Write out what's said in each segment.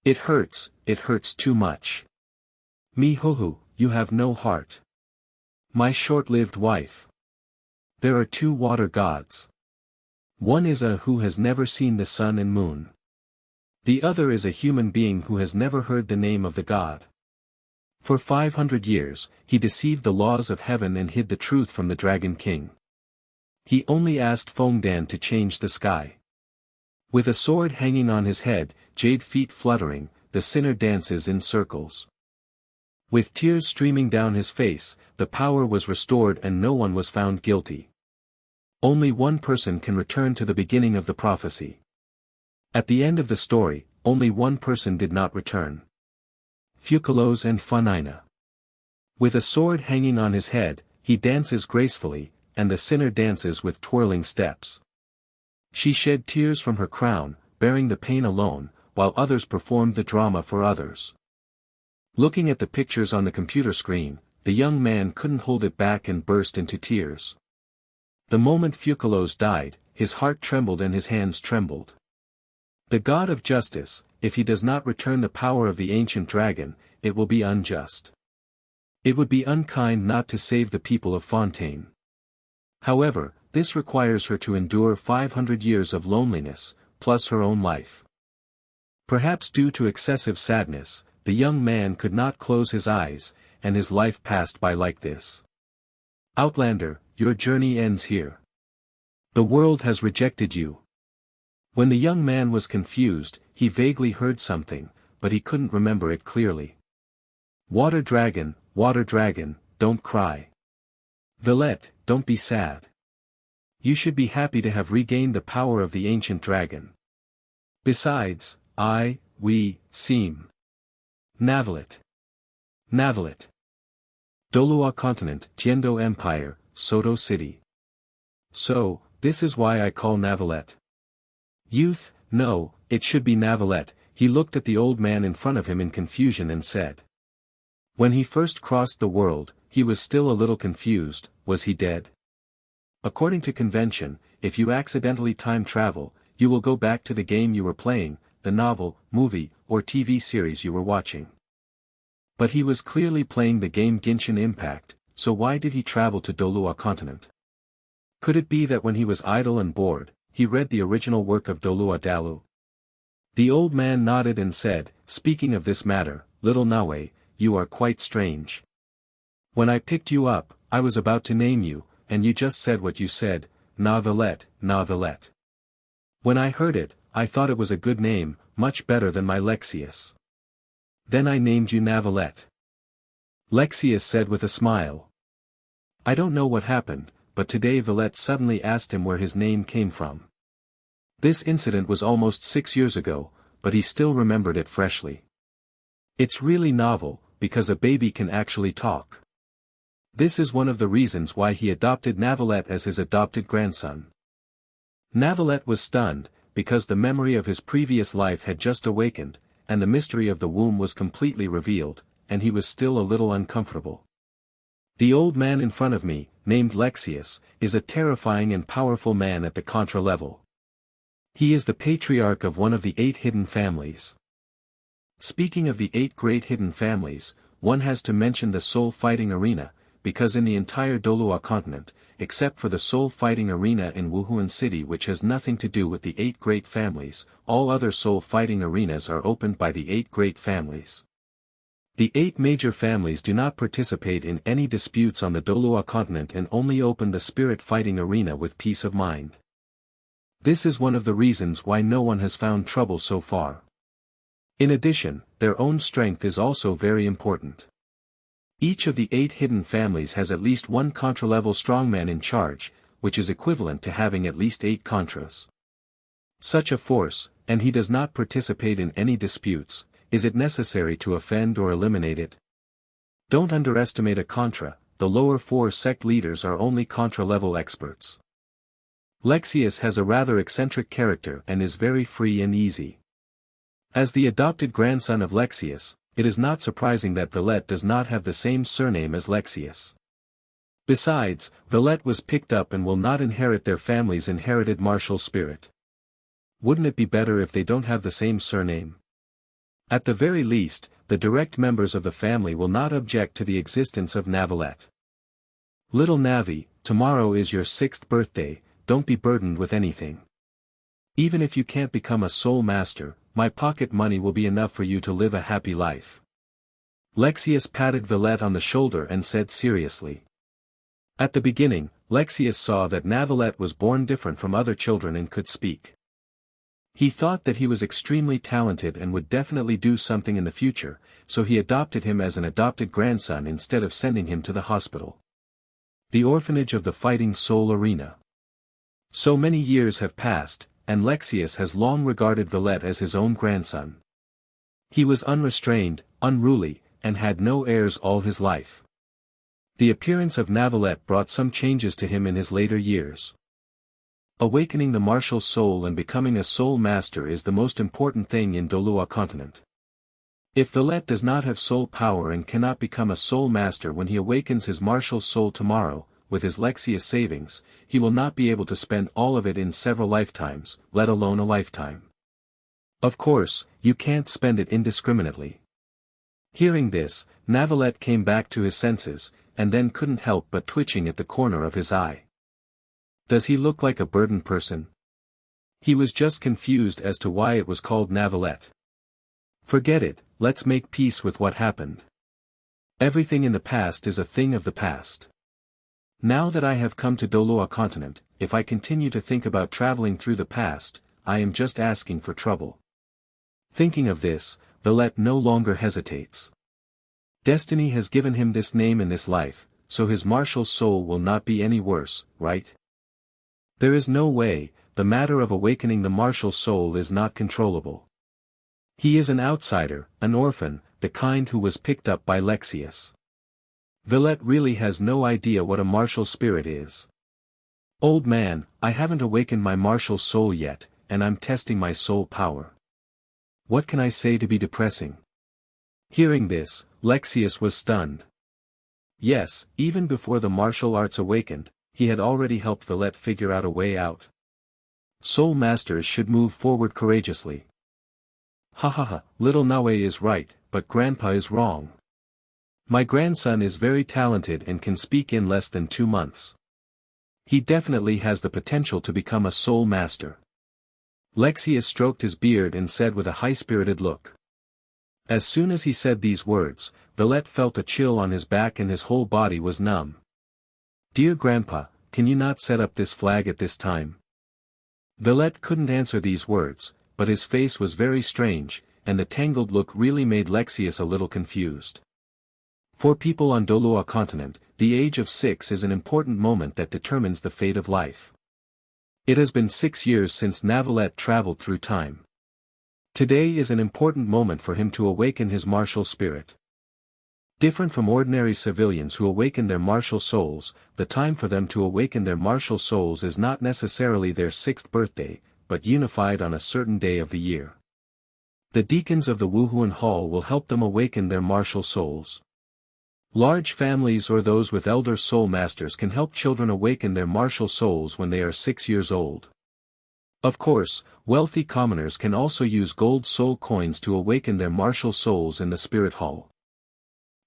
It hurts too much. Mihohu, you have no heart. My short-lived wife. There are two water gods. One is a who has never seen the sun and moon. The other is a human being who has never heard the name of the god. For 500 years, he deceived the laws of heaven and hid the truth from the Dragon King. He only asked Fengdan to change the sky. With a sword hanging on his head, jade feet fluttering, the sinner dances in circles. With tears streaming down his face, the power was restored and no one was found guilty. Only one person can return to the beginning of the prophecy. At the end of the story, only one person did not return. Fucalos and Fanina. With a sword hanging on his head, he dances gracefully, and the sinner dances with twirling steps. She shed tears from her crown, bearing the pain alone, while others performed the drama for others. Looking at the pictures on the computer screen, the young man couldn't hold it back and burst into tears. The moment Fucalos died, his heart trembled and his hands trembled. The god of justice, if he does not return the power of the ancient dragon, it will be unjust. It would be unkind not to save the people of Fontaine. However, this requires her to endure 500 years of loneliness, plus her own life. Perhaps due to excessive sadness, the young man could not close his eyes, and his life passed by like this. Outlander, your journey ends here. The world has rejected you. When the young man was confused, he vaguely heard something, but he couldn't remember it clearly. Water dragon, don't cry. Villette, don't be sad. You should be happy to have regained the power of the ancient dragon. Besides, we seem. Navallet. Douluo Continent, Tiendo Empire, Sodto City. So, this is why I call Navallet. Youth, no, it should be Navallet. He looked at the old man in front of him in confusion and said. When he first crossed the world, he was still a little confused. Was he dead? According to convention, if you accidentally time travel, you will go back to the game you were playing, the novel, movie, or TV series you were watching. But he was clearly playing the game Genshin Impact, so why did he travel to Douluo Continent? Could it be that when he was idle and bored, he read the original work of Douluo Dalu? The old man nodded and said, speaking of this matter, little Nawe, you are quite strange. When I picked you up, I was about to name you, and you just said what you said, Navallet. When I heard it, I thought it was a good name, much better than my Lexius. Then I named you Navallet. Lexius said with a smile. I don't know what happened, but today Villette suddenly asked him where his name came from. This incident was almost 6 years ago, but he still remembered it freshly. It's really novel, because a baby can actually talk. This is one of the reasons why he adopted Navallet as his adopted grandson. Navallet was stunned, because the memory of his previous life had just awakened, and the mystery of the womb was completely revealed, and he was still a little uncomfortable. The old man in front of me, named Lexius, is a terrifying and powerful man at the Contra level. He is the patriarch of one of the 8 hidden families. Speaking of the 8 great hidden families, one has to mention the Soul Fighting Arena, because in the entire Douluo Continent, except for the Soul Fighting Arena in Wuhuan City which has nothing to do with the 8 great families, all other Soul Fighting Arenas are opened by the 8 great families. The 8 major families do not participate in any disputes on the Douluo Continent and only open the Spirit Fighting Arena with peace of mind. This is one of the reasons why no one has found trouble so far. In addition, their own strength is also very important. Each of the 8 hidden families has at least one Contra-level strongman in charge, which is equivalent to having at least 8 Contras. Such a force, and he does not participate in any disputes, is it necessary to offend or eliminate it? Don't underestimate a Contra, the lower 4 sect leaders are only Contra-level experts. Lexius has a rather eccentric character and is very free and easy. As the adopted grandson of Lexius, it is not surprising that Villette does not have the same surname as Lexius. Besides, Villette was picked up and will not inherit their family's inherited martial spirit. Wouldn't it be better if they don't have the same surname? At the very least, the direct members of the family will not object to the existence of Navallet. Little Navi, tomorrow is your 6th birthday, don't be burdened with anything. Even if you can't become a soul master, my pocket money will be enough for you to live a happy life. Lexius patted Villette on the shoulder and said seriously. At the beginning, Lexius saw that Navallet was born different from other children and could speak. He thought that he was extremely talented and would definitely do something in the future, so he adopted him as an adopted grandson instead of sending him to the hospital. The orphanage of the Fighting Soul Arena. So many years have passed, and Lexius has long regarded Villette as his own grandson. He was unrestrained, unruly, and had no heirs all his life. The appearance of Navallet brought some changes to him in his later years. Awakening the martial soul and becoming a soul master is the most important thing in Douluo Continent. If Villette does not have soul power and cannot become a soul master when he awakens his martial soul tomorrow, with his Lexius savings, he will not be able to spend all of it in several lifetimes, let alone a lifetime. Of course, you can't spend it indiscriminately. Hearing this, Navallet came back to his senses, and then couldn't help but twitching at the corner of his eye. Does he look like a burdened person? He was just confused as to why it was called Navallet. Forget it, let's make peace with what happened. Everything in the past is a thing of the past. Now that I have come to Douluo Continent, if I continue to think about traveling through the past, I am just asking for trouble. Thinking of this, Villette no longer hesitates. Destiny has given him this name in this life, so his martial soul will not be any worse, right? There is no way, the matter of awakening the martial soul is not controllable. He is an outsider, an orphan, the kind who was picked up by Lexius. Villette really has no idea what a martial spirit is. Old man, I haven't awakened my martial soul yet, and I'm testing my soul power. What can I say to be depressing? Hearing this, Lexius was stunned. Yes, even before the martial arts awakened, he had already helped Villette figure out a way out. Soul masters should move forward courageously. Ha ha ha, little Nawe is right, but grandpa is wrong. My grandson is very talented and can speak in less than 2 months. He definitely has the potential to become a soul master. Lexius stroked his beard and said with a high-spirited look. As soon as he said these words, Villette felt a chill on his back and his whole body was numb. Dear Grandpa, can you not set up this flag at this time? Villette couldn't answer these words, but his face was very strange, and the tangled look really made Lexius a little confused. For people on Douluo Continent, the age of 6 is an important moment that determines the fate of life. It has been 6 years since Navallet traveled through time. Today is an important moment for him to awaken his martial spirit. Different from ordinary civilians who awaken their martial souls, the time for them to awaken their martial souls is not necessarily their 6th birthday, but unified on a certain day of the year. The deacons of the Wuhuan Hall will help them awaken their martial souls. Large families or those with elder soul masters can help children awaken their martial souls when they are 6 years old. Of course, wealthy commoners can also use gold soul coins to awaken their martial souls in the spirit hall.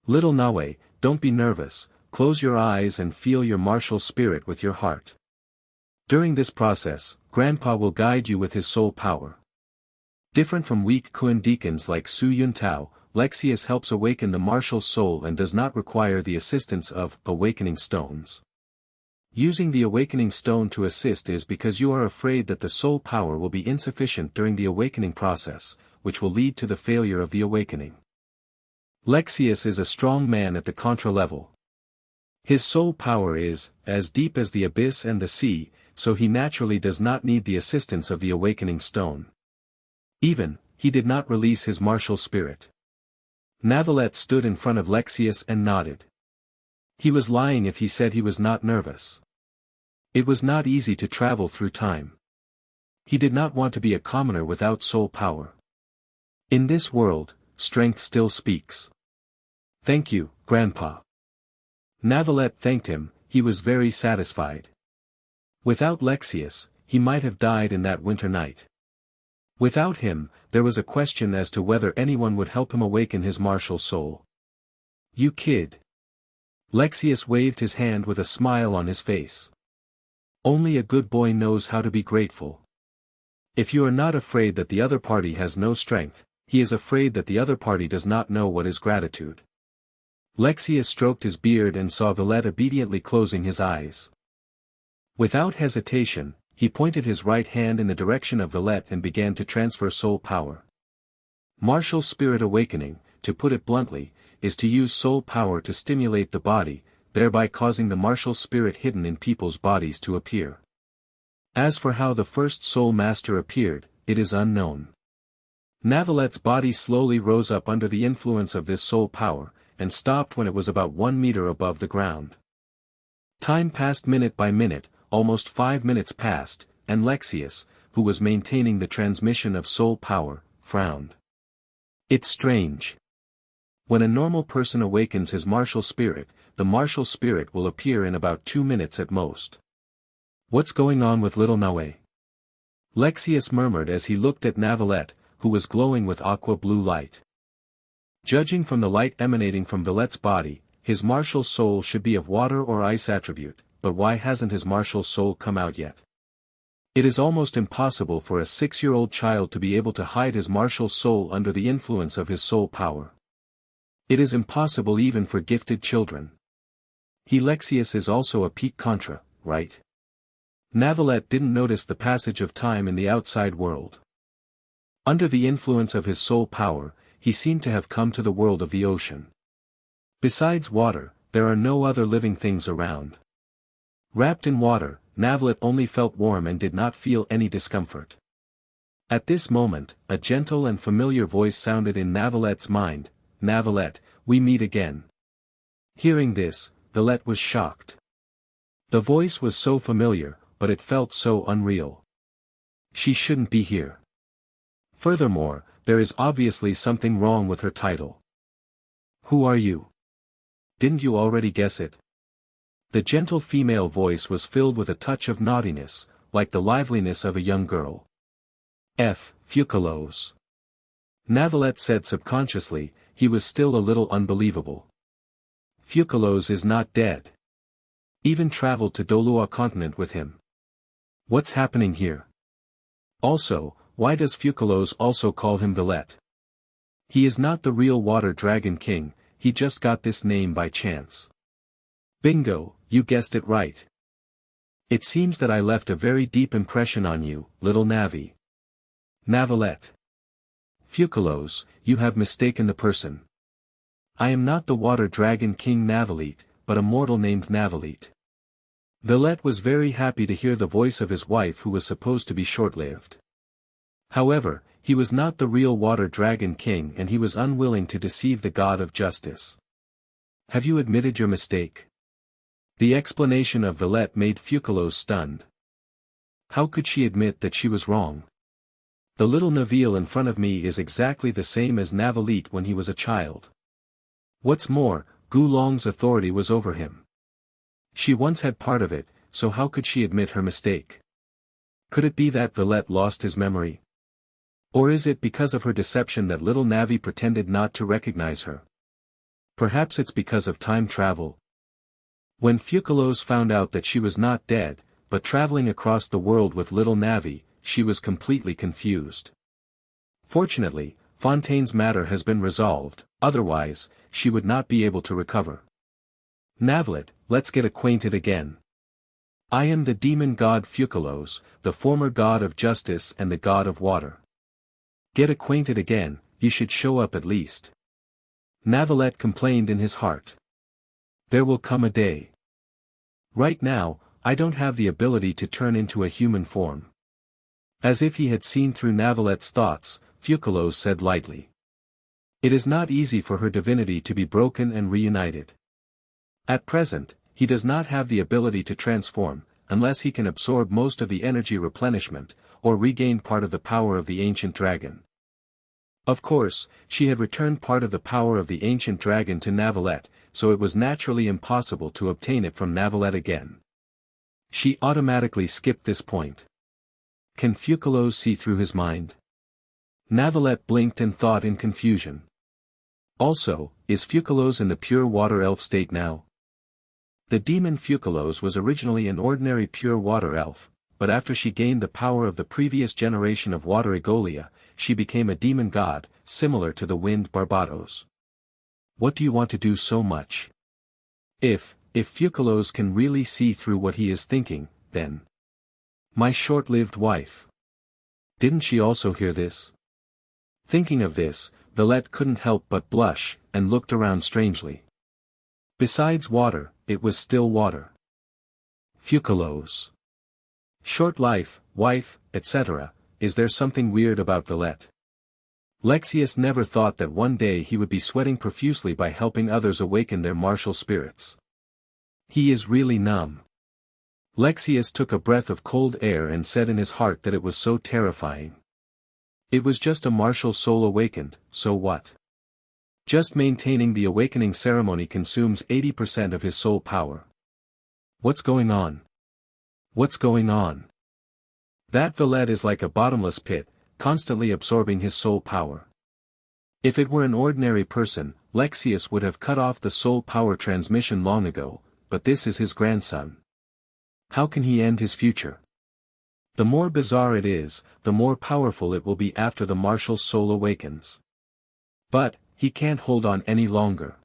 Little Nawe, don't be nervous, close your eyes and feel your martial spirit with your heart. During this process, Grandpa will guide you with his soul power. Different from weak Kuan deacons like Su Yuntao, Lexius helps awaken the martial soul and does not require the assistance of awakening stones. Using the awakening stone to assist is because you are afraid that the soul power will be insufficient during the awakening process, which will lead to the failure of the awakening. Lexius is a strong man at the Contra level. His soul power is, as deep as the abyss and the sea, so he naturally does not need the assistance of the awakening stone. Even, he did not release his martial spirit. Navallet stood in front of Lexius and nodded. He was lying if he said he was not nervous. It was not easy to travel through time. He did not want to be a commoner without soul power. In this world, strength still speaks. Thank you, Grandpa. Navallet thanked him, he was very satisfied. Without Lexius, he might have died in that winter night. Without him, there was a question as to whether anyone would help him awaken his martial soul. You kid. Lexius waved his hand with a smile on his face. Only a good boy knows how to be grateful. If you are not afraid that the other party has no strength, he is afraid that the other party does not know what is gratitude. Lexius stroked his beard and saw Navallet obediently closing his eyes. Without hesitation, he pointed his right hand in the direction of Navallet and began to transfer soul power. Martial spirit awakening, to put it bluntly, is to use soul power to stimulate the body, thereby causing the martial spirit hidden in people's bodies to appear. As for how the first soul master appeared, it is unknown. Navallet's body slowly rose up under the influence of this soul power, and stopped when it was about 1 meter above the ground. Time passed minute by minute, almost 5 minutes passed, and Lexius, who was maintaining the transmission of soul power, frowned. It's strange. When a normal person awakens his martial spirit, the martial spirit will appear in about 2 minutes at most. What's going on with little Naue? Lexius murmured as he looked at Navallet, who was glowing with aqua-blue light. Judging from the light emanating from Navallet's body, his martial soul should be of water or ice attribute, but why hasn't his martial soul come out yet? It is almost impossible for a 6-year-old child to be able to hide his martial soul under the influence of his soul power. It is impossible even for gifted children. Lexius is also a peak contra, right? Navallet didn't notice the passage of time in the outside world. Under the influence of his soul power, he seemed to have come to the world of the ocean. Besides water, there are no other living things around. Wrapped in water, Navallet only felt warm and did not feel any discomfort. At this moment, a gentle and familiar voice sounded in Navallet's mind, "Navallet, we meet again." Hearing this, Navallet was shocked. The voice was so familiar, but it felt so unreal. She shouldn't be here. Furthermore, there is obviously something wrong with her title. Who are you? Didn't you already guess it? The gentle female voice was filled with a touch of naughtiness, like the liveliness of a young girl. Fucalos. Navallet said subconsciously, he was still a little unbelievable. Fucalos is not dead. Even traveled to Douluo Continent with him. What's happening here? Also, why does Fucalos also call him Navallet? He is not the real water dragon king, he just got this name by chance. Bingo, you guessed it right. It seems that I left a very deep impression on you, little Navi. Navallet. Fucalos, you have mistaken the person. I am not the water dragon king Navallet, but a mortal named Navallet. Navallet was very happy to hear the voice of his wife who was supposed to be short-lived. However, he was not the real water dragon king and he was unwilling to deceive the god of justice. Have you admitted your mistake? The explanation of Navallet made Fucalos stunned. How could she admit that she was wrong? The little Naval in front of me is exactly the same as Navallet when he was a child. What's more, Gulong's authority was over him. She once had part of it, so how could she admit her mistake? Could it be that Navallet lost his memory? Or is it because of her deception that little Navi pretended not to recognize her? Perhaps it's because of time travel. When Fucalos found out that she was not dead, but traveling across the world with little Navi, she was completely confused. Fortunately, Fontaine's matter has been resolved, otherwise, she would not be able to recover. Navallet, let's get acquainted again. I am the demon god Fucalos, the former god of justice and the god of water. Get acquainted again, you should show up at least. Navallet complained in his heart. There will come a day. Right now, I don't have the ability to turn into a human form. As if he had seen through Navallet's thoughts, Fucalos said lightly. It is not easy for her divinity to be broken and reunited. At present, he does not have the ability to transform, unless he can absorb most of the energy replenishment, or regain part of the power of the ancient dragon. Of course, she had returned part of the power of the ancient dragon to Navallet, so it was naturally impossible to obtain it from Navallet again. She automatically skipped this point. Can Fucalos see through his mind? Navallet blinked and thought in confusion. Also, is Fucalos in the pure water elf state now? The demon Fucalos was originally an ordinary pure water elf, but after she gained the power of the previous generation of water Egolia, she became a demon god, similar to the wind Barbados. What do you want to do so much? If Fucalos can really see through what he is thinking, then. My short-lived wife. Didn't she also hear this? Thinking of this, Navallet couldn't help but blush, and looked around strangely. Besides water, it was still water. Fucalos. Short life, wife, etc., is there something weird about Navallet? Lexius never thought that one day he would be sweating profusely by helping others awaken their martial spirits. He is really numb. Lexius took a breath of cold air and said in his heart that it was so terrifying. It was just a martial soul awakened, so what? Just maintaining the awakening ceremony consumes 80% of his soul power. What's going on? What's going on? That Navallet is like a bottomless pit, constantly absorbing his soul power. If it were an ordinary person, Lexius would have cut off the soul power transmission long ago, but this is his grandson. How can he end his future? The more bizarre it is, the more powerful it will be after the martial soul awakens. But, he can't hold on any longer.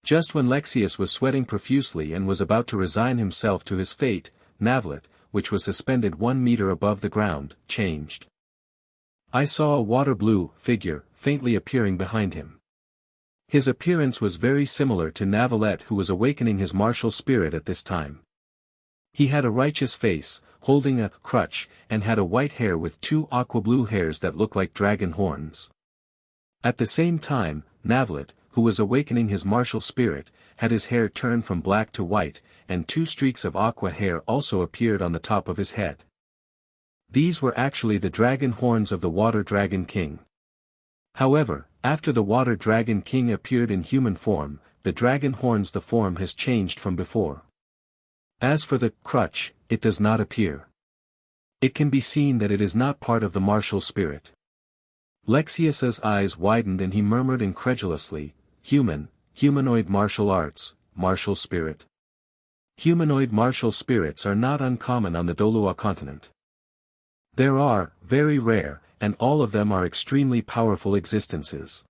Just when Lexius was sweating profusely and was about to resign himself to his fate, Navallet, which was suspended 1 meter above the ground, changed. I saw a water-blue figure faintly appearing behind him. His appearance was very similar to Navallet, who was awakening his martial spirit at this time. He had a righteous face, holding a crutch, and had a white hair with 2 aqua-blue hairs that looked like dragon horns. At the same time, Navallet, who was awakening his martial spirit, had his hair turned from black to white, and 2 streaks of aqua hair also appeared on the top of his head. These were actually the dragon horns of the Water Dragon King. However, after the Water Dragon King appeared in human form, the dragon horns the form has changed from before. As for the crutch, it does not appear. It can be seen that it is not part of the martial spirit. Lexius's eyes widened and he murmured incredulously, humanoid martial arts, martial spirit. Humanoid martial spirits are not uncommon on the Douluo Continent. There are, very rare, and all of them are extremely powerful existences.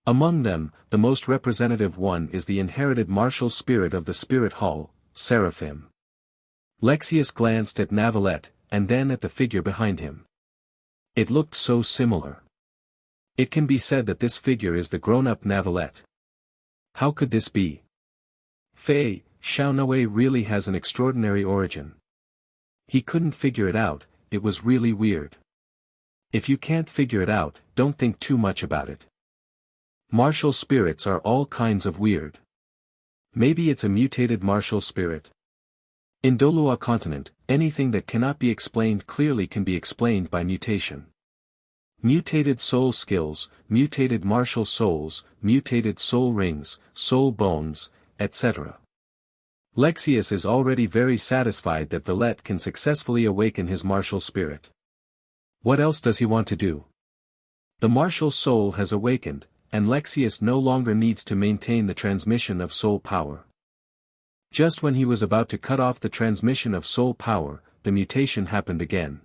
Among them, the most representative one is the inherited martial spirit of the Spirit Hall, Seraphim. Lexius glanced at Navallet, and then at the figure behind him. It looked so similar. It can be said that this figure is the grown-up Navallet. How could this be? Fei Xiaonoe really has an extraordinary origin. He couldn't figure it out, it was really weird. If you can't figure it out, don't think too much about it. Martial spirits are all kinds of weird. Maybe it's a mutated martial spirit. In Douluo Continent, anything that cannot be explained clearly can be explained by mutation. Mutated soul skills, mutated martial souls, mutated soul rings, soul bones, etc. Lexius is already very satisfied that Navallet can successfully awaken his martial spirit. What else does he want to do? The martial soul has awakened, and Lexius no longer needs to maintain the transmission of soul power. Just when he was about to cut off the transmission of soul power, the mutation happened again.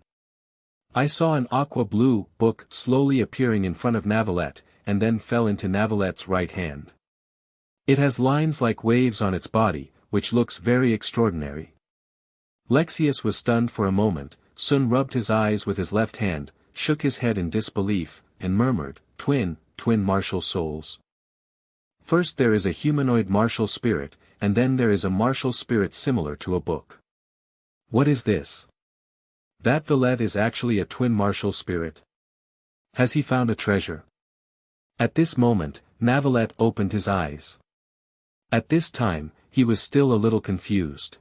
I saw an aqua-blue book slowly appearing in front of Navallet, and then fell into Navallet's right hand. It has lines like waves on its body, which looks very extraordinary. Lexius was stunned for a moment. Sun rubbed his eyes with his left hand, shook his head in disbelief, and murmured, twin martial souls. First there is a humanoid martial spirit, and then there is a martial spirit similar to a book. What is this? That Navallet is actually a twin martial spirit. Has he found a treasure? At this moment, Navallet opened his eyes. At this time, he was still a little confused.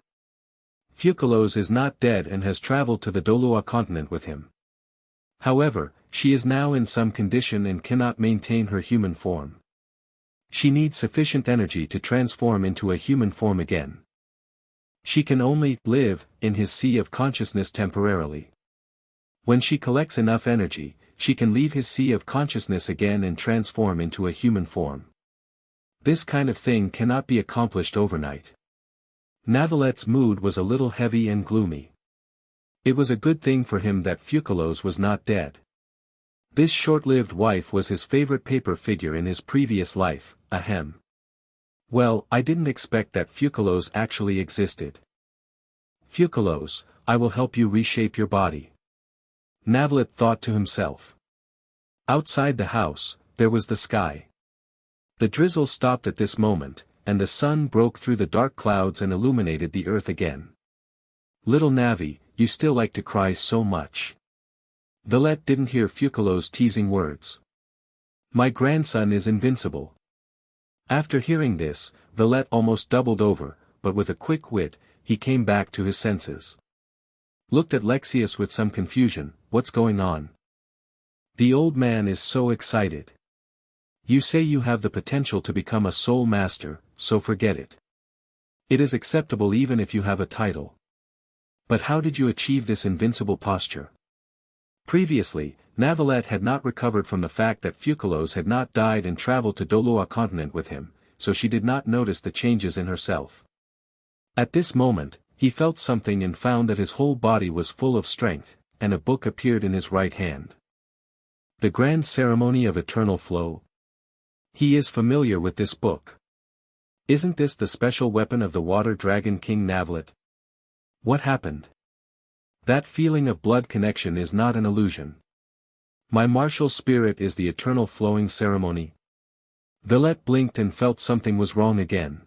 Fucalos is not dead and has traveled to the Douluo Continent with him. However, she is now in some condition and cannot maintain her human form. She needs sufficient energy to transform into a human form again. She can only live in his sea of consciousness temporarily. When she collects enough energy, she can leave his sea of consciousness again and transform into a human form. This kind of thing cannot be accomplished overnight. Navallet's mood was a little heavy and gloomy. It was a good thing for him that Fucalos was not dead. This short-lived wife was his favorite paper figure in his previous life, ahem. Well, I didn't expect that Fucalos actually existed. Fucalos, I will help you reshape your body. Navallet thought to himself. Outside the house, there was the sky. The drizzle stopped at this moment, and the sun broke through the dark clouds and illuminated the earth again. Little Navi, you still like to cry so much. Navallet didn't hear Fucalos' teasing words. My grandson is invincible. After hearing this, Navallet almost doubled over, but with a quick wit, he came back to his senses. Looked at Lexius with some confusion. What's going on? The old man is so excited. You say you have the potential to become a soul master, so forget it. It is acceptable even if you have a title. But how did you achieve this invincible posture? Previously, Navallet had not recovered from the fact that Fucalos had not died and traveled to Douluo Continent with him, so she did not notice the changes in herself. At this moment, he felt something and found that his whole body was full of strength, and a book appeared in his right hand. The Grand Ceremony of Eternal Flow. He is familiar with this book. Isn't this the special weapon of the Water Dragon King Navallet? What happened? That feeling of blood connection is not an illusion. My martial spirit is the eternal flowing ceremony. Navallet blinked and felt something was wrong again.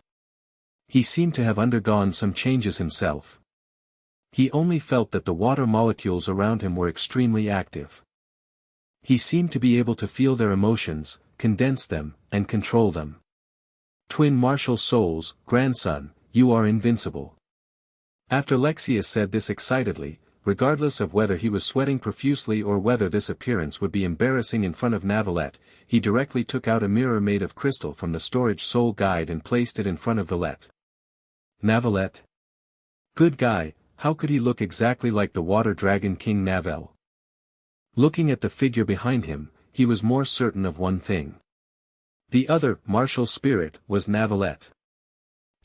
He seemed to have undergone some changes himself. He only felt that the water molecules around him were extremely active. He seemed to be able to feel their emotions, condense them, and control them. Twin martial souls, grandson, you are invincible. After Lexius said this excitedly, regardless of whether he was sweating profusely or whether this appearance would be embarrassing in front of Navallet, he directly took out a mirror made of crystal from the storage soul guide and placed it in front of Navallet. Navallet? Good guy, how could he look exactly like the Water Dragon King Navel? Looking at the figure behind him, he was more certain of one thing. The other, martial spirit, was Navallet.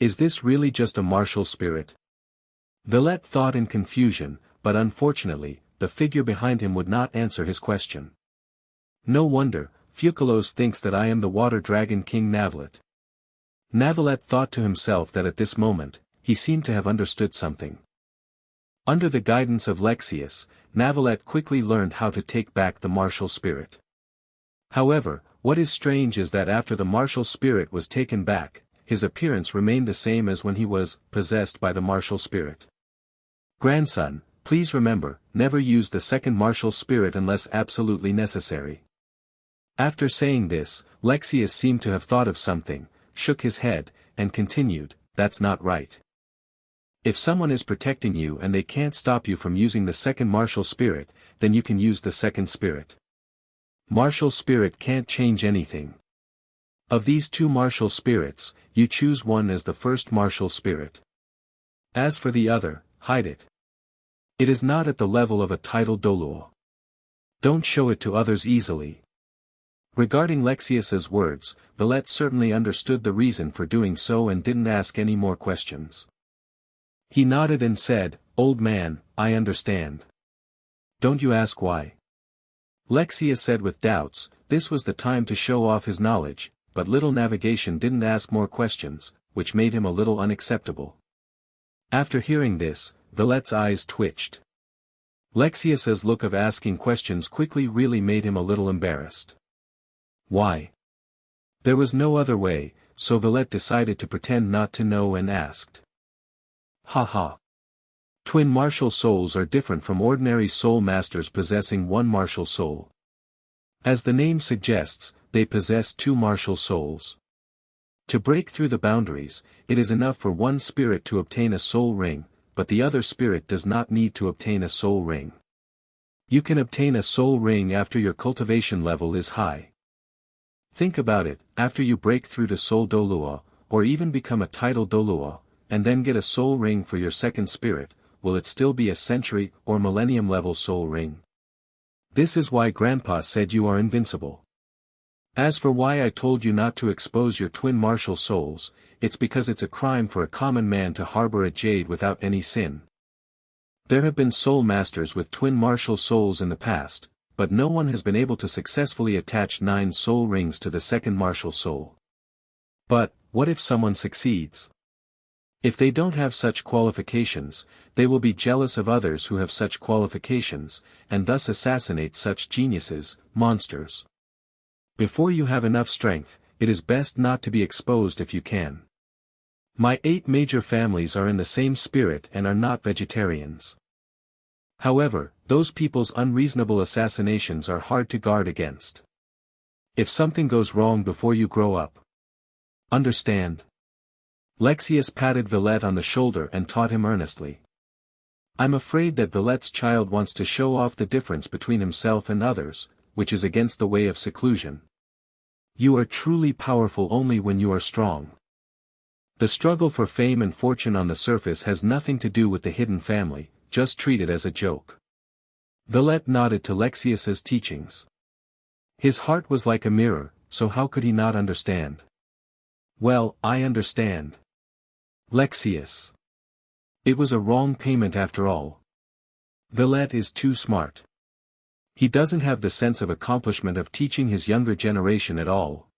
Is this really just a martial spirit? Navallet thought in confusion, but unfortunately, the figure behind him would not answer his question. No wonder, Fucalos thinks that I am the Water Dragon King Navallet. Navallet thought to himself that at this moment, he seemed to have understood something. Under the guidance of Lexius, Navallet quickly learned how to take back the martial spirit. However, what is strange is that after the martial spirit was taken back, his appearance remained the same as when he was possessed by the martial spirit. Grandson, please remember, never use the second martial spirit unless absolutely necessary. After saying this, Lexius seemed to have thought of something, shook his head, and continued, that's not right. If someone is protecting you and they can't stop you from using the second martial spirit, then you can use the second spirit. Martial spirit can't change anything. Of these two martial spirits, you choose one as the first martial spirit. As for the other, hide it. It is not at the level of a title Douluo. Don't show it to others easily. Regarding Lexius's words, Navallet certainly understood the reason for doing so and didn't ask any more questions. He nodded and said, Old man, I understand. Don't you ask why? Lexius said with doubts, this was the time to show off his knowledge, but little navigation didn't ask more questions, which made him a little unacceptable. After hearing this, Navallet's eyes twitched. Lexius's look of asking questions quickly really made him a little embarrassed. Why? There was no other way, so Navallet decided to pretend not to know and asked. Ha. Twin martial souls are different from ordinary soul masters possessing one martial soul. As the name suggests, they possess two martial souls. To break through the boundaries, it is enough for one spirit to obtain a soul ring, but the other spirit does not need to obtain a soul ring. You can obtain a soul ring after your cultivation level is high. Think about it, after you break through to Soul Douluo, or even become a title Douluo, and then get a soul ring for your second spirit, will it still be a century or millennium level soul ring? This is why Grandpa said you are invincible. As for why I told you not to expose your twin martial souls, it's because it's a crime for a common man to harbor a jade without any sin. There have been soul masters with twin martial souls in the past, but no one has been able to successfully attach 9 soul rings to the second martial soul. But, what if someone succeeds? If they don't have such qualifications, they will be jealous of others who have such qualifications, and thus assassinate such geniuses, monsters. Before you have enough strength, it is best not to be exposed if you can. My 8 major families are in the same spirit and are not vegetarians. However, those people's unreasonable assassinations are hard to guard against. If something goes wrong before you grow up. Understand? Lexius patted Villette on the shoulder and taught him earnestly. I'm afraid that Villette's child wants to show off the difference between himself and others, which is against the way of seclusion. You are truly powerful only when you are strong. The struggle for fame and fortune on the surface has nothing to do with the hidden family, just treat it as a joke. Villette nodded to Lexius's teachings. His heart was like a mirror, so how could he not understand? Well, I understand. Lexius. It was a wrong payment after all. Villette is too smart. He doesn't have the sense of accomplishment of teaching his younger generation at all.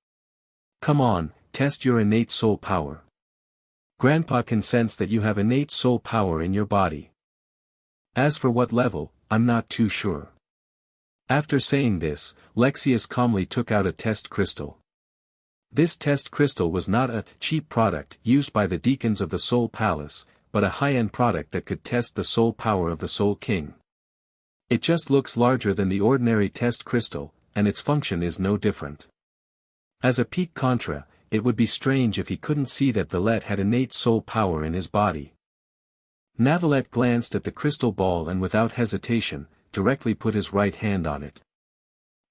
Come on, test your innate soul power. Grandpa can sense that you have innate soul power in your body. As for what level, I'm not too sure. After saying this, Lexius calmly took out a test crystal. This test crystal was not a cheap product used by the deacons of the Soul Palace, but a high-end product that could test the soul power of the Soul King. It just looks larger than the ordinary test crystal, and its function is no different. As a pique contra, it would be strange if he couldn't see that Villette had innate soul power in his body. Navallet glanced at the crystal ball and without hesitation, directly put his right hand on it.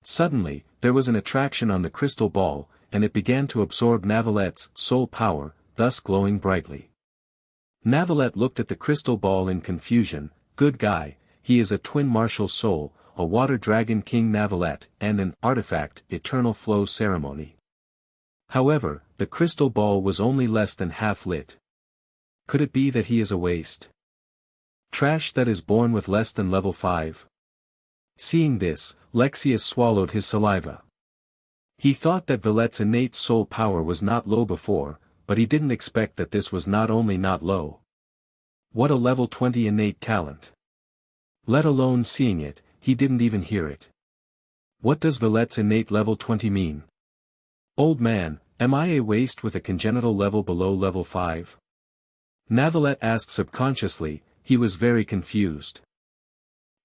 Suddenly, there was an attraction on the crystal ball, and it began to absorb Navallet's soul power, thus glowing brightly. Navallet looked at the crystal ball in confusion. Good guy, he is a twin martial soul, a water dragon king Navallet, and an artifact, eternal flow ceremony. However, the crystal ball was only less than half lit. Could it be that he is a waste? Trash that is born with less than level 5? Seeing this, Lexius swallowed his saliva. He thought that Villette's innate soul power was not low before, but he didn't expect that this was not only not low. What a level 20 innate talent. Let alone seeing it, he didn't even hear it. What does Villette's innate level 20 mean? Old man, am I a waste with a congenital level below level 5? Navallet asked subconsciously. He was very confused.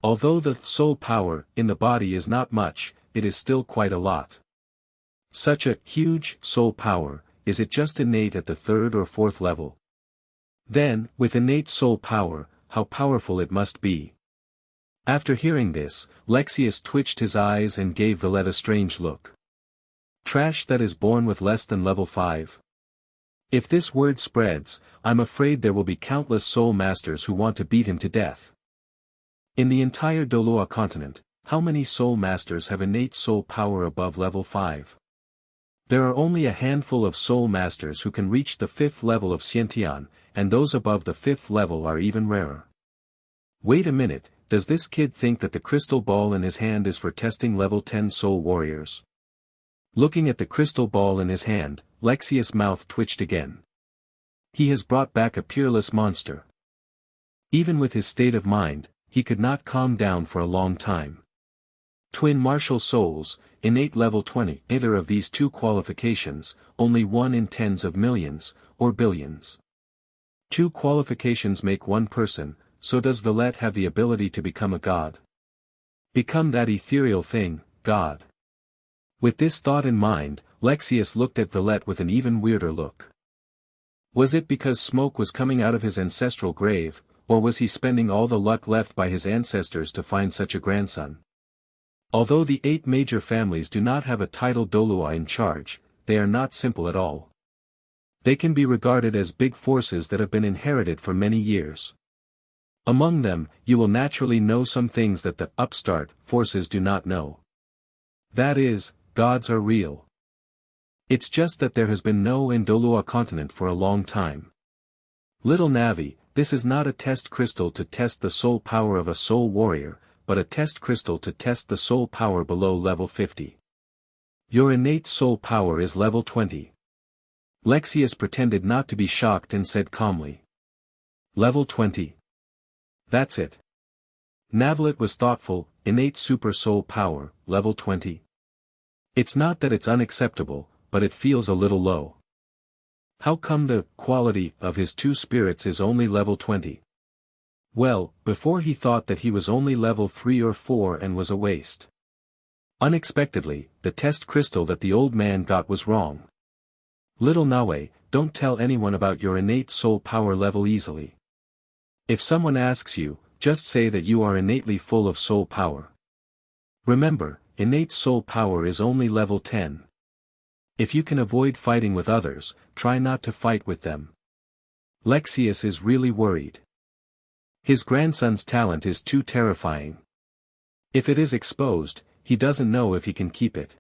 Although the soul power in the body is not much, it is still quite a lot. Such a huge soul power, is it just innate at the 3rd or 4th level? Then, with innate soul power, how powerful it must be. After hearing this, Lexius twitched his eyes and gave Villette a strange look. Trash that is born with less than level 5. If this word spreads, I'm afraid there will be countless soul masters who want to beat him to death. In the entire Douluo Continent, how many soul masters have innate soul power above level 5? There are only a handful of soul masters who can reach the 5th level of Xiantian, and those above the 5th level are even rarer. Wait a minute, does this kid think that the crystal ball in his hand is for testing level 10 soul warriors? Looking at the crystal ball in his hand, Lexius' mouth twitched again. He has brought back a peerless monster. Even with his state of mind, he could not calm down for a long time. Twin martial souls, innate level 20, either of these two qualifications, only one in tens of millions, or billions. 2 qualifications make one person, so does Villette have the ability to become a god? Become that ethereal thing, God. With this thought in mind, Lexius looked at Villette with an even weirder look. Was it because smoke was coming out of his ancestral grave, or was he spending all the luck left by his ancestors to find such a grandson? Although the 8 major families do not have a title Douluo in charge, they are not simple at all. They can be regarded as big forces that have been inherited for many years. Among them, you will naturally know some things that the upstart forces do not know. That is, gods are real. It's just that there has been no in Douluo Continent for a long time. Little Navi, this is not a test crystal to test the soul power of a soul warrior, but a test crystal to test the soul power below level 50. Your innate soul power is level 20. Lexius pretended not to be shocked and said calmly. Level 20. That's it. Navallet was thoughtful. Innate super soul power, level 20. It's not that it's unacceptable, but it feels a little low. How come the quality of his two spirits is only level 20? Well, before he thought that he was only level 3 or 4 and was a waste. Unexpectedly, the test crystal that the old man got was wrong. Little Nawe, don't tell anyone about your innate soul power level easily. If someone asks you, just say that you are innately full of soul power. Remember, innate soul power is only level 10. If you can avoid fighting with others, try not to fight with them. Lexius is really worried. His grandson's talent is too terrifying. If it is exposed, he doesn't know if he can keep it.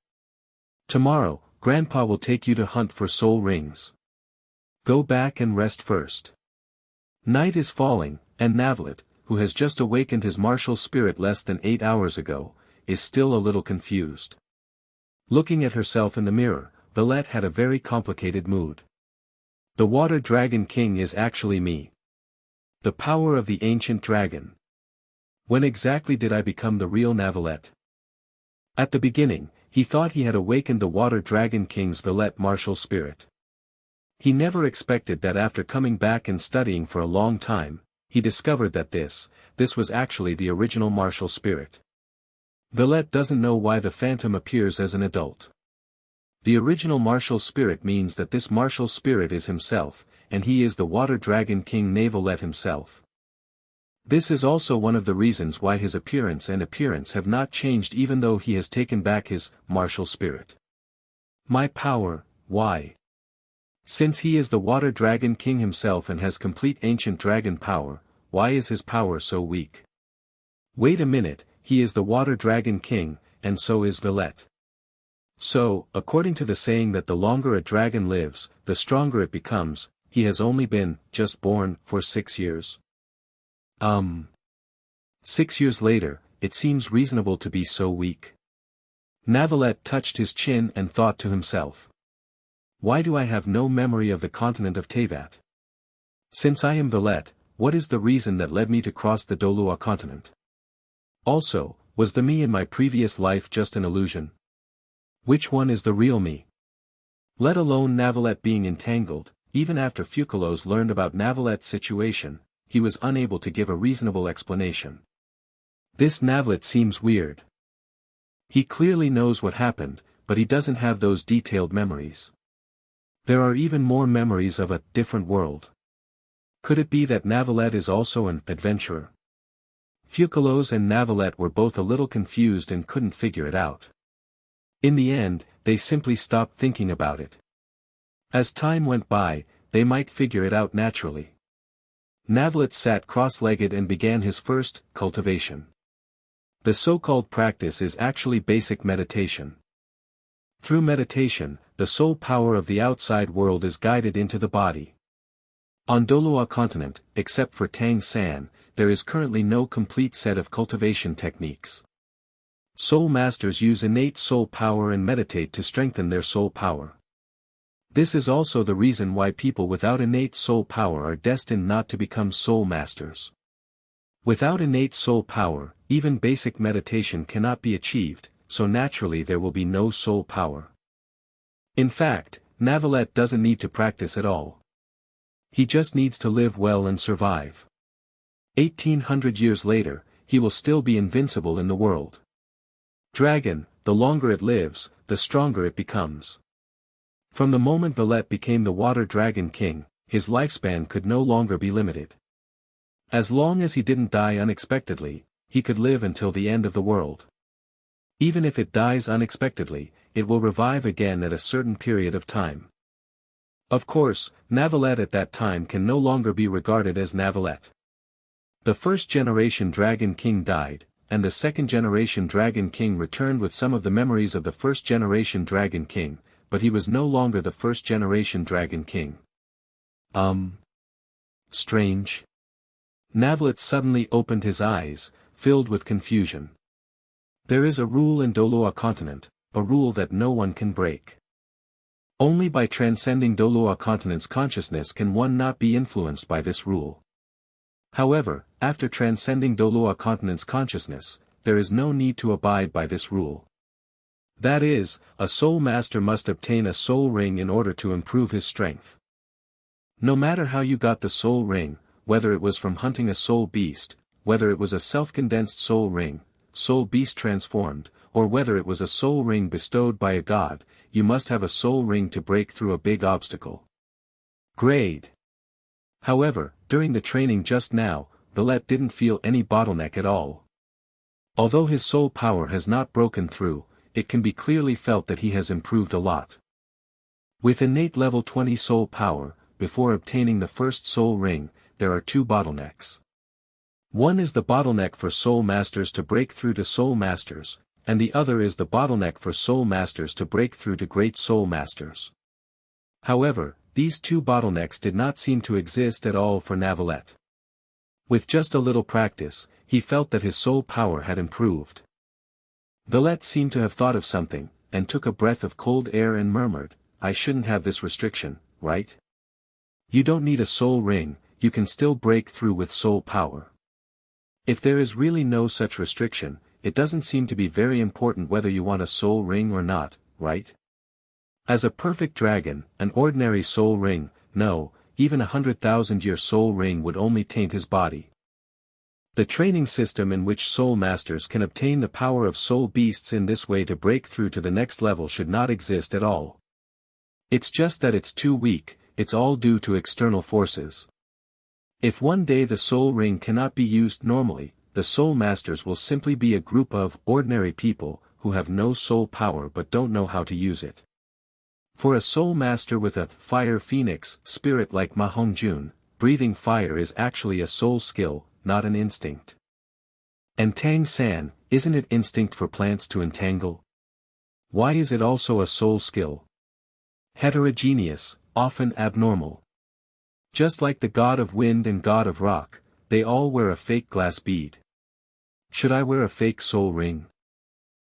Tomorrow, Grandpa will take you to hunt for soul rings. Go back and rest first. Night is falling, and Navallet, who has just awakened his martial spirit less than 8 hours ago, is still a little confused. Looking at herself in the mirror, Valette had a very complicated mood. The Water Dragon King is actually me. The power of the ancient dragon. When exactly did I become the real Navallet? At the beginning, he thought he had awakened the Water Dragon King's Valette martial spirit. He never expected that after coming back and studying for a long time, he discovered that this was actually the original martial spirit. Valette doesn't know why the phantom appears as an adult. The original martial spirit means that this martial spirit is himself, and he is the Water Dragon King Navallet himself. This is also one of the reasons why his appearance have not changed even though he has taken back his martial spirit. My power, why? Since he is the Water Dragon King himself and has complete ancient dragon power, why is his power so weak? Wait a minute, he is the Water Dragon King, and so is Valette. So, according to the saying that the longer a dragon lives, the stronger it becomes, he has only been, just born, for 6 years. 6 years later, it seems reasonable to be so weak. Navallet touched his chin and thought to himself. Why do I have no memory of the continent of Teyvat? Since I am Valette, what is the reason that led me to cross the Douluo Continent? Also, was the me in my previous life just an illusion? Which one is the real me? Let alone Navallet being entangled, even after Fucalos learned about Navallet's situation, he was unable to give a reasonable explanation. This Navallet seems weird. He clearly knows what happened, but he doesn't have those detailed memories. There are even more memories of a different world. Could it be that Navallet is also an adventurer? Fucalos and Navallet were both a little confused and couldn't figure it out. In the end, they simply stopped thinking about it. As time went by, they might figure it out naturally. Navallet sat cross-legged and began his first cultivation. The so-called practice is actually basic meditation. Through meditation, the soul power of the outside world is guided into the body. On Douluo Continent, except for Tang San, there is currently no complete set of cultivation techniques. Soul masters use innate soul power and meditate to strengthen their soul power. This is also the reason why people without innate soul power are destined not to become soul masters. Without innate soul power, even basic meditation cannot be achieved, so naturally there will be no soul power. In fact, Navallet doesn't need to practice at all. He just needs to live well and survive. 1800 years later, he will still be invincible in the world. Dragon, the longer it lives, the stronger it becomes. From the moment Valette became the Water Dragon King, his lifespan could no longer be limited. As long as he didn't die unexpectedly, he could live until the end of the world. Even if it dies unexpectedly, it will revive again at a certain period of time. Of course, Navallet at that time can no longer be regarded as Navallet. The first-generation Dragon King died, and the second-generation Dragon King returned with some of the memories of the first-generation Dragon King, but he was no longer the first-generation Dragon King. Strange. Navallet suddenly opened his eyes, filled with confusion. There is a rule in Douluo Continent, a rule that no one can break. Only by transcending Douluo Continent's consciousness can one not be influenced by this rule. However, after transcending Douluo Continent's consciousness, there is no need to abide by this rule. That is, a soul master must obtain a soul ring in order to improve his strength. No matter how you got the soul ring, whether it was from hunting a soul beast, whether it was a self-condensed soul ring, soul beast transformed, or whether it was a soul ring bestowed by a god, you must have a soul ring to break through a big obstacle. Grade. However, during the training just now, Navallet didn't feel any bottleneck at all. Although his soul power has not broken through, it can be clearly felt that he has improved a lot. With innate level 20 soul power, before obtaining the first soul ring, there are two bottlenecks. One is the bottleneck for soul masters to break through to soul masters, and the other is the bottleneck for soul masters to break through to great soul masters. However, these two bottlenecks did not seem to exist at all for Navallet. With just a little practice, he felt that his soul power had improved. Navallet seemed to have thought of something, and took a breath of cold air and murmured, "I shouldn't have this restriction, right? You don't need a soul ring, you can still break through with soul power. If there is really no such restriction, it doesn't seem to be very important whether you want a soul ring or not, right? As a perfect dragon, an ordinary soul ring, no, even 100,000-year soul ring would only taint his body. The training system in which soul masters can obtain the power of soul beasts in this way to break through to the next level should not exist at all. It's just that it's too weak, it's all due to external forces. If one day the soul ring cannot be used normally, the soul masters will simply be a group of ordinary people who have no soul power but don't know how to use it. For a soul master with a fire phoenix spirit like Ma Hongjun, breathing fire is actually a soul skill, not an instinct. And Tang San, isn't it instinct for plants to entangle? Why is it also a soul skill? Heterogeneous, often abnormal. Just like the god of wind and god of rock, they all wear a fake glass bead. Should I wear a fake soul ring?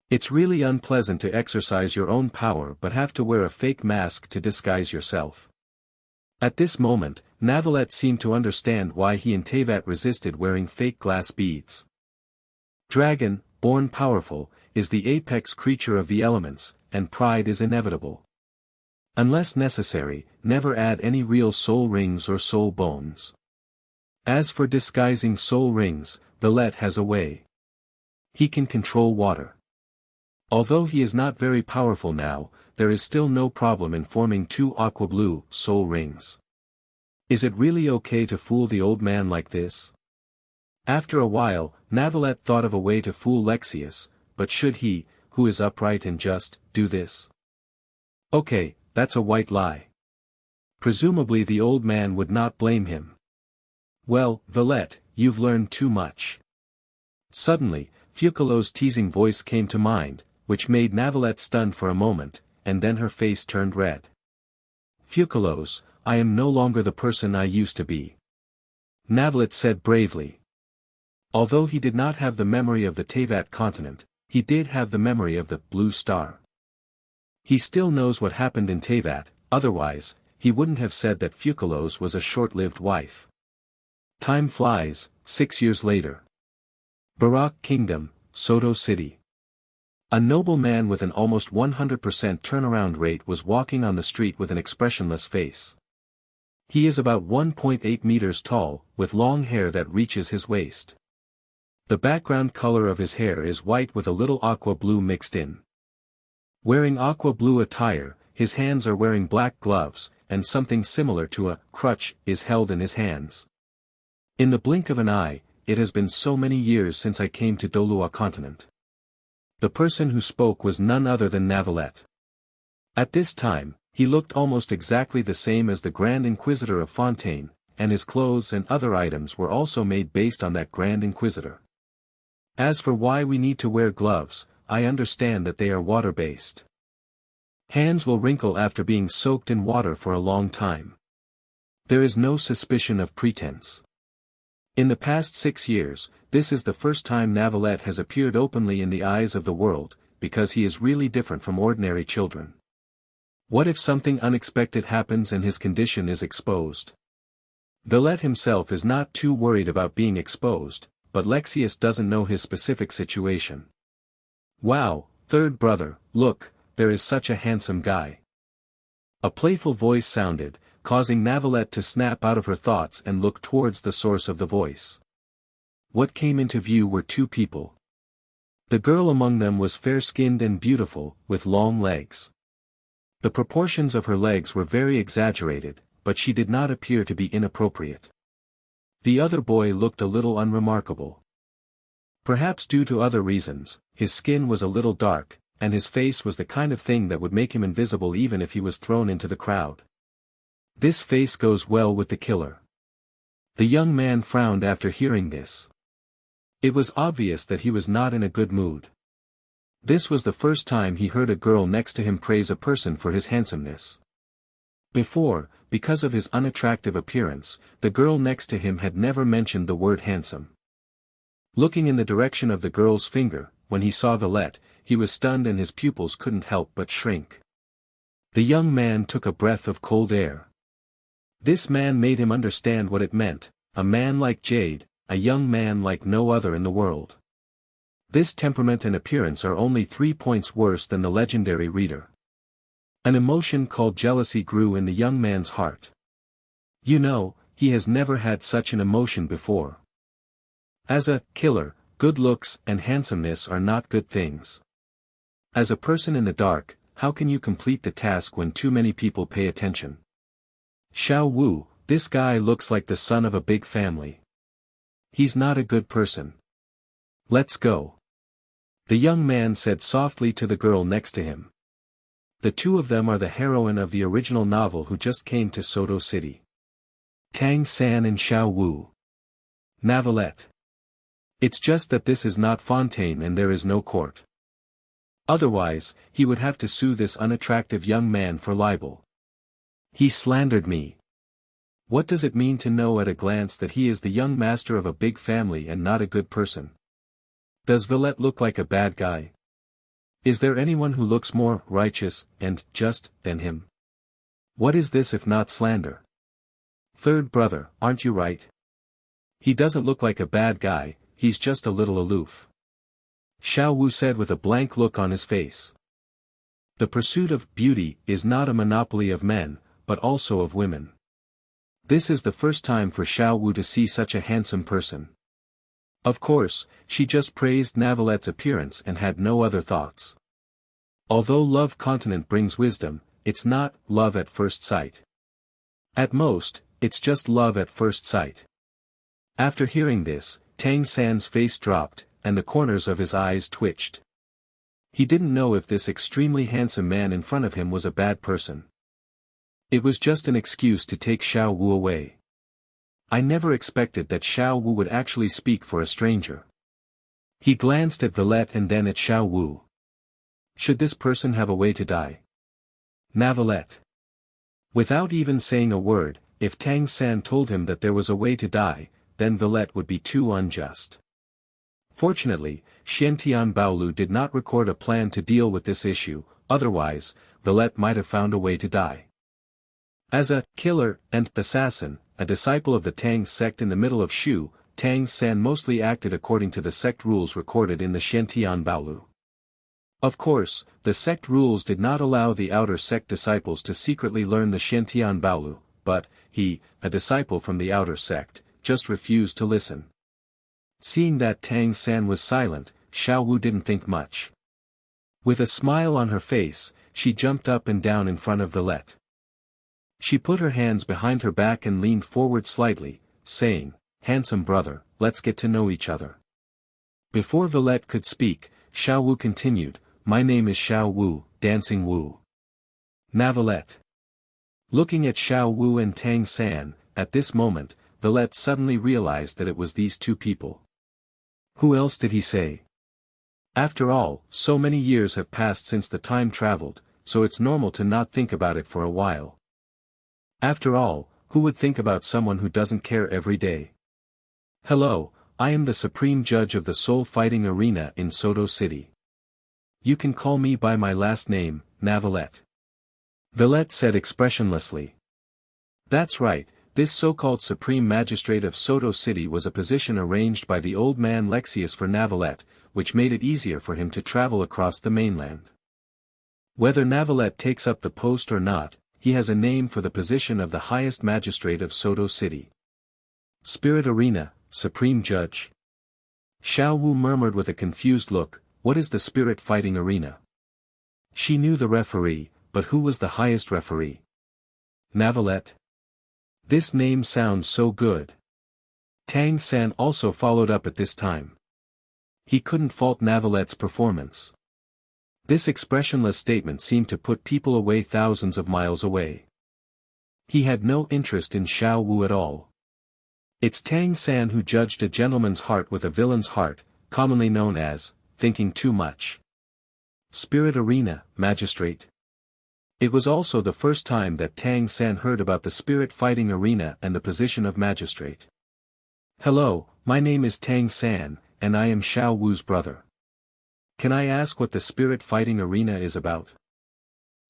It's really unpleasant to exercise your own power but have to wear a fake mask to disguise yourself. At this moment, Navallet seemed to understand why he and Teyvat resisted wearing fake glass beads. Dragon, born powerful, is the apex creature of the elements, and pride is inevitable. Unless necessary, never add any real soul rings or soul bones. As for disguising soul rings, Navallet has a way. He can control water. Although he is not very powerful now, there is still no problem in forming two aqua blue soul rings. Is it really okay to fool the old man like this? After a while, Navallet thought of a way to fool Lexius, but should he, who is upright and just, do this? Okay, that's a white lie. Presumably the old man would not blame him. Well, Navallet, you've learned too much. Suddenly, Fucalos' teasing voice came to mind, which made Navallet stunned for a moment, and then her face turned red. Fucalos, I am no longer the person I used to be. Navallet said bravely. Although he did not have the memory of the Teyvat continent, he did have the memory of the blue star. He still knows what happened in Teyvat, otherwise, he wouldn't have said that Fucalos was a short-lived wife. Time flies, 6 years later. Barak Kingdom, Sodto City. A noble man with an almost 100% turnaround rate was walking on the street with an expressionless face. He is about 1.8 meters tall, with long hair that reaches his waist. The background color of his hair is white with a little aqua blue mixed in. Wearing aqua blue attire, his hands are wearing black gloves, and something similar to a crutch is held in his hands. In the blink of an eye, it has been so many years since I came to Douluo Continent. The person who spoke was none other than Navallet. At this time, he looked almost exactly the same as the Grand Inquisitor of Fontaine, and his clothes and other items were also made based on that Grand Inquisitor. As for why we need to wear gloves, I understand that they are water-based. Hands will wrinkle after being soaked in water for a long time. There is no suspicion of pretense. In the past 6 years, this is the first time Navallet has appeared openly in the eyes of the world, because he is really different from ordinary children. What if something unexpected happens and his condition is exposed? Navallet himself is not too worried about being exposed, but Lexius doesn't know his specific situation. Wow, third brother, look, there is such a handsome guy. A playful voice sounded, causing Navallet to snap out of her thoughts and look towards the source of the voice. What came into view were 2 people. The girl among them was fair-skinned and beautiful, with long legs. The proportions of her legs were very exaggerated, but she did not appear to be inappropriate. The other boy looked a little unremarkable. Perhaps due to other reasons, his skin was a little dark, and his face was the kind of thing that would make him invisible even if he was thrown into the crowd. This face goes well with the killer. The young man frowned after hearing this. It was obvious that he was not in a good mood. This was the first time he heard a girl next to him praise a person for his handsomeness. Before, because of his unattractive appearance, the girl next to him had never mentioned the word handsome. Looking in the direction of the girl's finger, when he saw Navallet, he was stunned and his pupils couldn't help but shrink. The young man took a breath of cold air. This man made him understand what it meant, a man like Jade, a young man like no other in the world. This temperament and appearance are only 3 points worse than the legendary reader. An emotion called jealousy grew in the young man's heart. You know, he has never had such an emotion before. As a killer, good looks and handsomeness are not good things. As a person in the dark, how can you complete the task when too many people pay attention? Xiao Wu, this guy looks like the son of a big family. He's not a good person. Let's go. The young man said softly to the girl next to him. The 2 of them are the heroine of the original novel who just came to Sodto City. Tang San and Xiao Wu. Navallet. It's just that this is not Fontaine and there is no court. Otherwise, he would have to sue this unattractive young man for libel. He slandered me. What does it mean to know at a glance that he is the young master of a big family and not a good person? Does Navallet look like a bad guy? Is there anyone who looks more righteous and just than him? What is this if not slander? Third brother, aren't you right? He doesn't look like a bad guy, he's just a little aloof. Xiao Wu said with a blank look on his face. The pursuit of beauty is not a monopoly of men, but also of women. This is the first time for Xiao Wu to see such a handsome person. Of course, she just praised Navallet's appearance and had no other thoughts. Although Love Continent brings wisdom, it's not love at first sight. At most, it's just love at first sight. After hearing this, Tang San's face dropped, and the corners of his eyes twitched. He didn't know if this extremely handsome man in front of him was a bad person. It was just an excuse to take Xiao Wu away. I never expected that Xiao Wu would actually speak for a stranger. He glanced at Navallet and then at Xiao Wu. Should this person have a way to die? Navallet. Without even saying a word, if Tang San told him that there was a way to die, then Navallet would be too unjust. Fortunately, Xiantian Baolu did not record a plan to deal with this issue, otherwise, Navallet might have found a way to die. As a killer and assassin, a disciple of the Tang sect in the middle of Shu, Tang San mostly acted according to the sect rules recorded in the Xiantian Baolu. Of course, the sect rules did not allow the outer sect disciples to secretly learn the Xiantian Baolu, but he, a disciple from the outer sect, just refused to listen. Seeing that Tang San was silent, Xiao Wu didn't think much. With a smile on her face, she jumped up and down in front of Navallet. She put her hands behind her back and leaned forward slightly, saying, "Handsome brother, let's get to know each other." Before Navallet could speak, Xiao Wu continued, "My name is Xiao Wu, Dancing Wu." Navallet. Looking at Xiao Wu and Tang San, at this moment, Navallet suddenly realized that it was these two people. Who else did he say? After all, so many years have passed since the time traveled, so it's normal to not think about it for a while. After all, who would think about someone who doesn't care every day? Hello, I am the Supreme Judge of the Soul Fighting Arena in Sodto City. You can call me by my last name, Navallet. Navallet said expressionlessly. That's right, this so-called Supreme Magistrate of Sodto City was a position arranged by the old man Lexius for Navallet, which made it easier for him to travel across the mainland. Whether Navallet takes up the post or not, he has a name for the position of the highest magistrate of Sodto City. Spirit Arena, Supreme Judge. Xiao Wu murmured with a confused look, what is the spirit fighting arena? She knew the referee, but who was the highest referee? Navallet? This name sounds so good. Tang San also followed up at this time. He couldn't fault Navallet's performance. This expressionless statement seemed to put people away thousands of miles away. He had no interest in Xiao Wu at all. It's Tang San who judged a gentleman's heart with a villain's heart, commonly known as, thinking too much. Spirit Arena, Magistrate. It was also the first time that Tang San heard about the spirit fighting arena and the position of magistrate. Hello, my name is Tang San, and I am Xiao Wu's brother. Can I ask what the spirit fighting arena is about?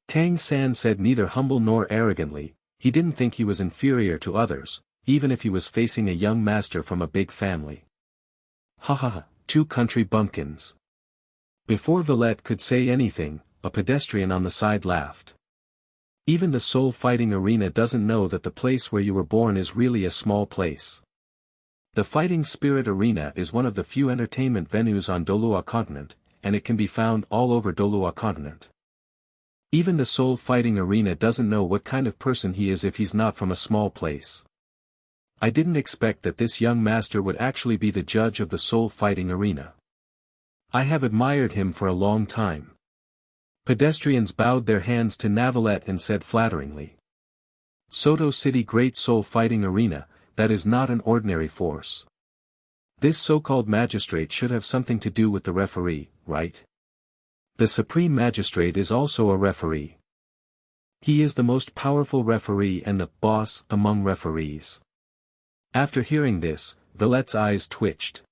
Tang San said neither humble nor arrogantly, he didn't think he was inferior to others, even if he was facing a young master from a big family. Ha ha ha, two country bumpkins. Before Navallet could say anything, a pedestrian on the side laughed. Even the soul fighting arena doesn't know that the place where you were born is really a small place. The Fighting Spirit Arena is one of the few entertainment venues on Douluo Continent, and it can be found all over Douluo Continent. Even the Soul Fighting Arena doesn't know what kind of person he is if he's not from a small place. I didn't expect that this young master would actually be the judge of the Soul Fighting Arena. I have admired him for a long time. Pedestrians bowed their hands to Navallet and said flatteringly. Sodto City Great Soul Fighting Arena, that is not an ordinary force. This so-called magistrate should have something to do with the referee, right? The Supreme Magistrate is also a referee. He is the most powerful referee and the boss among referees. After hearing this, Navallet's eyes twitched.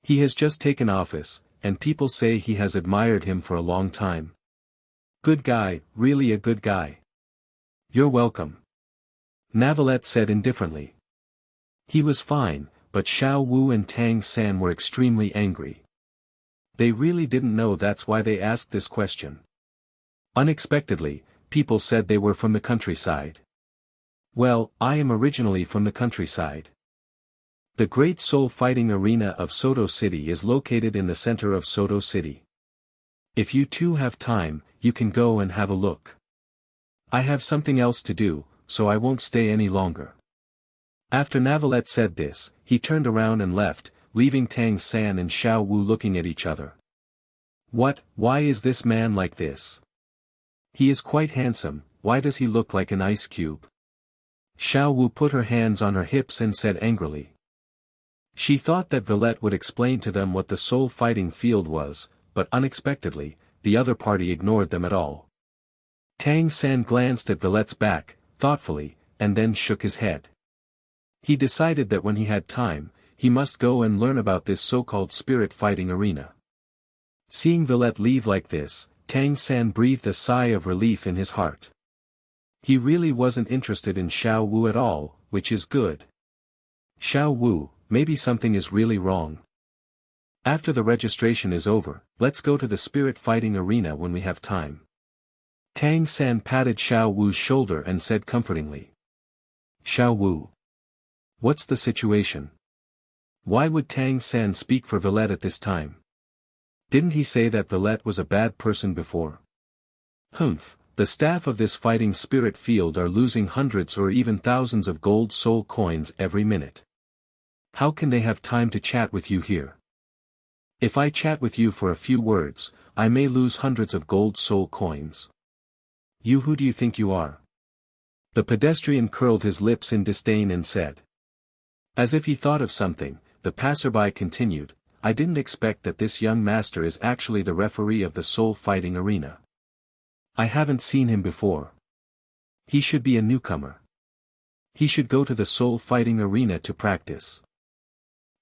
He has just taken office, and people say he has admired him for a long time. Good guy, really a good guy. You're welcome. Navallet said indifferently. He was fine, but Xiao Wu and Tang San were extremely angry. They really didn't know that's why they asked this question. Unexpectedly, people said they were from the countryside. Well, I am originally from the countryside. The Great Soul Fighting Arena of Sodto City is located in the center of Sodto City. If you two have time, you can go and have a look. I have something else to do, so I won't stay any longer. After Navallet said this, he turned around and left, leaving Tang San and Xiao Wu looking at each other. Why is this man like this? He is quite handsome, why does he look like an ice cube? Xiao Wu put her hands on her hips and said angrily. She thought that Navallet would explain to them what the soul fighting field was, but unexpectedly, the other party ignored them at all. Tang San glanced at Navallet's back, thoughtfully, and then shook his head. He decided that when he had time, he must go and learn about this so-called spirit fighting arena. Seeing Navallet leave like this, Tang San breathed a sigh of relief in his heart. He really wasn't interested in Xiao Wu at all, which is good. Xiao Wu, maybe something is really wrong. After the registration is over, let's go to the spirit fighting arena when we have time. Tang San patted Xiao Wu's shoulder and said comfortingly. Xiao Wu. What's the situation? Why would Tang San speak for Navallet at this time? Didn't he say that Navallet was a bad person before? Humph, the staff of this fighting spirit field are losing hundreds or even thousands of gold soul coins every minute. How can they have time to chat with you here? If I chat with you for a few words, I may lose hundreds of gold soul coins. You, who do you think you are? The pedestrian curled his lips in disdain and said. As if he thought of something, the passerby continued, I didn't expect that this young master is actually the referee of the soul-fighting arena. I haven't seen him before. He should be a newcomer. He should go to the soul-fighting arena to practice.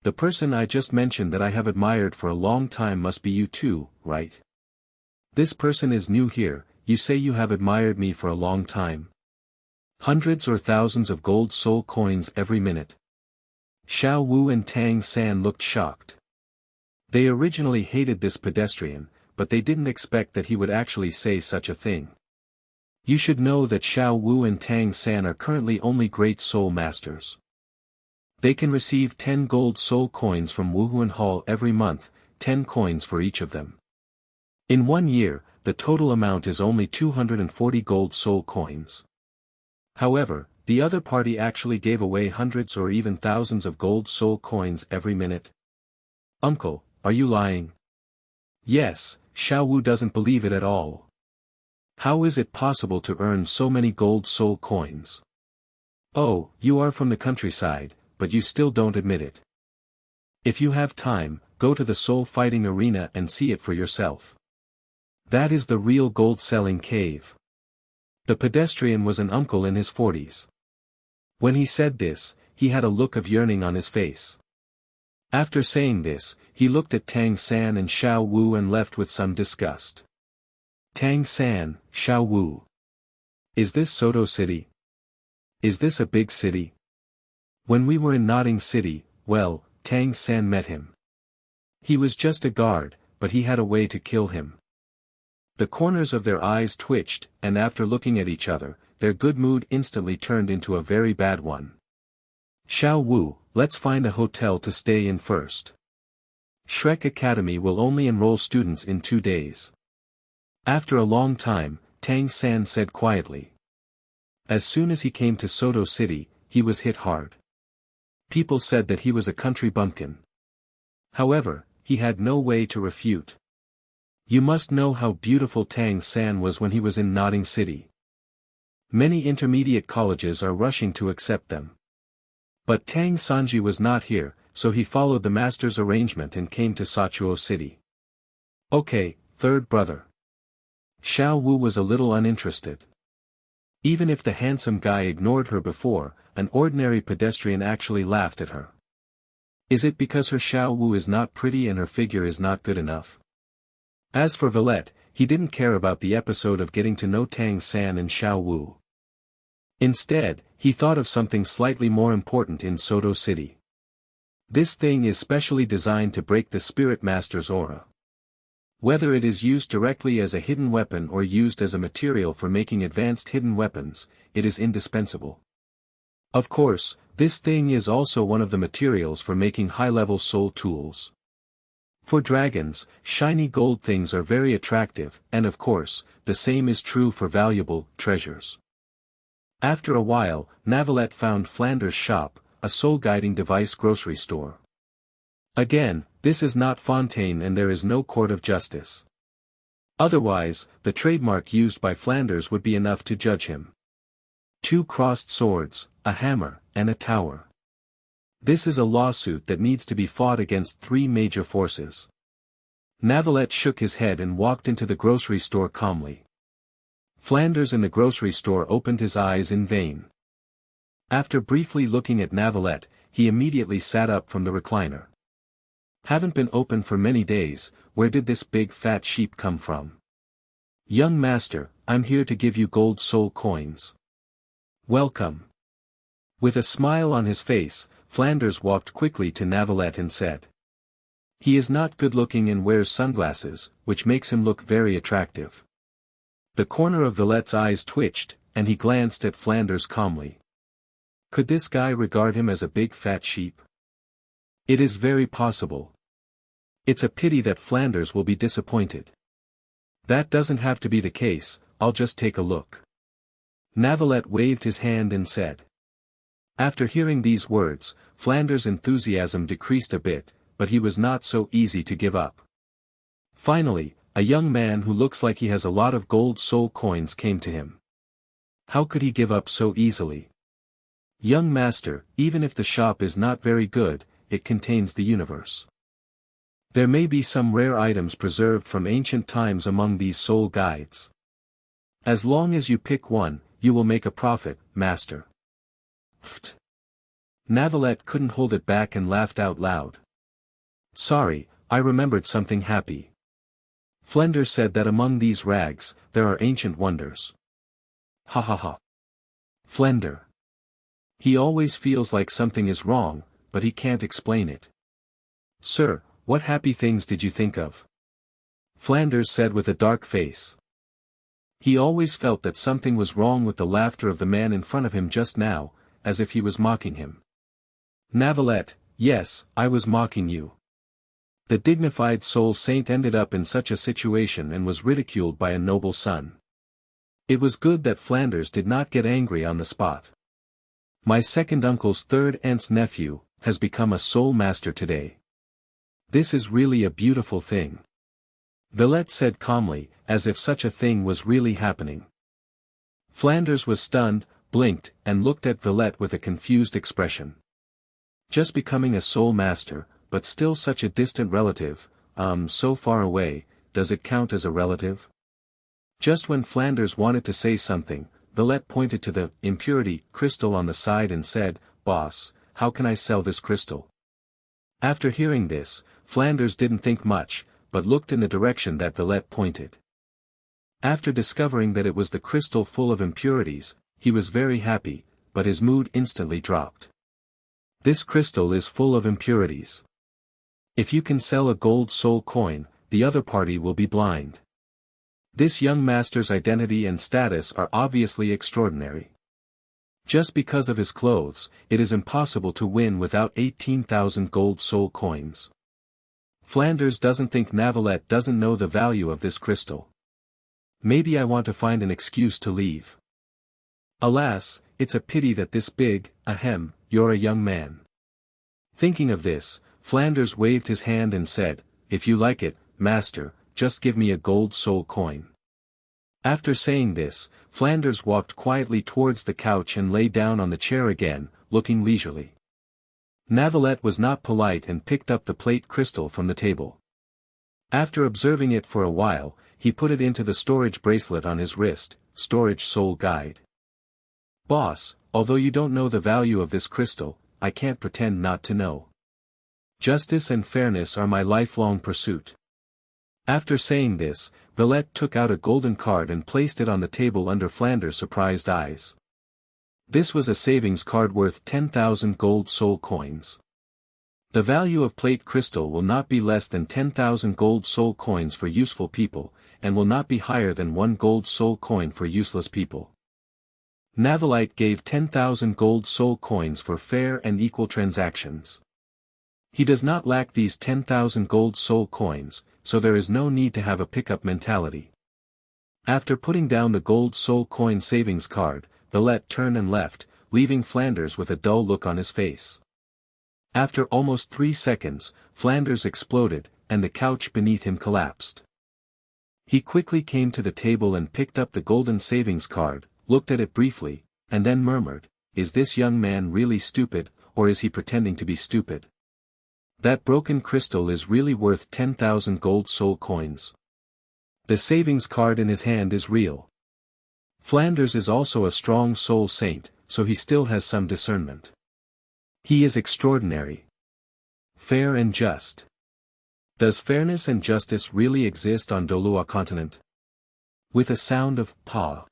The person I just mentioned that I have admired for a long time must be you too, right? This person is new here, you say you have admired me for a long time. Hundreds or thousands of gold soul coins every minute. Xiao Wu and Tang San looked shocked. They originally hated this pedestrian, but they didn't expect that he would actually say such a thing. You should know that Xiao Wu and Tang San are currently only great soul masters. They can receive 10 gold soul coins from Wuhuan Hall every month, 10 coins for each of them. In 1 year, the total amount is only 240 gold soul coins. However, the other party actually gave away hundreds or even thousands of gold soul coins every minute. Uncle, are you lying? Yes, Xiao Wu doesn't believe it at all. How is it possible to earn so many gold soul coins? Oh, you are from the countryside, but you still don't admit it. If you have time, go to the soul fighting arena and see it for yourself. That is the real gold-selling cave. The pedestrian was an uncle in his 40s. When he said this, he had a look of yearning on his face. After saying this, he looked at Tang San and Xiao Wu and left with some disgust. Tang San, Xiao Wu. Is this Sodto City? Is this a big city? When we were in Notting City, well, Tang San met him. He was just a guard, but he had a way to kill him. The corners of their eyes twitched, and after looking at each other, their good mood instantly turned into a very bad one. Xiao Wu, let's find a hotel to stay in first. Shrek Academy will only enroll students in 2 days. After a long time, Tang San said quietly. As soon as he came to Sodto City, he was hit hard. People said that he was a country bumpkin. However, he had no way to refute. You must know how beautiful Tang San was when he was in Notting City. Many intermediate colleges are rushing to accept them. But Tang Sanji was not here, so he followed the master's arrangement and came to Sodto City. Okay, third brother. Xiao Wu was a little uninterested. Even if the handsome guy ignored her before, an ordinary pedestrian actually laughed at her. Is it because her Xiao Wu is not pretty and her figure is not good enough? As for Navallet, he didn't care about the episode of getting to know Tang San and Xiao Wu. Instead, he thought of something slightly more important in Sodto City. This thing is specially designed to break the spirit master's aura. Whether it is used directly as a hidden weapon or used as a material for making advanced hidden weapons, it is indispensable. Of course, this thing is also one of the materials for making high-level soul tools. For dragons, shiny gold things are very attractive, and of course, the same is true for valuable treasures. After a while, Navallet found Flanders' shop, a soul-guiding device grocery store. Again, this is not Fontaine and there is no court of justice. Otherwise, the trademark used by Flanders would be enough to judge him. 2 crossed swords, a hammer, and a tower. This is a lawsuit that needs to be fought against 3 major forces. Navallet shook his head and walked into the grocery store calmly. Flanders in the grocery store opened his eyes in vain. After briefly looking at Navallet, he immediately sat up from the recliner. Haven't been open for many days, where did this big fat sheep come from? Young master, I'm here to give you gold soul coins. Welcome. With a smile on his face, Flanders walked quickly to Navallet and said. He is not good-looking and wears sunglasses, which makes him look very attractive. The corner of Navallet's eyes twitched, and he glanced at Flanders calmly. Could this guy regard him as a big fat sheep? It is very possible. It's a pity that Flanders will be disappointed. That doesn't have to be the case, I'll just take a look. Navallet waved his hand and said. After hearing these words, Flanders' enthusiasm decreased a bit, but he was not so easy to give up. Finally, a young man who looks like he has a lot of gold soul coins came to him. How could he give up so easily? Young master, even if the shop is not very good, it contains the universe. There may be some rare items preserved from ancient times among these soul guides. As long as you pick one, you will make a profit, master. Pfft. Navallet couldn't hold it back and laughed out loud. Sorry, I remembered something happy. Flender said that among these rags, there are ancient wonders. Ha ha ha. Flender. He always feels like something is wrong, but he can't explain it. Sir, what happy things did you think of? Flanders said with a dark face. He always felt that something was wrong with the laughter of the man in front of him just now, as if he was mocking him. Navallet, yes, I was mocking you. The dignified soul saint ended up in such a situation and was ridiculed by a noble son. It was good that Flanders did not get angry on the spot. My second uncle's third aunt's nephew has become a soul master today. This is really a beautiful thing. Navallet said calmly, as if such a thing was really happening. Flanders was stunned, blinked, and looked at Navallet with a confused expression. Just becoming a soul master, but still such a distant relative, so far away, does it count as a relative? Just when Flanders wanted to say something, Navallet pointed to the impurity crystal on the side and said, Boss, how can I sell this crystal? After hearing this, Flanders didn't think much, but looked in the direction that Navallet pointed. After discovering that it was the crystal full of impurities, he was very happy, but his mood instantly dropped. This crystal is full of impurities. If you can sell a gold soul coin, the other party will be blind. This young master's identity and status are obviously extraordinary. Just because of his clothes, it is impossible to win without 18,000 gold soul coins. Flanders doesn't think Navallet doesn't know the value of this crystal. Maybe I want to find an excuse to leave. Alas, it's a pity that this big, you're a young man. Thinking of this, Flanders waved his hand and said, If you like it, master, just give me a gold soul coin. After saying this, Flanders walked quietly towards the couch and lay down on the chair again, looking leisurely. Navallet was not polite and picked up the plate crystal from the table. After observing it for a while, he put it into the storage bracelet on his wrist, storage soul guide. Boss, although you don't know the value of this crystal, I can't pretend not to know. Justice and fairness are my lifelong pursuit. After saying this, Navallet took out a golden card and placed it on the table under Flanders' surprised eyes. This was a savings card worth 10,000 gold soul coins. The value of plate crystal will not be less than 10,000 gold soul coins for useful people, and will not be higher than 1 gold soul coin for useless people. Navallet gave 10,000 gold soul coins for fair and equal transactions. He does not lack these 10,000 gold soul coins, so there is no need to have a pickup mentality. After putting down the gold soul coin savings card, Navallet turned and left, leaving Flanders with a dull look on his face. After almost 3 seconds, Flanders exploded, and the couch beneath him collapsed. He quickly came to the table and picked up the golden savings card, looked at it briefly, and then murmured, Is this young man really stupid, or is he pretending to be stupid? That broken crystal is really worth 10,000 gold soul coins. The savings card in his hand is real. Flanders is also a strong soul saint, so he still has some discernment. He is extraordinary. Fair and just. Does fairness and justice really exist on Douluo Continent? With a sound of "pa,"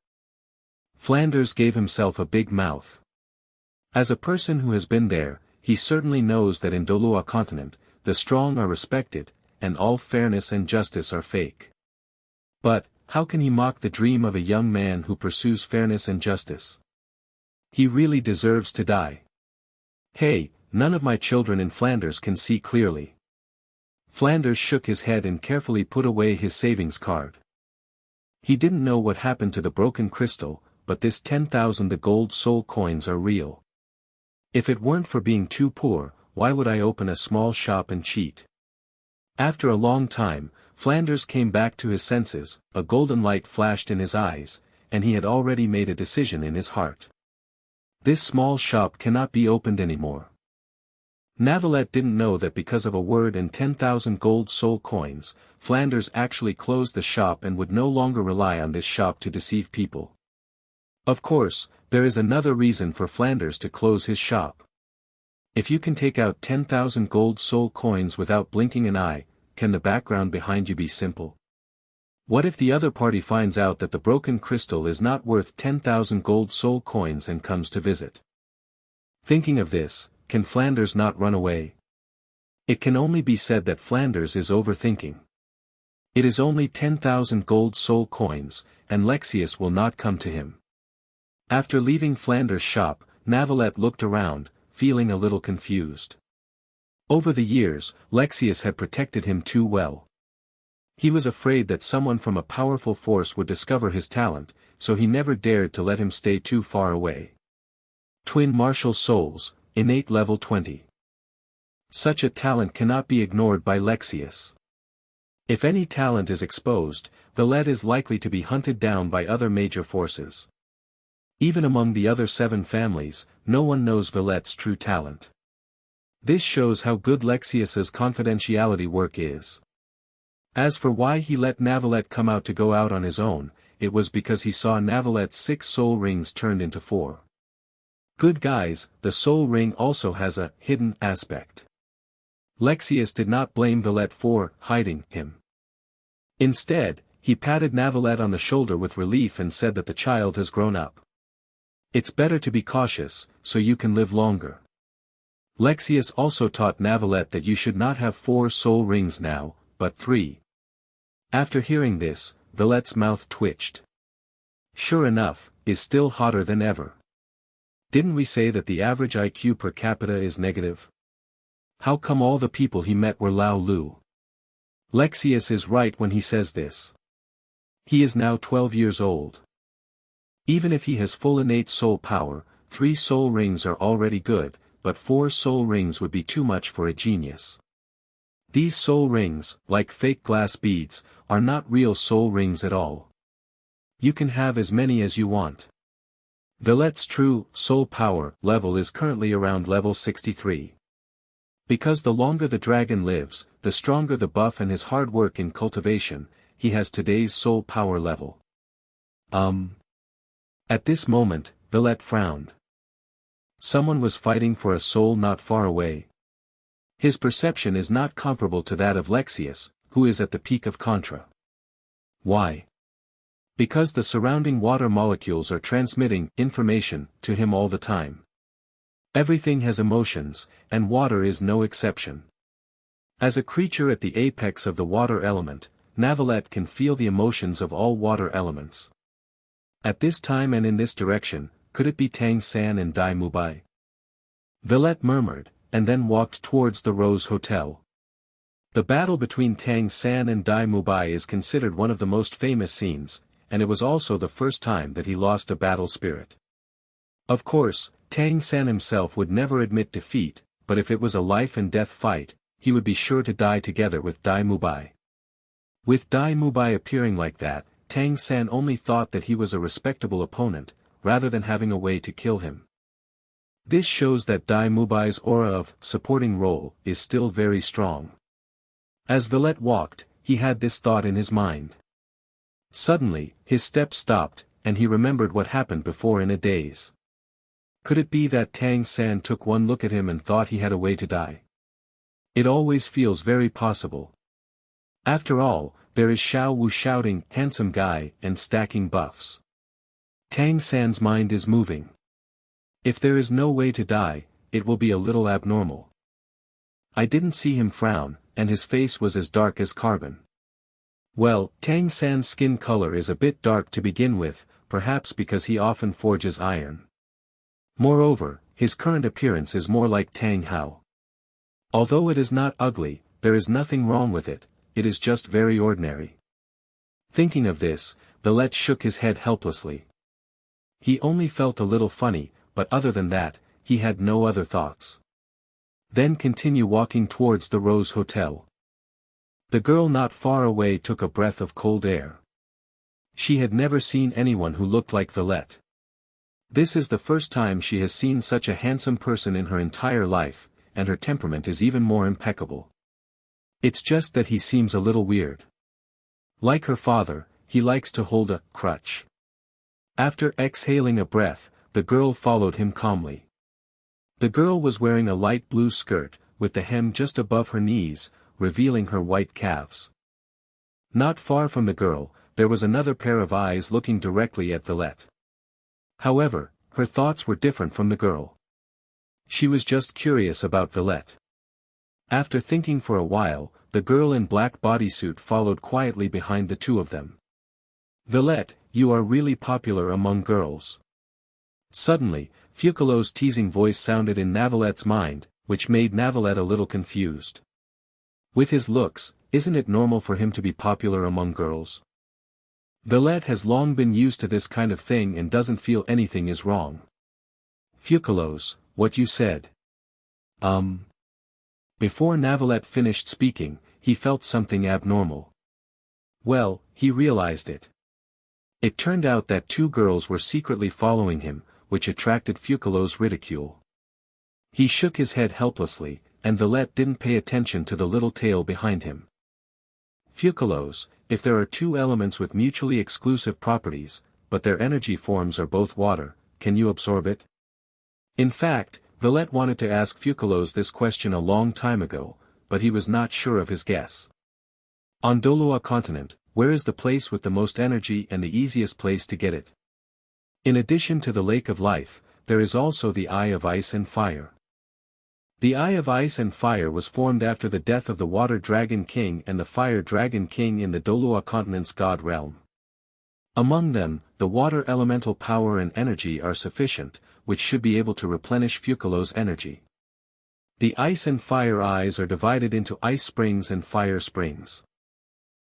Flanders gave himself a big mouth. As a person who has been there, he certainly knows that in Douluo Continent, the strong are respected, and all fairness and justice are fake. But, how can he mock the dream of a young man who pursues fairness and justice? He really deserves to die. Hey, none of my children in Flanders can see clearly. Flanders shook his head and carefully put away his savings card. He didn't know what happened to the broken crystal, but this 10,000 the gold soul coins are real. If it weren't for being too poor, why would I open a small shop and cheat? After a long time, Flanders came back to his senses, a golden light flashed in his eyes, and he had already made a decision in his heart. This small shop cannot be opened anymore. Navallet didn't know that because of a word and 10,000 gold soul coins, Flanders actually closed the shop and would no longer rely on this shop to deceive people. Of course, there is another reason for Flanders to close his shop. If you can take out 10,000 gold soul coins without blinking an eye, can the background behind you be simple? What if the other party finds out that the broken crystal is not worth 10,000 gold soul coins and comes to visit? Thinking of this, can Flanders not run away? It can only be said that Flanders is overthinking. It is only 10,000 gold soul coins, and Lexius will not come to him. After leaving Flanders' shop, Navallet looked around, feeling a little confused. Over the years, Lexius had protected him too well. He was afraid that someone from a powerful force would discover his talent, so he never dared to let him stay too far away. Twin martial souls, innate level 20. Such a talent cannot be ignored by Lexius. If any talent is exposed, Navallet is likely to be hunted down by other major forces. Even among the other 7 families, no one knows Navallet's true talent. This shows how good Lexius's confidentiality work is. As for why he let Navallet come out to go out on his own, it was because he saw Navallet's 6 soul rings turned into 4. Good guys, the soul ring also has a hidden aspect. Lexius did not blame Navallet for hiding him. Instead, he patted Navallet on the shoulder with relief and said that the child has grown up. It's better to be cautious, so you can live longer. Lexius also taught Navallet that you should not have 4 soul rings now, but 3. After hearing this, Navallet's mouth twitched. Sure enough, is still hotter than ever. Didn't we say that the average IQ per capita is negative? How come all the people he met were Lao Lu? Lexius is right when he says this. He is now 12 years old. Even if he has full innate soul power, 3 soul rings are already good, but 4 soul rings would be too much for a genius. These soul rings, like fake glass beads, are not real soul rings at all. You can have as many as you want. Navallet's true soul power level is currently around level 63. Because the longer the dragon lives, the stronger the buff and his hard work in cultivation, he has today's soul power level. At this moment, Navallet frowned. Someone was fighting for a soul not far away. His perception is not comparable to that of Lexius, who is at the peak of Contra. Why? Because the surrounding water molecules are transmitting information to him all the time. Everything has emotions, and water is no exception. As a creature at the apex of the water element, Navallet can feel the emotions of all water elements. At this time and in this direction, could it be Tang San and Dai Mubai? Navallet murmured, and then walked towards the Rose Hotel. The battle between Tang San and Dai Mubai is considered one of the most famous scenes, and it was also the first time that he lost a battle spirit. Of course, Tang San himself would never admit defeat, but if it was a life-and-death fight, he would be sure to die together with Dai Mubai. With Dai Mubai appearing like that, Tang San only thought that he was a respectable opponent, rather than having a way to kill him. This shows that Dai Mubai's aura of supporting role is still very strong. As Navallet walked, he had this thought in his mind. Suddenly, his steps stopped, and he remembered what happened before in a daze. Could it be that Tang San took one look at him and thought he had a way to die? It always feels very possible. After all, there is Xiao Wu shouting, "Handsome guy," and stacking buffs. Tang San's mind is moving. If there is no way to die, it will be a little abnormal. I didn't see him frown, and his face was as dark as carbon. Well, Tang San's skin color is a bit dark to begin with, perhaps because he often forges iron. Moreover, his current appearance is more like Tang Hao. Although it is not ugly, there is nothing wrong with it, it is just very ordinary. Thinking of this, Navallet shook his head helplessly. He only felt a little funny, but other than that, he had no other thoughts. Then continue walking towards the Rose Hotel. The girl not far away took a breath of cold air. She had never seen anyone who looked like Navallet. This is the first time she has seen such a handsome person in her entire life, and her temperament is even more impeccable. It's just that he seems a little weird. Like her father, he likes to hold a crutch. After exhaling a breath, the girl followed him calmly. The girl was wearing a light blue skirt, with the hem just above her knees, revealing her white calves. Not far from the girl, there was another pair of eyes looking directly at Navallet. However, her thoughts were different from the girl. She was just curious about Navallet. After thinking for a while, the girl in black bodysuit followed quietly behind the two of them. Navallet, you are really popular among girls. Suddenly, Fucalos' teasing voice sounded in Navallet's mind, which made Navallet a little confused. With his looks, isn't it normal for him to be popular among girls? Navallet has long been used to this kind of thing and doesn't feel anything is wrong. Fucalos, what you said. Before Navallet finished speaking, he felt something abnormal. Well, he realized it. It turned out that two girls were secretly following him, which attracted Fucalos' ridicule. He shook his head helplessly, and Navallet didn't pay attention to the little tail behind him. Fucalos, if there are two elements with mutually exclusive properties, but their energy forms are both water, can you absorb it? In fact, Navallet wanted to ask Fucalos this question a long time ago, but he was not sure of his guess. On Douluo Continent, where is the place with the most energy and the easiest place to get it? In addition to the Lake of Life, there is also the Eye of Ice and Fire. The Eye of Ice and Fire was formed after the death of the Water Dragon King and the Fire Dragon King in the Douluo Continent's God realm. Among them, the water elemental power and energy are sufficient, which should be able to replenish Fucalos' energy. The Ice and Fire Eyes are divided into Ice Springs and Fire Springs.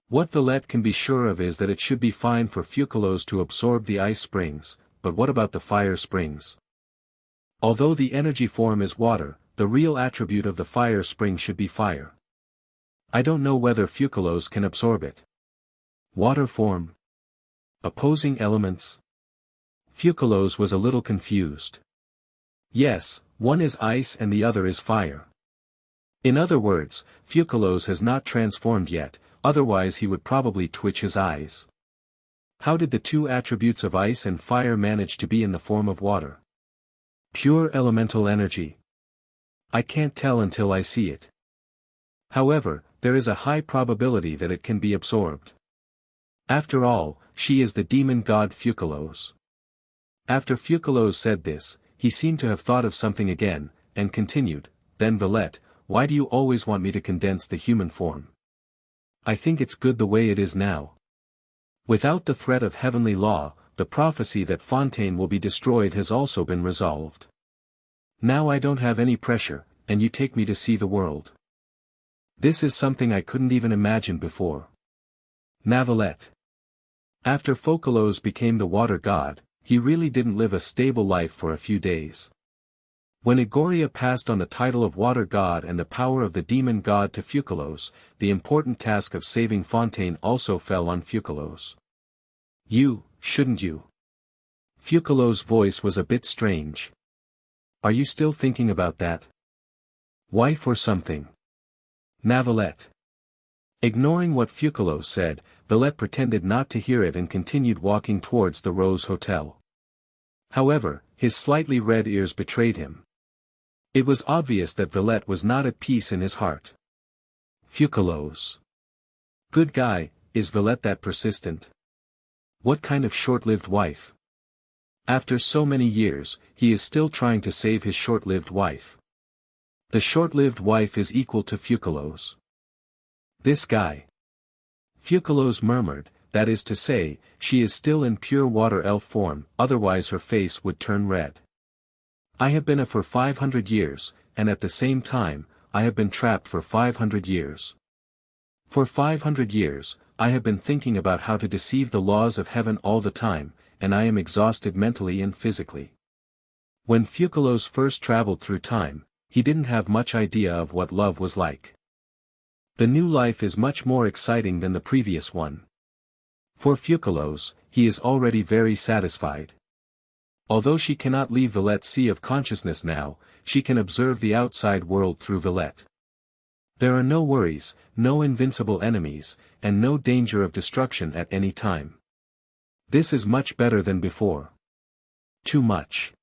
What Navallet can be sure of is that it should be fine for Fucalos to absorb the Ice Springs, but what about the Fire Springs? Although the energy form is water, the real attribute of the Fire Spring should be fire. I don't know whether Fucalos can absorb it. Water form? Opposing elements? Fucalos was a little confused. Yes, one is ice and the other is fire. In other words, Fucalos has not transformed yet, otherwise he would probably twitch his eyes. How did the two attributes of ice and fire manage to be in the form of water? Pure elemental energy. I can't tell until I see it. However, there is a high probability that it can be absorbed. After all, she is the demon god Fucalos. After Fucalos said this, he seemed to have thought of something again, and continued, then Navallet, why do you always want me to condense the human form? I think it's good the way it is now. Without the threat of heavenly law, the prophecy that Fontaine will be destroyed has also been resolved. Now I don't have any pressure, and you take me to see the world. This is something I couldn't even imagine before. Navallet. After Fucalos became the water god, he really didn't live a stable life for a few days. When Igoria passed on the title of water god and the power of the demon god to Fucalos, the important task of saving Fontaine also fell on Fucalos. You, shouldn't you? Fucalos' voice was a bit strange. Are you still thinking about that? Wife or something? Navallet. Ignoring what Fucalos said, Navallet pretended not to hear it and continued walking towards the Rose Hotel. However, his slightly red ears betrayed him. It was obvious that Navallet was not at peace in his heart. Fucalos. Good guy, is Navallet that persistent? What kind of short-lived wife? After so many years, he is still trying to save his short-lived wife. The short-lived wife is equal to Fucalos. This guy. Fucalos murmured, that is to say, she is still in pure water elf form, otherwise her face would turn red. I have been a for 500 years, and at the same time, I have been trapped for 500 years. For 500 years, I have been thinking about how to deceive the laws of heaven all the time, and I am exhausted mentally and physically. When Fucalos first traveled through time, he didn't have much idea of what love was like. The new life is much more exciting than the previous one. For Fucalos, he is already very satisfied. Although she cannot leave Vallet's sea of consciousness now, she can observe the outside world through Vallet. There are no worries, no invincible enemies, and no danger of destruction at any time. This is much better than before. Too much.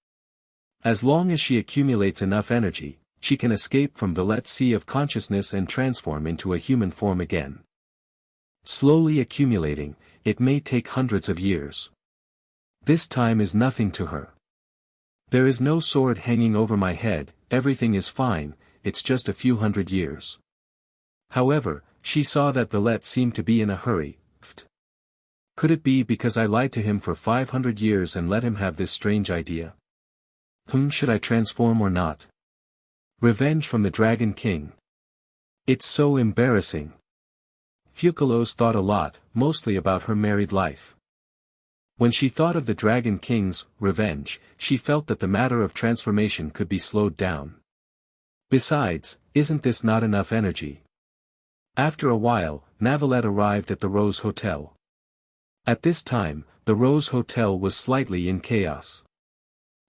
As long as she accumulates enough energy, she can escape from Vallet's sea of consciousness and transform into a human form again. Slowly accumulating, it may take hundreds of years. This time is nothing to her. There is no sword hanging over my head, everything is fine, it's just a few hundred years. However, she saw that Vallet seemed to be in a hurry. Could it be because I lied to him for 500 years and let him have this strange idea? Should I transform or not? Revenge from the Dragon King. It's so embarrassing. Fucalos thought a lot, mostly about her married life. When she thought of the Dragon King's revenge, she felt that the matter of transformation could be slowed down. Besides, isn't this not enough energy? After a while, Navallet arrived at the Rose Hotel. At this time, the Rose Hotel was slightly in chaos.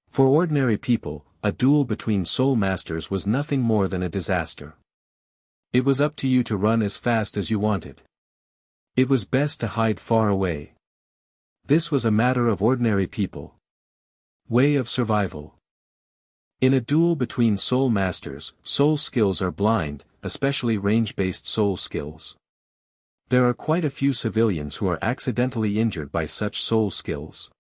For ordinary people, a duel between soul masters was nothing more than a disaster. It was up to you to run as fast as you wanted. It was best to hide far away. This was a matter of ordinary people. Way of survival. In a duel between soul masters, soul skills are blind, especially range-based soul skills. There are quite a few civilians who are accidentally injured by such soul skills.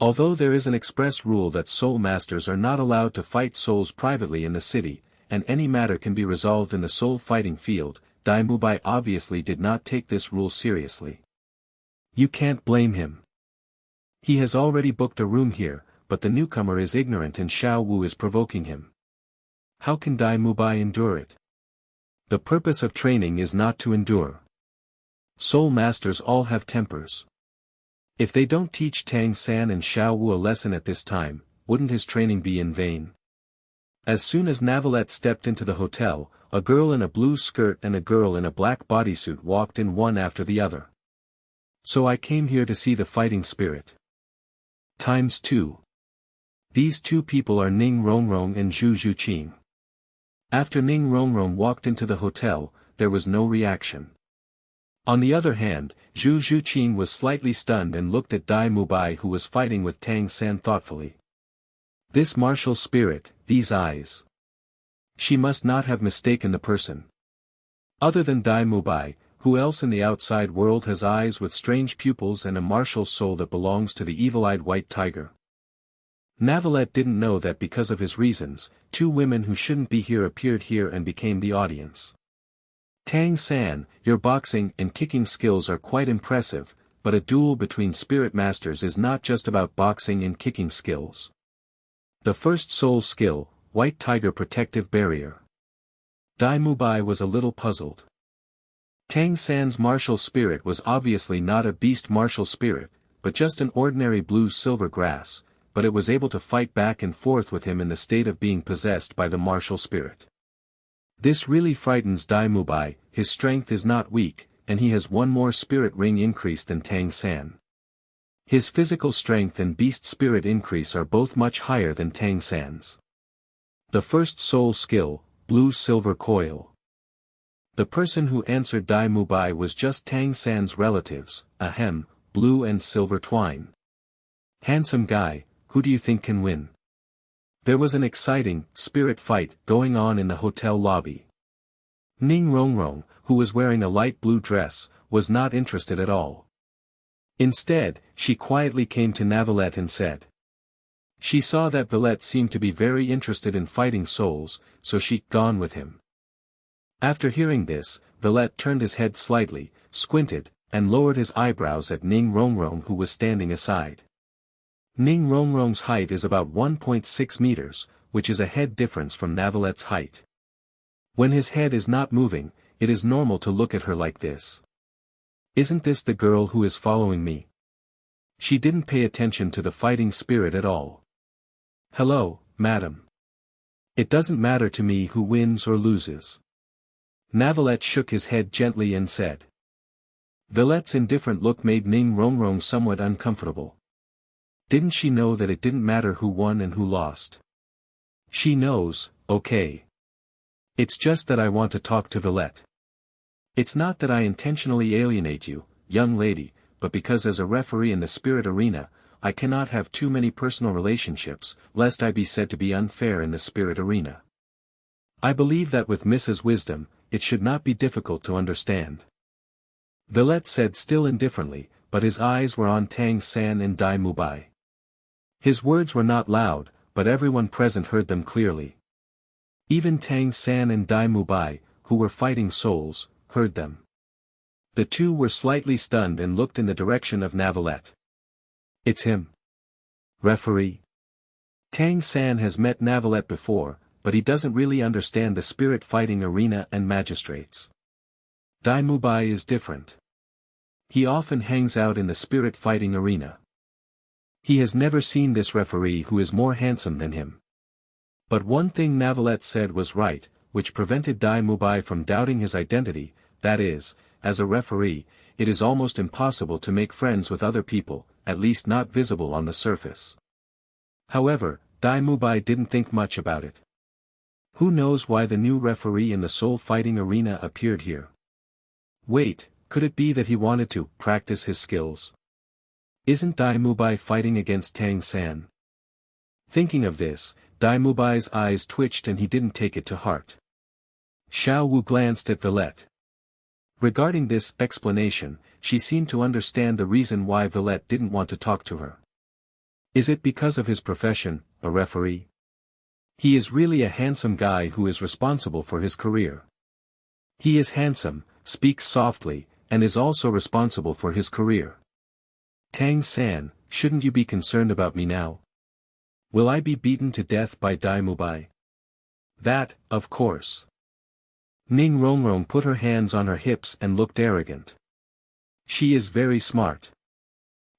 Although there is an express rule that soul masters are not allowed to fight souls privately in the city, and any matter can be resolved in the soul fighting field, Dai Mubai obviously did not take this rule seriously. You can't blame him. He has already booked a room here, but the newcomer is ignorant and Xiao Wu is provoking him. How can Dai Mubai endure it? The purpose of training is not to endure. Soul masters all have tempers. If they don't teach Tang San and Xiao Wu a lesson at this time, wouldn't his training be in vain? As soon as Navallet stepped into the hotel, a girl in a blue skirt and a girl in a black bodysuit walked in one after the other. So I came here to see the fighting spirit. ×2. These two people are Ning Rongrong and Zhu Zhuqing. After Ning Rongrong walked into the hotel, there was no reaction. On the other hand, Zhu Zhuqing was slightly stunned and looked at Dai Mubai who was fighting with Tang San thoughtfully. This martial spirit, these eyes. She must not have mistaken the person. Other than Dai Mubai, who else in the outside world has eyes with strange pupils and a martial soul that belongs to the evil-eyed white tiger? Navallet didn't know that because of his reasons, two women who shouldn't be here appeared here and became the audience. Tang San, your boxing and kicking skills are quite impressive, but a duel between spirit masters is not just about boxing and kicking skills. The first soul skill, White Tiger Protective Barrier. Dai Mubai was a little puzzled. Tang San's martial spirit was obviously not a beast martial spirit, but just an ordinary blue-silver grass, but it was able to fight back and forth with him in the state of being possessed by the martial spirit. This really frightens Dai Mubai, his strength is not weak, and he has one more spirit ring increase than Tang San. His physical strength and beast spirit increase are both much higher than Tang San's. The first soul skill, Blue-Silver Coil. The person who answered Dai Mubai was just Tang San's relatives, ahem, blue and silver twine. Handsome guy, who do you think can win? There was an exciting, spirit fight going on in the hotel lobby. Ning Rongrong, who was wearing a light blue dress, was not interested at all. Instead, she quietly came to Navallet and said. She saw that Vallet seemed to be very interested in fighting souls, so she gone with him. After hearing this, Vallet turned his head slightly, squinted, and lowered his eyebrows at Ning Rongrong who was standing aside. Ning Rongrong's height is about 1.6 meters, which is a head difference from Navallet's height. When his head is not moving, it is normal to look at her like this. Isn't this the girl who is following me? She didn't pay attention to the fighting spirit at all. Hello, madam. It doesn't matter to me who wins or loses. Navallet shook his head gently and said. Villette's indifferent look made Ning Rongrong somewhat uncomfortable. Didn't she know that it didn't matter who won and who lost? She knows, okay. It's just that I want to talk to Villette. It's not that I intentionally alienate you, young lady, but because as a referee in the spirit arena, I cannot have too many personal relationships, lest I be said to be unfair in the spirit arena. I believe that with Mrs. Wisdom, it should not be difficult to understand. Villette said still indifferently, but his eyes were on Tang San and Dai Mubai. His words were not loud, but everyone present heard them clearly. Even Tang San and Dai Mubai, who were fighting souls, heard them. The two were slightly stunned and looked in the direction of Navallet. It's him. Referee. Tang San has met Navallet before, but he doesn't really understand the spirit fighting arena and magistrates. Dai Mubai is different. He often hangs out in the spirit fighting arena. He has never seen this referee who is more handsome than him. But one thing Navallet said was right, which prevented Dai Mubai from doubting his identity, that is, as a referee, it is almost impossible to make friends with other people, at least not visible on the surface. However, Dai Mubai didn't think much about it. Who knows why the new referee in the soul fighting arena appeared here? Wait, could it be that he wanted to practice his skills? Isn't Dai Mubai fighting against Tang San? Thinking of this, Dai Mubai's eyes twitched and he didn't take it to heart. Xiao Wu glanced at Villette. Regarding this explanation, she seemed to understand the reason why Villette didn't want to talk to her. Is it because of his profession, a referee? He is really a handsome guy who is responsible for his career. He is handsome, speaks softly, and is also responsible for his career. Tang San, shouldn't you be concerned about me now? Will I be beaten to death by Dai Mubai? That, of course. Ning Rongrong put her hands on her hips and looked arrogant. She is very smart.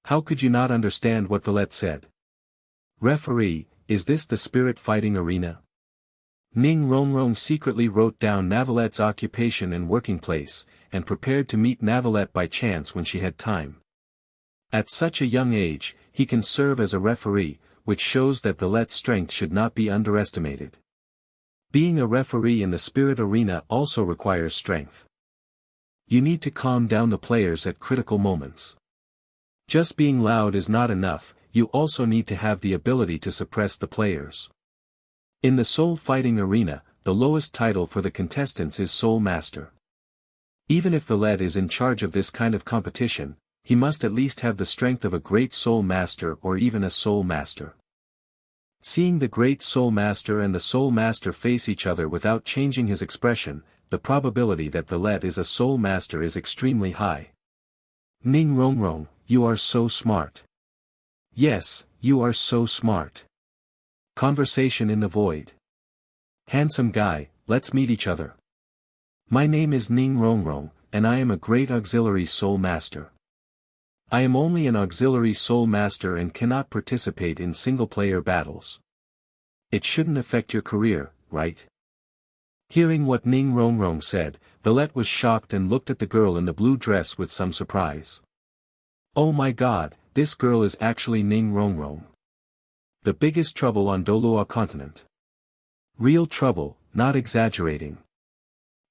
How could you not understand what Villette said? Referee, is this the spirit fighting arena? Ning Rongrong secretly wrote down Navallet's occupation and working place, and prepared to meet Navallet by chance when she had time. At such a young age, he can serve as a referee, which shows that Villette's strength should not be underestimated. Being a referee in the spirit arena also requires strength. You need to calm down the players at critical moments. Just being loud is not enough, you also need to have the ability to suppress the players. In the soul fighting arena, the lowest title for the contestants is Soul Master. Even if Villette is in charge of this kind of competition, he must at least have the strength of a great soul master or even a soul master. Seeing the great soul master and the soul master face each other without changing his expression, the probability that Villette is a soul master is extremely high. Ning Rongrong, you are so smart. Yes, you are so smart. Conversation in the void. Handsome guy, let's meet each other. My name is Ning Rongrong, and I am a great auxiliary soul master. I am only an auxiliary soul master and cannot participate in single-player battles. It shouldn't affect your career, right? Hearing what Ning Rongrong said, Villette was shocked and looked at the girl in the blue dress with some surprise. Oh my god, this girl is actually Ning Rongrong. The biggest trouble on Douluo Continent. Real trouble, not exaggerating.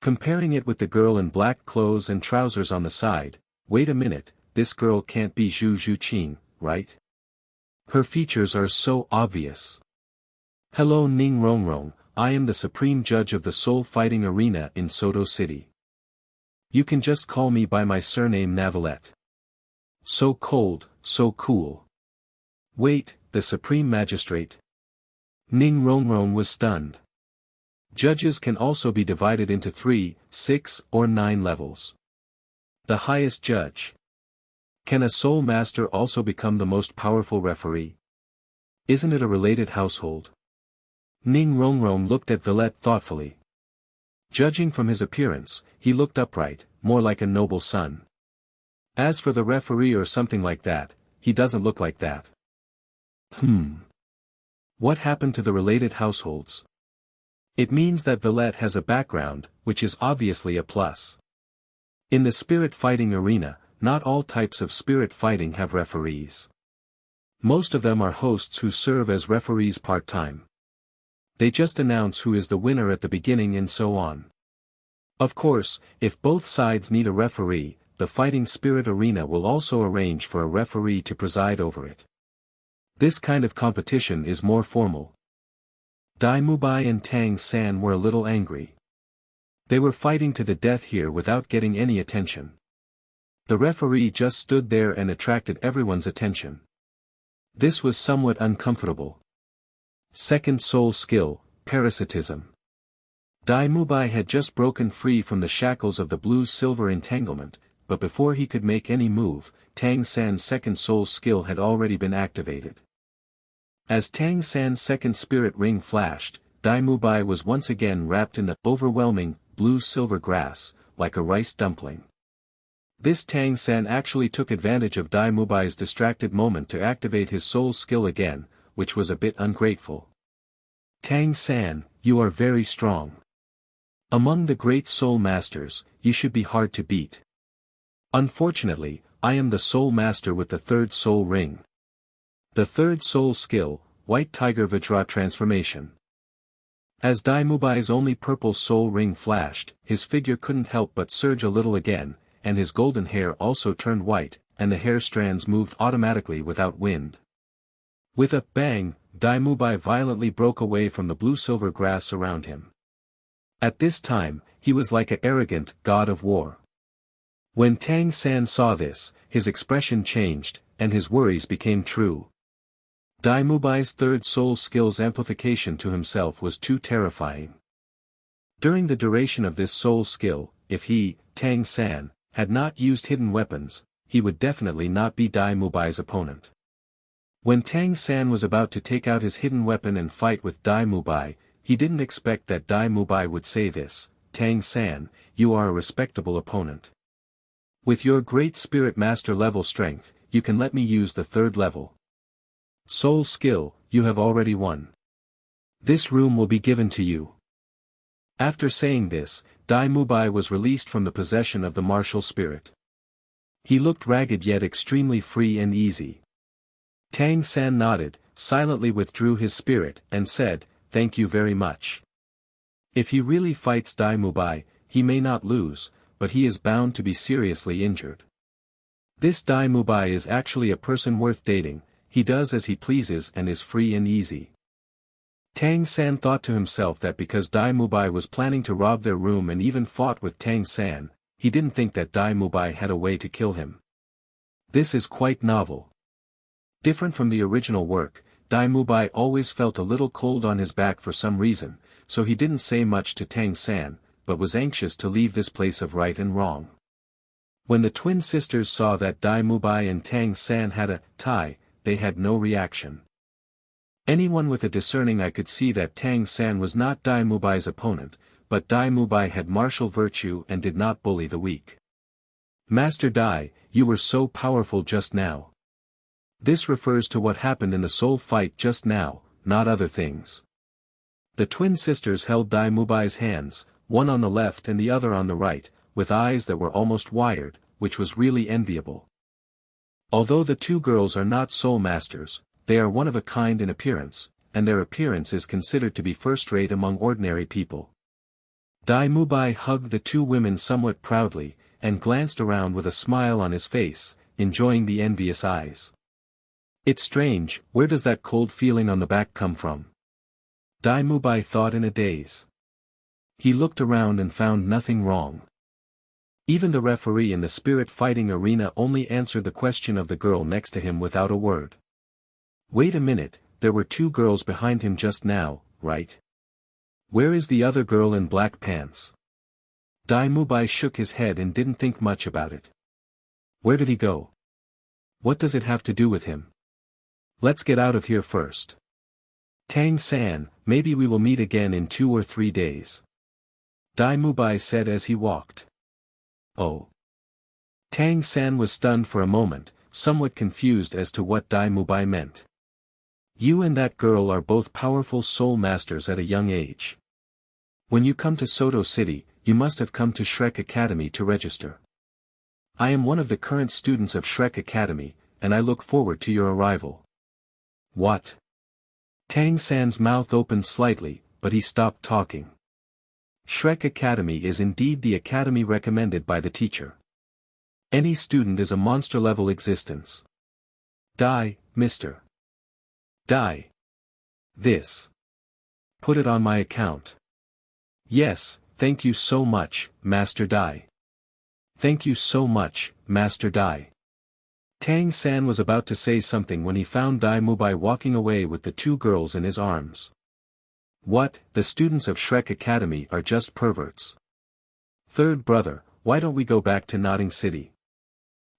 Comparing it with the girl in black clothes and trousers on the side, wait a minute, this girl can't be Zhu Zhuqing, right? Her features are so obvious. Hello Ning Rongrong, I am the supreme judge of the soul fighting arena in Sodto City. You can just call me by my surname Navallet. So cold, so cool. Wait, the supreme magistrate? Ning Rongrong was stunned. Judges can also be divided into 3, 6, or 9 levels. The highest judge. Can a soul master also become the most powerful referee? Isn't it a related household? Ning Rongrong looked at Villette thoughtfully. Judging from his appearance, he looked upright, more like a noble son. As for the referee or something like that, he doesn't look like that. What happened to the related households? It means that Villette has a background, which is obviously a plus. In the spirit fighting arena, not all types of spirit fighting have referees. Most of them are hosts who serve as referees part-time. They just announce who is the winner at the beginning and so on. Of course, if both sides need a referee, the fighting spirit arena will also arrange for a referee to preside over it. This kind of competition is more formal. Dai Mubai and Tang San were a little angry. They were fighting to the death here without getting any attention. The referee just stood there and attracted everyone's attention. This was somewhat uncomfortable. Second soul skill, parasitism. Dai Mubai had just broken free from the shackles of the blue-silver entanglement, but before he could make any move, Tang San's second soul skill had already been activated. As Tang San's second spirit ring flashed, Dai Mubai was once again wrapped in the overwhelming, blue-silver grass, like a rice dumpling. This Tang San actually took advantage of Dai Mubai's distracted moment to activate his soul skill again, which was a bit ungrateful. Tang San, you are very strong. Among the great soul masters, you should be hard to beat. Unfortunately, I am the soul master with the third soul ring. The third soul skill, White Tiger Vajra Transformation. As Dai Mubai's only purple soul ring flashed, his figure couldn't help but surge a little again, and his golden hair also turned white, and the hair strands moved automatically without wind. With a bang, Dai Mubai violently broke away from the blue-silver grass around him. At this time, he was like an arrogant god of war. When Tang San saw this, his expression changed, and his worries became true. Dai Mubai's third soul skill's amplification to himself was too terrifying. During the duration of this soul skill, if he, Tang San, had not used hidden weapons, he would definitely not be Dai Mubai's opponent. When Tang San was about to take out his hidden weapon and fight with Dai Mubai, he didn't expect that Dai Mubai would say this, Tang San, you are a respectable opponent. With your great spirit master level strength, you can let me use the third level. Soul skill, you have already won. This room will be given to you. After saying this, Dai Mubai was released from the possession of the martial spirit. He looked ragged yet extremely free and easy. Tang San nodded, silently withdrew his spirit, and said, thank you very much. If he really fights Dai Mubai, he may not lose, but he is bound to be seriously injured. This Dai Mubai is actually a person worth dating, he does as he pleases and is free and easy. Tang San thought to himself that because Dai Mubai was planning to rob their room and even fought with Tang San, he didn't think that Dai Mubai had a way to kill him. This is quite novel. Different from the original work, Dai Mubai always felt a little cold on his back for some reason, so he didn't say much to Tang San, but was anxious to leave this place of right and wrong. When the twin sisters saw that Dai Mubai and Tang San had a tie, they had no reaction. Anyone with a discerning eye could see that Tang San was not Dai Mubai's opponent, but Dai Mubai had martial virtue and did not bully the weak. Master Dai, you were so powerful just now. This refers to what happened in the soul fight just now, not other things. The twin sisters held Dai Mubai's hands, one on the left and the other on the right, with eyes that were almost wired, which was really enviable. Although the two girls are not soul masters, they are one of a kind in appearance, and their appearance is considered to be first-rate among ordinary people. Dai Mubai hugged the two women somewhat proudly, and glanced around with a smile on his face, enjoying the envious eyes. It's strange, where does that cold feeling on the back come from? Dai Mubai thought in a daze. He looked around and found nothing wrong. Even the referee in the spirit fighting arena only answered the question of the girl next to him without a word. Wait a minute, there were two girls behind him just now, right? Where is the other girl in black pants? Dai Mubai shook his head and didn't think much about it. Where did he go? What does it have to do with him? Let's get out of here first. Tang San, maybe we will meet again in 2 or 3 days. Dai Mubai said as he walked. Oh. Tang San was stunned for a moment, somewhat confused as to what Dai Mubai meant. You and that girl are both powerful soul masters at a young age. When you come to Sodto City, you must have come to Shrek Academy to register. I am one of the current students of Shrek Academy, and I look forward to your arrival. What? Tang San's mouth opened slightly, but he stopped talking. Shrek Academy is indeed the academy recommended by the teacher. Any student is a monster-level existence. Die, mister. Die. This. Put it on my account. Yes, thank you so much, Master Dai. Thank you so much, Master Dai. Tang San was about to say something when he found Dai Mubai walking away with the two girls in his arms. What, the students of Shrek Academy are just perverts. Third brother, why don't we go back to Notting City?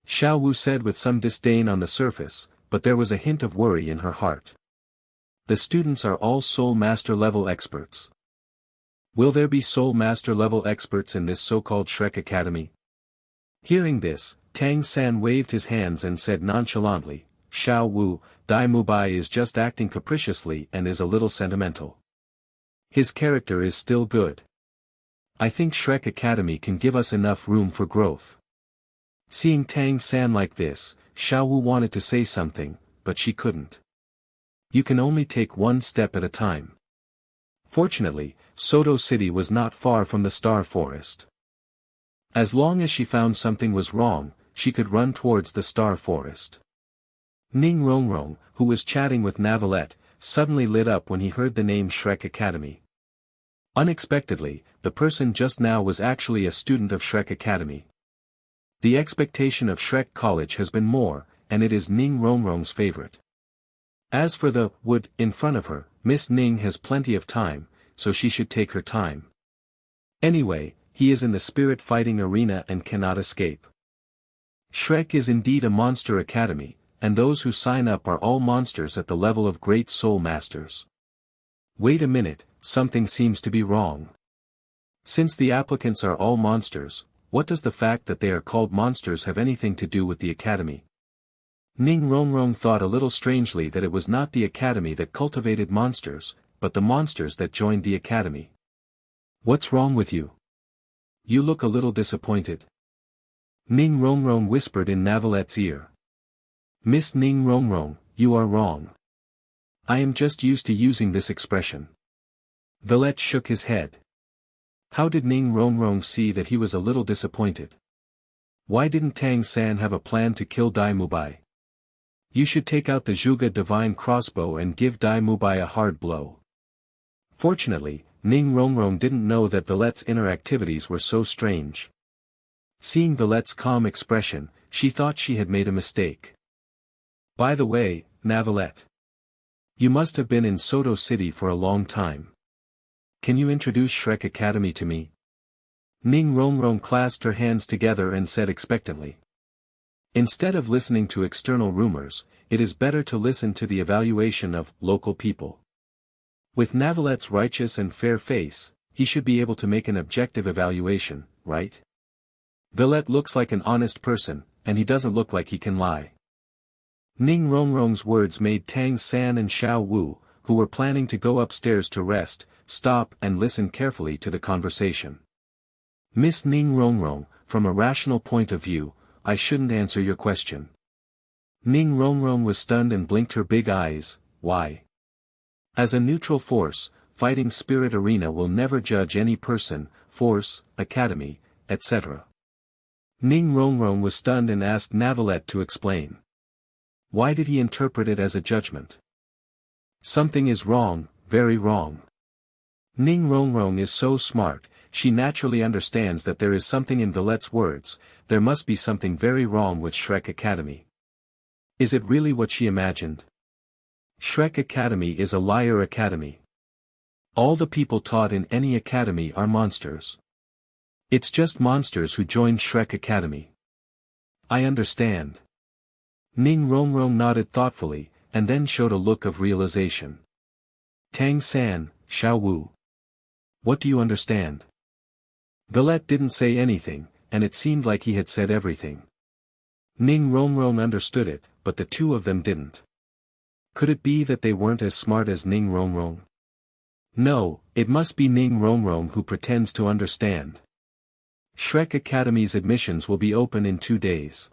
Xiao Wu said with some disdain on the surface, but there was a hint of worry in her heart. The students are all Soul Master level experts. Will there be Soul Master level experts in this so-called Shrek Academy? Hearing this, Tang San waved his hands and said nonchalantly, Xiao Wu, Dai Mubai is just acting capriciously and is a little sentimental. His character is still good. I think Shrek Academy can give us enough room for growth. Seeing Tang San like this, Xiao Wu wanted to say something, but she couldn't. You can only take one step at a time. Fortunately, Sodto City was not far from the Star Forest. As long as she found something was wrong, she could run towards the Star Forest. Ning Rongrong, who was chatting with Navallet, suddenly lit up when he heard the name Shrek Academy. Unexpectedly, the person just now was actually a student of Shrek Academy. The expectation of Shrek College has been more, and it is Ning Rongrong's favorite. As for the wood in front of her, Miss Ning has plenty of time, so she should take her time. Anyway, he is in the spirit fighting arena and cannot escape. Shrek is indeed a monster academy, and those who sign up are all monsters at the level of great soul masters. Wait a minute, something seems to be wrong. Since the applicants are all monsters, what does the fact that they are called monsters have anything to do with the academy? Ning Rongrong thought a little strangely that it was not the academy that cultivated monsters, but the monsters that joined the academy. What's wrong with you? You look a little disappointed. Ning Rongrong whispered in Navallet's ear. Miss Ning Rongrong, you are wrong. I am just used to using this expression. Navallet shook his head. How did Ning Rongrong see that he was a little disappointed? Why didn't Tang San have a plan to kill Dai Mubai? You should take out the Zhuge divine crossbow and give Dai Mubai a hard blow. Fortunately, Ning Rongrong didn't know that Navallet's inner activities were so strange. Seeing Navallet's calm expression, she thought she had made a mistake. By the way, Navallet. You must have been in Sodto City for a long time. Can you introduce Shrek Academy to me? Ning Rongrong clasped her hands together and said expectantly. Instead of listening to external rumors, it is better to listen to the evaluation of local people. With Navallet's righteous and fair face, he should be able to make an objective evaluation, right? Navallet looks like an honest person, and he doesn't look like he can lie. Ning Rongrong's words made Tang San and Xiao Wu, who were planning to go upstairs to rest, stop and listen carefully to the conversation. Miss Ning Rongrong, from a rational point of view, I shouldn't answer your question. Ning Rongrong was stunned and blinked her big eyes. Why? As a neutral force, fighting spirit arena will never judge any person, force, academy, etc. Ning Rongrong was stunned and asked Navallet to explain. Why did he interpret it as a judgment? Something is wrong, very wrong. Ning Rongrong is so smart, she naturally understands that there is something in Navallet's words, there must be something very wrong with Shrek Academy. Is it really what she imagined? Shrek Academy is a liar academy. All the people taught in any academy are monsters. It's just monsters who joined Shrek Academy. I understand. Ning Rongrong nodded thoughtfully, and then showed a look of realization. Tang San, Xiao Wu. What do you understand? Navallet didn't say anything, and it seemed like he had said everything. Ning Rongrong understood it, but the two of them didn't. Could it be that they weren't as smart as Ning Rongrong? No, it must be Ning Rongrong who pretends to understand. Shrek Academy's admissions will be open in 2 days.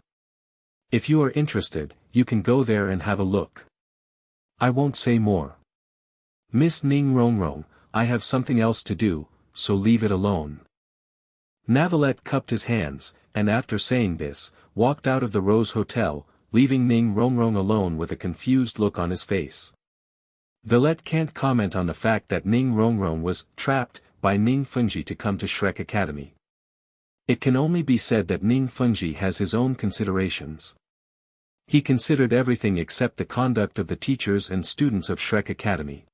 If you are interested, you can go there and have a look. I won't say more. Miss Ning Rongrong, I have something else to do, so leave it alone. Navallet cupped his hands, and after saying this, walked out of the Rose Hotel, leaving Ning Rongrong alone with a confused look on his face. Navallet can't comment on the fact that Ning Rongrong was trapped by Ning Fengji to come to Shrek Academy. It can only be said that Ning Fengji has his own considerations. He considered everything except the conduct of the teachers and students of Shrek Academy.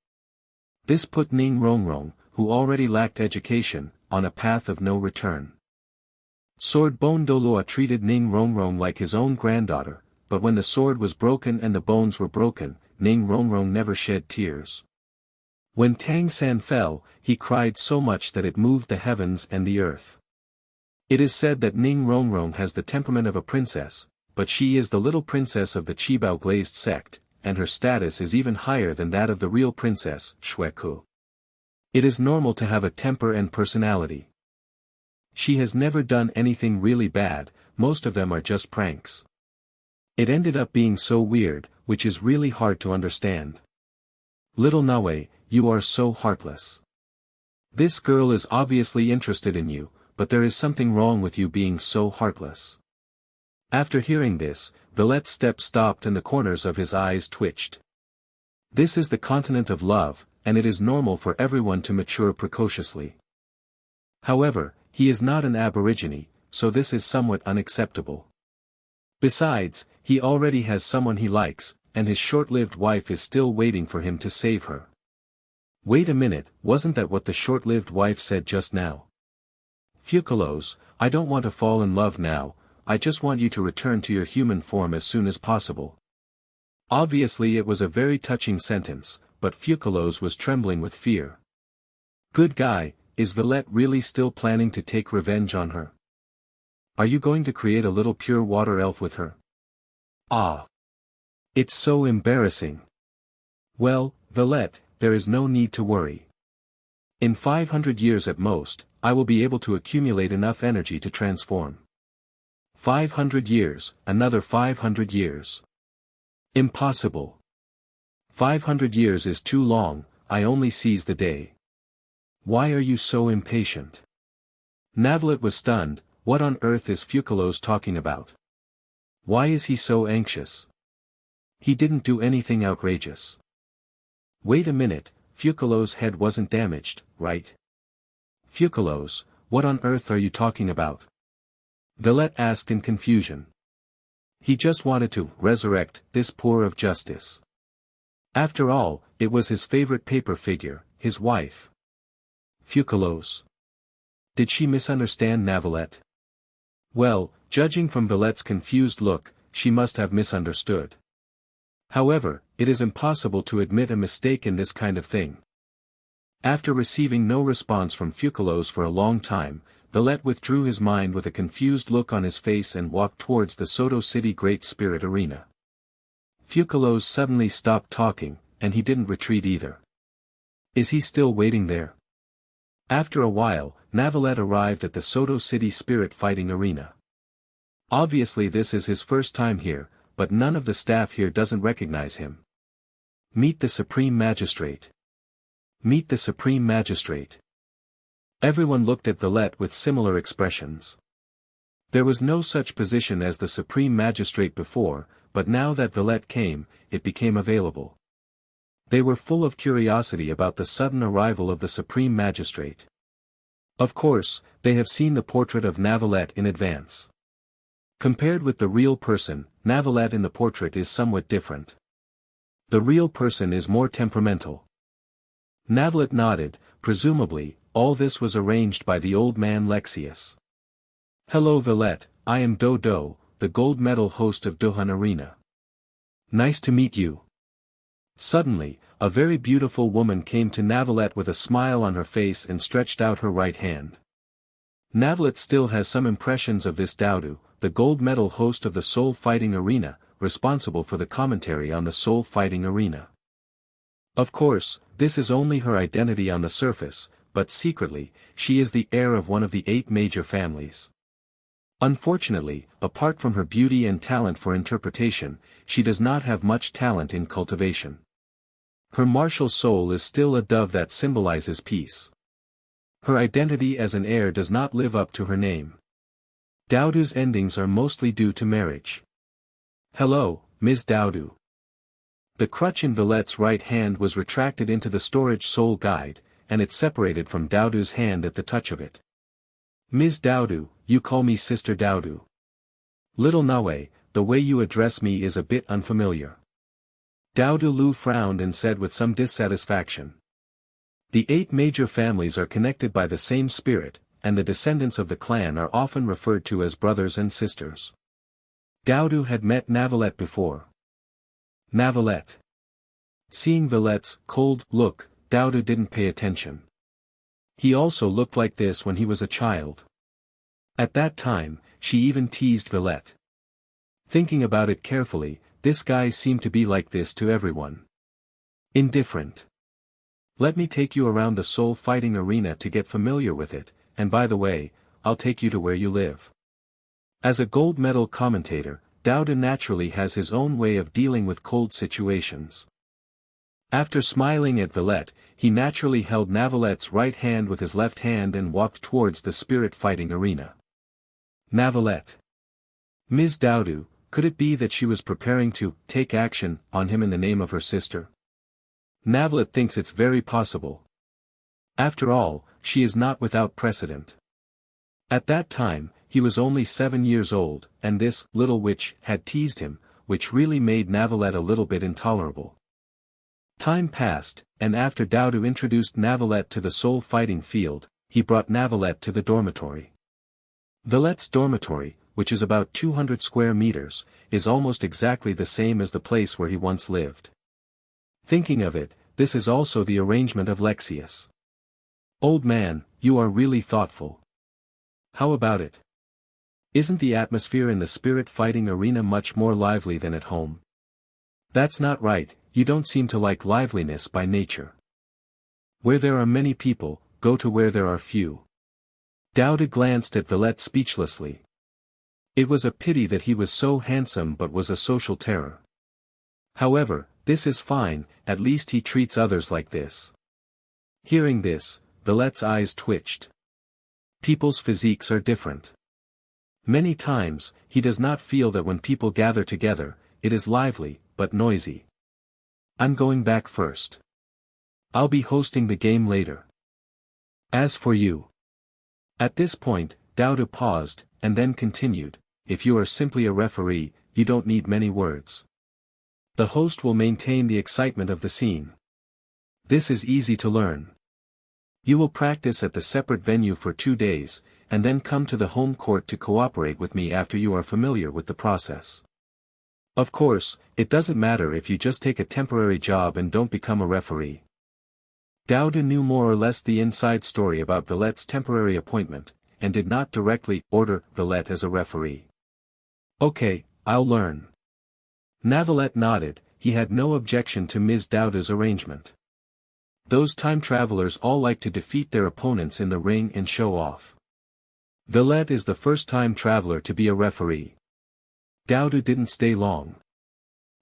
This put Ning Rongrong, who already lacked education, on a path of no return. Sword Bone Douluo treated Ning Rongrong like his own granddaughter, but when the sword was broken and the bones were broken, Ning Rongrong never shed tears. When Tang San fell, he cried so much that it moved the heavens and the earth. It is said that Ning Rongrong has the temperament of a princess, but she is the little princess of the Qibao glazed sect, and her status is even higher than that of the real princess, Shueku. It is normal to have a temper and personality. She has never done anything really bad, most of them are just pranks. It ended up being so weird, which is really hard to understand. Little Nawe, you are so heartless. This girl is obviously interested in you, but there is something wrong with you being so heartless. After hearing this, Navallet's step stopped and the corners of his eyes twitched. This is the continent of love, and it is normal for everyone to mature precociously. However, he is not an aborigine, so this is somewhat unacceptable. Besides, he already has someone he likes, and his short-lived wife is still waiting for him to save her. Wait a minute, wasn't that what the short-lived wife said just now? Fucalos, I don't want to fall in love now, I just want you to return to your human form as soon as possible. Obviously it was a very touching sentence, but Fucalos was trembling with fear. Good guy, is Navallet really still planning to take revenge on her? Are you going to create a little pure water elf with her? Ah! It's so embarrassing. Well, Navallet, there is no need to worry. In 500 years at most, I will be able to accumulate enough energy to transform. 500 years, another 500 years. Impossible. 500 years is too long, I only seize the day. Why are you so impatient? Navallet was stunned, what on earth is Fucalos talking about? Why is he so anxious? He didn't do anything outrageous. Wait a minute, Fucalos' head wasn't damaged, right? Fucalos, what on earth are you talking about? Navallet asked in confusion. He just wanted to resurrect this poor of justice. After all, it was his favorite paper figure, his wife. Fucalos. Did she misunderstand Navallet? Well, judging from Navallet's confused look, she must have misunderstood. However, it is impossible to admit a mistake in this kind of thing. After receiving no response from Fucalos for a long time, Navallet withdrew his mind with a confused look on his face and walked towards the Sodto City Great Spirit Arena. Fucalos suddenly stopped talking, and he didn't retreat either. Is he still waiting there? After a while, Navallet arrived at the Sodto City Spirit Fighting Arena. Obviously this is his first time here, but none of the staff here doesn't recognize him. Meet the Supreme Magistrate. Meet the Supreme Magistrate. Everyone looked at Navallet with similar expressions. There was no such position as the Supreme Magistrate before, but now that Navallet came, it became available. They were full of curiosity about the sudden arrival of the Supreme Magistrate. Of course, they have seen the portrait of Navallet in advance. Compared with the real person, Navallet in the portrait is somewhat different. The real person is more temperamental. Navallet nodded, presumably, all this was arranged by the old man Lexius. Hello Navallet, I am Dodo, the gold medal host of Dohan Arena. Nice to meet you. Suddenly, a very beautiful woman came to Navallet with a smile on her face and stretched out her right hand. Navallet still has some impressions of this Dodu, the gold medal host of the Soul Fighting Arena, responsible for the commentary on the Soul Fighting Arena. Of course, this is only her identity on the surface, but secretly, she is the heir of one of the 8 major families. Unfortunately, apart from her beauty and talent for interpretation, she does not have much talent in cultivation. Her martial soul is still a dove that symbolizes peace. Her identity as an heir does not live up to her name. Douluo's endings are mostly due to marriage. Hello, Ms. Douluo. The crutch in Vallette's right hand was retracted into the storage soul guide, and it separated from Douluo's hand at the touch of it. Ms. Douluo, you call me Sister Douluo. Little Nawe, the way you address me is a bit unfamiliar. Douluo frowned and said with some dissatisfaction. The 8 major families are connected by the same spirit, and the descendants of the clan are often referred to as brothers and sisters. Douluo had met Navallet before. Navallet. Seeing Vallette's cold look, Douluo didn't pay attention. He also looked like this when he was a child. At that time, she even teased Vallet. Thinking about it carefully, this guy seemed to be like this to everyone. Indifferent. Let me take you around the soul fighting arena to get familiar with it, and by the way, I'll take you to where you live. As a gold medal commentator, Douluo naturally has his own way of dealing with cold situations. After smiling at Vallet, he naturally held Navallet's right hand with his left hand and walked towards the spirit fighting arena. Navallet. Ms. Douluo, could it be that she was preparing to take action on him in the name of her sister? Navallet thinks it's very possible. After all, she is not without precedent. At that time, he was only 7 years old, and this little witch had teased him, which really made Navallet a little bit intolerable. Time passed, and after Douluo introduced Navallet to the soul fighting field, he brought Navallet to the dormitory. Vallette's dormitory, which is about 200 square meters, is almost exactly the same as the place where he once lived. Thinking of it, this is also the arrangement of Lexius. Old man, you are really thoughtful. How about it? Isn't the atmosphere in the spirit fighting arena much more lively than at home? That's not right, you don't seem to like liveliness by nature. Where there are many people, go to where there are few. Douluo glanced at Vallet speechlessly. It was a pity that he was so handsome but was a social terror. However, this is fine, at least he treats others like this. Hearing this, Vallet's eyes twitched. People's physiques are different. Many times, he does not feel that when people gather together, it is lively, but noisy. I'm going back first. I'll be hosting the game later. As for you. At this point, Douluo paused, and then continued, if you are simply a referee, you don't need many words. The host will maintain the excitement of the scene. This is easy to learn. You will practice at the separate venue for 2 days, and then come to the home court to cooperate with me after you are familiar with the process. Of course, it doesn't matter if you just take a temporary job and don't become a referee. Douluo knew more or less the inside story about Vallette's temporary appointment, and did not directly order Vallet as a referee. Okay, I'll learn. Navallet nodded, he had no objection to Ms. Douluo's arrangement. Those time travelers all like to defeat their opponents in the ring and show off. Vallet is the first time traveler to be a referee. Douluo didn't stay long.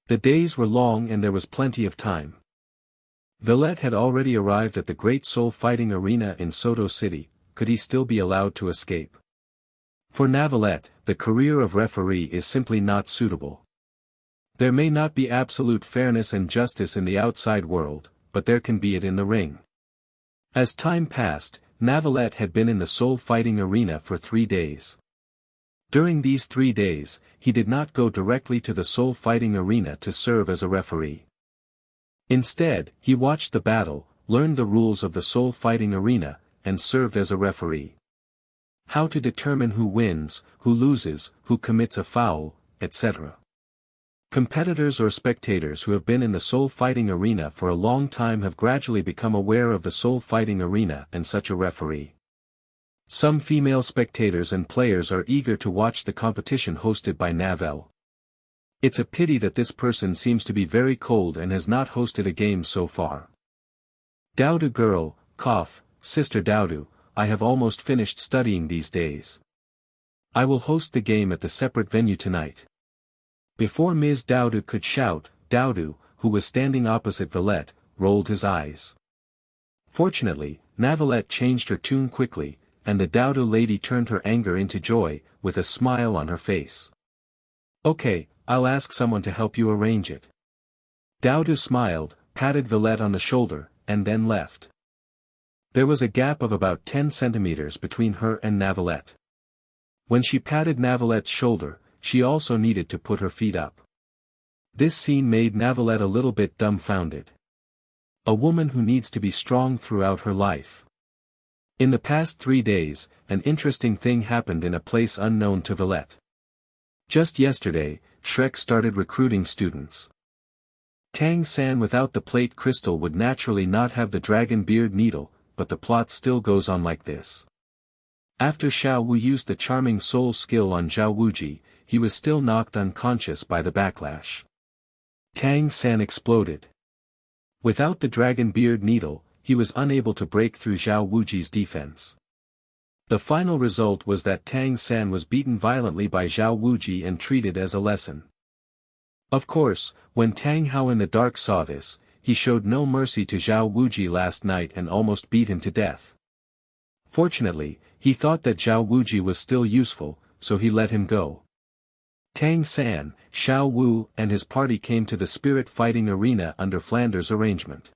The days were long and there was plenty of time. Vallet had already arrived at the great soul fighting arena in Sodto City, could he still be allowed to escape? For Navallet, the career of referee is simply not suitable. There may not be absolute fairness and justice in the outside world, but there can be it in the ring. As time passed, Navallet had been in the soul fighting arena for 3 days. During these 3 days, he did not go directly to the soul fighting arena to serve as a referee. Instead, he watched the battle, learned the rules of the soul fighting arena, and served as a referee. How to determine who wins, who loses, who commits a foul, etc. Competitors or spectators who have been in the soul fighting arena for a long time have gradually become aware of the soul fighting arena and such a referee. Some female spectators and players are eager to watch the competition hosted by Navallet. It's a pity that this person seems to be very cold and has not hosted a game so far. Douluo girl, cough, Sister Douluo, I have almost finished studying these days. I will host the game at the separate venue tonight." Before Ms. Douluo could shout, Douluo, who was standing opposite Navallet, rolled his eyes. Fortunately, Navallet changed her tune quickly, and the Douluo lady turned her anger into joy, with a smile on her face. "Okay, I'll ask someone to help you arrange it." Douluo smiled, patted Navallet on the shoulder, and then left. There was a gap of about 10 centimeters between her and Navallet. When she patted Navallet's shoulder, she also needed to put her feet up. This scene made Navallet a little bit dumbfounded. A woman who needs to be strong throughout her life. In the past 3 days, an interesting thing happened in a place unknown to Navallet. Just yesterday, Shrek started recruiting students. Tang San without the plate crystal would naturally not have the dragon beard needle, but the plot still goes on like this. After Xiao Wu used the charming soul skill on Zhao Wuji, he was still knocked unconscious by the backlash. Tang San exploded. Without the dragon beard needle, he was unable to break through Zhao Wuji's defense. The final result was that Tang San was beaten violently by Zhao Wuji and treated as a lesson. Of course, when Tang Hao in the dark saw this, he showed no mercy to Zhao Wuji last night and almost beat him to death. Fortunately, he thought that Zhao Wuji was still useful, so he let him go. Tang San, Xiao Wu and his party came to the spirit fighting arena under Flanders' arrangement.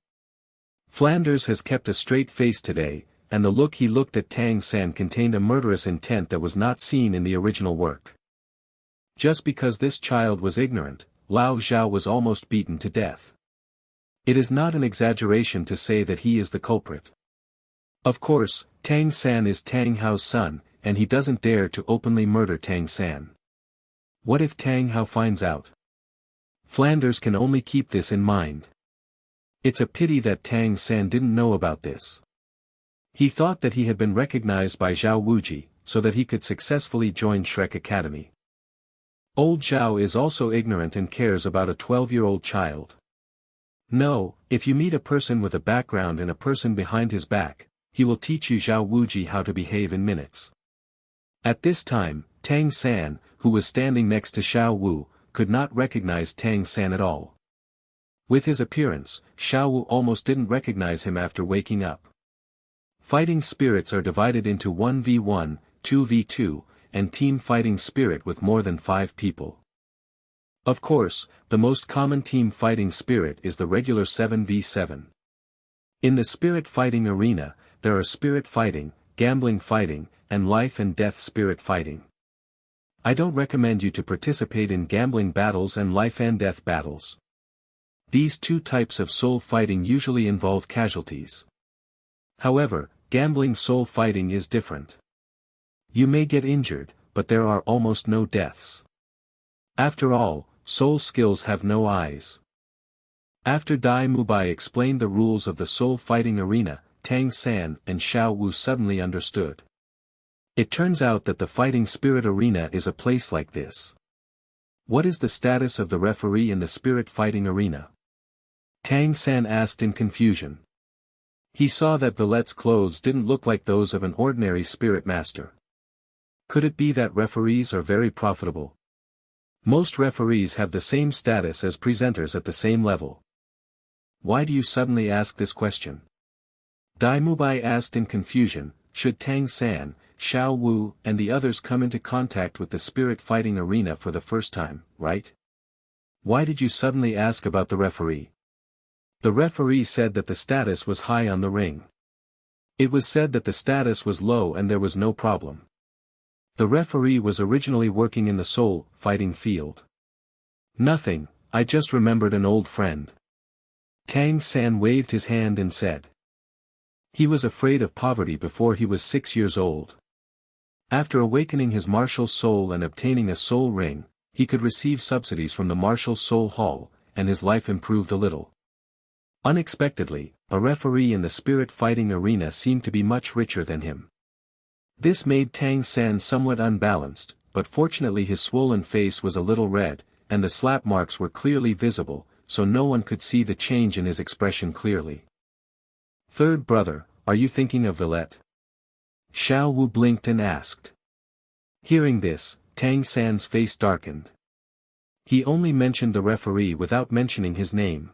Flanders has kept a straight face today, and the look he looked at Tang San contained a murderous intent that was not seen in the original work. Just because this child was ignorant, Lao Zhao was almost beaten to death. It is not an exaggeration to say that he is the culprit. Of course, Tang San is Tang Hao's son, and he doesn't dare to openly murder Tang San. What if Tang Hao finds out? Flanders can only keep this in mind. It's a pity that Tang San didn't know about this. He thought that he had been recognized by Zhao Wuji, so that he could successfully join Shrek Academy. Old Zhao is also ignorant and cares about a 12-year-old child. No, if you meet a person with a background and a person behind his back, he will teach you Zhao Wuji how to behave in minutes. At this time, Tang San, who was standing next to Xiao Wu, could not recognize Tang San at all. With his appearance, Xiao Wu almost didn't recognize him after waking up. Fighting spirits are divided into 1v1, 2v2, and team fighting spirit with more than 5 people. Of course, the most common team fighting spirit is the regular 7v7. In the spirit fighting arena, there are spirit fighting, gambling fighting, and life and death spirit fighting. I don't recommend you to participate in gambling battles and life and death battles. These two types of soul fighting usually involve casualties. However, gambling soul fighting is different. You may get injured, but there are almost no deaths. After all, soul skills have no eyes. After Dai Mubai explained the rules of the soul fighting arena, Tang San and Xiao Wu suddenly understood. It turns out that the fighting spirit arena is a place like this. What is the status of the referee in the spirit fighting arena? Tang San asked in confusion. He saw that Navallet's clothes didn't look like those of an ordinary spirit master. Could it be that referees are very profitable? Most referees have the same status as presenters at the same level. Why do you suddenly ask this question? Dai Mubai asked in confusion. Should Tang San, Xiao Wu and the others come into contact with the spirit fighting arena for the first time, right? Why did you suddenly ask about the referee? The referee said that the status was high on the ring. It was said that the status was low and there was no problem. The referee was originally working in the soul fighting field. Nothing, I just remembered an old friend. Tang San waved his hand and said. He was afraid of poverty before he was 6 years old. After awakening his martial soul and obtaining a soul ring, he could receive subsidies from the martial soul hall, and his life improved a little. Unexpectedly, a referee in the spirit fighting arena seemed to be much richer than him. This made Tang San somewhat unbalanced, but fortunately his swollen face was a little red, and the slap marks were clearly visible, so no one could see the change in his expression clearly. Third brother, are you thinking of Valette? Xiao Wu blinked and asked. Hearing this, Tang San's face darkened. He only mentioned the referee without mentioning his name.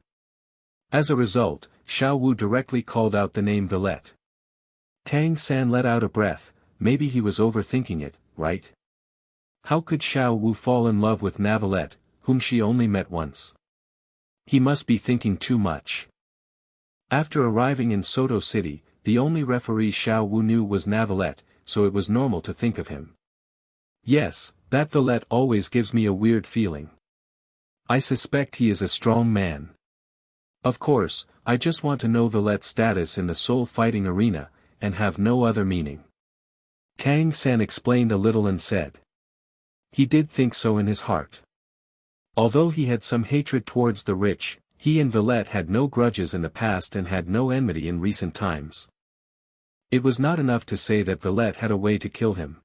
As a result, Xiao Wu directly called out the name Valette. Tang San let out a breath. Maybe he was overthinking it, right? How could Xiao Wu fall in love with Navallet, whom she only met once? He must be thinking too much. After arriving in Sodto City, the only referee Xiao Wu knew was Navallet, so it was normal to think of him. Yes, that Valette always gives me a weird feeling. I suspect he is a strong man. Of course, I just want to know Valette's status in the soul fighting arena, and have no other meaning. Tang San explained a little and said. He did think so in his heart. Although he had some hatred towards the rich, he and Valette had no grudges in the past and had no enmity in recent times. It was not enough to say that Valette had a way to kill him.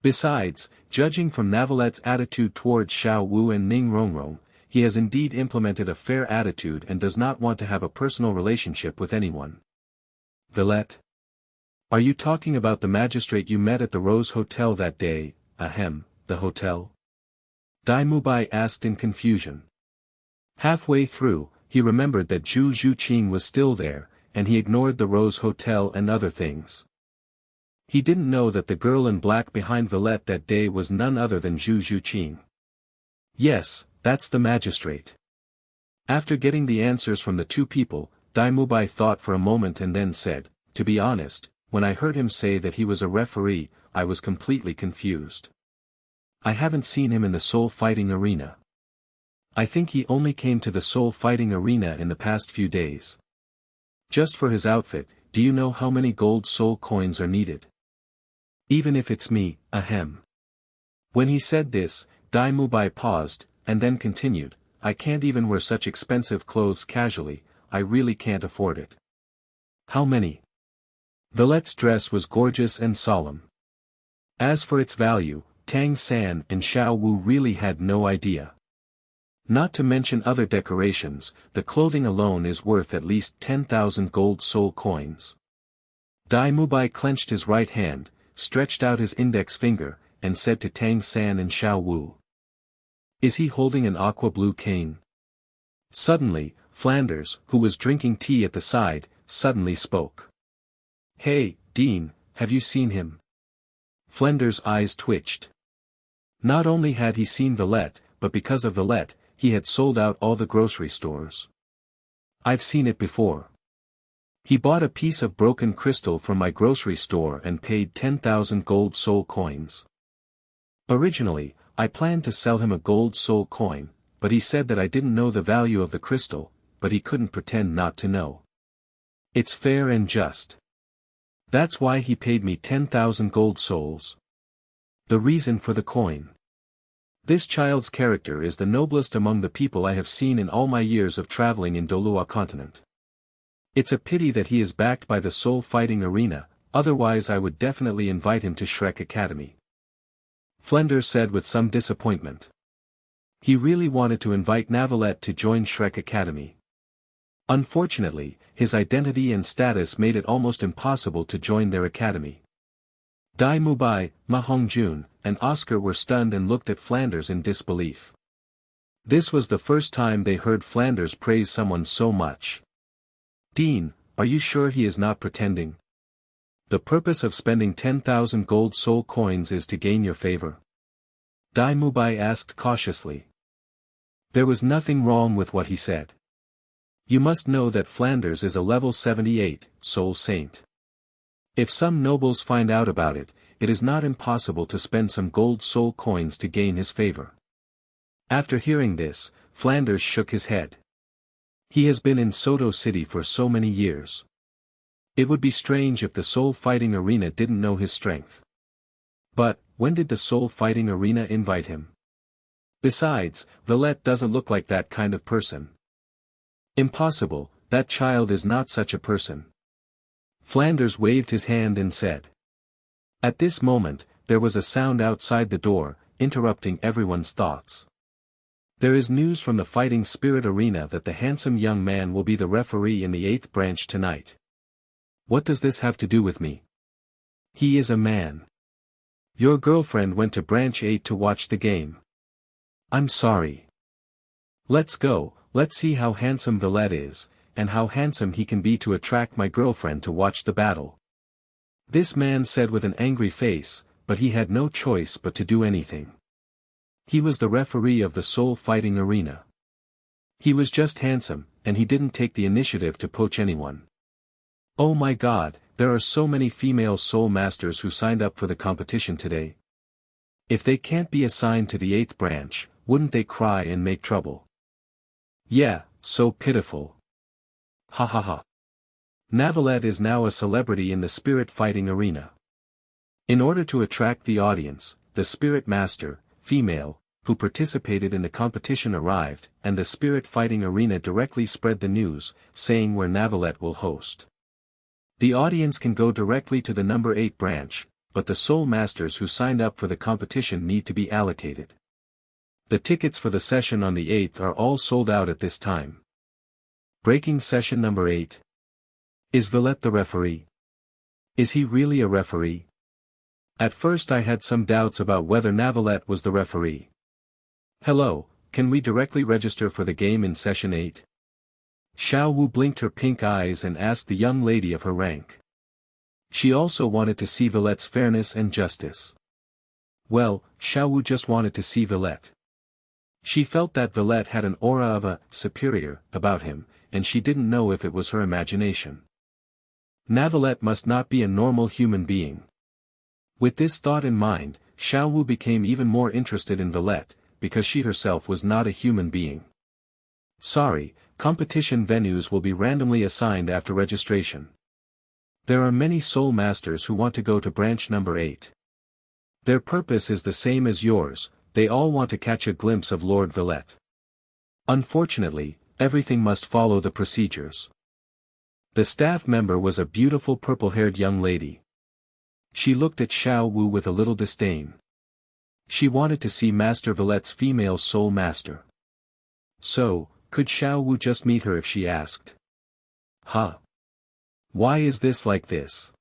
Besides, judging from Navallet's attitude towards Xiao Wu and Ning Rongrong, he has indeed implemented a fair attitude and does not want to have a personal relationship with anyone. Valette? Are you talking about the magistrate you met at the Rose Hotel that day? Ahem, the hotel? Dai Mubai asked in confusion. Halfway through, he remembered that Zhu Zhuqing was still there, and he ignored the Rose Hotel and other things. He didn't know that the girl in black behind Valette that day was none other than Zhu Zhuqing. Yes, that's the magistrate. After getting the answers from the two people, Dai Mubai thought for a moment and then said, to be honest, when I heard him say that he was a referee, I was completely confused. I haven't seen him in the soul fighting arena. I think he only came to the soul fighting arena in the past few days. Just for his outfit, do you know how many gold soul coins are needed? Even if it's me, ahem. When he said this, Dai Mubai paused, and then continued, I can't even wear such expensive clothes casually, I really can't afford it. How many? Valette's dress was gorgeous and solemn. As for its value, Tang San and Xiao Wu really had no idea. Not to mention other decorations, the clothing alone is worth at least 10,000 gold soul coins. Dai Mubai clenched his right hand, stretched out his index finger, and said to Tang San and Xiao Wu. Is he holding an aqua blue cane? Suddenly, Flanders, who was drinking tea at the side, suddenly spoke. Hey, Dean, have you seen him? Flanders' eyes twitched. Not only had he seen Valette, but because of Valette, he had sold out all the grocery stores. I've seen it before. He bought a piece of broken crystal from my grocery store and paid 10,000 gold soul coins. Originally, I planned to sell him a gold soul coin, but he said that I didn't know the value of the crystal, but he couldn't pretend not to know. It's fair and just. That's why he paid me 10,000 gold souls. The reason for the coin. This child's character is the noblest among the people I have seen in all my years of traveling in Douluo Continent. It's a pity that he is backed by the soul fighting arena, otherwise I would definitely invite him to Shrek Academy. Flanders said with some disappointment. He really wanted to invite Navallet to join Shrek Academy. Unfortunately, his identity and status made it almost impossible to join their academy. Dai Mubai, Ma Hongjun, and Oscar were stunned and looked at Flanders in disbelief. This was the first time they heard Flanders praise someone so much. Dean, are you sure he is not pretending? The purpose of spending 10,000 gold soul coins is to gain your favor? Dai Mubai asked cautiously. There was nothing wrong with what he said. You must know that Flanders is a level 78, soul saint. If some nobles find out about it, it is not impossible to spend some gold soul coins to gain his favor. After hearing this, Flanders shook his head. He has been in Sodto City for so many years. It would be strange if the soul fighting arena didn't know his strength. But, when did the soul fighting arena invite him? Besides, Valette doesn't look like that kind of person. Impossible, that child is not such a person. Flanders waved his hand and said. At this moment, there was a sound outside the door, interrupting everyone's thoughts. There is news from the Fighting Spirit Arena that the handsome young man will be the referee in the 8th branch tonight. What does this have to do with me? He is a man. Your girlfriend went to branch 8 to watch the game. I'm sorry. Let's go, let's see how handsome Navallet is, and how handsome he can be to attract my girlfriend to watch the battle. This man said with an angry face, but he had no choice but to do anything. He was the referee of the soul fighting arena. He was just handsome, and he didn't take the initiative to poach anyone. Oh my God, there are so many female soul masters who signed up for the competition today. If they can't be assigned to the 8th branch, wouldn't they cry and make trouble? Yeah, so pitiful. Ha ha ha. Navallet is now a celebrity in the spirit fighting arena. In order to attract the audience, the spirit master, female, who participated in the competition arrived, and the spirit fighting arena directly spread the news, saying where Navallet will host. The audience can go directly to the number 8 branch, but the soul masters who signed up for the competition need to be allocated. The tickets for the session on the 8th are all sold out at this time. Breaking session number 8. Is Navallet the referee? Is he really a referee? At first I had some doubts about whether Navallet was the referee. Hello, can we directly register for the game in session 8? Xiao Wu blinked her pink eyes and asked the young lady of her rank. She also wanted to see Navallet's fairness and justice. Well, Xiao Wu just wanted to see Navallet. She felt that Navallet had an aura of a superior about him, and she didn't know if it was her imagination. Navallet must not be a normal human being. With this thought in mind, Xiao Wu became even more interested in Navallet, because she herself was not a human being. Sorry, competition venues will be randomly assigned after registration. There are many soul masters who want to go to branch number 8. Their purpose is the same as yours, they all want to catch a glimpse of Lord Navallet. Unfortunately, everything must follow the procedures. The staff member was a beautiful purple-haired young lady. She looked at Xiao Wu with a little disdain. She wanted to see Master Navallet's female soul master. So, could Xiao Wu just meet her if she asked? Huh? Why is this like this?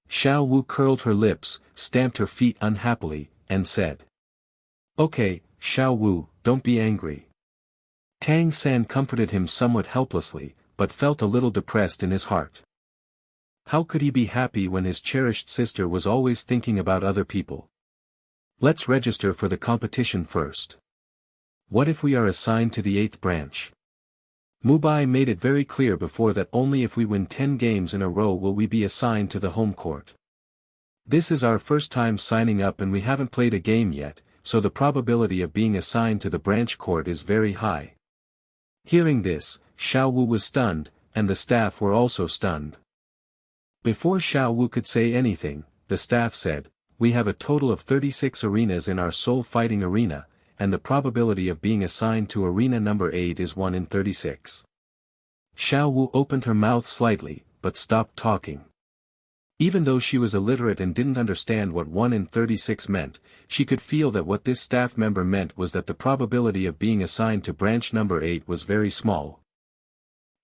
Xiao Wu curled her lips, stamped her feet unhappily, and said. Okay, Xiao Wu, don't be angry. Tang San comforted him somewhat helplessly, but felt a little depressed in his heart. How could he be happy when his cherished sister was always thinking about other people? Let's register for the competition first. What if we are assigned to the 8th branch? Mubai made it very clear before that only if we win 10 games in a row will we be assigned to the home court. This is our first time signing up and we haven't played a game yet, so the probability of being assigned to the branch court is very high. Hearing this, Xiao Wu was stunned, and the staff were also stunned. Before Xiao Wu could say anything, the staff said, we have a total of 36 arenas in our soul fighting arena, and the probability of being assigned to arena number 8 is 1 in 36. Xiao Wu opened her mouth slightly, but stopped talking. Even though she was illiterate and didn't understand what 1 in 36 meant, she could feel that what this staff member meant was that the probability of being assigned to branch number 8 was very small.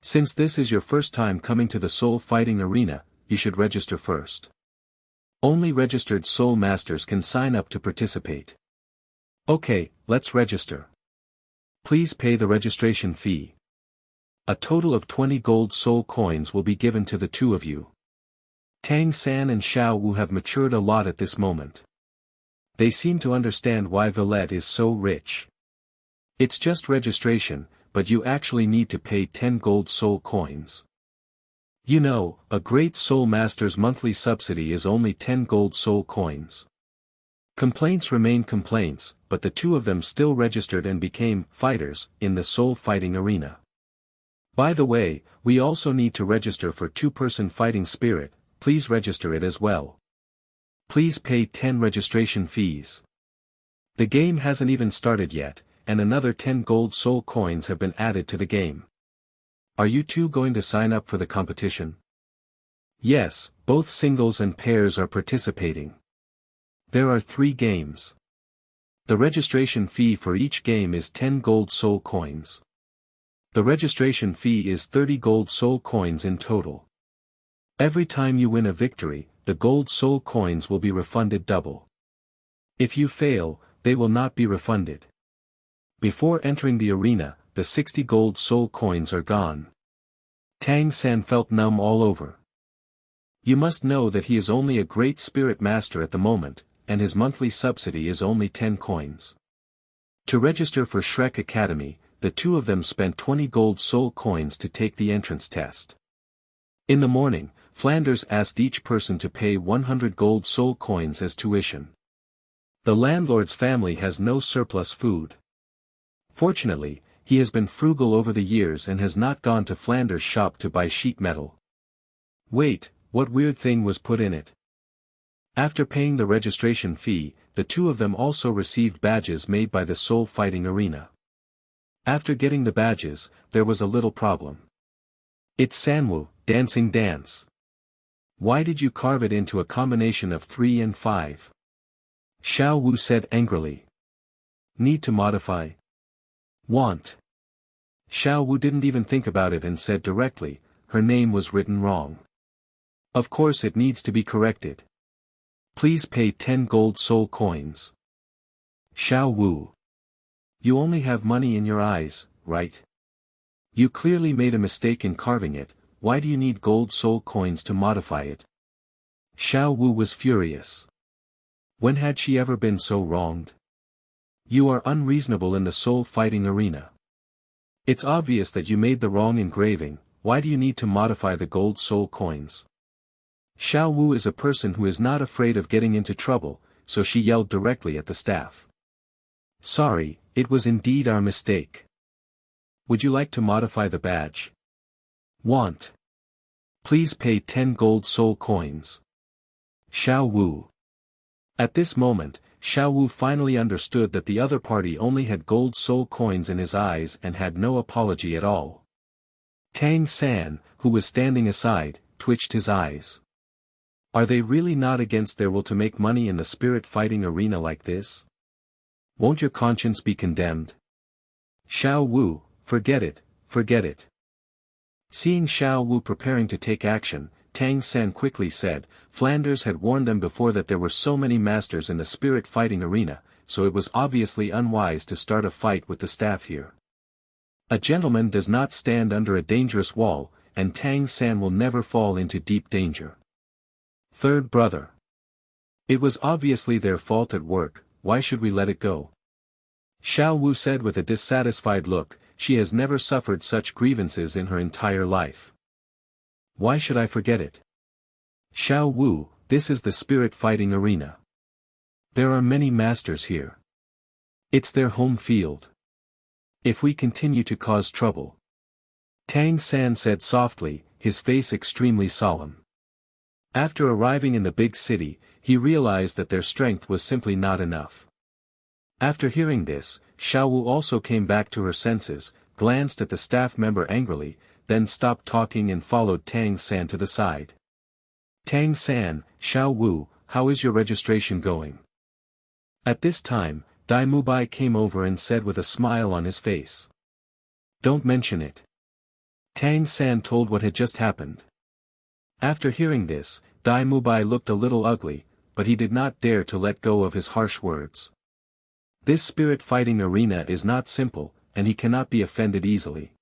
Since this is your first time coming to the soul fighting arena, you should register first. Only registered soul masters can sign up to participate. Okay, let's register. Please pay the registration fee. A total of 20 gold soul coins will be given to the two of you. Tang San and Xiao Wu have matured a lot at this moment. They seem to understand why Navallet is so rich. It's just registration, but you actually need to pay 10 gold soul coins. You know, a great soul master's monthly subsidy is only 10 gold soul coins. Complaints remain complaints, but the two of them still registered and became fighters in the soul fighting arena. By the way, we also need to register for two-person fighting spirit, please register it as well. Please pay 10 registration fees. The game hasn't even started yet, and another 10 gold soul coins have been added to the game. Are you two going to sign up for the competition? Yes, both singles and pairs are participating. There are 3 games. The registration fee for each game is 10 gold soul coins. The registration fee is 30 gold soul coins in total. Every time you win a victory, the gold soul coins will be refunded double. If you fail, they will not be refunded. Before entering the arena, the 60 gold soul coins are gone. Tang San felt numb all over. You must know that he is only a great spirit master at the moment, and his monthly subsidy is only 10 coins. To register for Shrek Academy, the two of them spent 20 gold soul coins to take the entrance test. In the morning, Flanders asked each person to pay 100 gold soul coins as tuition. The landlord's family has no surplus food. Fortunately, he has been frugal over the years and has not gone to Flanders' shop to buy sheet metal. Wait, what weird thing was put in it? After paying the registration fee, the two of them also received badges made by the Soul Fighting Arena. After getting the badges, there was a little problem. It's Sanwu, dancing dance. Why did you carve it into a combination of 3 and 5? Xiao Wu said angrily. Need to modify. Want. Xiao Wu didn't even think about it and said directly, her name was written wrong. Of course it needs to be corrected. Please pay 10 gold soul coins. Xiao Wu. You only have money in your eyes, right? You clearly made a mistake in carving it, why do you need gold soul coins to modify it? Xiao Wu was furious. When had she ever been so wronged? You are unreasonable in the soul fighting arena. It's obvious that you made the wrong engraving, why do you need to modify the gold soul coins? Xiao Wu is a person who is not afraid of getting into trouble, so she yelled directly at the staff. Sorry, it was indeed our mistake. Would you like to modify the badge? Want. Please pay 10 gold soul coins. Xiao Wu. At this moment, Xiao Wu finally understood that the other party only had gold soul coins in his eyes and had no apology at all. Tang San, who was standing aside, twitched his eyes. Are they really not against their will to make money in the spirit fighting arena like this? Won't your conscience be condemned? Xiao Wu, forget it, forget it. Seeing Xiao Wu preparing to take action, Tang San quickly said, Flanders had warned them before that there were so many masters in the spirit fighting arena, so it was obviously unwise to start a fight with the staff here. A gentleman does not stand under a dangerous wall, and Tang San will never fall into deep danger. Third brother. It was obviously their fault at work, why should we let it go? Xiao Wu said with a dissatisfied look, she has never suffered such grievances in her entire life. Why should I forget it? Xiao Wu, this is the spirit fighting arena. There are many masters here. It's their home field. If we continue to cause trouble. Tang San said softly, his face extremely solemn. After arriving in the big city, he realized that their strength was simply not enough. After hearing this, Xiao Wu also came back to her senses, glanced at the staff member angrily, then stopped talking and followed Tang San to the side. Tang San, Xiao Wu, how is your registration going? At this time, Dai Mubai came over and said with a smile on his face. Don't mention it. Tang San told what had just happened. After hearing this, Dai Mubai looked a little ugly, but he did not dare to let go of his harsh words. This spirit fighting arena is not simple, and he cannot be offended easily.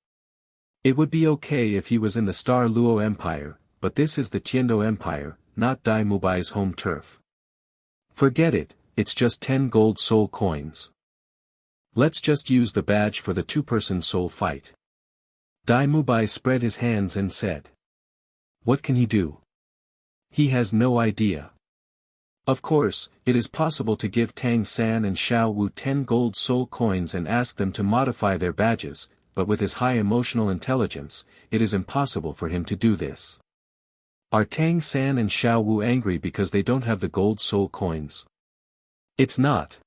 It would be okay if he was in the Star Luo Empire, but this is the Tiendo Empire, not Dai Mubai's home turf. Forget it, it's just 10 gold soul coins. Let's just use the badge for the two-person soul fight. Dai Mubai spread his hands and said. What can he do? He has no idea. Of course, it is possible to give Tang San and Xiao Wu 10 gold soul coins and ask them to modify their badges, but with his high emotional intelligence, it is impossible for him to do this. Are Tang San and Xiao Wu angry because they don't have the gold soul coins? It's not.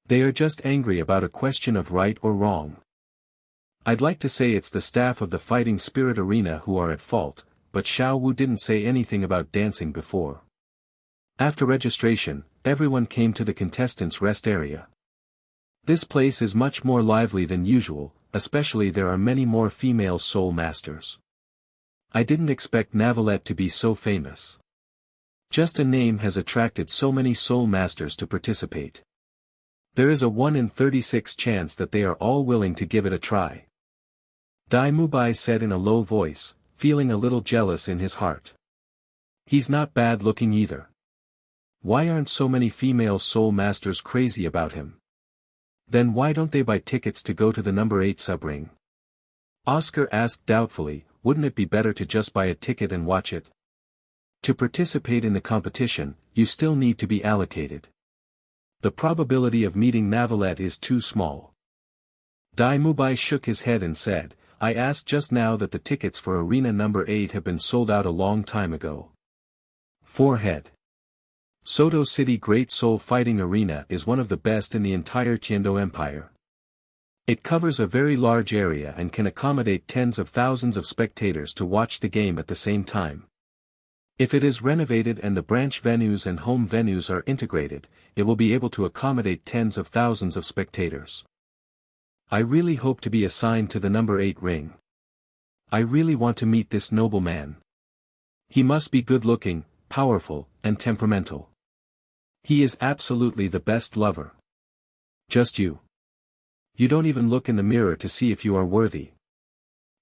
They are just angry about a question of right or wrong. I'd like to say it's the staff of the Fighting Spirit Arena who are at fault, but Xiao Wu didn't say anything about dancing before. After registration, everyone came to the contestants' rest area. This place is much more lively than usual, especially there are many more female soul masters. I didn't expect Navallet to be so famous. Just a name has attracted so many soul masters to participate. There is a 1 in 36 chance that they are all willing to give it a try. Dai Mubai said in a low voice, feeling a little jealous in his heart. He's not bad looking either. Why aren't so many female soul masters crazy about him? Then why don't they buy tickets to go to the number 8 subring? Oscar asked doubtfully, wouldn't it be better to just buy a ticket and watch it? To participate in the competition, you still need to be allocated. The probability of meeting Navallet is too small. Dai Mubai shook his head and said, I asked just now that the tickets for arena number 8 have been sold out a long time ago. Forehead. Sodto City Great Soul Fighting Arena is one of the best in the entire Tiendo Empire. It covers a very large area and can accommodate tens of thousands of spectators to watch the game at the same time. If it is renovated and the branch venues and home venues are integrated, it will be able to accommodate tens of thousands of spectators. I really hope to be assigned to the number 8 ring. I really want to meet this noble man. He must be good-looking, powerful, and temperamental. He is absolutely the best lover. Just you. You don't even look in the mirror to see if you are worthy.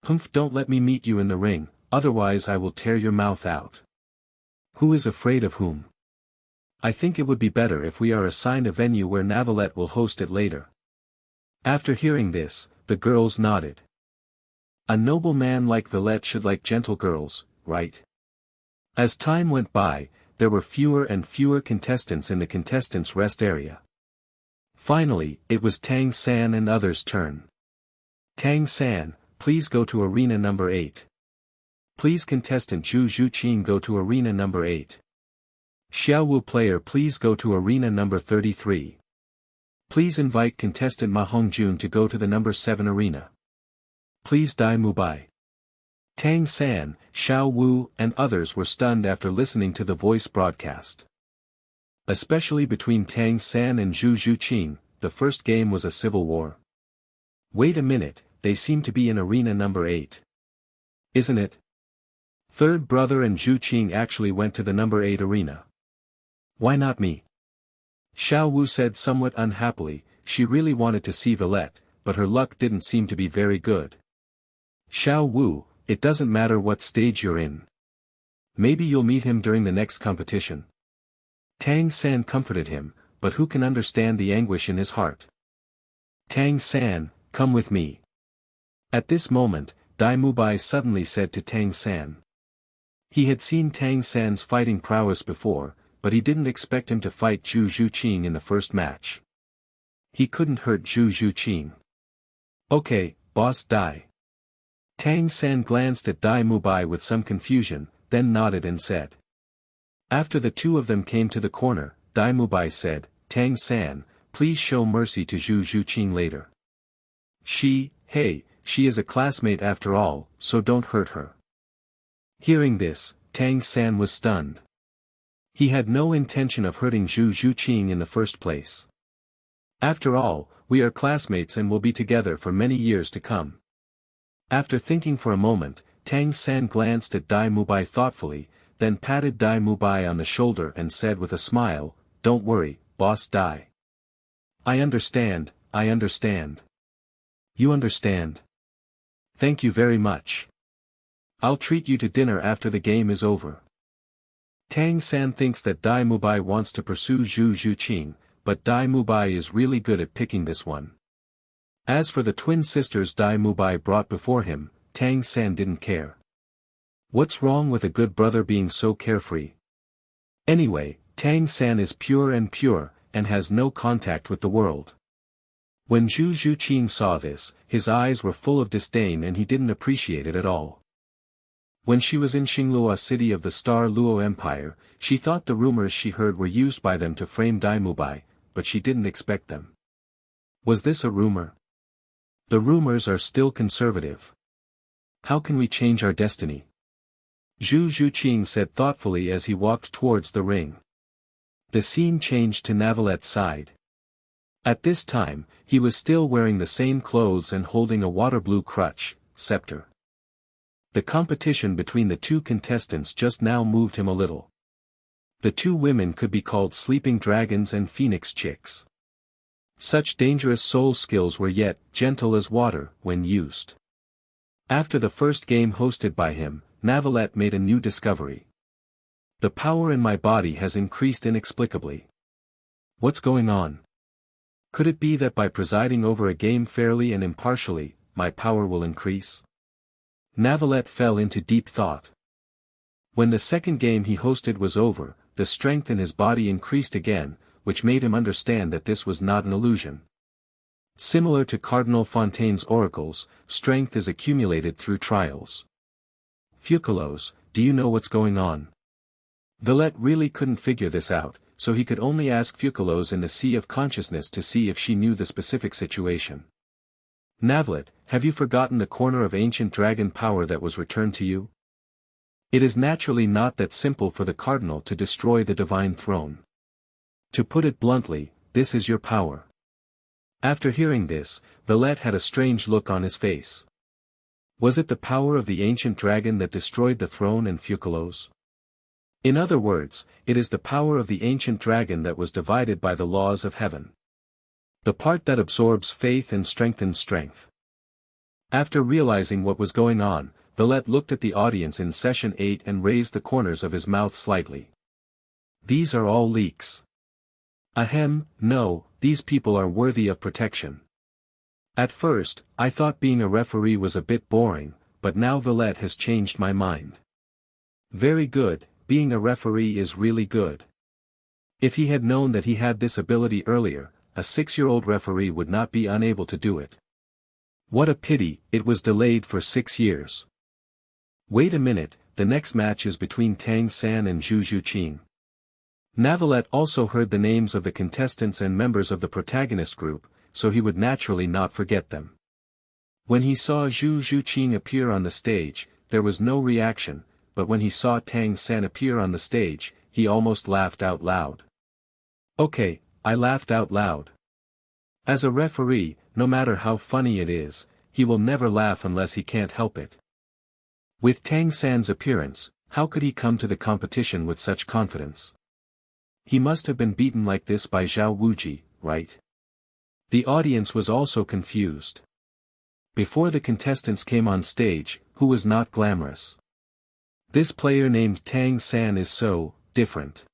Humph, don't let me meet you in the ring, otherwise I will tear your mouth out. Who is afraid of whom? I think it would be better if we are assigned a venue where Navallet will host it later. After hearing this, the girls nodded. A noble man like Vallet should like gentle girls, right? As time went by, there were fewer and fewer contestants in the contestants' rest area. Finally, it was Tang San and others' turn. Tang San, please go to arena number 8. Please contestant Zhu Zhuqing go to arena number 8. Xiaowu player please go to arena number 33. Please invite contestant Ma Hongjun to go to the number 7 arena. Please Dai Mubai. Tang San, Xiao Wu and others were stunned after listening to the voice broadcast. Especially between Tang San and Zhu Zhuqing, the first game was a civil war. Wait a minute, they seem to be in arena number 8. Isn't it? Third brother and Zhu Qing actually went to the number 8 arena. Why not me? Xiao Wu said somewhat unhappily, she really wanted to see Vallet, but her luck didn't seem to be very good. Xiao Wu, it doesn't matter what stage you're in. Maybe you'll meet him during the next competition. Tang San comforted him, but who can understand the anguish in his heart? Tang San, come with me. At this moment, Dai Mubai suddenly said to Tang San. He had seen Tang San's fighting prowess before, but he didn't expect him to fight Zhu Zhuqing in the first match. He couldn't hurt Zhu Zhuqing. Okay, boss Dai. Tang San glanced at Dai Mubai with some confusion, then nodded and said. After the two of them came to the corner, Dai Mubai said, Tang San, please show mercy to Zhu Zhuqing later. She is a classmate after all, so don't hurt her. Hearing this, Tang San was stunned. He had no intention of hurting Zhu Zhuqing in the first place. After all, we are classmates and will be together for many years to come. After thinking for a moment, Tang San glanced at Dai Mubai thoughtfully, then patted Dai Mubai on the shoulder and said with a smile, Don't worry, boss Dai. I understand. You understand. Thank you very much. I'll treat you to dinner after the game is over. Tang San thinks that Dai Mubai wants to pursue Zhu Zhuqing, but Dai Mubai is really good at picking this one. As for the twin sisters Dai Mubai brought before him, Tang San didn't care. What's wrong with a good brother being so carefree? Anyway, Tang San is pure, and has no contact with the world. When Zhu Zhuqing saw this, his eyes were full of disdain and he didn't appreciate it at all. When she was in Xinglua city of the Star Luo Empire, she thought the rumors she heard were used by them to frame Dai Mubai, but she didn't expect them. Was this a rumor? The rumors are still conservative. How can we change our destiny? Zhu Zhuqing said thoughtfully as he walked towards the ring. The scene changed to Navallet's side. At this time, he was still wearing the same clothes and holding a water blue crutch, scepter. The competition between the two contestants just now moved him a little. The two women could be called sleeping dragons and phoenix chicks. Such dangerous soul skills were yet gentle as water when used. After the first game hosted by him, Navallet made a new discovery. The power in my body has increased inexplicably. What's going on? Could it be that by presiding over a game fairly and impartially, my power will increase? Navallet fell into deep thought. When the second game he hosted was over, the strength in his body increased again, which made him understand that this was not an illusion. Similar to Cardinal Fontaine's oracles, strength is accumulated through trials. Fucalos, do you know what's going on? Navallet really couldn't figure this out, so he could only ask Fucalos in the sea of consciousness to see if she knew the specific situation. Navallet, have you forgotten the corner of ancient dragon power that was returned to you? It is naturally not that simple for the cardinal to destroy the divine throne. To put it bluntly, this is your power. After hearing this, Navallet had a strange look on his face. Was it the power of the ancient dragon that destroyed the throne and Fucalos? In other words, it is the power of the ancient dragon that was divided by the laws of heaven. The part that absorbs faith and strengthens strength. After realizing what was going on, Navallet looked at the audience in session 8 and raised the corners of his mouth slightly. These are all leaks. Ahem, no, these people are worthy of protection. At first, I thought being a referee was a bit boring, but now Navallet has changed my mind. Very good, being a referee is really good. If he had known that he had this ability earlier, a 6-year-old referee would not be unable to do it. What a pity, it was delayed for 6 years. Wait a minute, the next match is between Tang San and Zhu Zhuqing. Navallet also heard the names of the contestants and members of the protagonist group, so he would naturally not forget them. When he saw Zhu Zhuqing appear on the stage, there was no reaction, but when he saw Tang San appear on the stage, he almost laughed out loud. Okay, I laughed out loud. As a referee, no matter how funny it is, he will never laugh unless he can't help it. With Tang San's appearance, how could he come to the competition with such confidence? He must have been beaten like this by Zhao Wuji, right? The audience was also confused. Before the contestants came on stage, who was not glamorous? This player named Tang San is so different.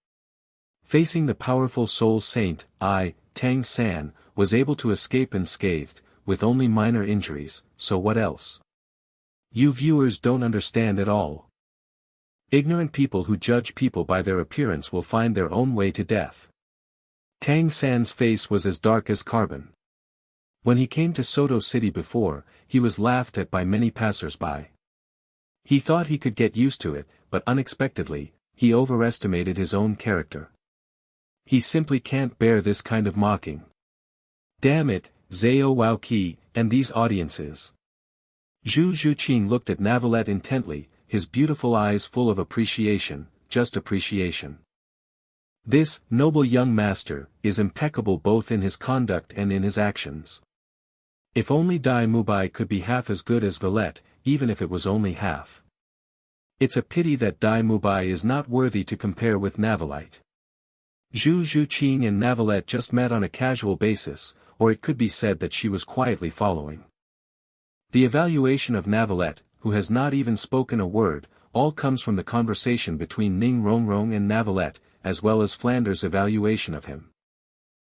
Facing the powerful soul saint, Tang San, was able to escape unscathed, with only minor injuries, so what else? You viewers don't understand at all. Ignorant people who judge people by their appearance will find their own way to death. Tang San's face was as dark as carbon. When he came to Sodto City before, he was laughed at by many passers-by. He thought he could get used to it, but unexpectedly, he overestimated his own character. He simply can't bear this kind of mocking. Damn it, Zhao Waoqi, and these audiences. Zhu Zhuqing looked at Navallet intently, his beautiful eyes full of appreciation, just appreciation. This noble young master is impeccable both in his conduct and in his actions. If only Dai Mubai could be half as good as Navallet, even if it was only half. It's a pity that Dai Mubai is not worthy to compare with Navallet. Zhu Zhuqing and Navallet just met on a casual basis, or it could be said that she was quietly following. The evaluation of Navallet, who has not even spoken a word, all comes from the conversation between Ning Rongrong and Navallet, as well as Flanders' evaluation of him.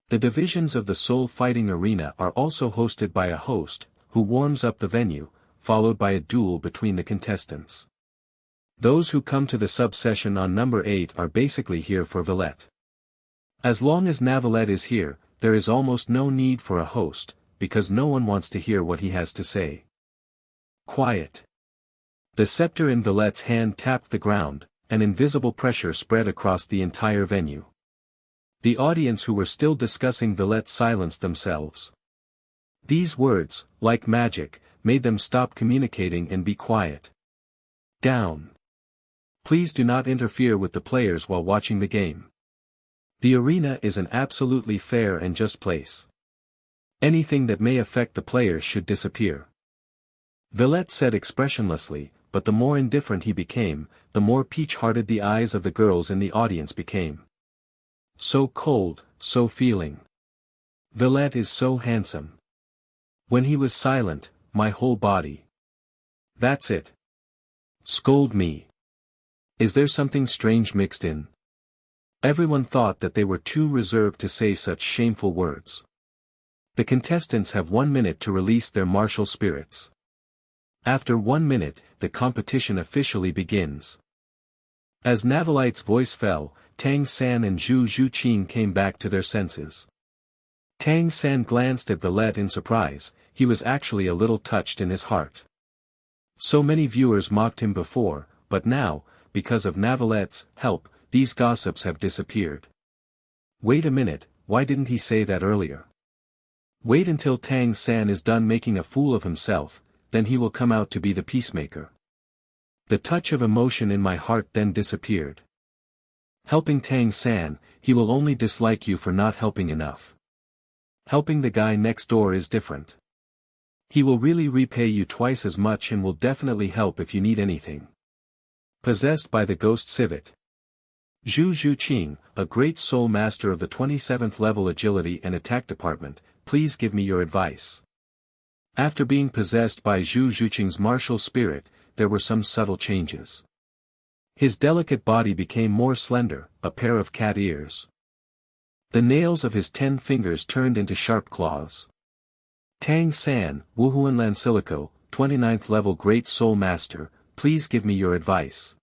The divisions of the soul fighting arena are also hosted by a host, who warms up the venue, followed by a duel between the contestants. Those who come to the sub-session on number 8 are basically here for Navallet. As long as Navallet is here, there is almost no need for a host, because no one wants to hear what he has to say. Quiet. The scepter in Navallet's hand tapped the ground, an invisible pressure spread across the entire venue. The audience who were still discussing Navallet silenced themselves. These words, like magic, made them stop communicating and be quiet. Down. Please do not interfere with the players while watching the game. The arena is an absolutely fair and just place. Anything that may affect the players should disappear. Navallet said expressionlessly, but the more indifferent he became, the more peach-hearted the eyes of the girls in the audience became. So cold, so feeling. Navallet is so handsome. When he was silent, my whole body. That's it. Scold me. Is there something strange mixed in? Everyone thought that they were too reserved to say such shameful words. The contestants have 1 minute to release their martial spirits. After 1 minute, the competition officially begins. As Navallet's voice fell, Tang San and Zhu Zhuqing came back to their senses. Tang San glanced at Navallet in surprise. He was actually a little touched in his heart. So many viewers mocked him before, but now, because of Navallet's help, these gossips have disappeared. Wait a minute, why didn't he say that earlier? Wait until Tang San is done making a fool of himself, then he will come out to be the peacemaker. The touch of emotion in my heart then disappeared. Helping Tang San, he will only dislike you for not helping enough. Helping the guy next door is different. He will really repay you twice as much and will definitely help if you need anything. Possessed by the ghost civet. Zhu Zhuqing, a great soul master of the 27th level agility and attack department, please give me your advice. After being possessed by Zhu Zhuqing's martial spirit, there were some subtle changes. His delicate body became more slender, a pair of cat ears. The nails of his 10 fingers turned into sharp claws. Tang San, Wuhuanlan Silico, 29th level Great Soul Master, please give me your advice.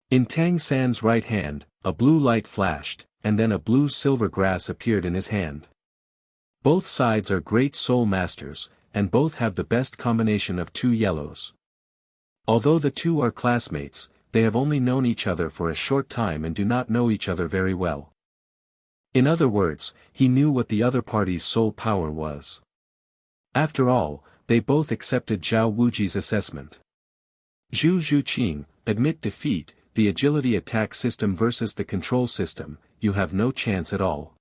In Tang San's right hand, a blue light flashed, and then a blue silver grass appeared in his hand. Both sides are Great Soul Masters, and both have the best combination of 2 yellows. Although the two are classmates, they have only known each other for a short time and do not know each other very well. In other words, he knew what the other party's soul power was. After all, they both accepted Zhao Wuji's assessment. Zhu Zhuqing, admit defeat, the agility attack system versus the control system, you have no chance at all.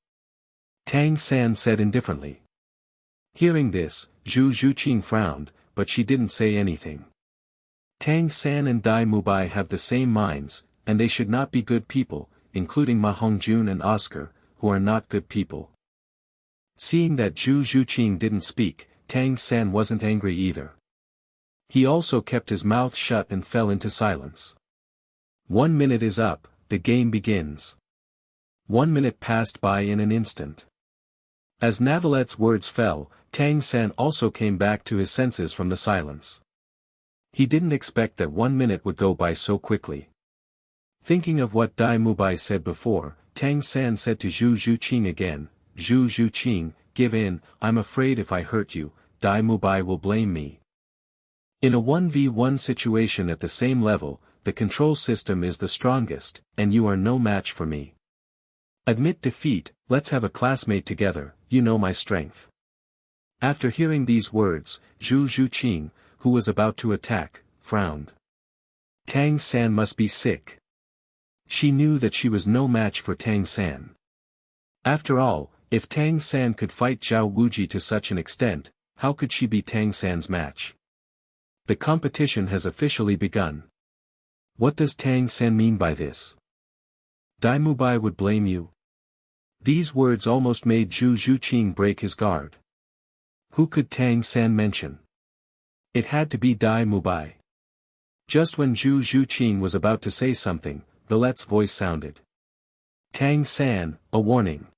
Tang San said indifferently. Hearing this, Zhu Zhuqing frowned, but she didn't say anything. Tang San and Dai Mubai have the same minds, and they should not be good people, including Ma Hongjun and Oscar, who are not good people. Seeing that Zhu Zhuqing didn't speak, Tang San wasn't angry either. He also kept his mouth shut and fell into silence. 1 minute is up, the game begins. 1 minute passed by in an instant. As Navallet's words fell, Tang San also came back to his senses from the silence. He didn't expect that 1 minute would go by so quickly. Thinking of what Dai Mubai said before, Tang San said to Zhu Zhuqing again, Zhu Zhuqing, give in, I'm afraid if I hurt you, Dai Mubai will blame me. In a 1v1 situation at the same level, the control system is the strongest, and you are no match for me. Admit defeat, let's have a classmate together, you know my strength. After hearing these words, Zhu Zhuqing, who was about to attack, frowned. Tang San must be sick. She knew that she was no match for Tang San. After all, if Tang San could fight Zhao Wuji to such an extent, how could she be Tang San's match? The competition has officially begun. What does Tang San mean by this? Dai Mubai would blame you? These words almost made Zhu Zhuqing break his guard. Who could Tang San mention? It had to be Dai Mubai. Just when Zhu Zhuqing was about to say something, Navallet's voice sounded. Tang San, a warning.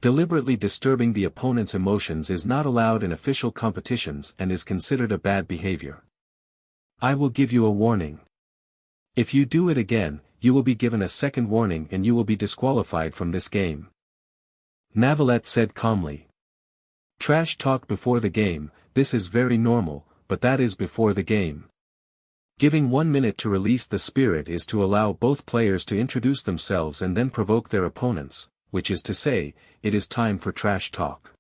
Deliberately disturbing the opponent's emotions is not allowed in official competitions and is considered a bad behavior. I will give you a warning. If you do it again, you will be given a second warning and you will be disqualified from this game. Navallet said calmly. Trash talk before the game, this is very normal, but that is before the game. Giving 1 minute to release the spirit is to allow both players to introduce themselves and then provoke their opponents, which is to say, it is time for trash talk.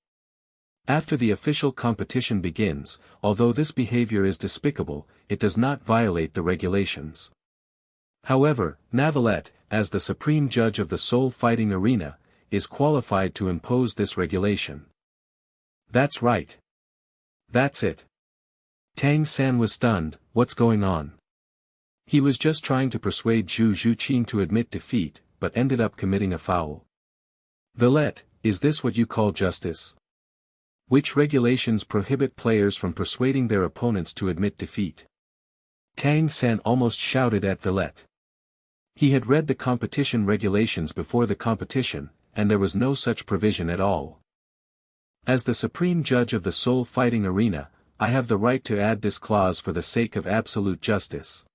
After the official competition begins, although this behavior is despicable, it does not violate the regulations. However, Navallet, as the supreme judge of the soul fighting arena, is qualified to impose this regulation. That's right. That's it. Tang San was stunned, what's going on? He was just trying to persuade Zhu Zhuqing to admit defeat, but ended up committing a foul. Navallet, is this what you call justice? Which regulations prohibit players from persuading their opponents to admit defeat? Tang San almost shouted at Navallet. He had read the competition regulations before the competition, and there was no such provision at all. As the supreme judge of the soul fighting arena, I have the right to add this clause for the sake of absolute justice.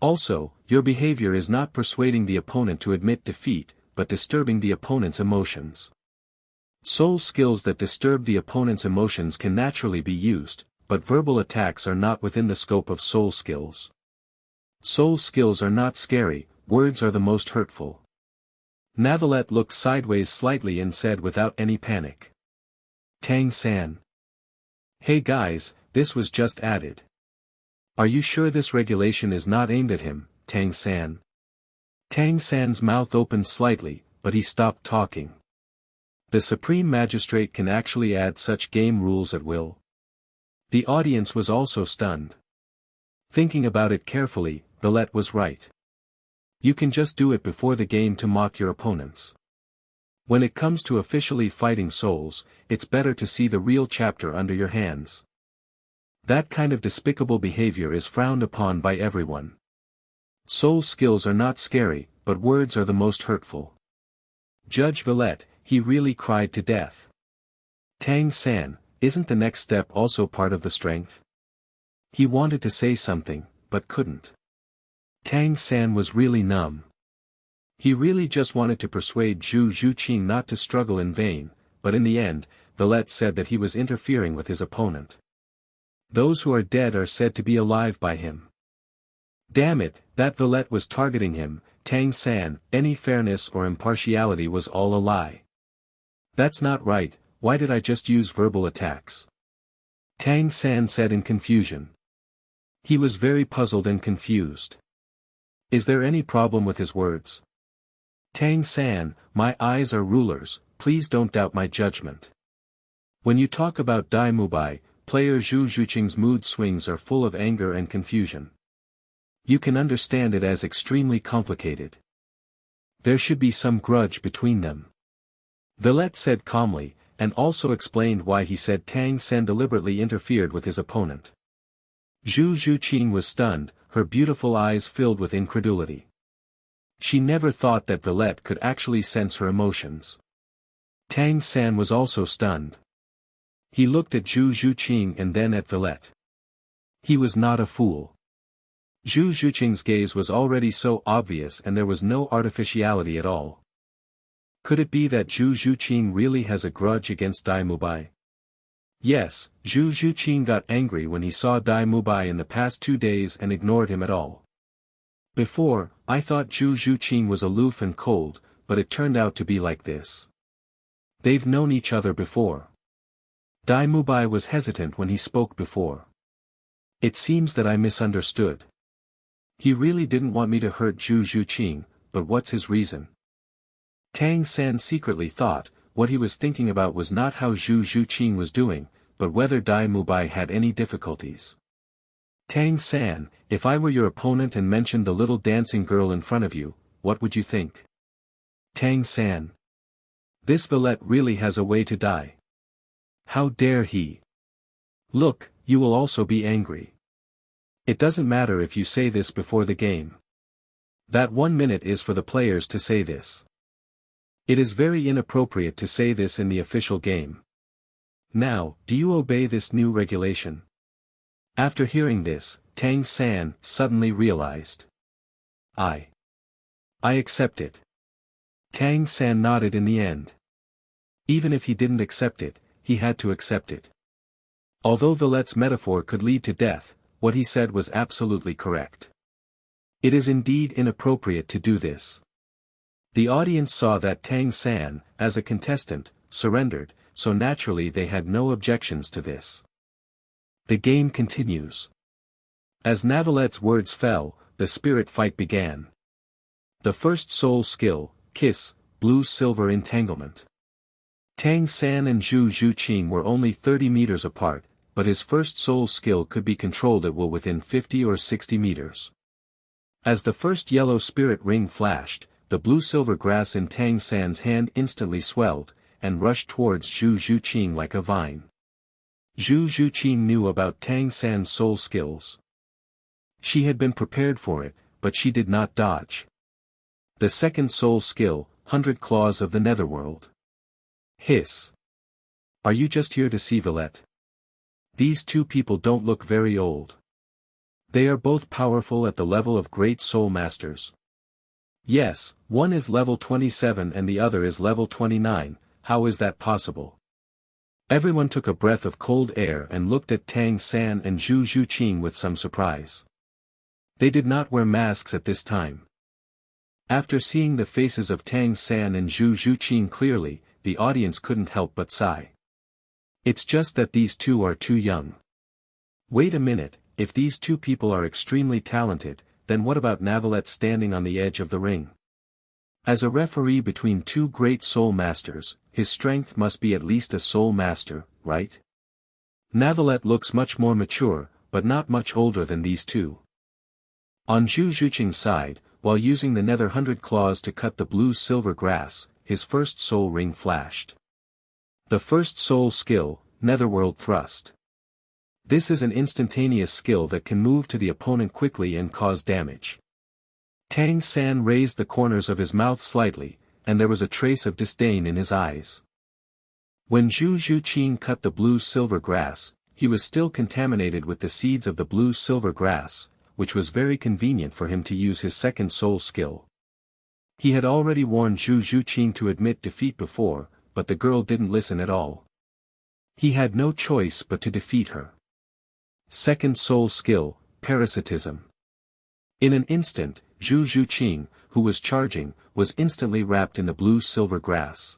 Also, your behavior is not persuading the opponent to admit defeat, but disturbing the opponent's emotions. Soul skills that disturb the opponent's emotions can naturally be used, but verbal attacks are not within the scope of soul skills. Soul skills are not scary, words are the most hurtful. Navallet looked sideways slightly and said without any panic. Tang San. Hey guys, this was just added. Are you sure this regulation is not aimed at him, Tang San? Tang San's mouth opened slightly, but he stopped talking. The Supreme Magistrate can actually add such game rules at will. The audience was also stunned. Thinking about it carefully, Navallet was right. You can just do it before the game to mock your opponents. When it comes to officially fighting souls, it's better to see the real chapter under your hands. That kind of despicable behavior is frowned upon by everyone. Soul skills are not scary, but words are the most hurtful. Judge Navallet, he really cried to death. Tang San, isn't the next step also part of the strength? He wanted to say something, but couldn't. Tang San was really numb. He really just wanted to persuade Zhu Zhuqing not to struggle in vain, but in the end, Navallet said that he was interfering with his opponent. Those who are dead are said to be alive by him. Damn it, that Navallet was targeting him, Tang San, any fairness or impartiality was all a lie. That's not right, why did I just use verbal attacks? Tang San said in confusion. He was very puzzled and confused. Is there any problem with his words? Tang San, my eyes are rulers, please don't doubt my judgment. When you talk about Dai Mubai, player Zhu Zhuqing's mood swings are full of anger and confusion. You can understand it as extremely complicated. There should be some grudge between them. Navallet said calmly, and also explained why he said Tang San deliberately interfered with his opponent. Zhu Zhuqing was stunned, her beautiful eyes filled with incredulity. She never thought that Navallet could actually sense her emotions. Tang San was also stunned. He looked at Zhu Zhuqing and then at Navallet. He was not a fool. Zhu Zhuqing's gaze was already so obvious and there was no artificiality at all. Could it be that Zhu Zhuqing really has a grudge against Dai Mubai? Yes, Zhu Zhuqing got angry when he saw Dai Mubai in the past 2 days and ignored him at all. Before, I thought Zhu Zhuqing was aloof and cold, but it turned out to be like this. They've known each other before. Dai Mubai was hesitant when he spoke before. It seems that I misunderstood. He really didn't want me to hurt Zhu Zhuqing, but what's his reason? Tang San secretly thought, what he was thinking about was not how Zhu Zhuqing was doing, but whether Dai Mubai had any difficulties. Tang San, if I were your opponent and mentioned the little dancing girl in front of you, what would you think? Tang San. This Navallet really has a way to die. How dare he? Look, you will also be angry. It doesn't matter if you say this before the game. That 1 minute is for the players to say this. It is very inappropriate to say this in the official game. Now, do you obey this new regulation? After hearing this, Tang San suddenly realized. I accept it. Tang San nodded in the end. Even if he didn't accept it, he had to accept it. Although Navallet's metaphor could lead to death, what he said was absolutely correct. It is indeed inappropriate to do this. The audience saw that Tang San, as a contestant, surrendered, so naturally they had no objections to this. The game continues. As Navallet's words fell, the spirit fight began. The first soul skill, Kiss, Blue-Silver Entanglement. Tang San and Zhu Zhuqing were only 30 meters apart, but his first soul skill could be controlled at will within 50 or 60 meters. As the first yellow spirit ring flashed, the blue-silver grass in Tang San's hand instantly swelled, and rushed towards Zhu Zhuqing like a vine. Zhu Zhuqing knew about Tang San's soul skills. She had been prepared for it, but she did not dodge. The second soul skill, 100 Claws of the Netherworld. Hiss. Are you just here to see Valette? These two people don't look very old. They are both powerful at the level of great soul masters. Yes, one is level 27 and the other is level 29, how is that possible? Everyone took a breath of cold air and looked at Tang San and Zhu Zhuqing with some surprise. They did not wear masks at this time. After seeing the faces of Tang San and Zhu Zhuqing clearly, the audience couldn't help but sigh. It's just that these two are too young. Wait a minute, if these two people are extremely talented, then what about Navallet standing on the edge of the ring? As a referee between two great soul masters, his strength must be at least a soul master, right? Navallet looks much more mature, but not much older than these two. On Zhu Zhuqing's side, while using the nether 100 claws to cut the blue-silver grass, his first soul ring flashed. The first soul skill, Netherworld Thrust. This is an instantaneous skill that can move to the opponent quickly and cause damage. Tang San raised the corners of his mouth slightly, and there was a trace of disdain in his eyes. When Zhu Zhuqing cut the blue-silver grass, he was still contaminated with the seeds of the blue-silver grass, which was very convenient for him to use his second soul skill. He had already warned Zhu Zhuqing to admit defeat before, but the girl didn't listen at all. He had no choice but to defeat her. Second soul skill, Parasitism. In an instant, Zhu Zhuqing, who was charging, was instantly wrapped in the blue-silver grass.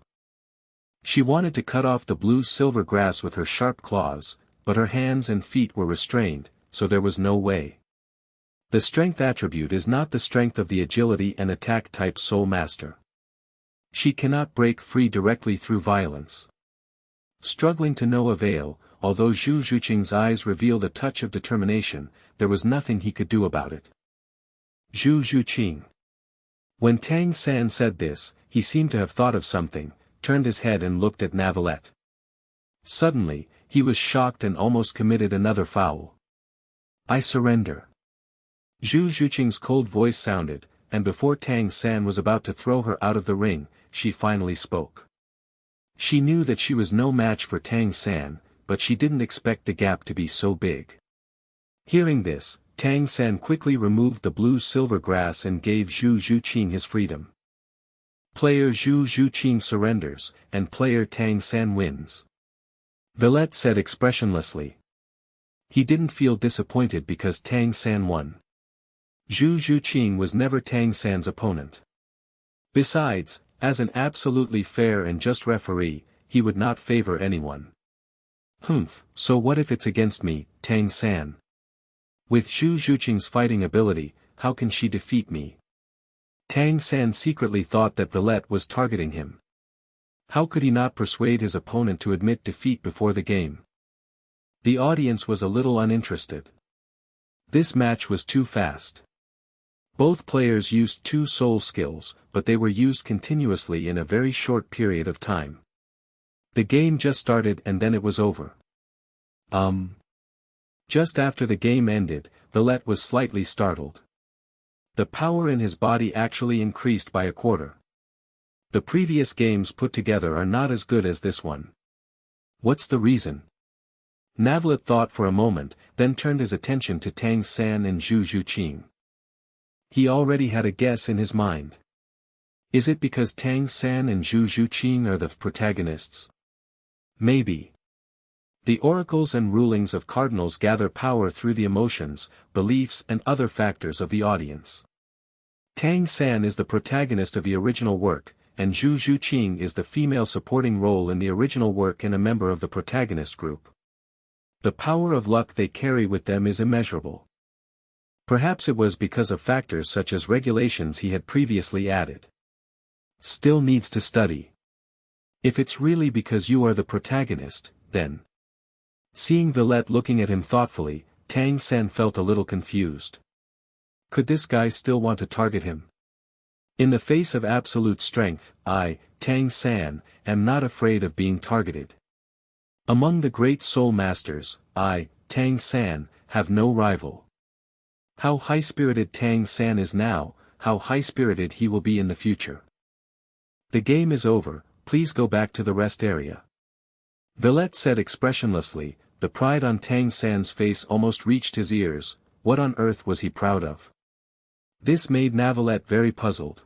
She wanted to cut off the blue-silver grass with her sharp claws, but her hands and feet were restrained, so there was no way. The strength attribute is not the strength of the agility and attack type soul master. She cannot break free directly through violence. Struggling to no avail, although Zhu Zhuqing's eyes revealed a touch of determination, there was nothing he could do about it. Zhu Zhuqing. When Tang San said this, he seemed to have thought of something, turned his head and looked at Navallet. Suddenly, he was shocked and almost committed another foul. I surrender. Zhu Zhuqing's cold voice sounded, and before Tang San was about to throw her out of the ring, she finally spoke. She knew that she was no match for Tang San, but she didn't expect the gap to be so big. Hearing this, Tang San quickly removed the blue-silver grass and gave Zhu Zhuqing his freedom. Player Zhu Zhuqing surrenders, and player Tang San wins. Valette said expressionlessly. He didn't feel disappointed because Tang San won. Zhu Zhuqing was never Tang San's opponent. Besides, as an absolutely fair and just referee, he would not favor anyone. So what if it's against me, Tang San? With Zhu Zhuqing's fighting ability, how can she defeat me? Tang San secretly thought that Valette was targeting him. How could he not persuade his opponent to admit defeat before the game? The audience was a little uninterested. This match was too fast. Both players used two soul skills, but they were used continuously in a very short period of time. The game just started and then it was over. Just after the game ended, Valette was slightly startled. The power in his body actually increased by a quarter. The previous games put together are not as good as this one. What's the reason? Navallet thought for a moment, then turned his attention to Tang San and Zhu Zhuqing. He already had a guess in his mind. Is it because Tang San and Zhu Zhuqing are the protagonists? Maybe. The oracles and rulings of cardinals gather power through the emotions, beliefs and other factors of the audience. Tang San is the protagonist of the original work, and Zhu Zhuqing is the female supporting role in the original work and a member of the protagonist group. The power of luck they carry with them is immeasurable. Perhaps it was because of factors such as regulations he had previously added. Still needs to study. If it's really because you are the protagonist, then. Seeing Valette looking at him thoughtfully, Tang San felt a little confused. Could this guy still want to target him? In the face of absolute strength, I, Tang San, am not afraid of being targeted. Among the great soul masters, I, Tang San, have no rival. How high-spirited Tang San is now, how high-spirited he will be in the future. The game is over, please go back to the rest area. Navallet said expressionlessly, the pride on Tang San's face almost reached his ears. What on earth was he proud of? This made Navallet very puzzled.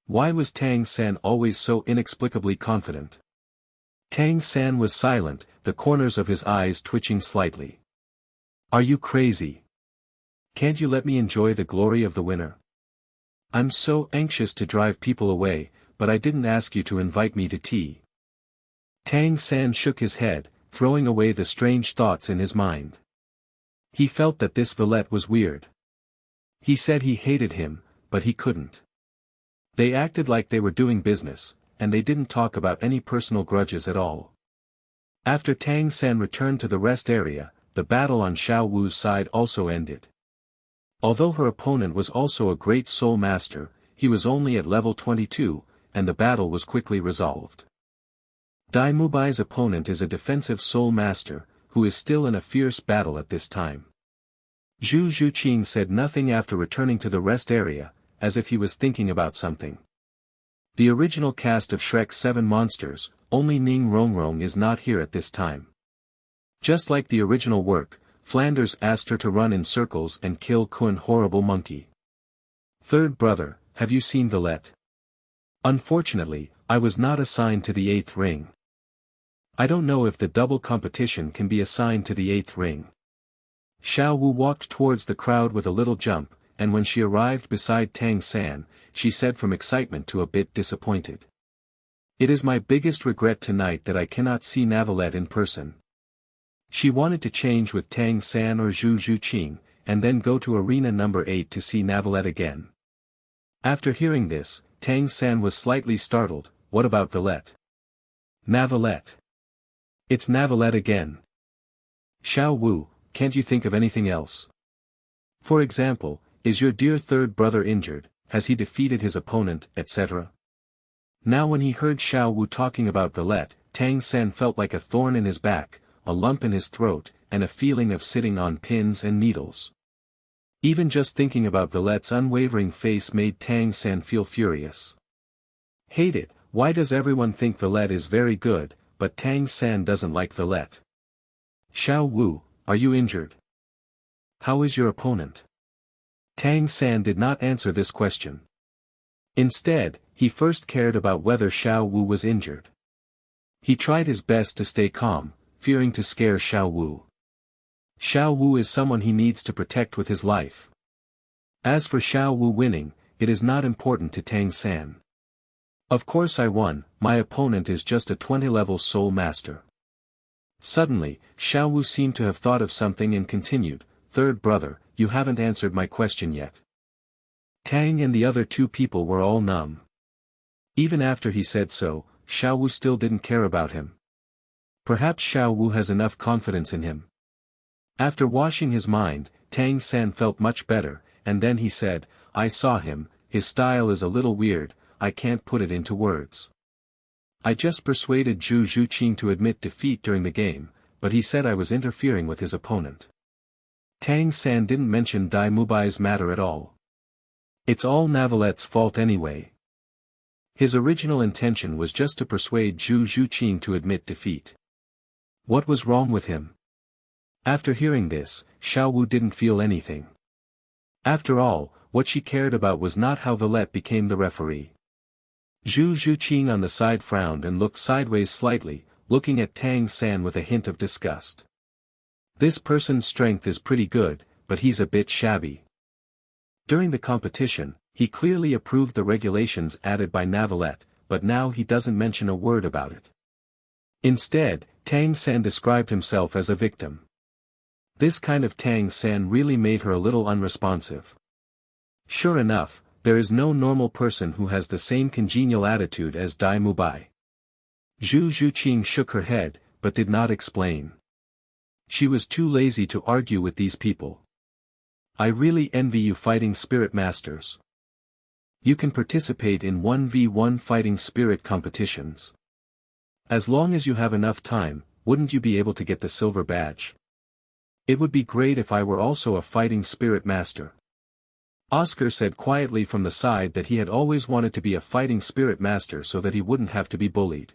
Why was Tang San always so inexplicably confident? Tang San was silent, the corners of his eyes twitching slightly. Are you crazy? Can't you let me enjoy the glory of the winner? I'm so anxious to drive people away, but I didn't ask you to invite me to tea. Tang San shook his head, throwing away the strange thoughts in his mind. He felt that this Navallet was weird. He said he hated him, but he couldn't. They acted like they were doing business, and they didn't talk about any personal grudges at all. After Tang San returned to the rest area, the battle on Xiao Wu's side also ended. Although her opponent was also a great soul master, he was only at level 22, and the battle was quickly resolved. Dai Mubai's opponent is a defensive soul master, who is still in a fierce battle at this time. Zhu Zhuqing said nothing after returning to the rest area, as if he was thinking about something. The original cast of Shrek's 7 monsters, only Ning Rongrong is not here at this time. Just like the original work, Flanders asked her to run in circles and kill Kun horrible monkey. Third brother, have you seen Navallet? Unfortunately, I was not assigned to the 8th ring. I don't know if the double competition can be assigned to the 8th ring. Xiao Wu walked towards the crowd with a little jump, and when she arrived beside Tang San, she said from excitement to a bit disappointed. It is my biggest regret tonight that I cannot see Navallet in person. She wanted to change with Tang San or Zhu Zhuqing, and then go to arena number 8 to see Navallet again. After hearing this, Tang San was slightly startled. What about Navallet? Navallet. It's Navallet again. Xiao Wu, can't you think of anything else? For example, is your dear third brother injured, has he defeated his opponent, etc.? Now when he heard Xiao Wu talking about Navallet, Tang San felt like a thorn in his back, a lump in his throat, and a feeling of sitting on pins and needles. Even just thinking about Navallet's unwavering face made Tang San feel furious. Hate it, why does everyone think Navallet is very good, but Tang San doesn't like Navallet? Xiao Wu, are you injured? How is your opponent? Tang San did not answer this question. Instead, he first cared about whether Xiao Wu was injured. He tried his best to stay calm, fearing to scare Xiao Wu. Xiao Wu is someone he needs to protect with his life. As for Xiao Wu winning, it is not important to Tang San. Of course I won, my opponent is just a 20-level soul master. Suddenly, Xiao Wu seemed to have thought of something and continued, third brother, you haven't answered my question yet. Tang and the other 2 people were all numb. Even after he said so, Xiao Wu still didn't care about him. Perhaps Xiao Wu has enough confidence in him. After washing his mind, Tang San felt much better, and then he said, I saw him, his style is a little weird, I can't put it into words. I just persuaded Zhu Zhuqing to admit defeat during the game, but he said I was interfering with his opponent. Tang San didn't mention Dai Mubai's matter at all. It's all Navallet's fault anyway. His original intention was just to persuade Zhu Zhuqing to admit defeat. What was wrong with him? After hearing this, Xiao Wu didn't feel anything. After all, what she cared about was not how Navallet became the referee. Zhu Zhuqing on the side frowned and looked sideways slightly, looking at Tang San with a hint of disgust. This person's strength is pretty good, but he's a bit shabby. During the competition, he clearly approved the regulations added by Navallet, but now he doesn't mention a word about it. Instead, Tang San described himself as a victim. This kind of Tang San really made her a little unresponsive. Sure enough, there is no normal person who has the same congenial attitude as Dai Mubai. Zhu Zhuqing shook her head, but did not explain. She was too lazy to argue with these people. I really envy you fighting spirit masters. You can participate in 1v1 fighting spirit competitions. As long as you have enough time, wouldn't you be able to get the silver badge? It would be great if I were also a fighting spirit master. Oscar said quietly from the side that he had always wanted to be a fighting spirit master so that he wouldn't have to be bullied.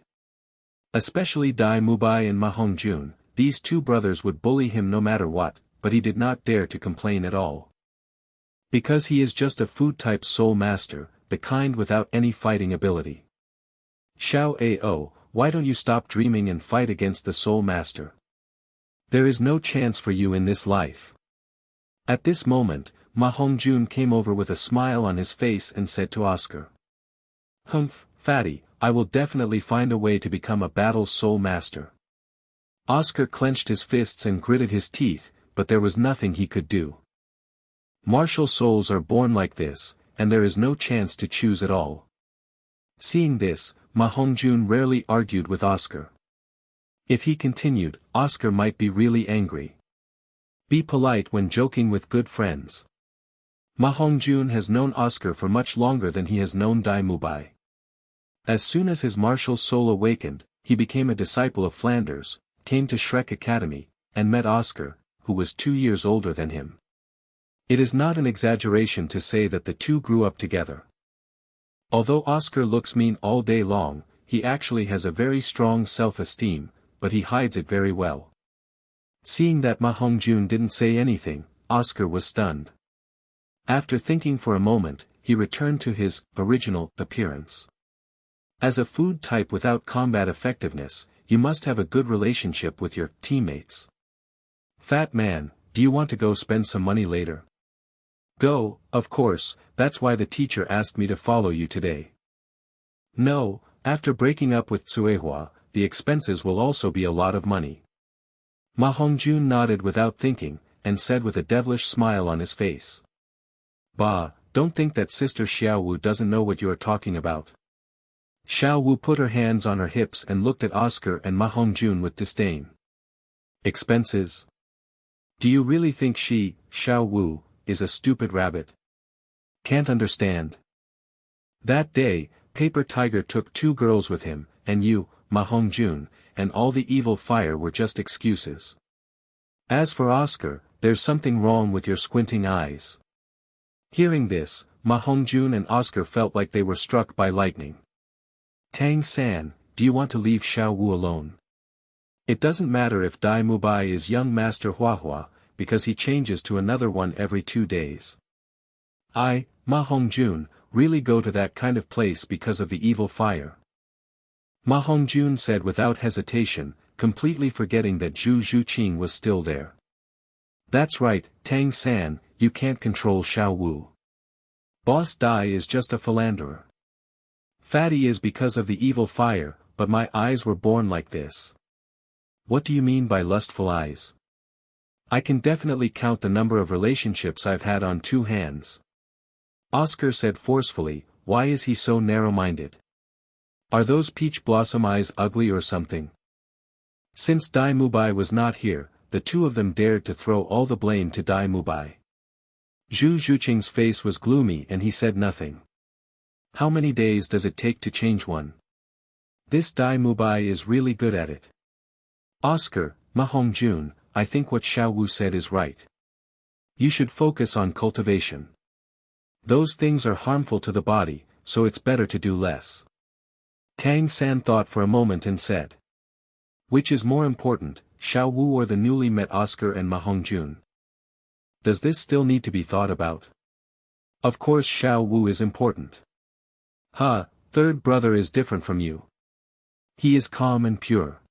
Especially Dai Mubai and Ma Hongjun, these two brothers would bully him no matter what, but he did not dare to complain at all. Because he is just a food-type soul master, the kind without any fighting ability. Xiao Ao, why don't you stop dreaming and fight against the soul master? There is no chance for you in this life. At this moment, Ma Hongjun came over with a smile on his face and said to Oscar. Humph, fatty, I will definitely find a way to become a battle soul master. Oscar clenched his fists and gritted his teeth, but there was nothing he could do. Martial souls are born like this, and there is no chance to choose at all. Seeing this, Ma Hongjun rarely argued with Oscar. If he continued, Oscar might be really angry. Be polite when joking with good friends. Ma Hongjun has known Oscar for much longer than he has known Dai Mubai. As soon as his martial soul awakened, he became a disciple of Flanders, came to Shrek Academy, and met Oscar, who was 2 years older than him. It is not an exaggeration to say that the two grew up together. Although Oscar looks mean all day long, he actually has a very strong self-esteem, but he hides it very well. Seeing that Ma Hongjun didn't say anything, Oscar was stunned. After thinking for a moment, he returned to his original appearance. As a food type without combat effectiveness, you must have a good relationship with your teammates. Fat man, do you want to go spend some money later? Go, of course, that's why the teacher asked me to follow you today. No, after breaking up with Tsuehua, the expenses will also be a lot of money. Ma Hongjun nodded without thinking, and said with a devilish smile on his face. Bah, don't think that Sister Xiaowu doesn't know what you are talking about. Xiaowu put her hands on her hips and looked at Oscar and Ma Hongjun with disdain. Expenses? Do you really think she, Xiaowu, is a stupid rabbit? Can't understand. That day, Paper Tiger took 2 girls with him, and you, Ma Hongjun, and all the evil fire were just excuses. As for Oscar, there's something wrong with your squinting eyes. Hearing this, Ma Hongjun and Oscar felt like they were struck by lightning. Tang San, do you want to leave Xiaowu alone? It doesn't matter if Dai Mubai is young Master Huahua, because he changes to another one every 2 days. I, Ma Hongjun, really go to that kind of place because of the evil fire. Ma Hongjun said without hesitation, completely forgetting that Zhu Zhuqing was still there. That's right, Tang San, you can't control Xiaowu. Boss Dai is just a philanderer. Fatty is because of the evil fire, but my eyes were born like this. What do you mean by lustful eyes? I can definitely count the number of relationships I've had on 2 hands. Oscar said forcefully, why is he so narrow-minded? Are those peach blossom eyes ugly or something? Since Dai Mubai was not here, the 2 of them dared to throw all the blame to Dai Mubai. Zhu Zhuqing's face was gloomy and he said nothing. How many days does it take to change one? This Dai Mubai is really good at it. Oscar, Ma Hongjun, I think what Xiaowu said is right. You should focus on cultivation. Those things are harmful to the body, so it's better to do less. Tang San thought for a moment and said. Which is more important, Xiaowu or the newly met Oscar and Ma Hongjun? Does this still need to be thought about? Of course Xiaowu is important. Third brother is different from you. He is calm and pure.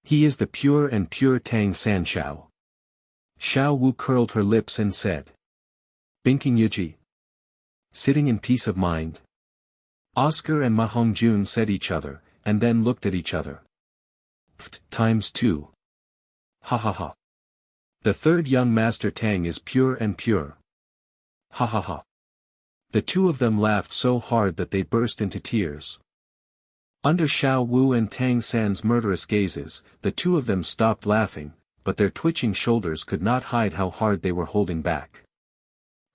He is the pure and pure Tang San Xiao. Xiaowu curled her lips and said. Binking Yuji. Sitting in peace of mind. Oscar and Ma Hongjun said each other, and then looked at each other. Times 2. Ha ha ha. The third young master Tang is pure and pure. Ha ha ha. The 2 of them laughed so hard that they burst into tears. Under Xiaowu and Tang San's murderous gazes, the 2 of them stopped laughing, but their twitching shoulders could not hide how hard they were holding back.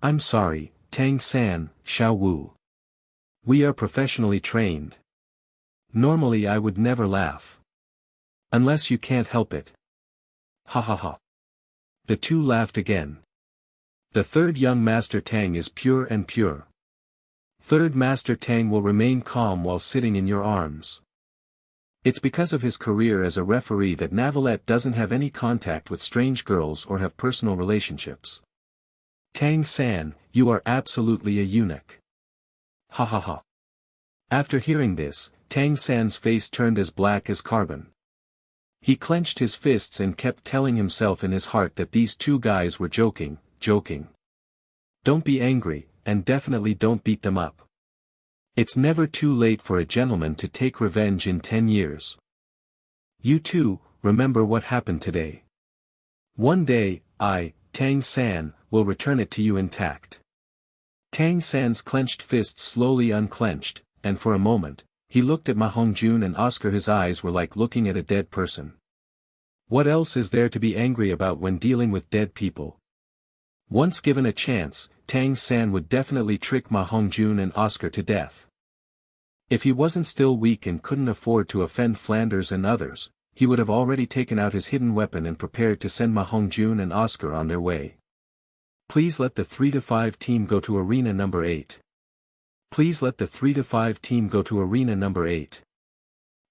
I'm sorry, Tang San, Xiao Wu. We are professionally trained. Normally I would never laugh. Unless you can't help it. Ha ha ha. The two laughed again. The third young Master Tang is pure and pure. Third Master Tang will remain calm while sitting in your arms. It's because of his career as a referee that Navallet doesn't have any contact with strange girls or have personal relationships. Tang San, you are absolutely a eunuch. Ha ha ha. After hearing this, Tang San's face turned as black as carbon. He clenched his fists and kept telling himself in his heart that these two guys were joking. Don't be angry, and definitely don't beat them up. It's never too late for a gentleman to take revenge in 10 years. You too, remember what happened today. One day, I, Tang San, will return it to you intact. Tang San's clenched fists slowly unclenched, and for a moment, he looked at Ma Hongjun and Oscar. His eyes were like looking at a dead person. What else is there to be angry about when dealing with dead people? Once given a chance, Tang San would definitely trick Ma Hongjun and Oscar to death. If he wasn't still weak and couldn't afford to offend Flanders and others, he would have already taken out his hidden weapon and prepared to send Ma Hongjun and Oscar on their way. Please let the 3-5 team go to arena number 8. Please let the 3-5 team go to arena number 8.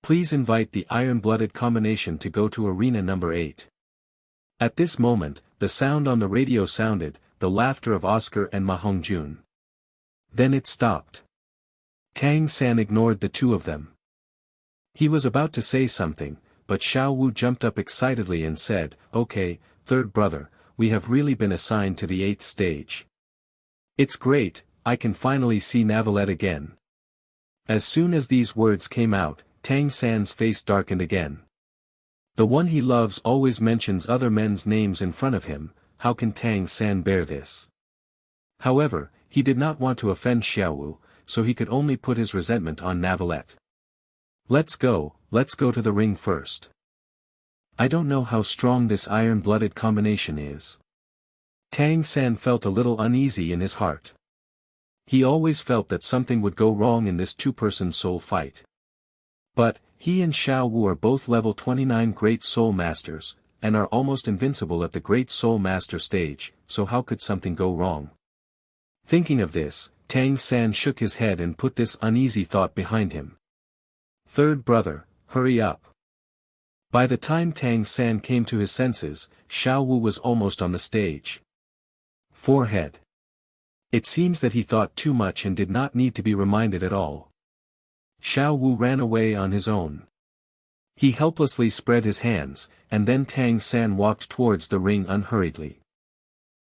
Please invite the iron-blooded combination to go to arena number 8. At this moment, the sound on the radio sounded, the laughter of Oscar and Ma Hongjun. Then it stopped. Tang San ignored the two of them. He was about to say something, but Xiao Wu jumped up excitedly and said, "Okay, third brother, we have really been assigned to the 8th stage. It's great, I can finally see Navallet again." As soon as these words came out, Tang San's face darkened again. The one he loves always mentions other men's names in front of him. How can Tang San bear this? However, he did not want to offend Xiao Wu, so he could only put his resentment on Navallet. Let's go to the ring first. I don't know how strong this iron-blooded combination is. Tang San felt a little uneasy in his heart. He always felt that something would go wrong in this two-person soul fight. But, he and Xiao Wu are both level 29 Great Soul Masters, and are almost invincible at the Great Soul Master stage, so how could something go wrong? Thinking of this, Tang San shook his head and put this uneasy thought behind him. Third brother, hurry up. By the time Tang San came to his senses, Xiao Wu was almost on the stage. Forehead. It seems that he thought too much and did not need to be reminded at all. Xiao Wu ran away on his own. He helplessly spread his hands, and then Tang San walked towards the ring unhurriedly.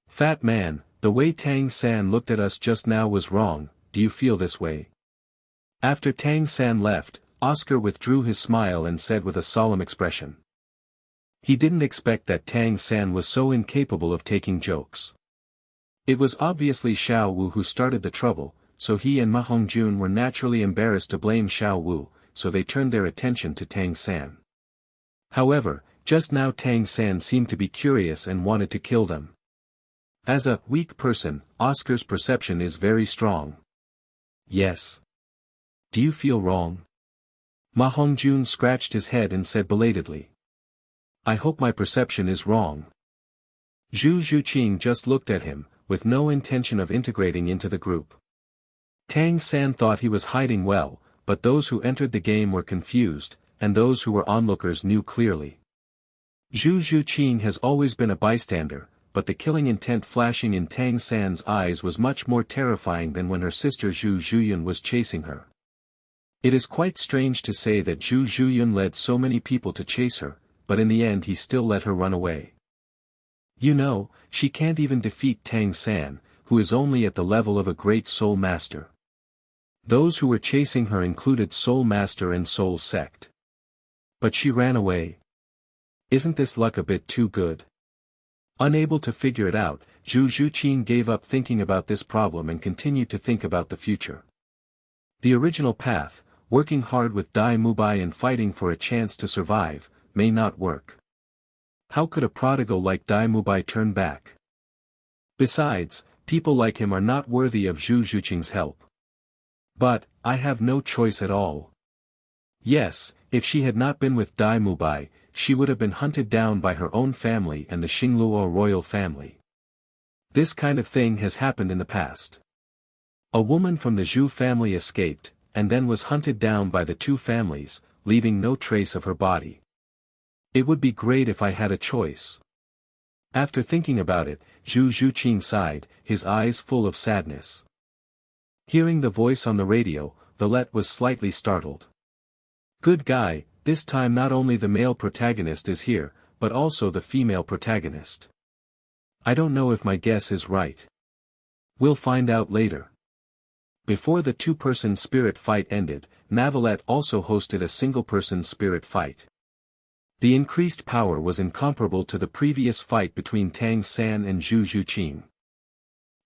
Fat man, the way Tang San looked at us just now was wrong. Do you feel this way? After Tang San left, Oscar withdrew his smile and said with a solemn expression. He didn't expect that Tang San was so incapable of taking jokes. It was obviously Xiao Wu who started the trouble, so he and Ma Hongjun were naturally embarrassed to blame Xiao Wu, so they turned their attention to Tang San. However, just now Tang San seemed to be curious and wanted to kill them. As a weak person, Oscar's perception is very strong. Yes. Do you feel wrong? Ma Hongjun scratched his head and said belatedly. I hope my perception is wrong. Zhu Zhuqing just looked at him, with no intention of integrating into the group. Tang San thought he was hiding well, but those who entered the game were confused, and those who were onlookers knew clearly. Zhu Zhuqing has always been a bystander, but the killing intent flashing in Tang San's eyes was much more terrifying than when her sister Zhu Zhuyun was chasing her. It is quite strange to say that Zhu Zhuyun led so many people to chase her, but in the end he still let her run away. You know, she can't even defeat Tang San, who is only at the level of a great soul master. Those who were chasing her included Soul Master and Soul Sect. But she ran away. Isn't this luck a bit too good? Unable to figure it out, Zhu Zhuqing gave up thinking about this problem and continued to think about the future. The original path, working hard with Dai Mubai and fighting for a chance to survive, may not work. How could a prodigal like Dai Mubai turn back? Besides, People like him are not worthy of Zhu Zhuqing's help. But, I have no choice at all. Yes, if she had not been with Dai Mubai, she would have been hunted down by her own family and the Xingluo royal family. This kind of thing has happened in the past. A woman from the Zhu family escaped, and then was hunted down by the two families, leaving no trace of her body. It would be great if I had a choice. After thinking about it, Zhu Zhuqing sighed, his eyes full of sadness. Hearing the voice on the radio, Navallet was slightly startled. Good guy, this time not only the male protagonist is here, but also the female protagonist. I don't know if my guess is right. We'll find out later. Before the two-person spirit fight ended, Navallet also hosted a single-person spirit fight. The increased power was incomparable to the previous fight between Tang San and Zhu Zhuqing.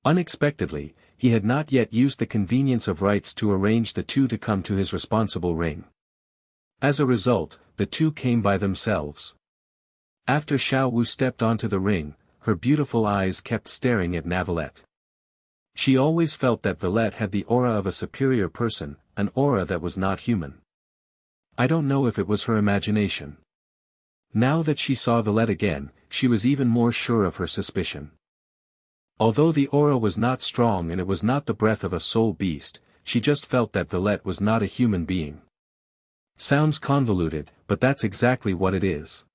Unexpectedly, he had not yet used the convenience of rights to arrange the two to come to his responsible ring. As a result, the two came by themselves. After Xiao Wu stepped onto the ring, her beautiful eyes kept staring at Navallet. She always felt that Navallet had the aura of a superior person, an aura that was not human. I don't know if it was her imagination. Now that she saw Navallet again, she was even more sure of her suspicion. Although the aura was not strong and it was not the breath of a soul beast, she just felt that Navallet was not a human being. Sounds convoluted, but that's exactly what it is.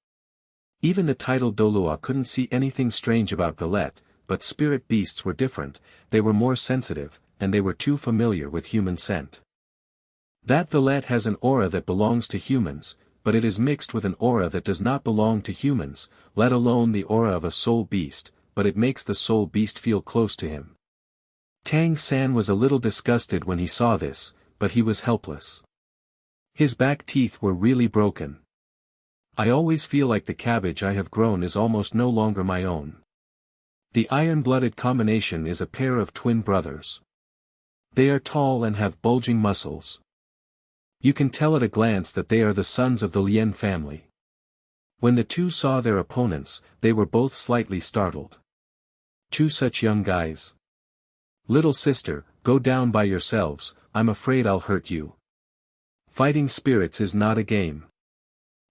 Even the titled Douluo couldn't see anything strange about Navallet, but spirit beasts were different, they were more sensitive, and they were too familiar with human scent. That Navallet has an aura that belongs to humans, but it is mixed with an aura that does not belong to humans, let alone the aura of a soul beast, but it makes the soul beast feel close to him. Tang San was a little disgusted when he saw this, but he was helpless. His back teeth were really broken. I always feel like the cabbage I have grown is almost no longer my own. The iron-blooded combination is a pair of twin brothers. They are tall and have bulging muscles. You can tell at a glance that they are the sons of the Lien family. When the two saw their opponents, they were both slightly startled. Two such young guys. Little sister, go down by yourselves, I'm afraid I'll hurt you. Fighting spirits is not a game.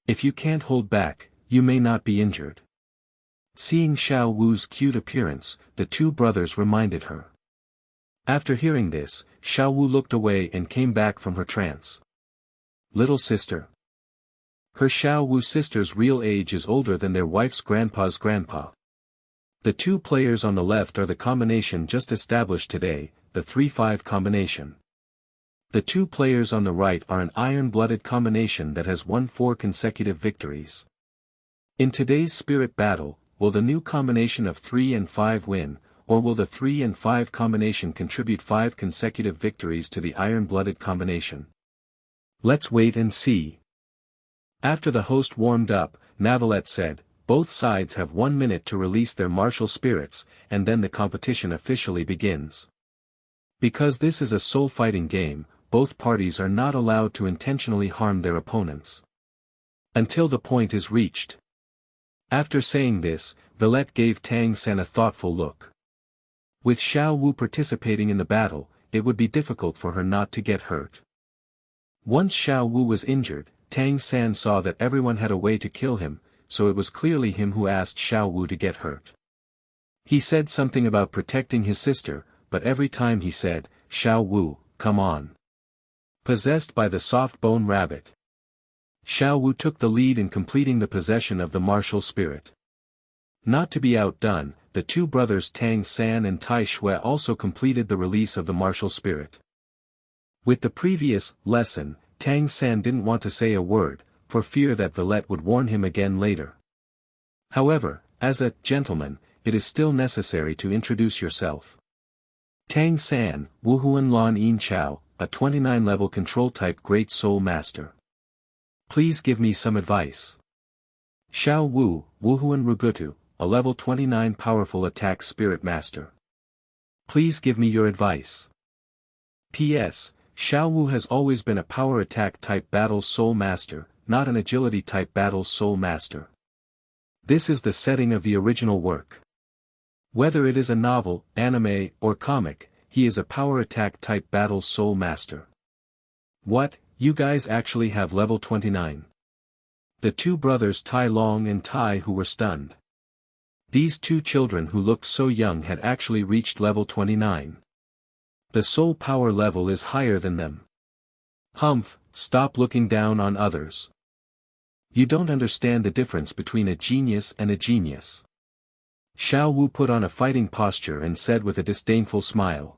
If you can't hold back, you may not be injured. Seeing Xiao Wu's cute appearance, the two brothers reminded her. After hearing this, Xiao Wu looked away and came back from her trance. Little sister. Her Xiao Wu sister's real age is older than their wife's grandpa's grandpa. The two players on the left are the combination just established today, the 3-5 combination. The two players on the right are an iron-blooded combination that has won 4 consecutive victories. In today's spirit battle, will the new combination of 3 and 5 win, or will the 3 and 5 combination contribute 5 consecutive victories to the iron-blooded combination? Let's wait and see. After the host warmed up, Navallet said, both sides have 1 minute to release their martial spirits, and then the competition officially begins. Because this is a soul-fighting game, both parties are not allowed to intentionally harm their opponents. Until the point is reached. After saying this, Navallet gave Tang San a thoughtful look. With Xiao Wu participating in the battle, it would be difficult for her not to get hurt. Once Xiao Wu was injured, Tang San saw that everyone had a way to kill him, so it was clearly him who asked Xiao Wu to get hurt. He said something about protecting his sister, but every time he said, Xiao Wu, come on. Possessed by the soft bone rabbit. Xiao Wu took the lead in completing the possession of the martial spirit. Not to be outdone, the two brothers Tang San and Tai Shui also completed the release of the martial spirit. With the previous lesson, Tang San didn't want to say a word, for fear that Navallet would warn him again later. However, as a gentleman, it is still necessary to introduce yourself. Tang San, Wuhuan Lan Yin Chao, a 29-level control-type Great Soul Master. Please give me some advice. Xiao Wu, Wuhuan Rugutu, a level 29 powerful attack Spirit Master. Please give me your advice. P.S. Xiao Wu has always been a power attack type Battle Soul Master, not an agility type Battle Soul Master. This is the setting of the original work. Whether it is a novel, anime, or comic, he is a power attack type battle soul master. What, you guys actually have level 29? The two brothers Tai Long and Tai Hu were stunned. These two children who looked so young had actually reached level 29. The soul power level is higher than them. Humph, stop looking down on others. You don't understand the difference between a genius and a genius. Xiao Wu put on a fighting posture and said with a disdainful smile.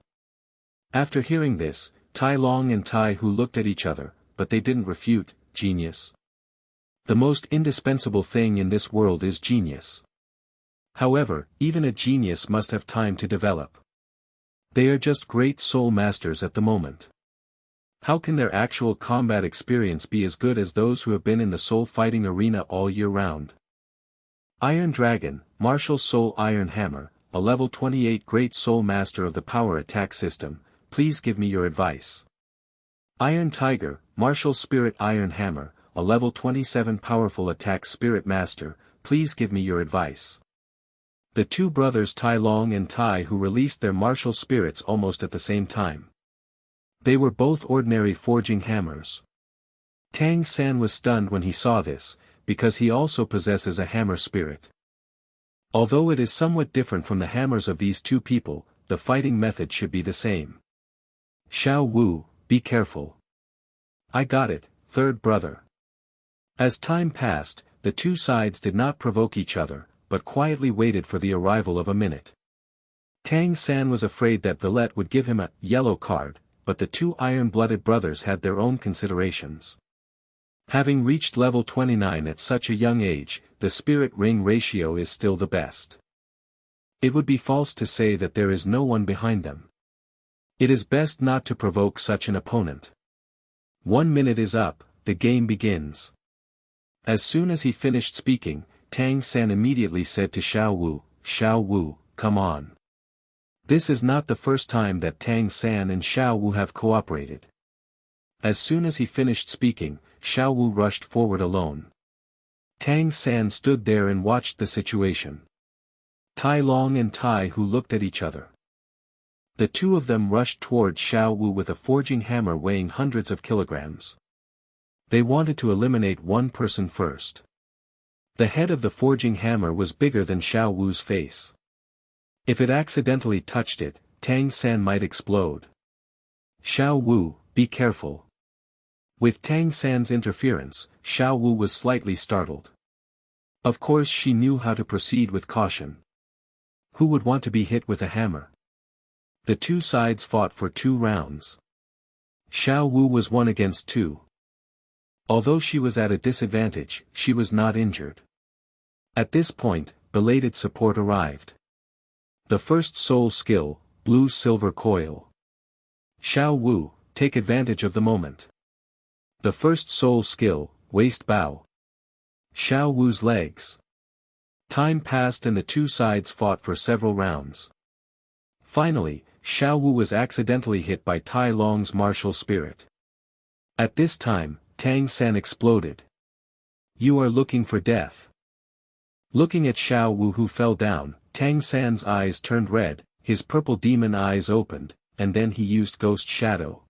After hearing this, Tai Long and Tai Hu looked at each other, but they didn't refute, genius. The most indispensable thing in this world is genius. However, even a genius must have time to develop. They are just great soul masters at the moment. How can their actual combat experience be as good as those who have been in the soul fighting arena all year round? Iron Dragon, Martial Soul Iron Hammer, a level 28 great soul master of the power attack system, please give me your advice. Iron Tiger, Martial Spirit Iron Hammer, a level 27 powerful attack spirit master, please give me your advice. The two brothers Tai Long and Tai Hu released their martial spirits almost at the same time. They were both ordinary forging hammers. Tang San was stunned when he saw this, because he also possesses a hammer spirit. Although it is somewhat different from the hammers of these two people, the fighting method should be the same. Xiao Wu, be careful. I got it, third brother. As time passed, the two sides did not provoke each other, but quietly waited for the arrival of a minute. Tang San was afraid that Navallet would give him a yellow card, but the two iron-blooded brothers had their own considerations. Having reached level 29 at such a young age, the spirit ring ratio is still the best. It would be false to say that there is no one behind them. It is best not to provoke such an opponent. 1 minute is up, the game begins. As soon as he finished speaking, Tang San immediately said to Xiao Wu, come on. This is not the first time that Tang San and Xiao Wu have cooperated. As soon as he finished speaking, Xiao Wu rushed forward alone. Tang San stood there and watched the situation. Tai Long and Tai Hu looked at each other. The two of them rushed towards Xiao Wu with a forging hammer weighing hundreds of kilograms. They wanted to eliminate one person first. The head of the forging hammer was bigger than Xiao Wu's face. If it accidentally touched it, Tang San might explode. Xiao Wu, be careful. With Tang San's interference, Xiao Wu was slightly startled. Of course she knew how to proceed with caution. Who would want to be hit with a hammer? The two sides fought for 2 rounds. Xiao Wu was 1 against 2. Although she was at a disadvantage, she was not injured. At this point, belated support arrived. The first soul skill, Blue-Silver Coil. Xiao Wu, take advantage of the moment. The first soul skill, Waist Bow. Xiao Wu's legs. Time passed and the two sides fought for several rounds. Finally, Xiao Wu was accidentally hit by Tai Long's martial spirit. At this time, Tang San exploded. You are looking for death. Looking at Xiao Wu who fell down, Tang San's eyes turned red, his purple demon eyes opened, and then he used Ghost Shadow.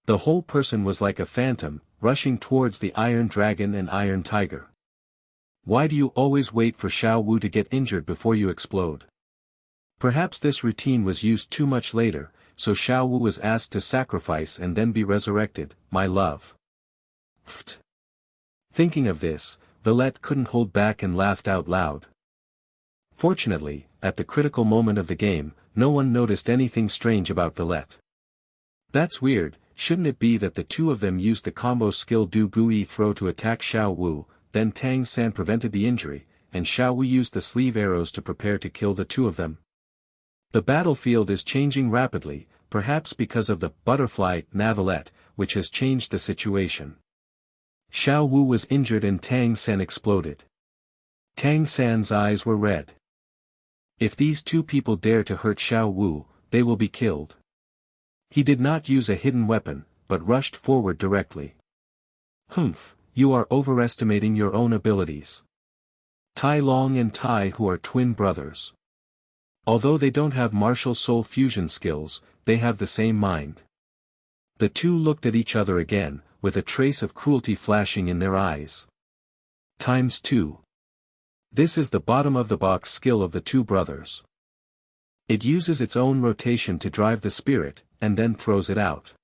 The whole person was like a phantom, rushing towards the Iron Dragon and Iron Tiger. Why do you always wait for Xiao Wu to get injured before you explode? Perhaps this routine was used too much later, so Xiao Wu was asked to sacrifice and then be resurrected, my love. Pfft. Thinking of this, Navallet couldn't hold back and laughed out loud. Fortunately, at the critical moment of the game, no one noticed anything strange about Navallet. That's weird, shouldn't it be that the two of them used the combo skill Dugu throw to attack Xiao Wu, then Tang San prevented the injury, and Xiao Wu used the sleeve arrows to prepare to kill the two of them? The battlefield is changing rapidly, perhaps because of the butterfly Navallet, which has changed the situation. Xiao Wu was injured and Tang San exploded. Tang San's eyes were red. If these two people dare to hurt Xiao Wu, they will be killed. He did not use a hidden weapon, but rushed forward directly. Humph, you are overestimating your own abilities. Tai Long and Tai Hu are twin brothers. Although they don't have martial soul fusion skills, they have the same mind. The two looked at each other again, with a trace of cruelty flashing in their eyes. ×2. This is the bottom-of-the-box skill of the two brothers. It uses its own rotation to drive the spirit, and then throws it out.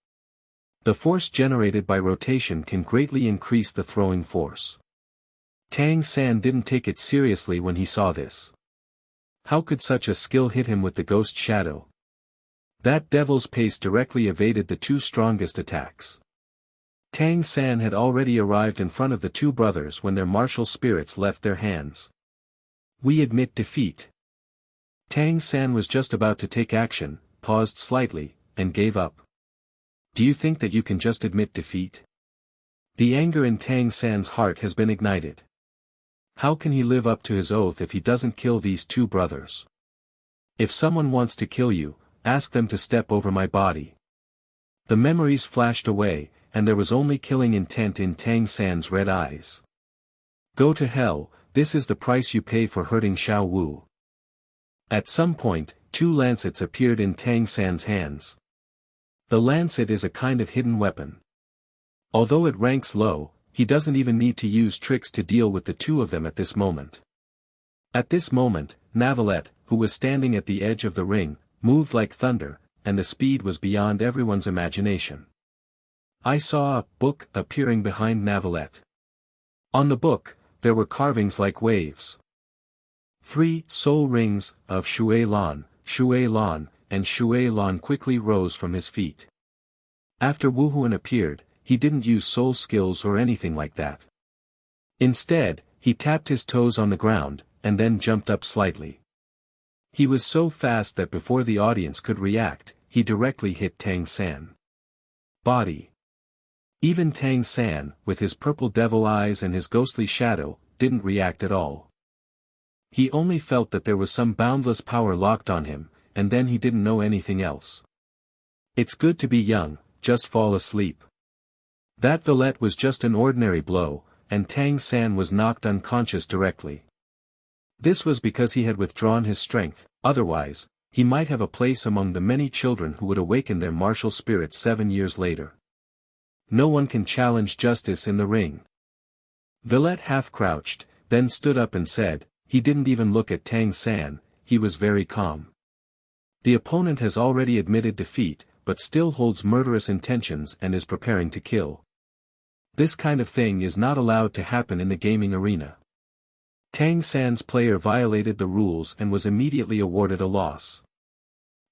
The force generated by rotation can greatly increase the throwing force. Tang San didn't take it seriously when he saw this. How could such a skill hit him with the ghost shadow? That devil's pace directly evaded the two strongest attacks. Tang San had already arrived in front of the two brothers when their martial spirits left their hands. We admit defeat. Tang San was just about to take action, paused slightly, and gave up. Do you think that you can just admit defeat? The anger in Tang San's heart has been ignited. How can he live up to his oath if he doesn't kill these two brothers? If someone wants to kill you, ask them to step over my body. The memories flashed away, and there was only killing intent in Tang San's red eyes. Go to hell, this is the price you pay for hurting Xiao Wu. At some point, two lancets appeared in Tang San's hands. The lancet is a kind of hidden weapon. Although it ranks low, he doesn't even need to use tricks to deal with the two of them at this moment. At this moment, Navallet, who was standing at the edge of the ring, moved like thunder, and the speed was beyond everyone's imagination. I saw a book appearing behind Navallet. On the book, there were carvings like waves. 3 soul rings of Shui Lan, and Shui Lan quickly rose from his feet. After Wu Huan appeared, he didn't use soul skills or anything like that. Instead, he tapped his toes on the ground, and then jumped up slightly. He was so fast that before the audience could react, he directly hit Tang San. Body. Even Tang San, with his purple devil eyes and his ghostly shadow, didn't react at all. He only felt that there was some boundless power locked on him, and then he didn't know anything else. It's good to be young, just fall asleep. That Navallet was just an ordinary blow, and Tang San was knocked unconscious directly. This was because he had withdrawn his strength, otherwise, he might have a place among the many children who would awaken their martial spirits 7 years later. No one can challenge justice in the ring. Navallet half-crouched, then stood up and said, he didn't even look at Tang San, he was very calm. The opponent has already admitted defeat, but still holds murderous intentions and is preparing to kill. This kind of thing is not allowed to happen in the gaming arena. Tang San's player violated the rules and was immediately awarded a loss.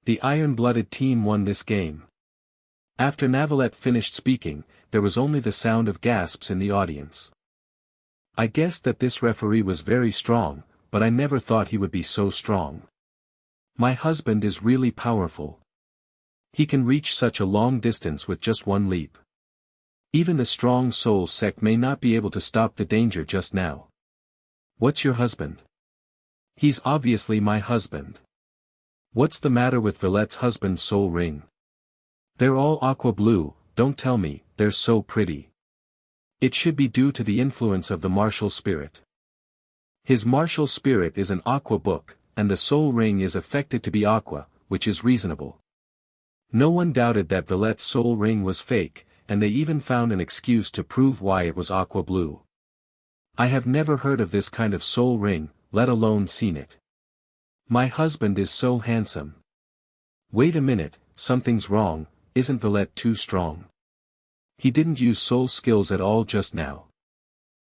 The iron-blooded team won this game. After Navallet finished speaking, there was only the sound of gasps in the audience. I guessed that this referee was very strong, but I never thought he would be so strong. My husband is really powerful. He can reach such a long distance with just one leap. Even the strong soul sect may not be able to stop the danger just now. What's your husband? He's obviously my husband. What's the matter with Navallet's husband's soul ring? They're all aqua blue, don't tell me, they're so pretty. It should be due to the influence of the martial spirit. His martial spirit is an aqua book, and the soul ring is affected to be aqua, which is reasonable. No one doubted that Navallet's soul ring was fake, and they even found an excuse to prove why it was aqua blue. I have never heard of this kind of soul ring, let alone seen it. My husband is so handsome. Wait a minute, something's wrong, isn't Navallet too strong? He didn't use soul skills at all just now.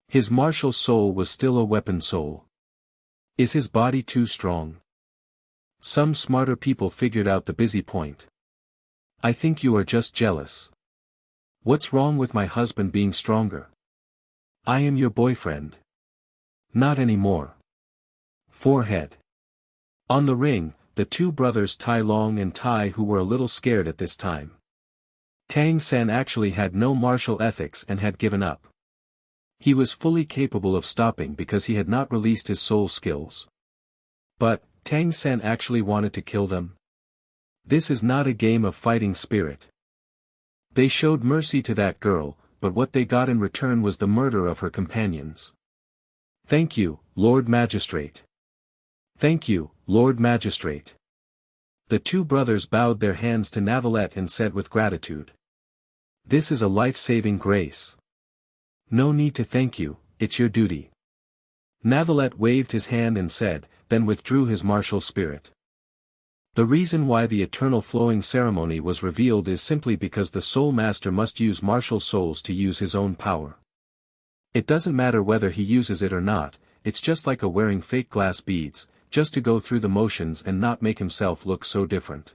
His martial soul was still a weapon soul. Is his body too strong? Some smarter people figured out the busy point. I think you are just jealous. What's wrong with my husband being stronger? I am your boyfriend. Not anymore. Forehead. On the ring, the two brothers Tai Long and Tai who were a little scared at this time. Tang San actually had no martial ethics and had given up. He was fully capable of stopping because he had not released his soul skills. But, Tang San actually wanted to kill them? This is not a game of fighting spirit. They showed mercy to that girl, but what they got in return was the murder of her companions. Thank you, Lord Magistrate. Thank you, Lord Magistrate. The two brothers bowed their hands to Navallet and said with gratitude. This is a life-saving grace. No need to thank you, it's your duty. Navallet waved his hand and said, then withdrew his martial spirit. The reason why the eternal flowing ceremony was revealed is simply because the soul master must use martial souls to use his own power. It doesn't matter whether he uses it or not, it's just like a wearing fake glass beads, just to go through the motions and not make himself look so different.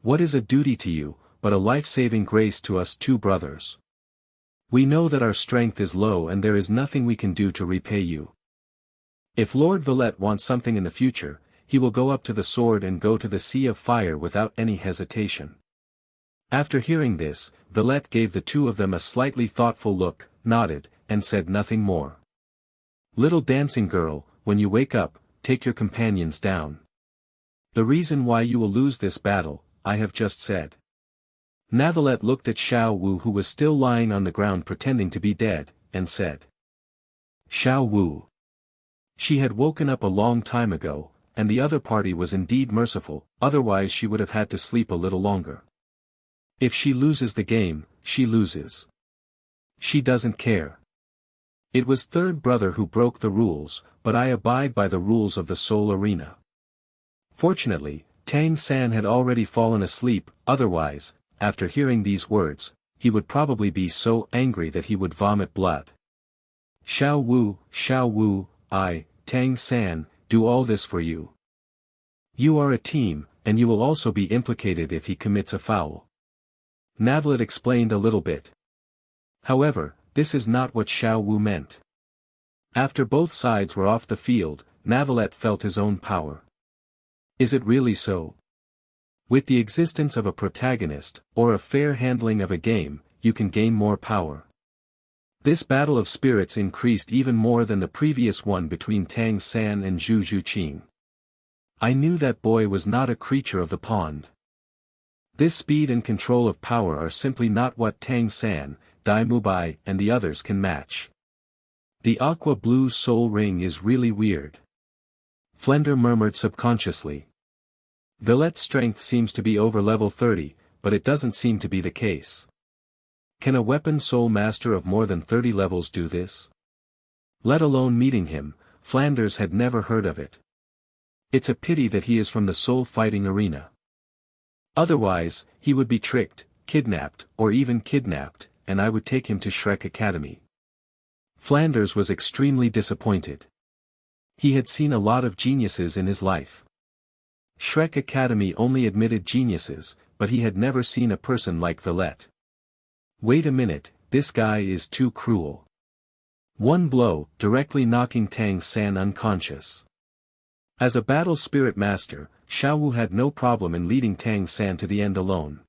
What is a duty to you, but a life-saving grace to us two brothers? We know that our strength is low and there is nothing we can do to repay you. If Lord Vallet wants something in the future, he will go up to the sword and go to the sea of fire without any hesitation. After hearing this, Vallet gave the two of them a slightly thoughtful look, nodded, and said nothing more. Little dancing girl, when you wake up, take your companions down. The reason why you will lose this battle, I have just said. Navallet looked at Xiao Wu who was still lying on the ground pretending to be dead, and said. Xiao Wu. She had woken up a long time ago, and the other party was indeed merciful, otherwise she would have had to sleep a little longer. If she loses the game, she loses. She doesn't care. It was third brother who broke the rules, but I abide by the rules of the soul arena. Fortunately, Tang San had already fallen asleep, otherwise, after hearing these words, he would probably be so angry that he would vomit blood. Xiao Wu, I, Tang San, do all this for you. You are a team, and you will also be implicated if he commits a foul. Navallet explained a little bit. However, this is not what Xiao Wu meant. After both sides were off the field, Navallet felt his own power. Is it really so? With the existence of a protagonist, or a fair handling of a game, you can gain more power. This battle of spirits increased even more than the previous one between Tang San and Zhu Zhuqing. I knew that boy was not a creature of the pond. This speed and control of power are simply not what Tang San, Dai Mubai and the others can match. The aqua blue soul ring is really weird. Flender murmured subconsciously. Vallet's strength seems to be over level 30, but it doesn't seem to be the case. Can a weapon soul master of more than 30 levels do this? Let alone meeting him, Flanders had never heard of it. It's a pity that he is from the soul fighting arena. Otherwise, he would be tricked, kidnapped, or even kidnapped, and I would take him to Shrek Academy. Flanders was extremely disappointed. He had seen a lot of geniuses in his life. Shrek Academy only admitted geniuses, but he had never seen a person like Vallet. Wait a minute, this guy is too cruel. One blow, directly knocking Tang San unconscious. As a battle spirit master, Xiao Wu had no problem in leading Tang San to the end alone.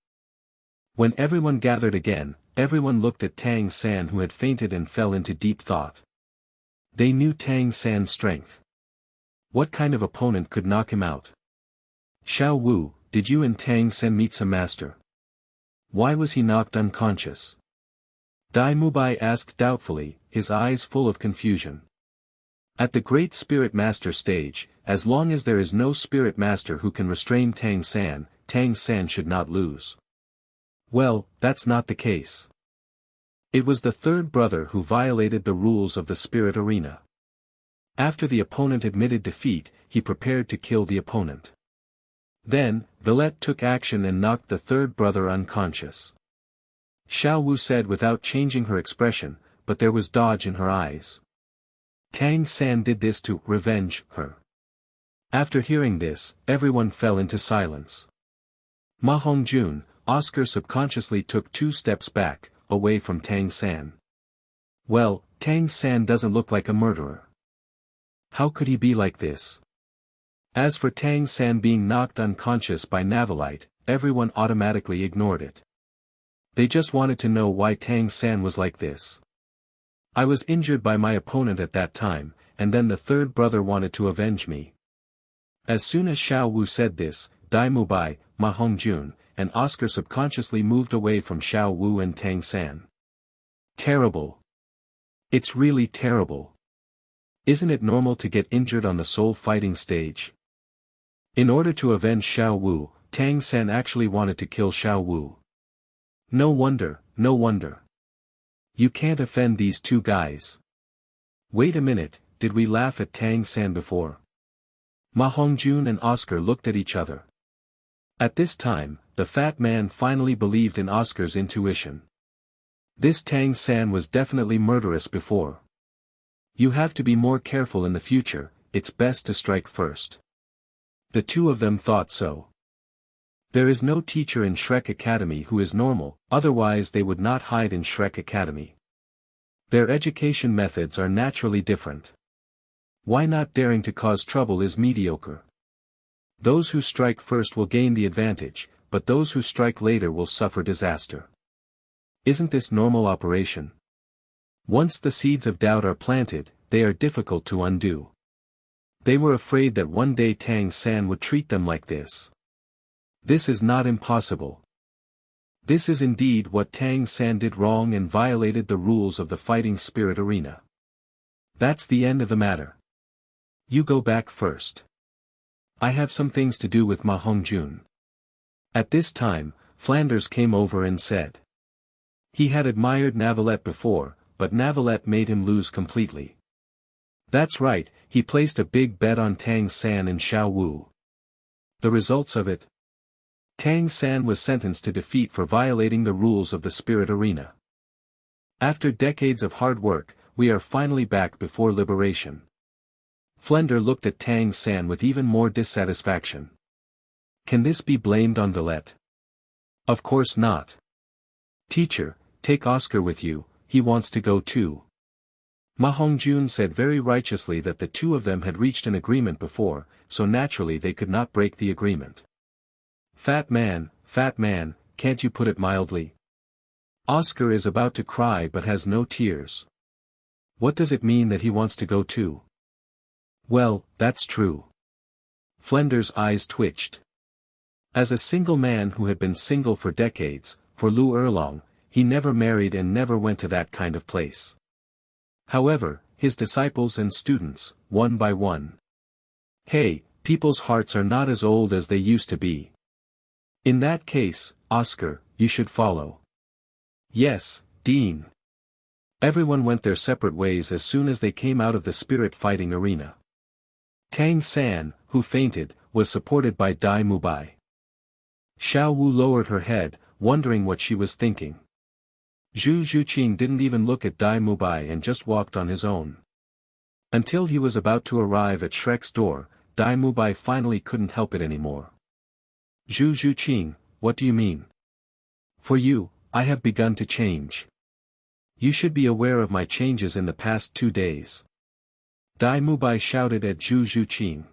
When everyone gathered again, everyone looked at Tang San who had fainted and fell into deep thought. They knew Tang San's strength. What kind of opponent could knock him out? Xiao Wu, did you and Tang San meet some master? Why was he knocked unconscious? Dai Mubai asked doubtfully, his eyes full of confusion. At the great spirit master stage, as long as there is no spirit master who can restrain Tang San should not lose. Well, that's not the case. It was the third brother who violated the rules of the spirit arena. After the opponent admitted defeat, he prepared to kill the opponent. Then, Vallet took action and knocked the third brother unconscious. Xiao Wu said without changing her expression, but there was dodge in her eyes. Tang San did this to revenge her. After hearing this, everyone fell into silence. Ma Hongjun, Oscar subconsciously took 2 steps back, away from Tang San. Well, Tang San doesn't look like a murderer. How could he be like this? As for Tang San being knocked unconscious by Navallet, everyone automatically ignored it. They just wanted to know why Tang San was like this. I was injured by my opponent at that time, and then the third brother wanted to avenge me. As soon as Xiao Wu said this, Dai Mubai, Ma Hongjun, and Oscar subconsciously moved away from Xiao Wu and Tang San. Terrible. It's really terrible. Isn't it normal to get injured on the soul fighting stage? In order to avenge Xiao Wu, Tang San actually wanted to kill Xiao Wu. No wonder, no wonder. You can't offend these two guys. Wait a minute, did we laugh at Tang San before? Ma Hongjun and Oscar looked at each other. At this time, the fat man finally believed in Oscar's intuition. This Tang San was definitely murderous before. You have to be more careful in the future, it's best to strike first. The two of them thought so. There is no teacher in Shrek Academy who is normal, otherwise they would not hide in Shrek Academy. Their education methods are naturally different. Why not daring to cause trouble is mediocre. Those who strike first will gain the advantage, but those who strike later will suffer disaster. Isn't this normal operation? Once the seeds of doubt are planted, they are difficult to undo. They were afraid that one day Tang San would treat them like this. This is not impossible. This is indeed what Tang San did wrong and violated the rules of the fighting spirit arena. That's the end of the matter. You go back first. I have some things to do with Ma Hongjun. At this time, Flanders came over and said. He had admired Navallet before, but Navallet made him lose completely. That's right, he placed a big bet on Tang San and Xiao Wu. The results of it? Tang San was sentenced to defeat for violating the rules of the spirit arena. After decades of hard work, we are finally back before liberation. Flender looked at Tang San with even more dissatisfaction. Can this be blamed on Navallet? Of course not. Teacher, take Oscar with you, he wants to go too. Ma Hongjun said very righteously that the two of them had reached an agreement before, so naturally they could not break the agreement. Fat man, can't you put it mildly? Oscar is about to cry but has no tears. What does it mean that he wants to go too? Well, that's true. Flender's eyes twitched. As a single man who had been single for decades, for Lu Erlong, he never married and never went to that kind of place. However, his disciples and students, one by one. Hey, people's hearts are not as old as they used to be. In that case, Oscar, you should follow. Yes, Dean. Everyone went their separate ways as soon as they came out of the spirit fighting arena. Tang San, who fainted, was supported by Dai Mubai. Xiao Wu lowered her head, wondering what she was thinking. Zhu Zhuqing didn't even look at Dai Mubai and just walked on his own. Until he was about to arrive at Shrek's door, Dai Mubai finally couldn't help it anymore. Zhu Zhuqing, what do you mean? For you, I have begun to change. You should be aware of my changes in the past 2 days. Dai Mubai shouted at Zhu Zhuqing.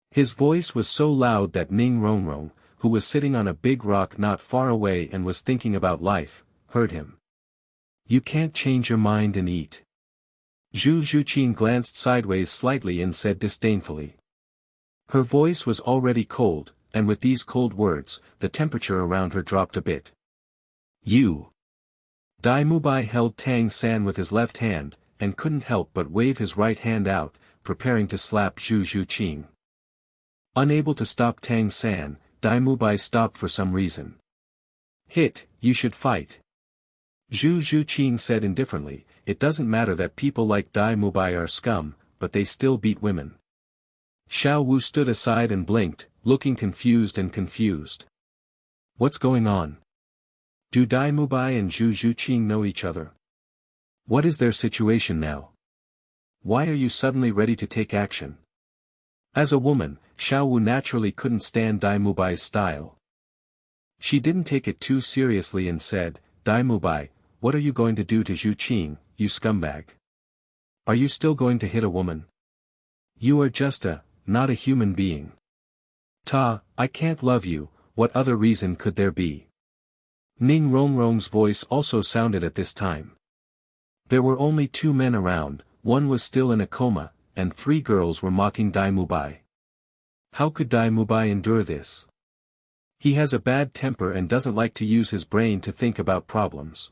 His voice was so loud that Ning Rongrong, who was sitting on a big rock not far away and was thinking about life, heard him. You can't change your mind and eat. Zhu Zhuqing glanced sideways slightly and said disdainfully. Her voice was already cold, and with these cold words, the temperature around her dropped a bit. You. Dai Mubai held Tang San with his left hand, and couldn't help but wave his right hand out, preparing to slap Zhu Zhuqing. Unable to stop Tang San, Dai Mubai stopped for some reason. Hit, you should fight. Zhu Zhuqing said indifferently, it doesn't matter that people like Dai Mubai are scum, but they still beat women. Xiao Wu stood aside and blinked, looking confused. What's going on? Do Dai Mubai and Zhu Zhuqing know each other? What is their situation now? Why are you suddenly ready to take action? As a woman, Xiao Wu naturally couldn't stand Dai Mubai's style. She didn't take it too seriously and said, Dai Mubai, what are you going to do to Zhuqing, you scumbag? Are you still going to hit a woman? You are just not a human being. I can't love you, what other reason could there be? Ning Rongrong's voice also sounded at this time. There were only 2 men around, one was still in a coma, and 3 girls were mocking Dai Mubai. How could Dai Mubai endure this? He has a bad temper and doesn't like to use his brain to think about problems.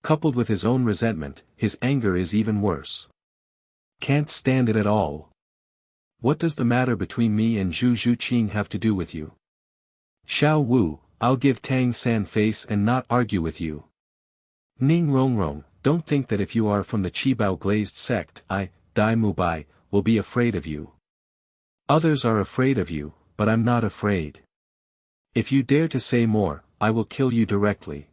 Coupled with his own resentment, his anger is even worse. Can't stand it at all. What does the matter between me and Zhu Zhuqing have to do with you? Xiao Wu, I'll give Tang San face and not argue with you. Ning Rongrong, don't think that if you are from the Qibao glazed sect I, Dai Mubai, will be afraid of you. Others are afraid of you, but I'm not afraid. If you dare to say more, I will kill you directly.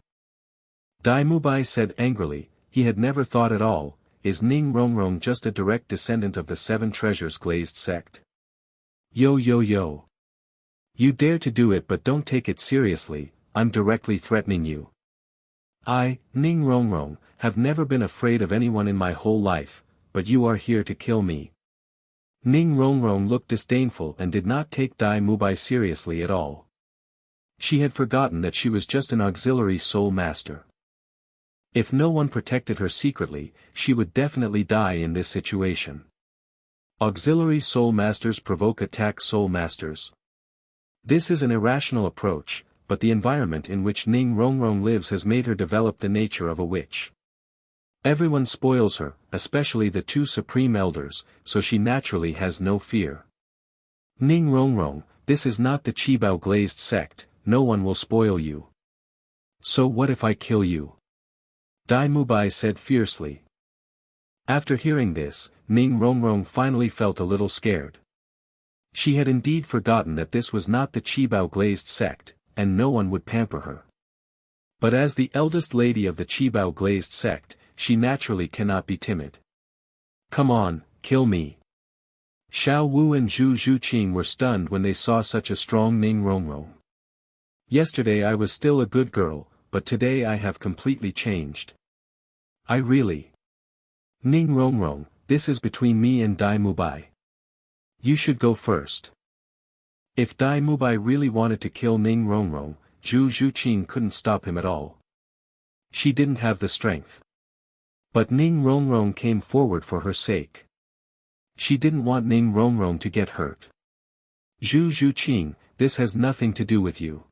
Dai Mubai said angrily, he had never thought at all, is Ning Rongrong just a direct descendant of the Seven Treasures glazed sect? Yo yo yo. You dare to do it but don't take it seriously, I'm directly threatening you. I, Ning Rongrong, have never been afraid of anyone in my whole life, but you are here to kill me. Ning Rongrong looked disdainful and did not take Dai Mubai seriously at all. She had forgotten that she was just an auxiliary soul master. If no one protected her secretly, she would definitely die in this situation. Auxiliary soul masters provoke attack soul masters. This is an irrational approach, but the environment in which Ning Rongrong lives has made her develop the nature of a witch. Everyone spoils her, especially the two supreme elders, so she naturally has no fear. Ning Rongrong, this is not the Qibao glazed sect, no one will spoil you. So what if I kill you? Dai Mubai said fiercely. After hearing this, Ning Rongrong finally felt a little scared. She had indeed forgotten that this was not the Qibao glazed sect, and no one would pamper her. But as the eldest lady of the Qibao glazed sect, she naturally cannot be timid. Come on, kill me. Xiao Wu and Zhu Zhuqing were stunned when they saw such a strong Ning Rongrong. Yesterday I was still a good girl, but today I have completely changed. I really. Ning Rongrong, this is between me and Dai Mubai. You should go first. If Dai Mubai really wanted to kill Ning Rongrong, Zhu Zhuqing couldn't stop him at all. She didn't have the strength. But Ning Rongrong came forward for her sake. She didn't want Ning Rongrong to get hurt. Zhu Zhuqing, this has nothing to do with you.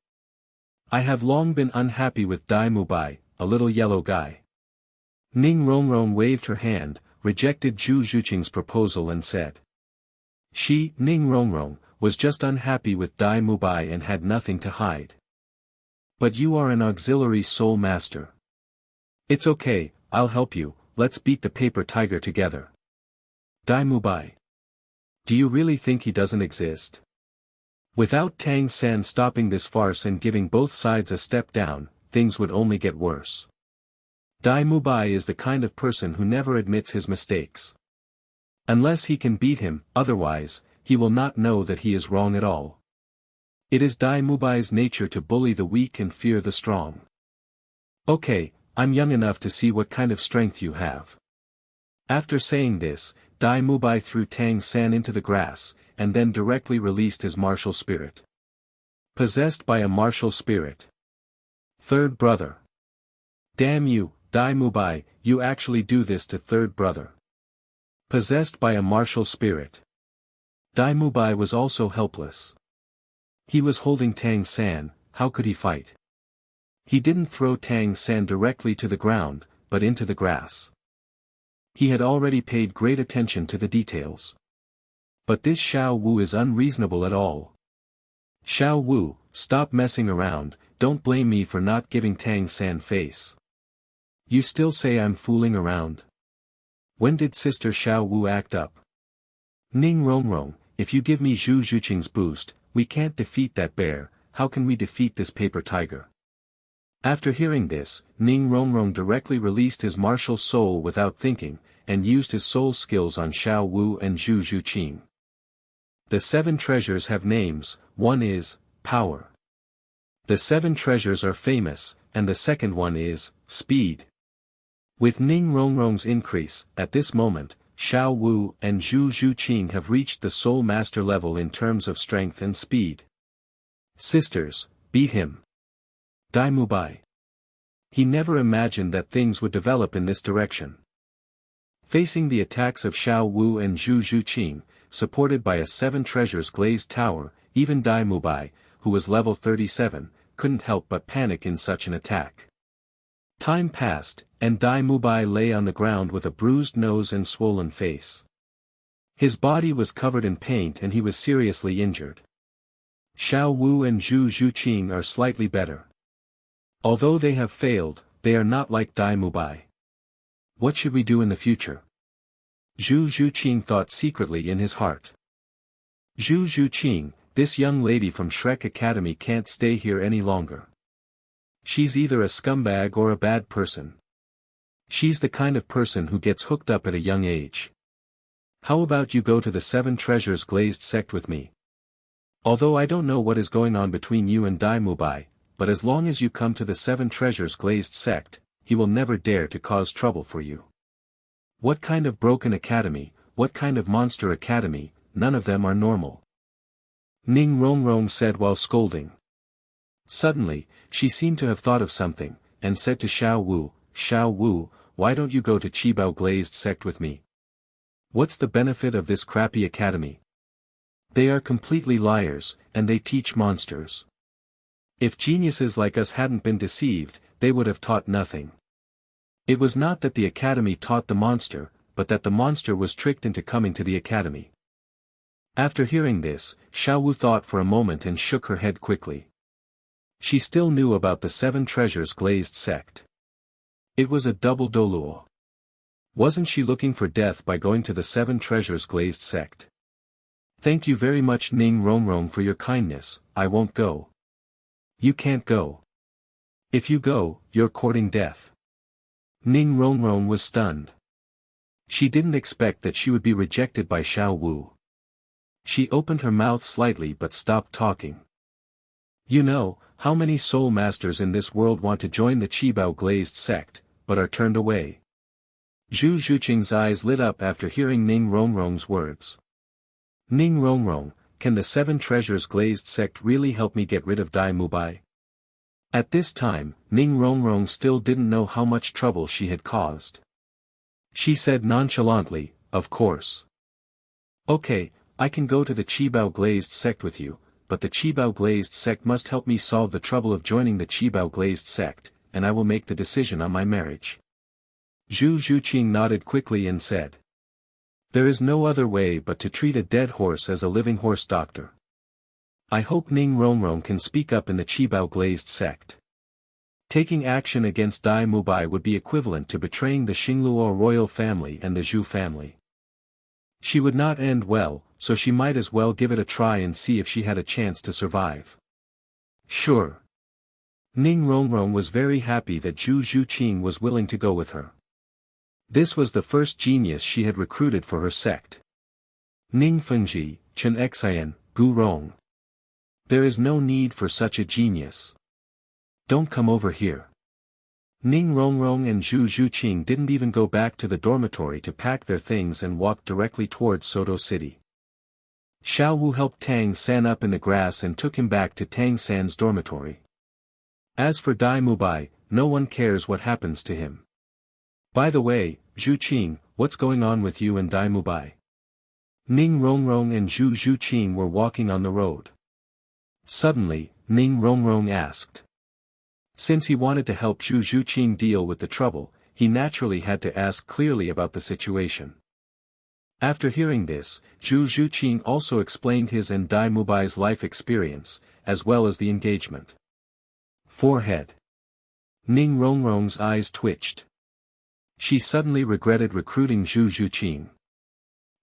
I have long been unhappy with Dai Mubai, a little yellow guy. Ning Rongrong waved her hand, rejected Zhu Zhuqing's proposal and said. She, Ning Rongrong, was just unhappy with Dai Mubai and had nothing to hide. But you are an auxiliary soul master. It's okay, I'll help you, let's beat the paper tiger together. Dai Mubai. Do you really think he doesn't exist? Without Tang San stopping this farce and giving both sides a step down, things would only get worse. Dai Mubai is the kind of person who never admits his mistakes. Unless he can beat him, otherwise, he will not know that he is wrong at all. It is Dai Mubai's nature to bully the weak and fear the strong. Okay, I'm young enough to see what kind of strength you have. After saying this, Dai Mubai threw Tang San into the grass, and then directly released his martial spirit. Possessed by a martial spirit. Third brother. Damn you, Dai Mubai, you actually do this to third brother. Possessed by a martial spirit. Dai Mubai was also helpless. He was holding Tang San, how could he fight? He didn't throw Tang San directly to the ground, but into the grass. He had already paid great attention to the details. But this Xiao Wu is unreasonable at all. Xiao Wu, stop messing around, don't blame me for not giving Tang San face. You still say I'm fooling around? When did Sister Xiao Wu act up? Ning Rongrong, if you give me Zhu Zhuqing's boost, we can't defeat that bear, how can we defeat this paper tiger? After hearing this, Ning Rongrong directly released his martial soul without thinking, and used his soul skills on Xiao Wu and Zhu Zhuqing. The seven treasures have names, one is, power. The seven treasures are famous, and the second one is, speed. With Ning Rongrong's increase, at this moment, Xiao Wu and Zhu Zhuqing have reached the soul master level in terms of strength and speed. Sisters, beat him. Dai Mubai. He never imagined that things would develop in this direction. Facing the attacks of Xiao Wu and Zhu Zhuqing, supported by a seven treasures glazed tower, even Dai Mubai, who was level 37, couldn't help but panic in such an attack. Time passed, and Dai Mubai lay on the ground with a bruised nose and swollen face. His body was covered in paint and he was seriously injured. Xiao Wu and Zhu Zhuqing are slightly better. Although they have failed, they are not like Dai Mubai. What should we do in the future? Zhu Zhuqing thought secretly in his heart. Zhu Zhuqing, this young lady from Shrek Academy can't stay here any longer. She's either a scumbag or a bad person. She's the kind of person who gets hooked up at a young age. How about you go to the Seven Treasures Glazed sect with me? Although I don't know what is going on between you and Dai Mubai, but as long as you come to the Seven Treasures Glazed sect, he will never dare to cause trouble for you. What kind of broken academy, what kind of monster academy, none of them are normal. Ning Rongrong said while scolding. Suddenly, she seemed to have thought of something, and said to Xiao Wu, why don't you go to Qibao Glazed sect with me? What's the benefit of this crappy academy? They are completely liars, and they teach monsters. If geniuses like us hadn't been deceived, they would have taught nothing. It was not that the academy taught the monster, but that the monster was tricked into coming to the academy. After hearing this, Xiao Wu thought for a moment and shook her head quickly. She still knew about the Seven Treasures Glazed sect. It was a double Douluo. Wasn't she looking for death by going to the Seven Treasures Glazed sect? Thank you very much Ning Rongrong for your kindness, I won't go. You can't go. If you go, you're courting death. Ning Rongrong was stunned. She didn't expect that she would be rejected by Xiao Wu. She opened her mouth slightly but stopped talking. You know, how many soul masters in this world want to join the Qibao Glazed sect, but are turned away? Zhu Zhuqing's eyes lit up after hearing Ning Rongrong's words. Ning Rongrong, can the Seven Treasures Glazed sect really help me get rid of Dai Mubai? At this time, Ning Rongrong still didn't know how much trouble she had caused. She said nonchalantly, of course. Okay, I can go to the Qibao Glazed sect with you, but the Qibao Glazed sect must help me solve the trouble of joining the Qibao Glazed sect, and I will make the decision on my marriage. Zhu Zhuqing nodded quickly and said. There is no other way but to treat a dead horse as a living horse doctor. I hope Ning Rongrong can speak up in the Qibao Glazed sect. Taking action against Dai Mubai would be equivalent to betraying the Xingluo royal family and the Zhu family. She would not end well, so she might as well give it a try and see if she had a chance to survive. Sure. Ning Rongrong was very happy that Zhu Zhuqing was willing to go with her. This was the first genius she had recruited for her sect. Ning Fengji, Chen Xian, Gu Rong. There is no need for such a genius. Don't come over here. Ning Rongrong and Zhu Zhuqing didn't even go back to the dormitory to pack their things and walked directly towards Sodto City. Xiao Wu helped Tang San up in the grass and took him back to Tang San's dormitory. As for Dai Mubai, no one cares what happens to him. By the way, Zhuqing, what's going on with you and Dai Mubai? Ning Rongrong and Zhu Zhuqing were walking on the road. Suddenly, Ning Rongrong asked. Since he wanted to help Zhu Zhuqing deal with the trouble, he naturally had to ask clearly about the situation. After hearing this, Zhu Zhuqing also explained his and Dai Mubai's life experience, as well as the engagement. Forehead. Ning Rongrong's eyes twitched. She suddenly regretted recruiting Zhu Zhuqing.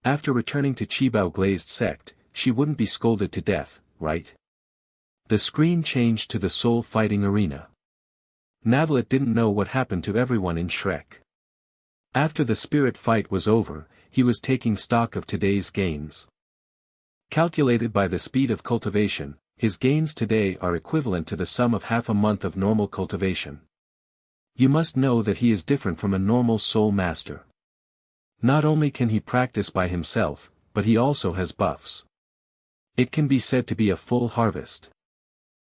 After returning to Qibao Glazed sect, she wouldn't be scolded to death, right? The screen changed to the soul fighting arena. Navallet didn't know what happened to everyone in Shrek. After the spirit fight was over, he was taking stock of today's gains. Calculated by the speed of cultivation, his gains today are equivalent to the sum of half a month of normal cultivation. You must know that he is different from a normal soul master. Not only can he practice by himself, but he also has buffs. It can be said to be a full harvest.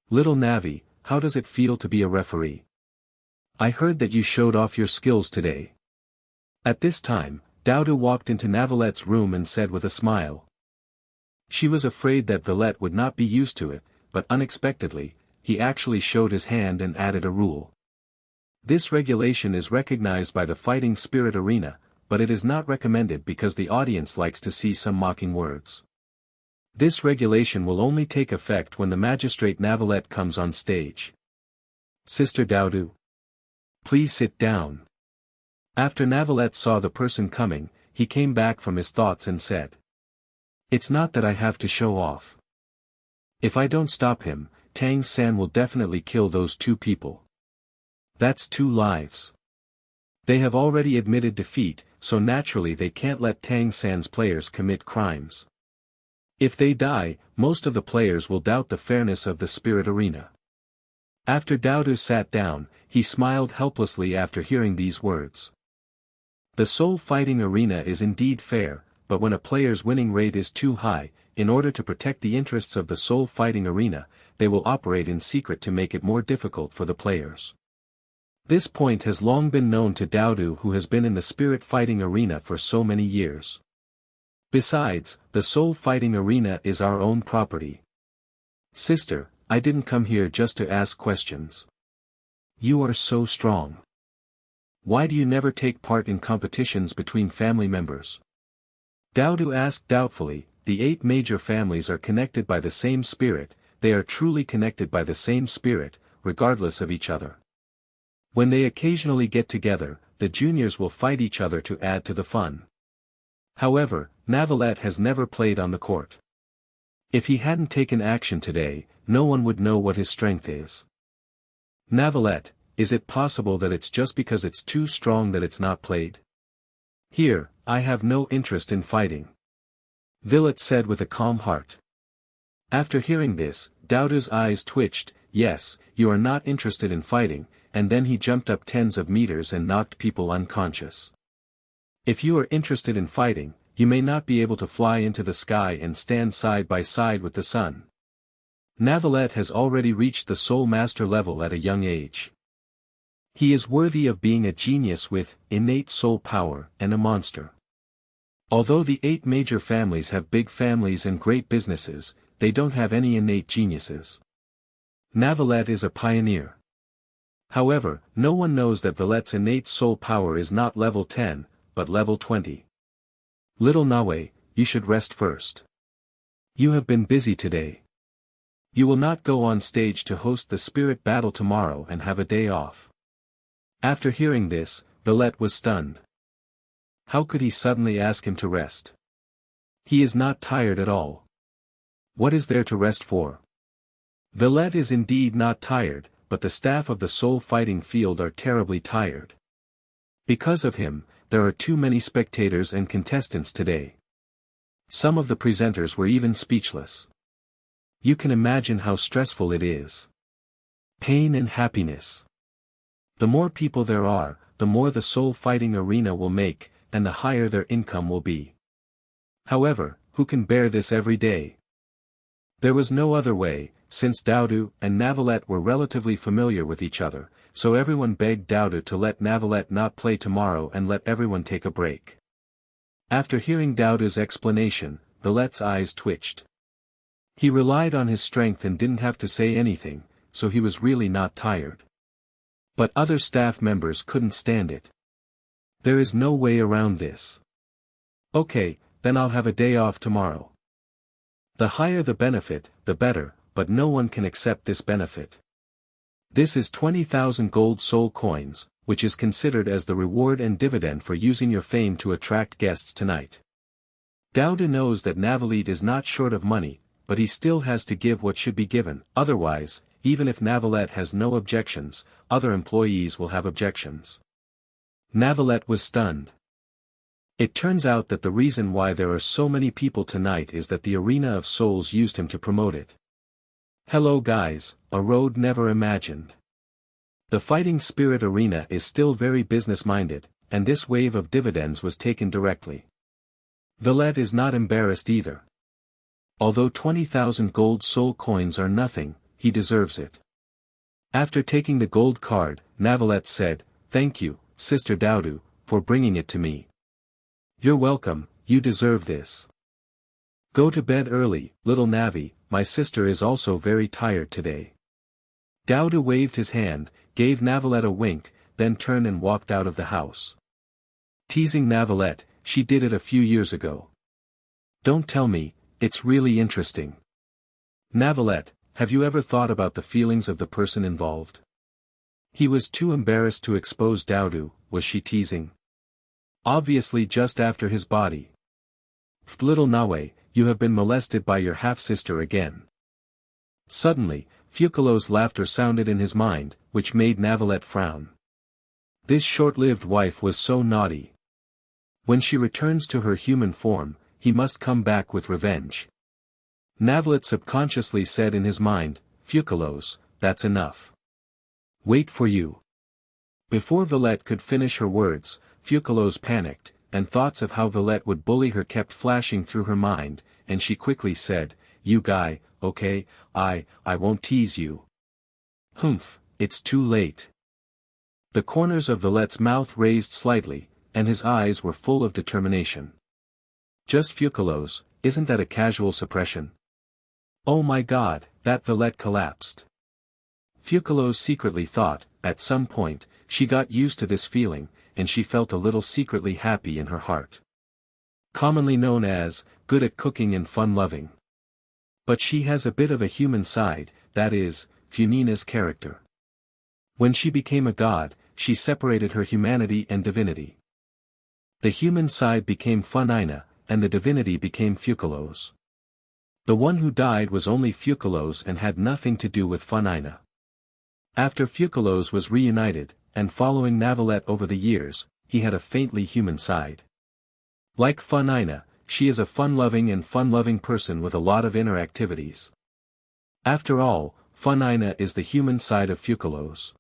Little Navi, how does it feel to be a referee? I heard that you showed off your skills today. At this time, Dugu walked into Navallet's room and said with a smile. She was afraid that Navallet would not be used to it, but unexpectedly, he actually showed his hand and added a rule. This regulation is recognized by the fighting spirit arena, but it is not recommended because the audience likes to see some mocking words. This regulation will only take effect when the magistrate Navallet comes on stage. Sister Douluo, please sit down. After Navallet saw the person coming, he came back from his thoughts and said, "It's not that I have to show off. If I don't stop him, Tang San will definitely kill those 2 people. That's 2 lives. They have already admitted defeat, so naturally they can't let Tang San's players commit crimes. If they die, most of the players will doubt the fairness of the spirit arena." After Douluo sat down, he smiled helplessly after hearing these words. The soul fighting arena is indeed fair, but when a player's winning rate is too high, in order to protect the interests of the soul fighting arena, they will operate in secret to make it more difficult for the players. This point has long been known to Douluo, who has been in the spirit fighting arena for so many years. Besides, the soul fighting arena is our own property. Sister, I didn't come here just to ask questions. You are so strong. Why do you never take part in competitions between family members? Douluo asked doubtfully. The 8 major families are connected by the same spirit, they are truly connected by the same spirit, regardless of each other. When they occasionally get together, the juniors will fight each other to add to the fun. However, Navallet has never played on the court. If he hadn't taken action today, no one would know what his strength is. Navallet, is it possible that it's just because it's too strong that it's not played? Here, I have no interest in fighting. Navallet said with a calm heart. After hearing this, Douluo's eyes twitched. Yes, you are not interested in fighting, and then he jumped up tens of meters and knocked people unconscious. If you are interested in fighting, you may not be able to fly into the sky and stand side by side with the sun. Navallet has already reached the soul master level at a young age. He is worthy of being a genius with innate soul power and a monster. Although the 8 major families have big families and great businesses, they don't have any innate geniuses. Navallet is a pioneer. However, no one knows that Navallet's innate soul power is not level 10, but level 20. Little Nawe, you should rest first. You have been busy today. You will not go on stage to host the spirit battle tomorrow and have a day off. After hearing this, Navallet was stunned. How could he suddenly ask him to rest? He is not tired at all. What is there to rest for? Navallet is indeed not tired, but the staff of the soul fighting field are terribly tired. Because of him, there are too many spectators and contestants today. Some of the presenters were even speechless. You can imagine how stressful it is. Pain and happiness. The more people there are, the more the soul fighting arena will make, and the higher their income will be. However, who can bear this every day? There was no other way, since Douluo and Navallet were relatively familiar with each other, so everyone begged Douluo to let Navallet not play tomorrow and let everyone take a break. After hearing Douluo's explanation, Navallet's eyes twitched. He relied on his strength and didn't have to say anything, so he was really not tired. But other staff members couldn't stand it. There is no way around this. Okay, then I'll have a day off tomorrow. The higher the benefit, the better, but no one can accept this benefit. This is 20,000 gold soul coins, which is considered as the reward and dividend for using your fame to attract guests tonight. Douluo knows that Navallet is not short of money, but he still has to give what should be given, otherwise, even if Navallet has no objections, other employees will have objections. Navallet was stunned. It turns out that the reason why there are so many people tonight is that the Arena of Souls used him to promote it. Hello guys, a road never imagined. The Fighting Spirit Arena is still very business-minded, and this wave of dividends was taken directly. Navallet is not embarrassed either. Although 20,000 gold soul coins are nothing, he deserves it. After taking the gold card, Navallet said, "Thank you, Sister Douluo, for bringing it to me. You're welcome, you deserve this. Go to bed early, little Navi, my sister is also very tired today." Douluo waved his hand, gave Navallet a wink, then turned and walked out of the house. Teasing Navallet, she did it a few years ago. Don't tell me, it's really interesting. Navallet, have you ever thought about the feelings of the person involved? He was too embarrassed to expose Douluo, was she teasing? Obviously just after his body. Little Nawe, you have been molested by your half-sister again. Suddenly, Fucalos' laughter sounded in his mind, which made Navallet frown. This short-lived wife was so naughty. When she returns to her human form, he must come back with revenge. Navallet subconsciously said in his mind, Fucalos, that's enough. Wait for you. Before Villette could finish her words, Fucalos panicked, and thoughts of how Villette would bully her kept flashing through her mind, and she quickly said, You guy, okay, I won't tease you. Humph, it's too late. The corners of Villette's mouth raised slightly, and his eyes were full of determination. Just Fucalos, isn't that a casual suppression? Oh my god, that Villette collapsed. Fucalos secretly thought, at some point, she got used to this feeling, and she felt a little secretly happy in her heart. Commonly known as, good at cooking and fun-loving. But she has a bit of a human side, that is, Funina's character. When she became a god, she separated her humanity and divinity. The human side became Funina, and the divinity became Fucalos. The one who died was only Fucalos and had nothing to do with Funina. After Fucalos was reunited, and following Navallet over the years, he had a faintly human side. Like Funina, she is a fun-loving and fun-loving person with a lot of inner activities. After all, Funina is the human side of Fucalos.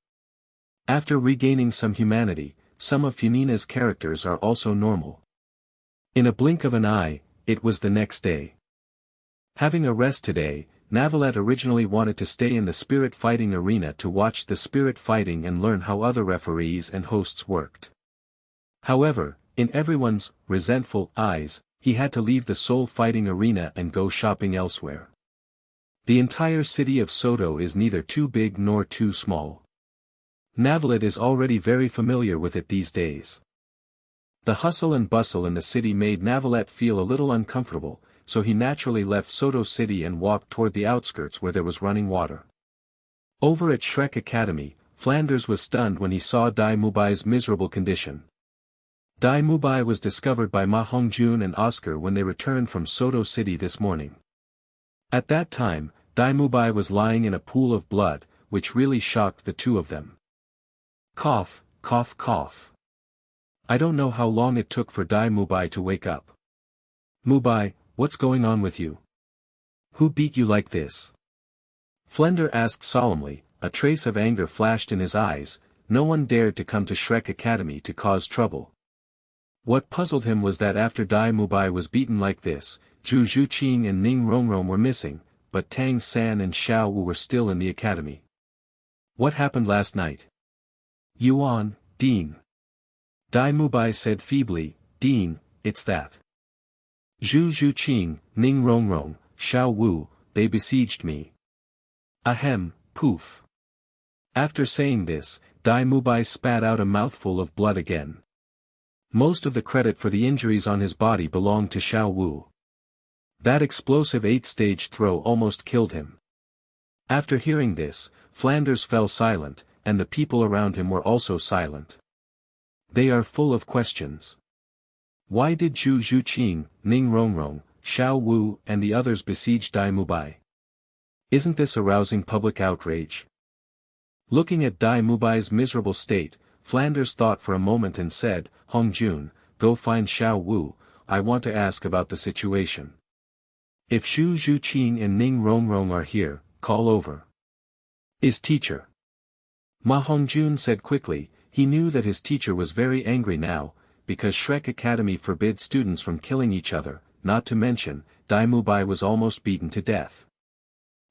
After regaining some humanity, some of Funina's characters are also normal. In a blink of an eye, it was the next day. Having a rest today, Navallet originally wanted to stay in the spirit fighting arena to watch the spirit fighting and learn how other referees and hosts worked. However, in everyone's resentful eyes, he had to leave the soul fighting arena and go shopping elsewhere. The entire city of Sodto is neither too big nor too small. Navallet is already very familiar with it these days. The hustle and bustle in the city made Navallet feel a little uncomfortable, so he naturally left Sodto City and walked toward the outskirts where there was running water. Over at Shrek Academy, Flanders was stunned when he saw Dai Mubai's miserable condition. Dai Mubai was discovered by Ma Hongjun and Oscar when they returned from Sodto City this morning. At that time, Dai Mubai was lying in a pool of blood, which really shocked the two of them. Cough, cough, cough. I don't know how long it took for Dai Mubai to wake up. Mubai, what's going on with you? Who beat you like this? Flender asked solemnly, a trace of anger flashed in his eyes. No one dared to come to Shrek Academy to cause trouble. What puzzled him was that after Dai Mubai was beaten like this, Zhu Zhuqing and Ning Rongrong were missing, but Tang San and Xiao Wu were still in the academy. What happened last night? Yuan, Dean. Dai Mubai said feebly, Dean, it's that. Zhu Zhuqing, Ning Rongrong, Xiao Wu, they besieged me. Ahem, poof. After saying this, Dai Mubai spat out a mouthful of blood again. Most of the credit for the injuries on his body belonged to Xiao Wu. That explosive 8-stage throw almost killed him. After hearing this, Flanders fell silent, and the people around him were also silent. They are full of questions. Why did Zhu Zhuqing, Ning Rongrong, Xiao Wu and the others besiege Dai Mubai? Isn't this arousing public outrage? Looking at Dai Mubai's miserable state, Flanders thought for a moment and said, Hongjun, go find Xiao Wu, I want to ask about the situation. If Zhu Zhuqing and Ning Rongrong are here, call over. Is teacher? Ma Hongjun said quickly. He knew that his teacher was very angry now, because Shrek Academy forbid students from killing each other, not to mention, Dai Mubai was almost beaten to death.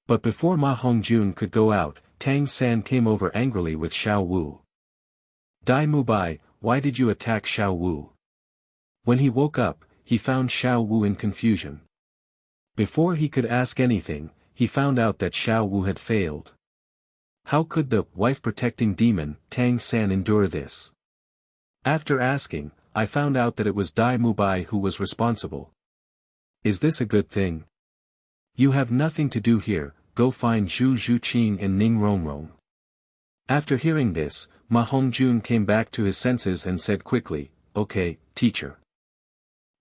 But before Ma Hongjun could go out, Tang San came over angrily with Xiao Wu. Dai Mubai, why did you attack Xiao Wu? When he woke up, he found Xiao Wu in confusion. Before he could ask anything, he found out that Xiao Wu had failed. How could the wife-protecting demon, Tang San, endure this? After asking, I found out that it was Dai Mubai who was responsible. Is this a good thing? You have nothing to do here, go find Zhu Zhuqing and Ning Rongrong. After hearing this, Ma Hongjun came back to his senses and said quickly, okay, teacher.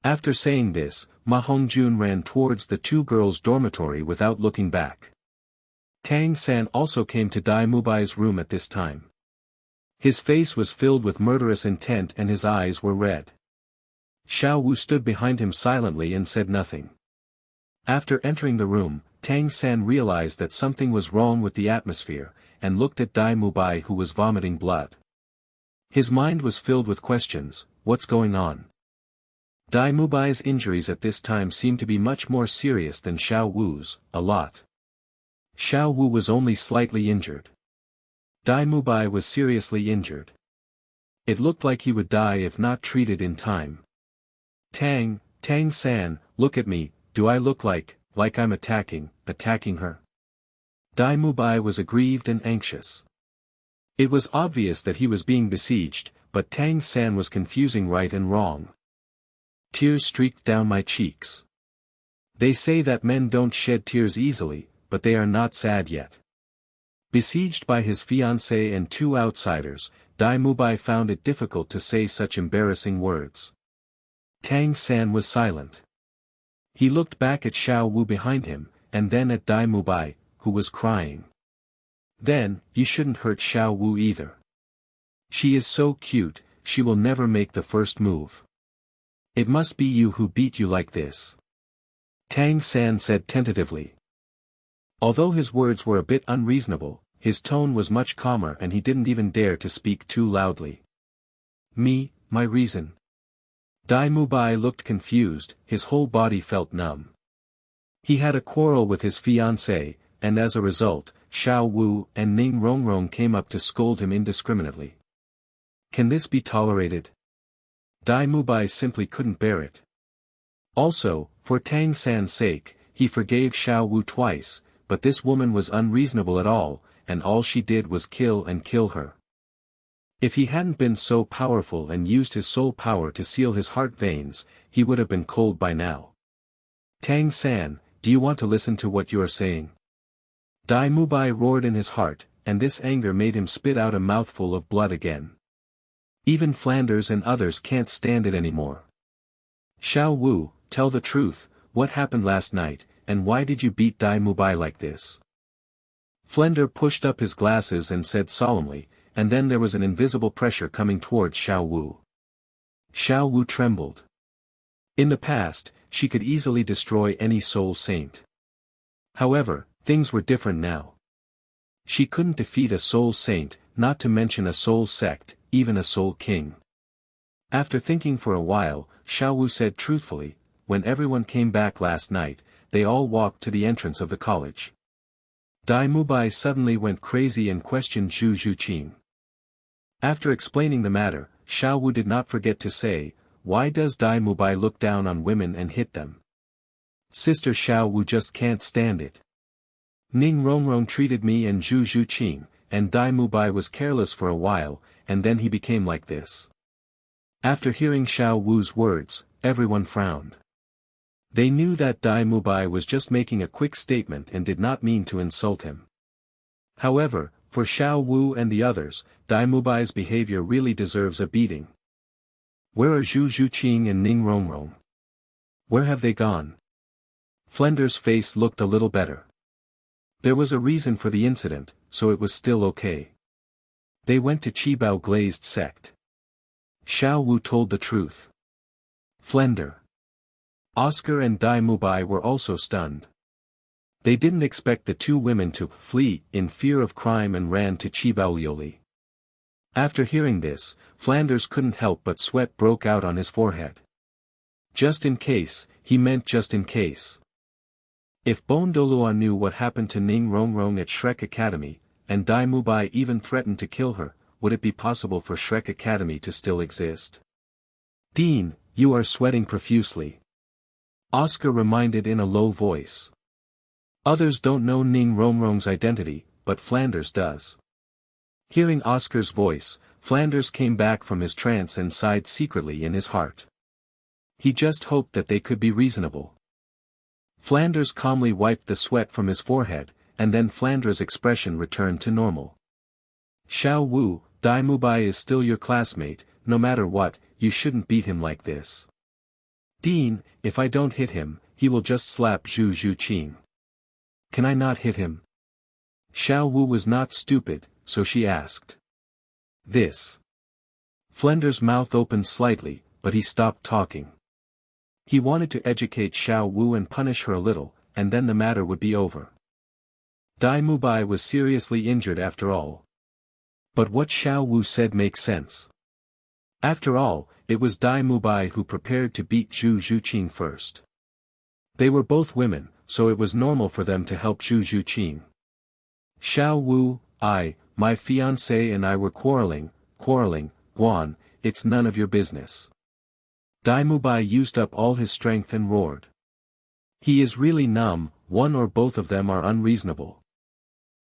After saying this, Ma Hongjun ran towards the two girls' dormitory without looking back. Tang San also came to Dai Mubai's room at this time. His face was filled with murderous intent and his eyes were red. Xiao Wu stood behind him silently and said nothing. After entering the room, Tang San realized that something was wrong with the atmosphere, and looked at Dai Mubai who was vomiting blood. His mind was filled with questions, what's going on? Dai Mubai's injuries at this time seemed to be much more serious than Xiao Wu's, a lot. Xiao Wu was only slightly injured. Dai Mubai was seriously injured. It looked like he would die if not treated in time. Tang San, look at me, do I look like I'm attacking her? Dai Mubai was aggrieved and anxious. It was obvious that he was being besieged, but Tang San was confusing right and wrong. Tears streaked down my cheeks. They say that men don't shed tears easily, but they are not sad yet. Besieged by his fiancée and two outsiders, Dai Mubai found it difficult to say such embarrassing words. Tang San was silent. He looked back at Xiao Wu behind him, and then at Dai Mubai, who was crying. Then, you shouldn't hurt Xiao Wu either. She is so cute, she will never make the first move. It must be you who beat you like this. Tang San said tentatively. Although his words were a bit unreasonable, his tone was much calmer and he didn't even dare to speak too loudly. Me, my reason. Dai Mubai looked confused, his whole body felt numb. He had a quarrel with his fiancée, and as a result, Xiao Wu and Ning Rongrong came up to scold him indiscriminately. Can this be tolerated? Dai Mubai simply couldn't bear it. Also, for Tang San's sake, he forgave Xiao Wu twice, but this woman was unreasonable at all, and all she did was kill her. If he hadn't been so powerful and used his soul power to seal his heart veins, he would have been cold by now. Tang San, do you want to listen to what you are saying? Dai Mubai roared in his heart, and this anger made him spit out a mouthful of blood again. Even Flanders and others can't stand it anymore. Xiao Wu, tell the truth, what happened last night, and why did you beat Dai Mubai like this? Flender pushed up his glasses and said solemnly, and then there was an invisible pressure coming towards Xiao Wu. Xiao Wu trembled. In the past, she could easily destroy any soul saint. However, things were different now. She couldn't defeat a soul saint, not to mention a soul sect, even a soul king. After thinking for a while, Xiao Wu said truthfully, when everyone came back last night, they all walked to the entrance of the college. Dai Mubai suddenly went crazy and questioned Zhu Zhuqing. After explaining the matter, Xiao Wu did not forget to say, why does Dai Mubai look down on women and hit them? Sister Xiao Wu just can't stand it. Ning Rongrong treated me and Zhu Zhuqing, and Dai Mubai was careless for a while, and then he became like this. After hearing Xiao Wu's words, everyone frowned. They knew that Dai Mubai was just making a quick statement and did not mean to insult him. However, for Xiao Wu and the others, Dai Mubai's behavior really deserves a beating. Where are Zhu Zhuqing and Ning Rongrong? Where have they gone? Flender's face looked a little better. There was a reason for the incident, so it was still okay. They went to Qibao Glazed Sect. Xiao Wu told the truth. Flender, Oscar and Dai Mubai were also stunned. They didn't expect the two women to flee in fear of crime and ran to Chibaolioli. After hearing this, Flanders couldn't help but sweat broke out on his forehead. Just in case, he meant just in case. If Bon Douluo knew what happened to Ning Rongrong at Shrek Academy, and Dai Mubai even threatened to kill her, would it be possible for Shrek Academy to still exist? Dean, you are sweating profusely. Oscar reminded in a low voice. Others don't know Ning Rongrong's identity, but Flanders does. Hearing Oscar's voice, Flanders came back from his trance and sighed secretly in his heart. He just hoped that they could be reasonable. Flanders calmly wiped the sweat from his forehead, and then Flanders' expression returned to normal. Xiao Wu, Dai Mubai is still your classmate, no matter what, you shouldn't beat him like this. Dean, if I don't hit him, he will just slap Zhu Zhuqing. Can I not hit him? Xiao Wu was not stupid, so she asked. This. Flanders' mouth opened slightly, but he stopped talking. He wanted to educate Xiao Wu and punish her a little, and then the matter would be over. Dai Mubai was seriously injured after all. But what Xiao Wu said makes sense. After all, it was Dai Mubai who prepared to beat Zhu Zhuqing first. They were both women, so it was normal for them to help Zhu Zhuqing. Xiao Wu, my fiancé and I were quarreling, Guan, it's none of your business. Dai Mubai used up all his strength and roared. He is really numb, one or both of them are unreasonable.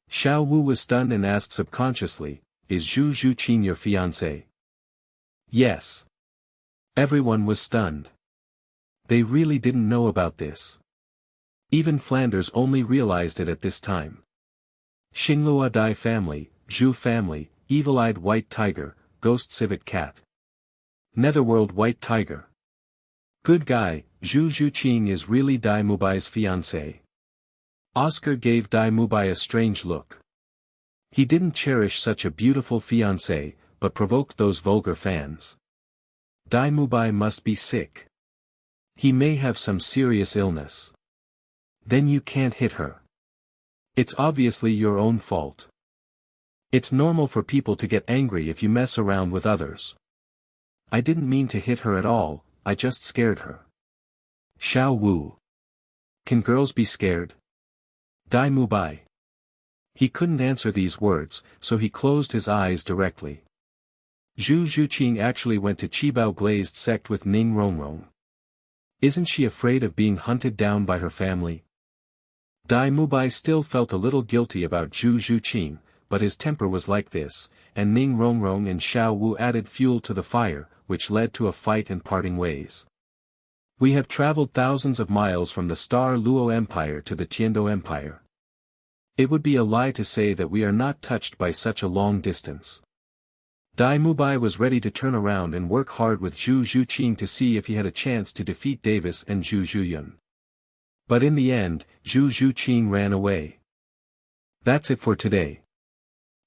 Xiao Wu was stunned and asked subconsciously, is Zhu Zhuqing your fiancé? Yes. Everyone was stunned. They really didn't know about this. Even Flanders only realized it at this time. Xinglua Dai family, Zhu family, evil-eyed white tiger, ghost civet cat. Netherworld white tiger. Good guy, Zhu Zhuqing is really Dai Mubai's fiancé. Oscar gave Dai Mubai a strange look. He didn't cherish such a beautiful fiancé, but provoked those vulgar fans. Dai Mubai must be sick. He may have some serious illness. Then you can't hit her. It's obviously your own fault. It's normal for people to get angry if you mess around with others. I didn't mean to hit her at all, I just scared her. Xiao Wu. Can girls be scared? Dai Mubai. He couldn't answer these words, so he closed his eyes directly. Zhu Zhuqing actually went to Qibao glazed sect with Ning Rongrong. Isn't she afraid of being hunted down by her family? Dai Mubai still felt a little guilty about Zhu Zhuqing, but his temper was like this, and Ning Rongrong and Xiao Wu added fuel to the fire, which led to a fight and parting ways. We have traveled thousands of miles from the Star Luo Empire to the Tiando Empire. It would be a lie to say that we are not touched by such a long distance. Dai Mubai was ready to turn around and work hard with Zhu Zhuqing to see if he had a chance to defeat Davis and Zhu Zhuyun. But in the end, Zhu Zhuqing ran away. That's it for today.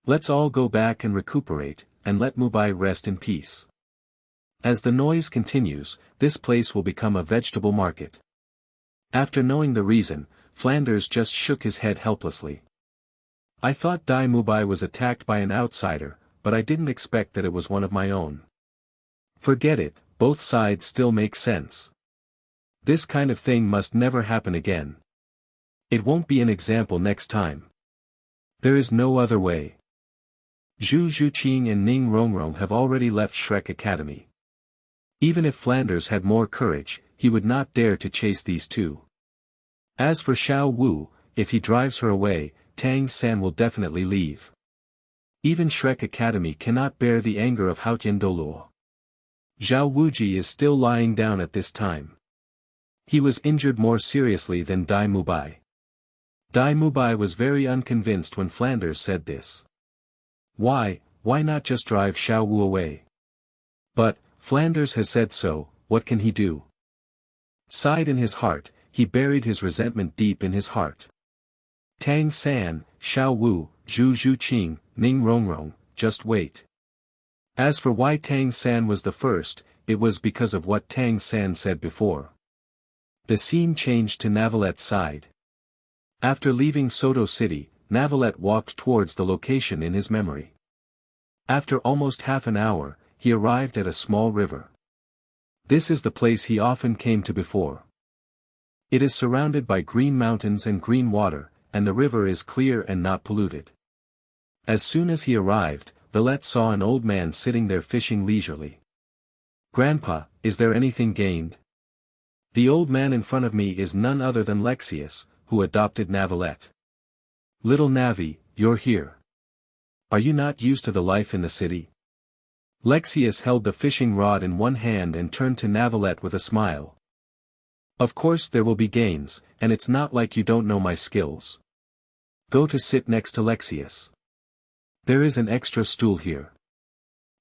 Let's all go back and recuperate, and let Mubai rest in peace. As the noise continues, this place will become a vegetable market. After knowing the reason, Flanders just shook his head helplessly. I thought Dai Mubai was attacked by an outsider, but I didn't expect that it was one of my own. Forget it, both sides still make sense. This kind of thing must never happen again. It won't be an example next time. There is no other way. Zhu Zhuqing and Ning Rongrong have already left Shrek Academy. Even if Flanders had more courage, he would not dare to chase these two. As for Xiao Wu, if he drives her away, Tang San will definitely leave. Even Shrek Academy cannot bear the anger of Haotian Douluo. Zhao Wuji is still lying down at this time. He was injured more seriously than Dai Mubai. Dai Mubai was very unconvinced when Flanders said this. Why not just drive Xiao Wu away? But, Flanders has said so, what can he do? Sighed in his heart, he buried his resentment deep in his heart. Tang San, Xiao Wu, Zhu Zhuqing, Ning Rongrong, just wait. As for why Tang San was the first, it was because of what Tang San said before. The scene changed to Navallet's side. After leaving Sodto City, Navallet walked towards the location in his memory. After almost half an hour, he arrived at a small river. This is the place he often came to before. It is surrounded by green mountains and green water, and the river is clear and not polluted. As soon as he arrived, Navallet saw an old man sitting there fishing leisurely. Grandpa, is there anything gained? The old man in front of me is none other than Lexius, who adopted Navallet. Little Navi, you're here. Are you not used to the life in the city? Lexius held the fishing rod in one hand and turned to Navallet with a smile. Of course there will be gains, and it's not like you don't know my skills. Go to sit next to Lexius. There is an extra stool here.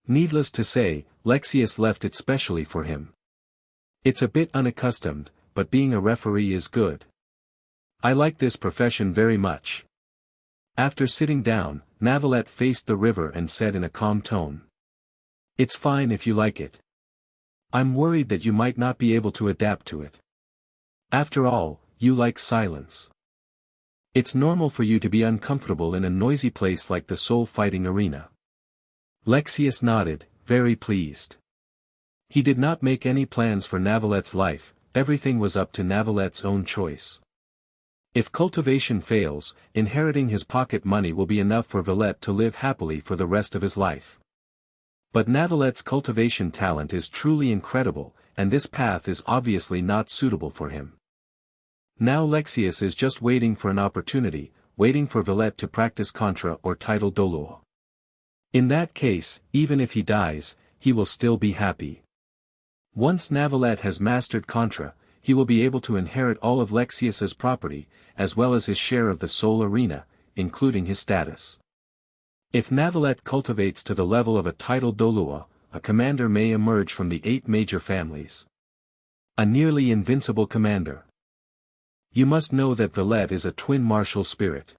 Needless to say, Lexius left it specially for him. It's a bit unaccustomed, but being a referee is good. I like this profession very much. After sitting down, Navallet faced the river and said in a calm tone. It's fine if you like it. I'm worried that you might not be able to adapt to it. After all, you like silence. It's normal for you to be uncomfortable in a noisy place like the soul-fighting arena. Lexius nodded, very pleased. He did not make any plans for Navallet's life, everything was up to Navallet's own choice. If cultivation fails, inheriting his pocket money will be enough for Vallet to live happily for the rest of his life. But Navallet's cultivation talent is truly incredible, and this path is obviously not suitable for him. Now Lexius is just waiting for an opportunity, waiting for Vallet to practice Contra or title Douluo. In that case, even if he dies, he will still be happy. Once Navallet has mastered Contra, he will be able to inherit all of Lexius's property, as well as his share of the soul arena, including his status. If Navallet cultivates to the level of a title Douluo, a commander may emerge from the 8 major families. A nearly invincible commander. You must know that Vallet is a twin martial spirit.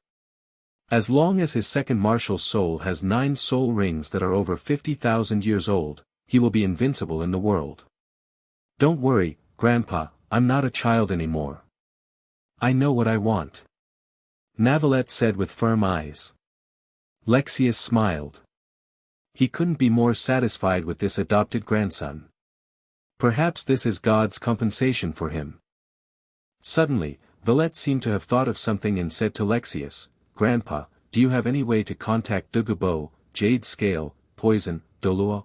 As long as his second martial soul has 9 soul rings that are over 50,000 years old, he will be invincible in the world. Don't worry, Grandpa, I'm not a child anymore. I know what I want. Navallet said with firm eyes. Lexius smiled. He couldn't be more satisfied with this adopted grandson. Perhaps this is God's compensation for him. Suddenly, Vallet seemed to have thought of something and said to Lexius, Grandpa, do you have any way to contact Dugu, Jade Scale, Poison, Douluo?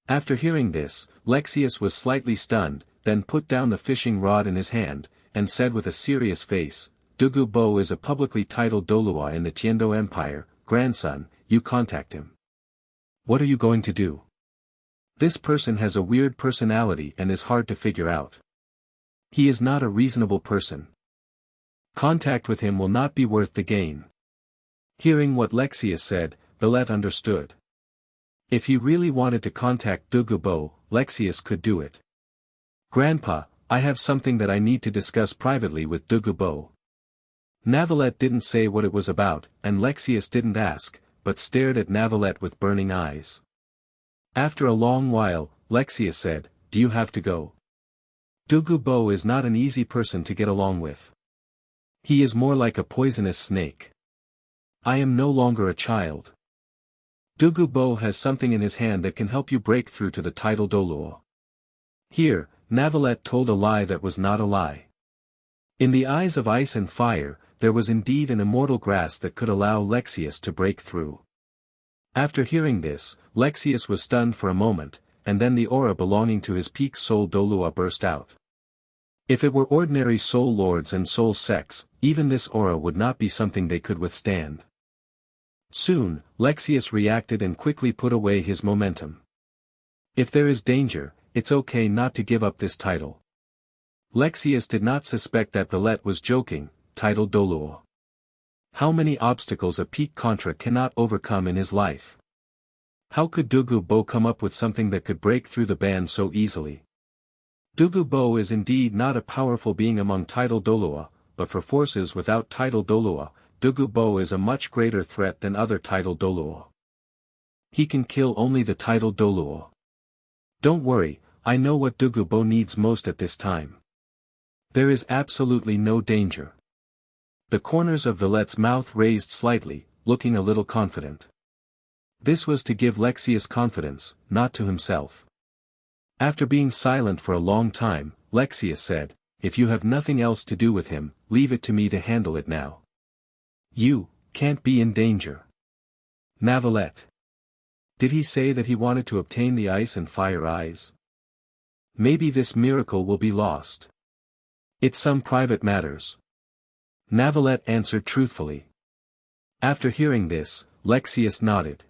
After hearing this, Lexius was slightly stunned, then put down the fishing rod in his hand, and said with a serious face, Dugu is a publicly titled Douluo in the Tiendo Empire, grandson, you contact him. What are you going to do? This person has a weird personality and is hard to figure out. He is not a reasonable person. Contact with him will not be worth the gain. Hearing what Lexius said, Vallet understood. If he really wanted to contact Dugu, Lexius could do it. Grandpa, I have something that I need to discuss privately with Dugu. Navallet didn't say what it was about, and Lexius didn't ask, but stared at Navallet with burning eyes. After a long while, Lexius said, Do you have to go? Dugu is not an easy person to get along with. He is more like a poisonous snake. I am no longer a child. Dugu has something in his hand that can help you break through to the title Douluo. Here, Navallet told a lie that was not a lie. In the eyes of ice and fire, there was indeed an immortal grass that could allow Lexius to break through. After hearing this, Lexius was stunned for a moment, and then the aura belonging to his peak soul Douluo burst out. If it were ordinary soul lords and soul sects, even this aura would not be something they could withstand. Soon, Lexius reacted and quickly put away his momentum. If there is danger, it's okay not to give up this title. Lexius did not suspect that Vallet was joking, title Douluo. How many obstacles a peak Contra cannot overcome in his life? How could Dugu come up with something that could break through the ban so easily? Dugu is indeed not a powerful being among title Douluo, but for forces without title Douluo, Dugu is a much greater threat than other title Douluo. He can kill only the title Douluo. Don't worry, I know what Dugu needs most at this time. There is absolutely no danger. The corners of Vallet's mouth raised slightly, looking a little confident. This was to give Lexius confidence, not to himself. After being silent for a long time, Lexius said, If you have nothing else to do with him, leave it to me to handle it now. You can't be in danger. Navallet. Did he say that he wanted to obtain the ice and fire eyes? Maybe this miracle will be lost. It's some private matters. Navallet answered truthfully. After hearing this, Lexius nodded.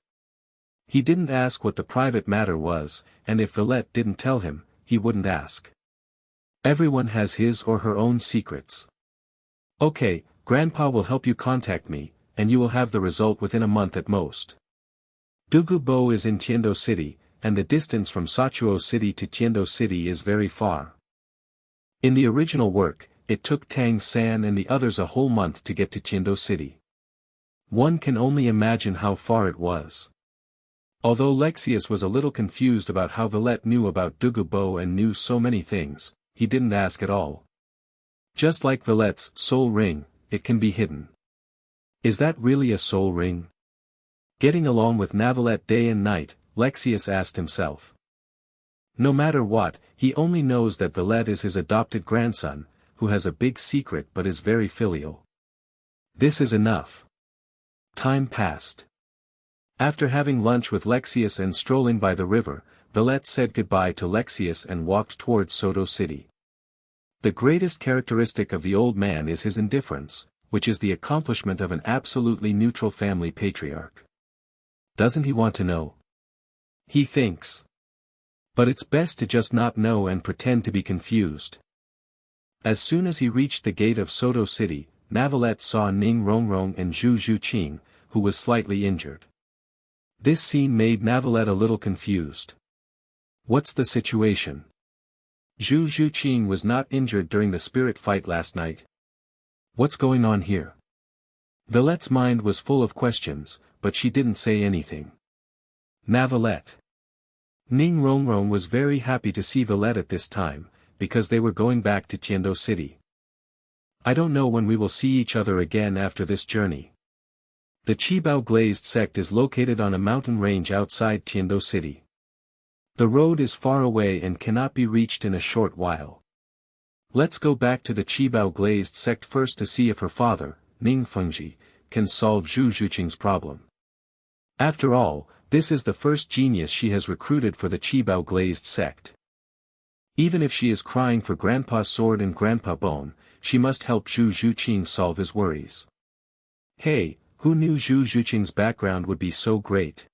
He didn't ask what the private matter was, and if Valette didn't tell him, he wouldn't ask. Everyone has his or her own secrets. Okay, Grandpa will help you contact me, and you will have the result within a month at most. Dugu is in Tiendo City, and the distance from Sotto City to Tiendo City is very far. In the original work, it took Tang San and the others a whole month to get to Tiendo City. One can only imagine how far it was. Although Lexius was a little confused about how Valette knew about Dugu and knew so many things, he didn't ask at all. Just like Valette's soul ring, it can be hidden. Is that really a soul ring? Getting along with Navallet day and night, Lexius asked himself. No matter what, he only knows that Valette is his adopted grandson, who has a big secret but is very filial. This is enough. Time passed. After having lunch with Lexius and strolling by the river, Valette said goodbye to Lexius and walked towards Sodto City. The greatest characteristic of the old man is his indifference, which is the accomplishment of an absolutely neutral family patriarch. Doesn't he want to know? He thinks. But it's best to just not know and pretend to be confused. As soon as he reached the gate of Sodto City, Navallet saw Ning Rongrong and Zhu Zhuqing, who was slightly injured. This scene made Navallet a little confused. What's the situation? Zhu Zhuqing was not injured during the spirit fight last night. What's going on here? Valette's mind was full of questions, but she didn't say anything. Navallet. Ning Rongrong was very happy to see Valette at this time, because they were going back to Tiendo City. I don't know when we will see each other again after this journey. The Qibao Glazed sect is located on a mountain range outside Tiendo City. The road is far away and cannot be reached in a short while. Let's go back to the Qibao Glazed sect first to see if her father, Ning Fengji, can solve Zhu Zhuqing's problem. After all, this is the first genius she has recruited for the Qibao Glazed sect. Even if she is crying for Grandpa's sword and Grandpa Bone, she must help Zhu Zhuqing solve his worries. Hey, who knew Zhu Zhuqing's background would be so great?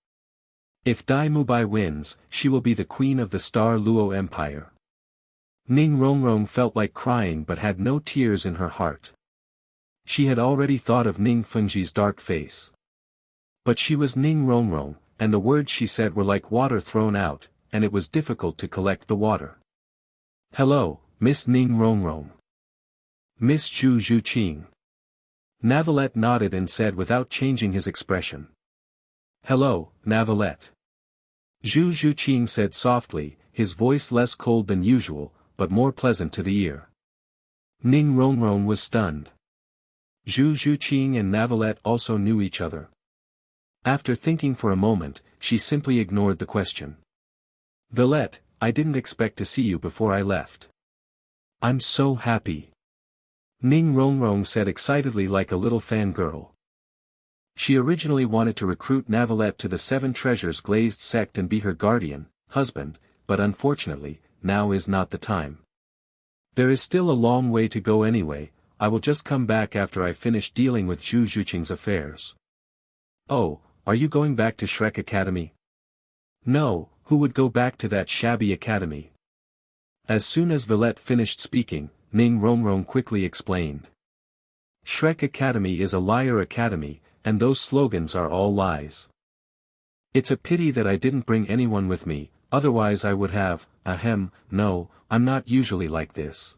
If Dai Mubai wins, she will be the queen of the Star Luo Empire. Ning Rongrong felt like crying but had no tears in her heart. She had already thought of Ning Fengji's dark face. But she was Ning Rongrong, and the words she said were like water thrown out, and it was difficult to collect the water. Hello, Miss Ning Rongrong. Miss Zhu Zhuqing. Navallet nodded and said without changing his expression. Hello, Navallet. Zhu Zhuqing said softly, his voice less cold than usual, but more pleasant to the ear. Ning Rongrong was stunned. Zhu Zhuqing and Navallet also knew each other. After thinking for a moment, she simply ignored the question. Valette, I didn't expect to see you before I left. I'm so happy. Ning Rongrong said excitedly like a little fangirl. She originally wanted to recruit Navallet to the Seven Treasures Glazed sect and be her guardian, husband, but unfortunately, now is not the time. There is still a long way to go anyway, I will just come back after I finish dealing with Zhu Zhuqing's affairs. Oh, are you going back to Shrek Academy? No, who would go back to that shabby academy? As soon as Valette finished speaking, Ning Rongrong quickly explained. Shrek Academy is a liar academy, and those slogans are all lies. It's a pity that I didn't bring anyone with me, otherwise I would have, no, I'm not usually like this.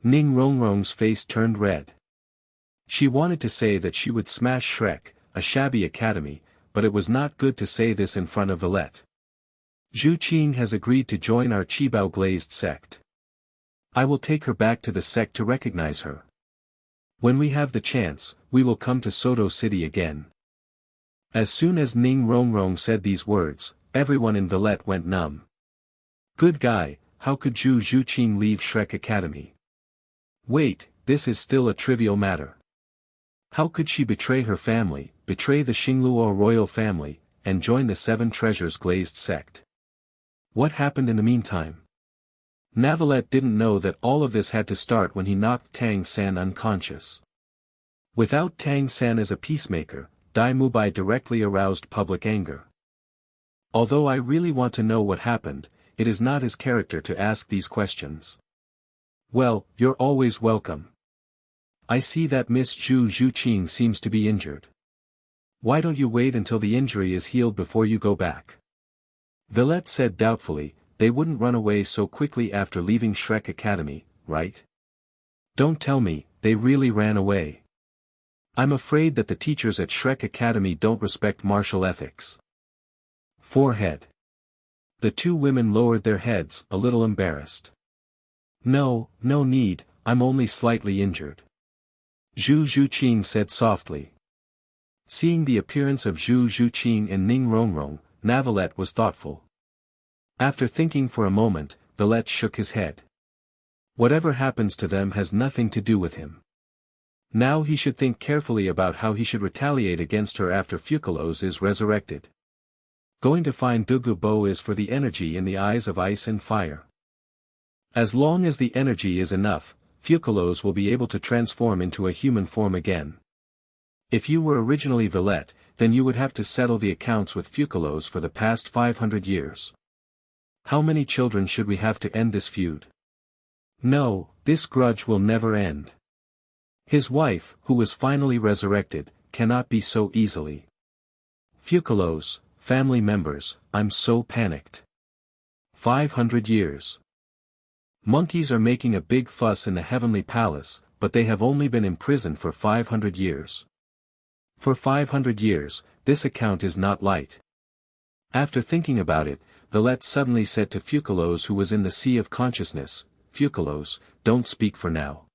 Ning Rongrong's face turned red. She wanted to say that she would smash Shrek, a shabby academy, but it was not good to say this in front of Valette. Zhuqing has agreed to join our Qibao Glazed sect. I will take her back to the sect to recognize her. When we have the chance, we will come to Sodto City again. As soon as Ning Rongrong said these words, everyone in Valette went numb. Good guy, how could Zhu Zhuqing leave Shrek Academy? Wait, this is still a trivial matter. How could she betray her family, betray the Xingluo royal family, and join the Seven Treasures Glazed sect? What happened in the meantime? Navallet didn't know that all of this had to start when he knocked Tang San unconscious. Without Tang San as a peacemaker, Dai Mubai directly aroused public anger. Although I really want to know what happened, it is not his character to ask these questions. Well, you're always welcome. I see that Miss Zhu Zhuqing seems to be injured. Why don't you wait until the injury is healed before you go back? Navallet said doubtfully, they wouldn't run away so quickly after leaving Shrek Academy, right? Don't tell me, they really ran away. I'm afraid that the teachers at Shrek Academy don't respect martial ethics. Forehead. The two women lowered their heads, a little embarrassed. No need, I'm only slightly injured. Zhu Zhuqing said softly. Seeing the appearance of Zhu Zhuqing and Ning Rongrong, Navallet was thoughtful. After thinking for a moment, Navallet shook his head. Whatever happens to them has nothing to do with him. Now he should think carefully about how he should retaliate against her after Fucalos is resurrected. Going to find Dugu is for the energy in the eyes of ice and fire. As long as the energy is enough, Fucalos will be able to transform into a human form again. If you were originally Navallet, then you would have to settle the accounts with Fucalos for the past 500 years. How many children should we have to end this feud? No, this grudge will never end. His wife, who was finally resurrected, cannot be so easily. Fucalos, family members, I'm so panicked. 500 years. Monkeys are making a big fuss in the heavenly palace, but they have only been imprisoned for 500 years. For 500 years, this account is not light. After thinking about it, Navallet suddenly said to Fucalos, who was in the sea of consciousness, Fucalos, don't speak for now.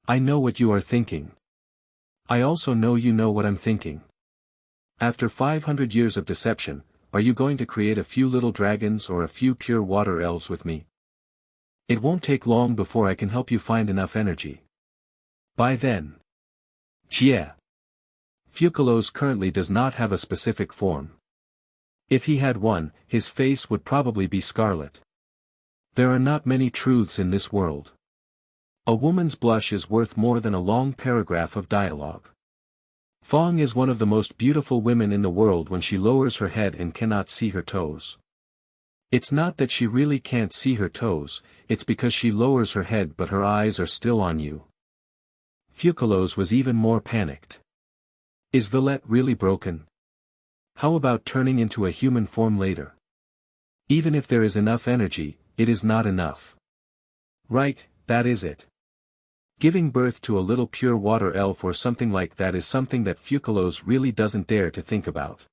I know what you are thinking. I also know you know what I'm thinking. After 500 years of deception, are you going to create a few little dragons or a few pure water elves with me? It won't take long before I can help you find enough energy. By then. Yeah. Fucalos currently does not have a specific form. If he had one, his face would probably be scarlet. There are not many truths in this world. A woman's blush is worth more than a long paragraph of dialogue. Fong is one of the most beautiful women in the world when she lowers her head and cannot see her toes. It's not that she really can't see her toes, it's because she lowers her head but her eyes are still on you. Fucalos was even more panicked. Is Navallet really broken? How about turning into a human form later? Even if there is enough energy, it is not enough. Right, that is it. Giving birth to a little pure water elf or something like that is something that Fucalos really doesn't dare to think about.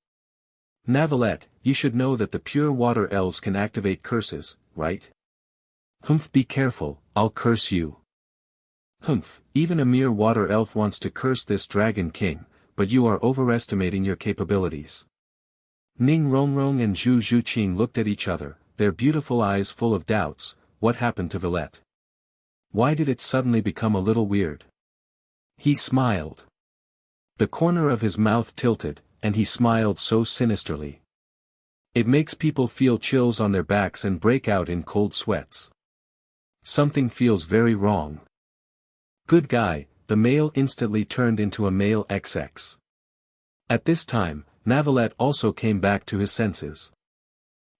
Navallet, you should know that the pure water elves can activate curses, right? Humph, be careful, I'll curse you. Humph, even a mere water elf wants to curse this dragon king, but you are overestimating your capabilities. Ning Rongrong and Zhu Zhuqing looked at each other, their beautiful eyes full of doubts. What happened to Navallet? Why did it suddenly become a little weird? He smiled. The corner of his mouth tilted, and he smiled so sinisterly. It makes people feel chills on their backs and break out in cold sweats. Something feels very wrong. Good guy, the male instantly turned into a male XX. At this time, Navallet also came back to his senses.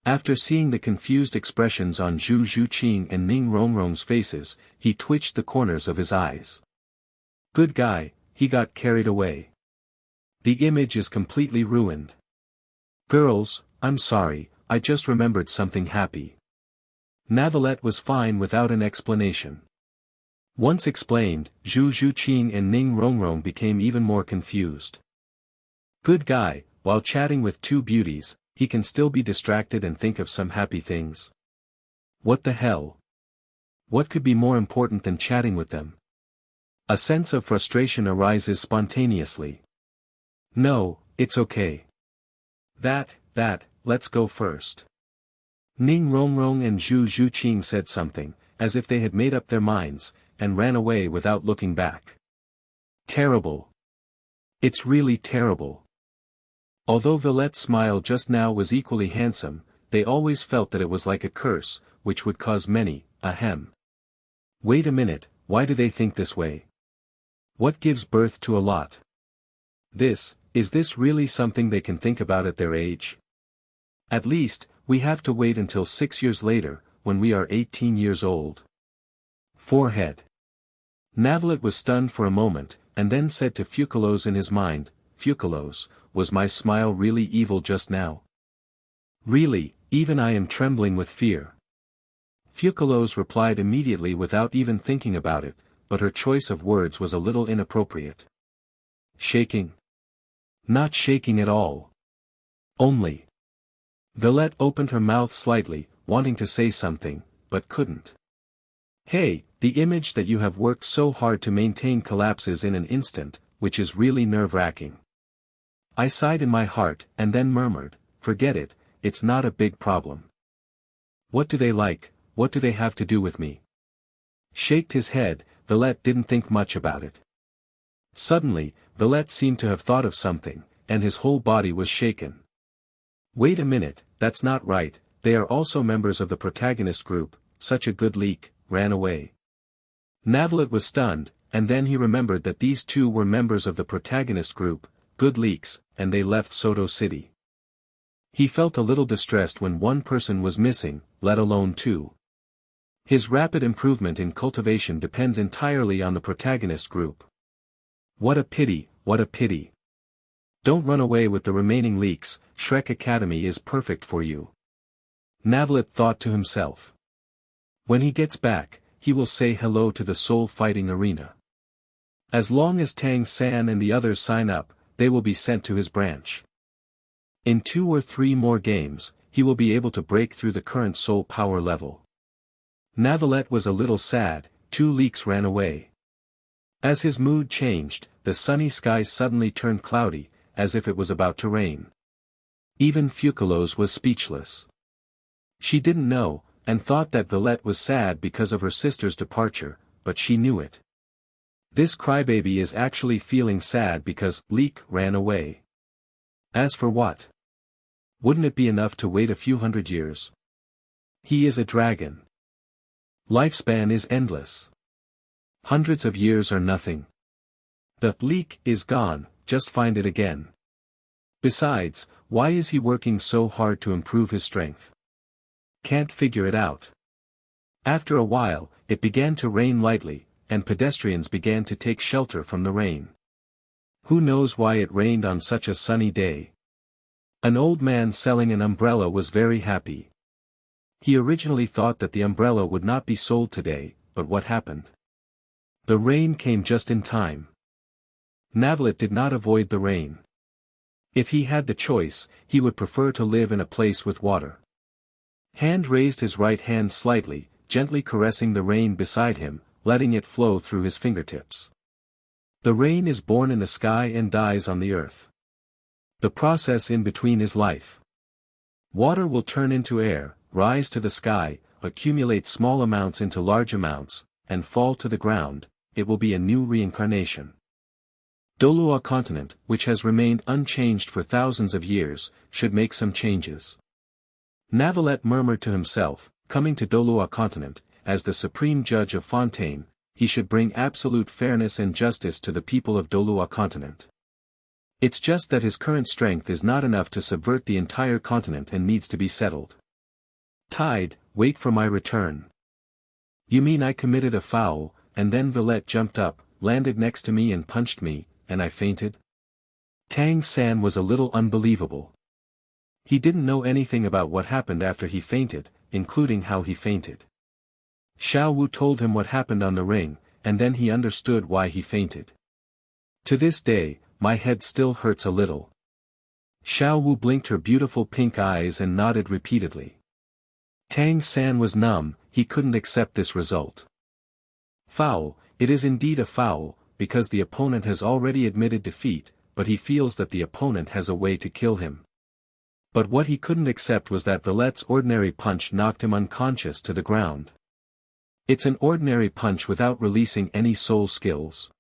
After seeing the confused expressions on Zhu Zhuqing and Ning Rongrong's faces, he twitched the corners of his eyes. Good guy, he got carried away. The image is completely ruined. Girls, I'm sorry, I just remembered something happy. Navallet was fine without an explanation. Once explained, Zhu Zhuqing and Ning Rongrong became even more confused. Good guy, while chatting with two beauties, he can still be distracted and think of some happy things. What the hell? What could be more important than chatting with them? A sense of frustration arises spontaneously. No, it's okay. Let's go first. Ning Rongrong and Zhu Zhuqing said something, as if they had made up their minds, and ran away without looking back. Terrible. It's really terrible. Although Navallet's smile just now was equally handsome, they always felt that it was like a curse, which would cause many, ahem. Wait a minute, why do they think this way? What gives birth to a lot? Is this really something they can think about at their age? At least, we have to wait until 6 years later, when we are 18 years old. Forehead. Navallet was stunned for a moment, and then said to Fucalos in his mind, Fucalos, was my smile really evil just now? Really, even I am trembling with fear. Fucalos replied immediately without even thinking about it, but her choice of words was a little inappropriate. Shaking? Not shaking at all. Only. Navallet opened her mouth slightly, wanting to say something, but couldn't. Hey, the image that you have worked so hard to maintain collapses in an instant, which is really nerve-wracking. I sighed in my heart, and then murmured, forget it, it's not a big problem. What do they like, what do they have to do with me? Shaked his head, Navallet didn't think much about it. Suddenly, Navallet seemed to have thought of something, and his whole body was shaken. Wait a minute, that's not right, they are also members of the protagonist group, such a good leak, ran away. Navallet was stunned, and then he remembered that these two were members of the protagonist group, good leaks, and they left Sodto City. He felt a little distressed when one person was missing, let alone two. His rapid improvement in cultivation depends entirely on the protagonist group. What a pity, what a pity. Don't run away with the remaining leaks, Shrek Academy is perfect for you. Navallet thought to himself. When he gets back, he will say hello to the soul fighting arena. As long as Tang San and the others sign up, they will be sent to his branch. In 2 or 3 more games, he will be able to break through the current soul power level. Navallet was a little sad, 2 leaks ran away. As his mood changed, the sunny sky suddenly turned cloudy, as if it was about to rain. Even Fucalos was speechless. She didn't know, and thought that Navallet was sad because of her sister's departure, but she knew it. This crybaby is actually feeling sad because leak ran away. As for what? Wouldn't it be enough to wait a few hundred years? He is a dragon. Lifespan is endless. Hundreds of years are nothing. The leak is gone, just find it again. Besides, why is he working so hard to improve his strength? Can't figure it out. After a while, it began to rain lightly, and pedestrians began to take shelter from the rain. Who knows why it rained on such a sunny day? An old man selling an umbrella was very happy. He originally thought that the umbrella would not be sold today, but what happened? The rain came just in time. Navallet did not avoid the rain. If he had the choice, he would prefer to live in a place with water. Hand raised his right hand slightly, gently caressing the rain beside him, letting it flow through his fingertips. The rain is born in the sky and dies on the earth. The process in between is life. Water will turn into air, rise to the sky, accumulate small amounts into large amounts, and fall to the ground. It will be a new reincarnation. Douluo Continent, which has remained unchanged for thousands of years, should make some changes. Navallet murmured to himself, coming to Douluo Continent, as the supreme judge of Fontaine, he should bring absolute fairness and justice to the people of Douluo Continent. It's just that his current strength is not enough to subvert the entire continent and needs to be settled. Tide, wait for my return. You mean I committed a foul, and then Navallet jumped up, landed next to me and punched me, and I fainted? Tang San was a little unbelievable. He didn't know anything about what happened after he fainted, including how he fainted. Xiao Wu told him what happened on the ring, and then he understood why he fainted. To this day, my head still hurts a little. Xiao Wu blinked her beautiful pink eyes and nodded repeatedly. Tang San was numb, he couldn't accept this result. Foul, it is indeed a foul, because the opponent has already admitted defeat, but he feels that the opponent has a way to kill him. But what he couldn't accept was that Navallet's ordinary punch knocked him unconscious to the ground. It's an ordinary punch without releasing any soul skills.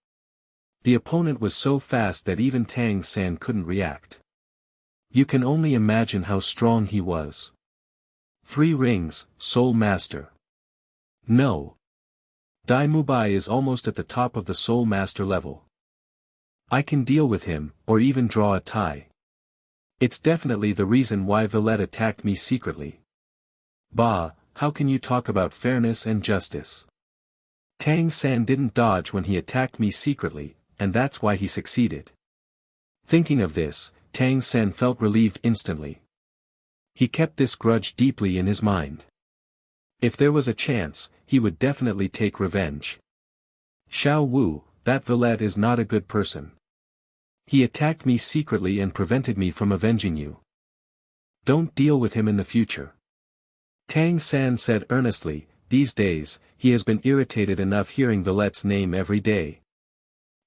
The opponent was so fast that even Tang San couldn't react. You can only imagine how strong he was. 3 rings, Soul Master. No. Dai Mubai is almost at the top of the Soul Master level. I can deal with him, or even draw a tie. It's definitely the reason why Navallet attacked me secretly. Bah, how can you talk about fairness and justice? Tang San didn't dodge when he attacked me secretly, and that's why he succeeded. Thinking of this, Tang San felt relieved instantly. He kept this grudge deeply in his mind. If there was a chance, he would definitely take revenge. Xiao Wu, that Navallet is not a good person. He attacked me secretly and prevented me from avenging you. Don't deal with him in the future. Tang San said earnestly, these days, he has been irritated enough hearing Navallet's name every day.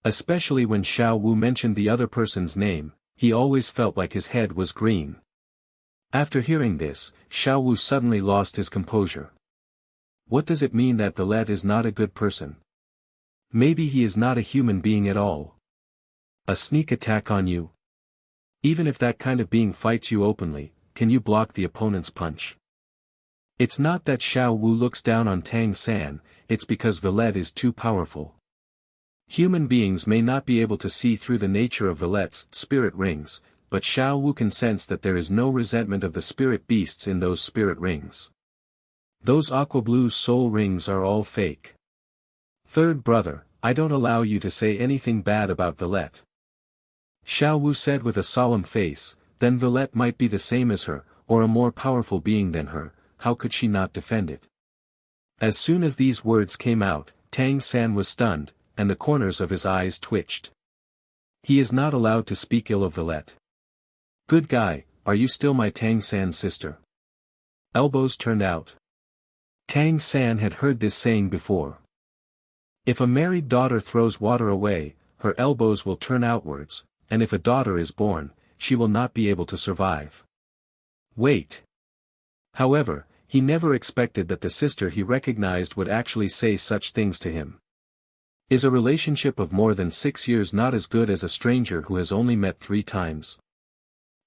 Especially when Xiao Wu mentioned the other person's name, he always felt like his head was green. After hearing this, Xiao Wu suddenly lost his composure. What does it mean that Navallet is not a good person? Maybe he is not a human being at all. A sneak attack on you? Even if that kind of being fights you openly, can you block the opponent's punch? It's not that Xiao Wu looks down on Tang San, it's because Navallet is too powerful. Human beings may not be able to see through the nature of Navallet's spirit rings, but Xiao Wu can sense that there is no resentment of the spirit beasts in those spirit rings. Those aqua blue soul rings are all fake. Third brother, I don't allow you to say anything bad about Navallet. Xiao Wu said with a solemn face, then Navallet might be the same as her, or a more powerful being than her, how could she not defend it? As soon as these words came out, Tang San was stunned, and the corners of his eyes twitched. He is not allowed to speak ill of Navallet. Good guy, are you still my Tang San's sister? Elbows turned out. Tang San had heard this saying before. If a married daughter throws water away, her elbows will turn outwards, and if a daughter is born, she will not be able to survive. Wait. However, he never expected that the sister he recognized would actually say such things to him. Is a relationship of more than 6 years not as good as a stranger who has only met 3 times?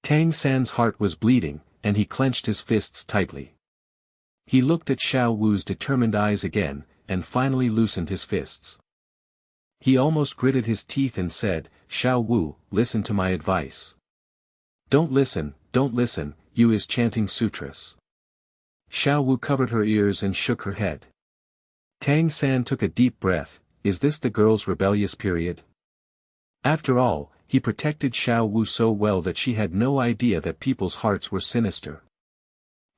Tang San's heart was bleeding, and he clenched his fists tightly. He looked at Xiao Wu's determined eyes again, and finally loosened his fists. He almost gritted his teeth and said, Xiao Wu, listen to my advice. Don't listen, you is chanting sutras. Xiao Wu covered her ears and shook her head. Tang San took a deep breath, is this the girl's rebellious period? After all, he protected Xiao Wu so well that she had no idea that people's hearts were sinister.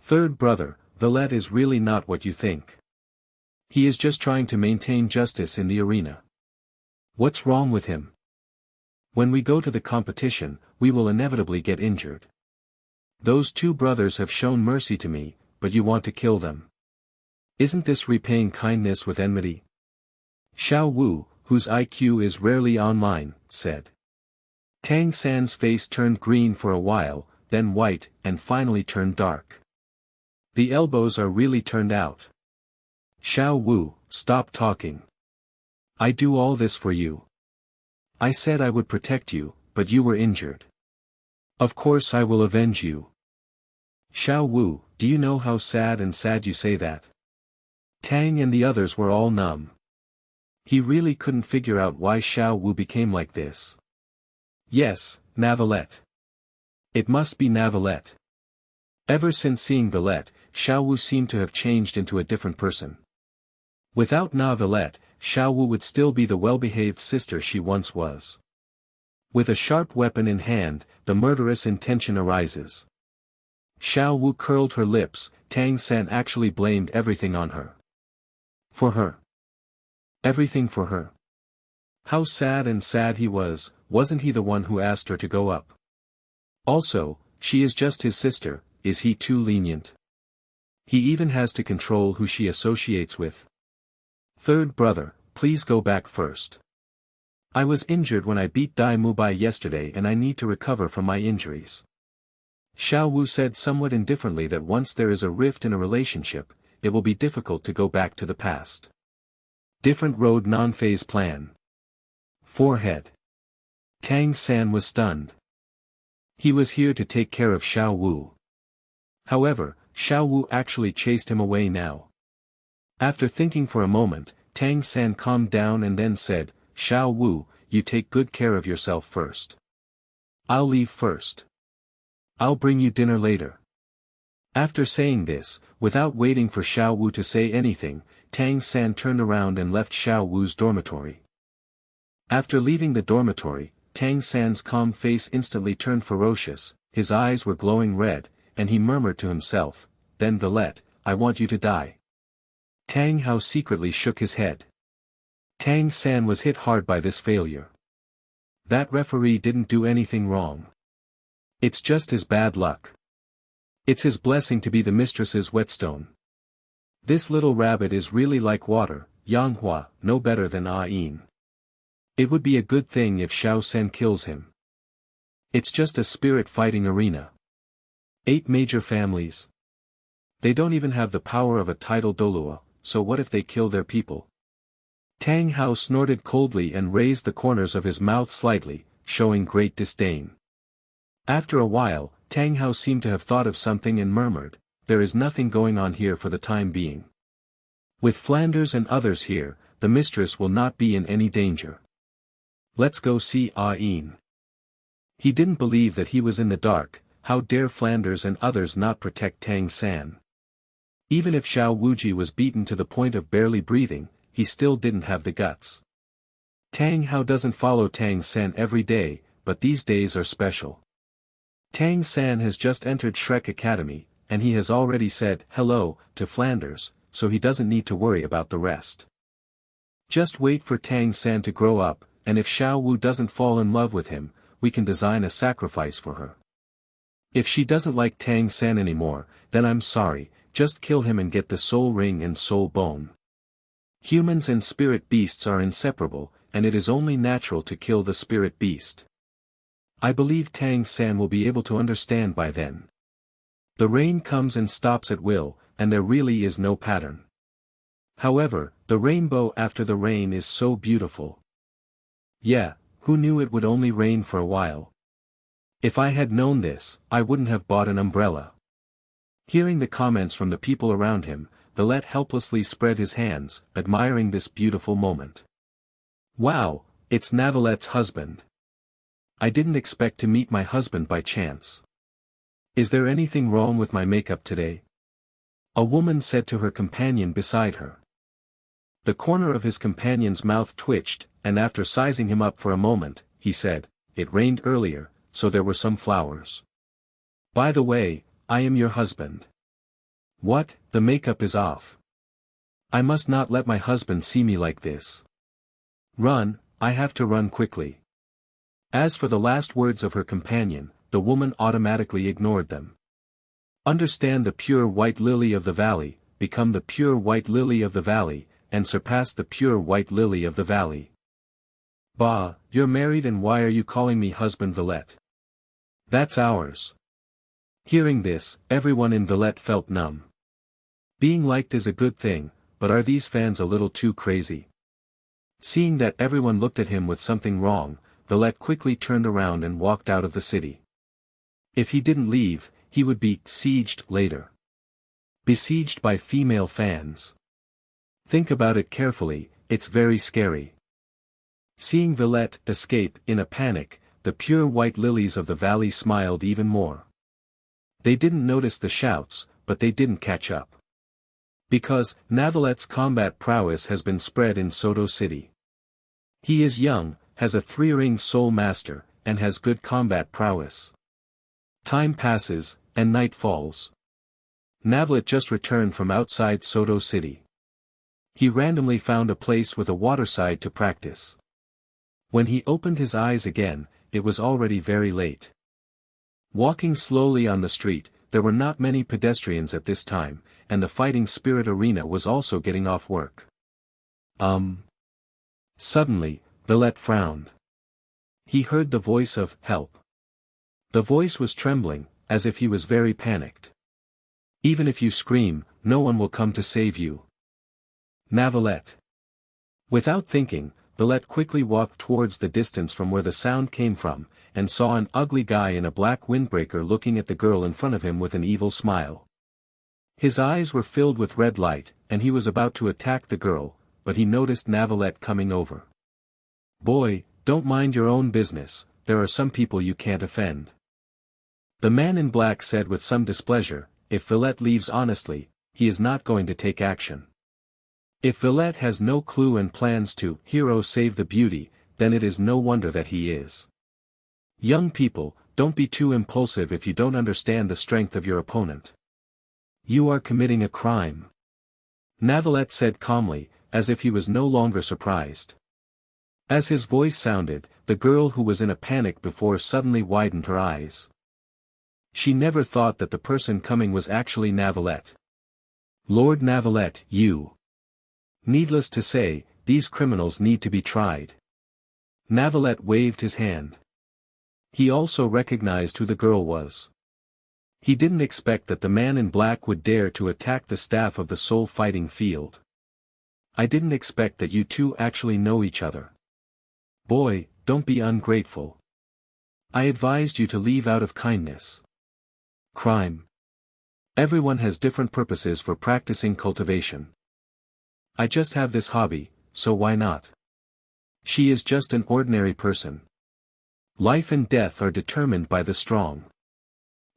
Third brother, Navallet is really not what you think. He is just trying to maintain justice in the arena. What's wrong with him? When we go to the competition, we will inevitably get injured. Those 2 brothers have shown mercy to me, but you want to kill them. Isn't this repaying kindness with enmity? Xiao Wu, whose IQ is rarely online, said. Tang San's face turned green for a while, then white, and finally turned dark. The elbows are really turned out. Xiao Wu, stop talking. I do all this for you. I said I would protect you, but you were injured. Of course I will avenge you. Xiao Wu, do you know how sad you say that? Tang and the others were all numb. He really couldn't figure out why Xiao Wu became like this. Yes, Navallet. It must be Navallet. Ever since seeing Navallet, Xiao Wu seemed to have changed into a different person. Without Navallet, Xiao Wu would still be the well-behaved sister she once was. With a sharp weapon in hand, the murderous intention arises. Xiao Wu curled her lips, Tang San actually blamed everything on her. For her. Everything for her. How sad he was, wasn't he the one who asked her to go up? Also, she is just his sister, is he too lenient? He even has to control who she associates with. Third brother, please go back first. I was injured when I beat Dai Mubai yesterday and I need to recover from my injuries. Xiao Wu said somewhat indifferently that once there is a rift in a relationship, it will be difficult to go back to the past. Different road non-phase plan. Forehead. Tang San was stunned. He was here to take care of Xiao Wu. However, Xiao Wu actually chased him away now. After thinking for a moment, Tang San calmed down and then said, Xiao Wu, you take good care of yourself first. I'll leave first. I'll bring you dinner later. After saying this, without waiting for Xiao Wu to say anything, Tang San turned around and left Xiao Wu's dormitory. After leaving the dormitory, Tang San's calm face instantly turned ferocious, his eyes were glowing red, and he murmured to himself, "Then Navallet, I want you to die." Tang Hao secretly shook his head. Tang San was hit hard by this failure. That referee didn't do anything wrong. It's just his bad luck. It's his blessing to be the mistress's whetstone. This little rabbit is really like water, Yanghua, no better than Yin. It would be a good thing if Xiao Sen kills him. It's just a spirit fighting arena. 8 major families. They don't even have the power of a title Douluo, so what if they kill their people? Tang Hao snorted coldly and raised the corners of his mouth slightly, showing great disdain. After a while, Tang Hao seemed to have thought of something and murmured, "There is nothing going on here for the time being. With Flanders and others here, the mistress will not be in any danger. Let's go see Yin." He didn't believe that he was in the dark. How dare Flanders and others not protect Tang San? Even if Xiao Wuji was beaten to the point of barely breathing, he still didn't have the guts. Tang Hao doesn't follow Tang San every day, but these days are special. Tang San has just entered Shrek Academy, and he has already said hello to Flanders, so he doesn't need to worry about the rest. Just wait for Tang San to grow up, and if Xiao Wu doesn't fall in love with him, we can design a sacrifice for her. If she doesn't like Tang San anymore, then I'm sorry, just kill him and get the soul ring and soul bone. Humans and spirit beasts are inseparable, and it is only natural to kill the spirit beast. I believe Tang San will be able to understand by then. The rain comes and stops at will, and there really is no pattern. However, the rainbow after the rain is so beautiful. Yeah, who knew it would only rain for a while? If I had known this, I wouldn't have bought an umbrella. Hearing the comments from the people around him, Navallet helplessly spread his hands, admiring this beautiful moment. Wow, it's Navallet's husband. I didn't expect to meet my husband by chance. Is there anything wrong with my makeup today? A woman said to her companion beside her. The corner of his companion's mouth twitched, and after sizing him up for a moment, he said, "It rained earlier, so there were some flowers. By the way, I am your husband." What, the makeup is off. I must not let my husband see me like this. Run, I have to run quickly. As for the last words of her companion, the woman automatically ignored them. Understand the pure white lily of the valley, become the pure white lily of the valley, and surpass the pure white lily of the valley. Bah, you're married and why are you calling me husband Navallet? That's ours. Hearing this, everyone in Navallet felt numb. Being liked is a good thing, but are these fans a little too crazy? Seeing that everyone looked at him with something wrong, Navallet quickly turned around and walked out of the city. If he didn't leave, he would be sieged later. Besieged by female fans. Think about it carefully, it's very scary. Seeing Navallet escape in a panic, the pure white lilies of the valley smiled even more. They didn't notice the shouts, but they didn't catch up. Because, Navallet's combat prowess has been spread in Sodto city. He is young, has a 3-ring soul master, and has good combat prowess. Time passes, and night falls. Navallet just returned from outside Sodto city. He randomly found a place with a waterside to practice. When he opened his eyes again, it was already very late. Walking slowly on the street, there were not many pedestrians at this time, and the fighting spirit arena was also getting off work. Suddenly, Navallet frowned. He heard the voice of help. The voice was trembling, as if he was very panicked. Even if you scream, no one will come to save you. Navallet. Without thinking, Navallet quickly walked towards the distance from where the sound came from, and saw an ugly guy in a black windbreaker looking at the girl in front of him with an evil smile. His eyes were filled with red light, and he was about to attack the girl, but he noticed Navallet coming over. Boy, don't mind your own business, there are some people you can't offend. The man in black said with some displeasure, if Villette leaves honestly, he is not going to take action. If Villette has no clue and plans to hero save the beauty, then it is no wonder that he is. Young people, don't be too impulsive if you don't understand the strength of your opponent. You are committing a crime. Navallet said calmly, as if he was no longer surprised. As his voice sounded, the girl who was in a panic before suddenly widened her eyes. She never thought that the person coming was actually Navallet. Lord Navallet, you. Needless to say, these criminals need to be tried. Navallet waved his hand. He also recognized who the girl was. He didn't expect that the man in black would dare to attack the staff of the soul fighting field. I didn't expect that you two actually know each other. Boy, don't be ungrateful. I advised you to leave out of kindness. Crime. Everyone has different purposes for practicing cultivation. I just have this hobby, so why not? She is just an ordinary person. Life and death are determined by the strong.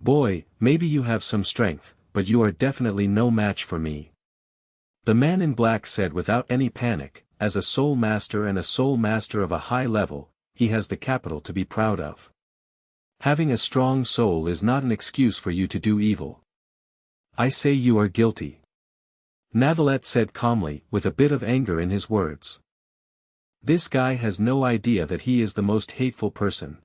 Boy, maybe you have some strength, but you are definitely no match for me. The man in black said without any panic, as a soul master and a soul master of a high level, he has the capital to be proud of. Having a strong soul is not an excuse for you to do evil. I say you are guilty. Navallet said calmly, with a bit of anger in his words. This guy has no idea that he is the most hateful person.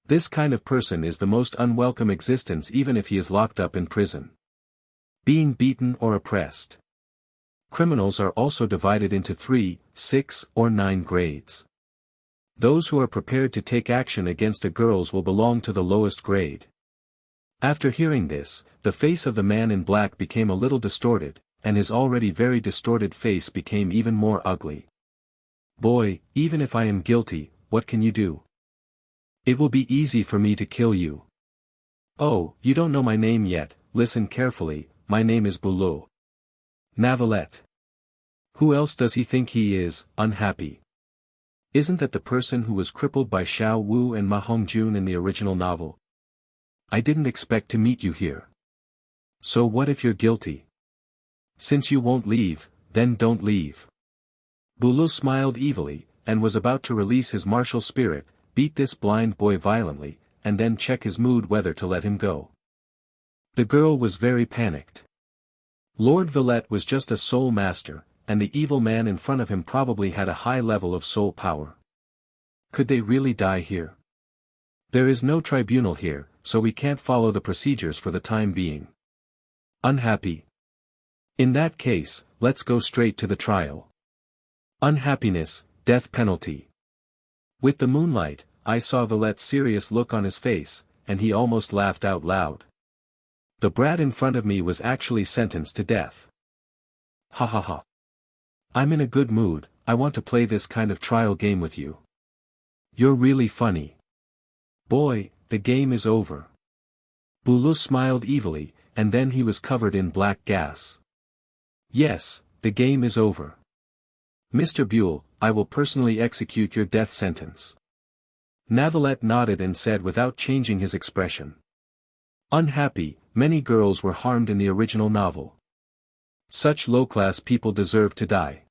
This kind of person is the most unwelcome existence even if he is locked up in prison. Being beaten or oppressed. Criminals are also divided into 3, 6, or 9 grades. Those who are prepared to take action against a girls will belong to the lowest grade. After hearing this, the face of the man in black became a little distorted, and his already very distorted face became even more ugly. Boy, even if I am guilty, what can you do? It will be easy for me to kill you. Oh, you don't know my name yet, listen carefully, my name is Douluo. Navallet. Who else does he think he is, unhappy? Isn't that the person who was crippled by Xiao Wu and Ma Hongjun in the original novel? I didn't expect to meet you here. So what if you're guilty? Since you won't leave, then don't leave. Douluo smiled evilly, and was about to release his martial spirit, beat this blind boy violently, and then check his mood whether to let him go. The girl was very panicked. Lord Villette was just a soul master, and the evil man in front of him probably had a high level of soul power. Could they really die here? There is no tribunal here, so we can't follow the procedures for the time being. Unhappy? In that case, let's go straight to the trial. Unhappiness, death penalty. With the moonlight, I saw Villette's serious look on his face, and he almost laughed out loud. The brat in front of me was actually sentenced to death. Ha ha ha. I'm in a good mood, I want to play this kind of trial game with you. You're really funny. Boy, the game is over. Douluo smiled evilly, and then he was covered in black gas. Yes, the game is over. Mr. Buell, I will personally execute your death sentence. Navallet nodded and said without changing his expression. Unhappy, many girls were harmed in the original novel. Such low-class people deserve to die.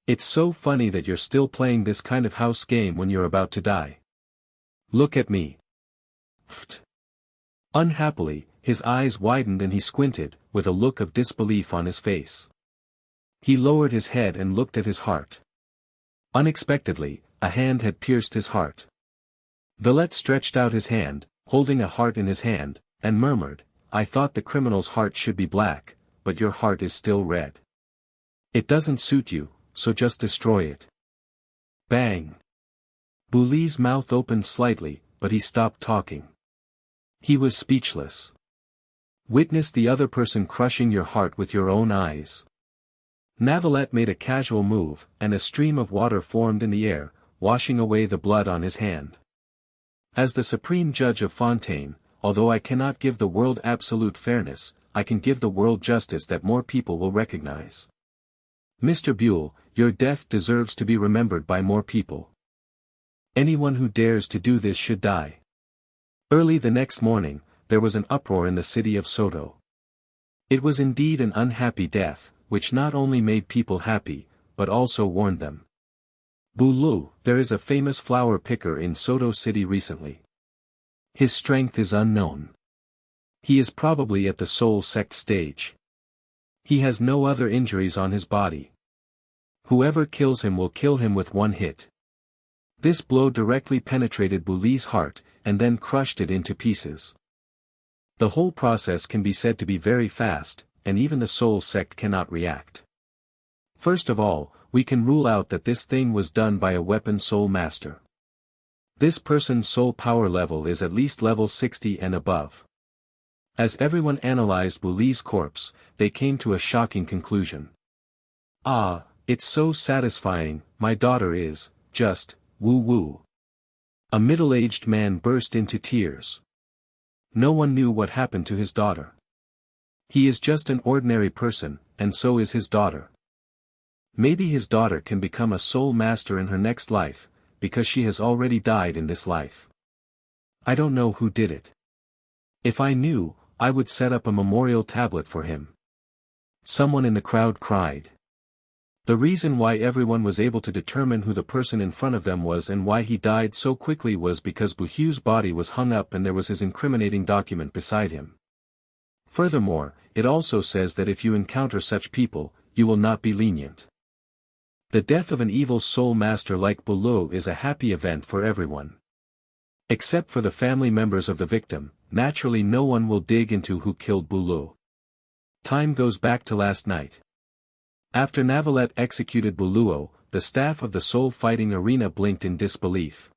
It's so funny that you're still playing this kind of house game when you're about to die. Look at me. Pfft. Unhappily, his eyes widened and he squinted, with a look of disbelief on his face. He lowered his head and looked at his heart. Unexpectedly, a hand had pierced his heart. Villette stretched out his hand, holding a heart in his hand, and murmured, I thought the criminal's heart should be black, but your heart is still red. It doesn't suit you, so just destroy it. Bang! Bouli's mouth opened slightly, but he stopped talking. He was speechless. Witness the other person crushing your heart with your own eyes. Navallet made a casual move, and a stream of water formed in the air, washing away the blood on his hand. As the supreme judge of Fontaine, although I cannot give the world absolute fairness, I can give the world justice that more people will recognize. Mr. Buell, your death deserves to be remembered by more people. Anyone who dares to do this should die. Early the next morning, there was an uproar in the city of Sodto. It was indeed an unhappy death, which not only made people happy, but also warned them. Dugu, there is a famous flower picker in Sodto city recently. His strength is unknown. He is probably at the soul sect stage. He has no other injuries on his body. Whoever kills him will kill him with one hit. This blow directly penetrated Dugu's heart, and then crushed it into pieces. The whole process can be said to be very fast, and even the soul sect cannot react. First of all, we can rule out that this thing was done by a weapon soul master. This person's soul power level is at least level 60 and above. As everyone analyzed Dugu's corpse, they came to a shocking conclusion. Ah, it's so satisfying, my daughter is, just, woo-woo. A middle-aged man burst into tears. No one knew what happened to his daughter. He is just an ordinary person, and so is his daughter. Maybe his daughter can become a soul master in her next life, because she has already died in this life. I don't know who did it. If I knew, I would set up a memorial tablet for him. Someone in the crowd cried. The reason why everyone was able to determine who the person in front of them was and why he died so quickly was because Dugu's body was hung up and there was his incriminating document beside him. Furthermore, it also says that if you encounter such people, you will not be lenient. The death of an evil soul master like Dugu is a happy event for everyone. Except for the family members of the victim, naturally no one will dig into who killed Dugu. Time goes back to last night. After Navallet executed Dugu, the staff of the soul fighting arena blinked in disbelief.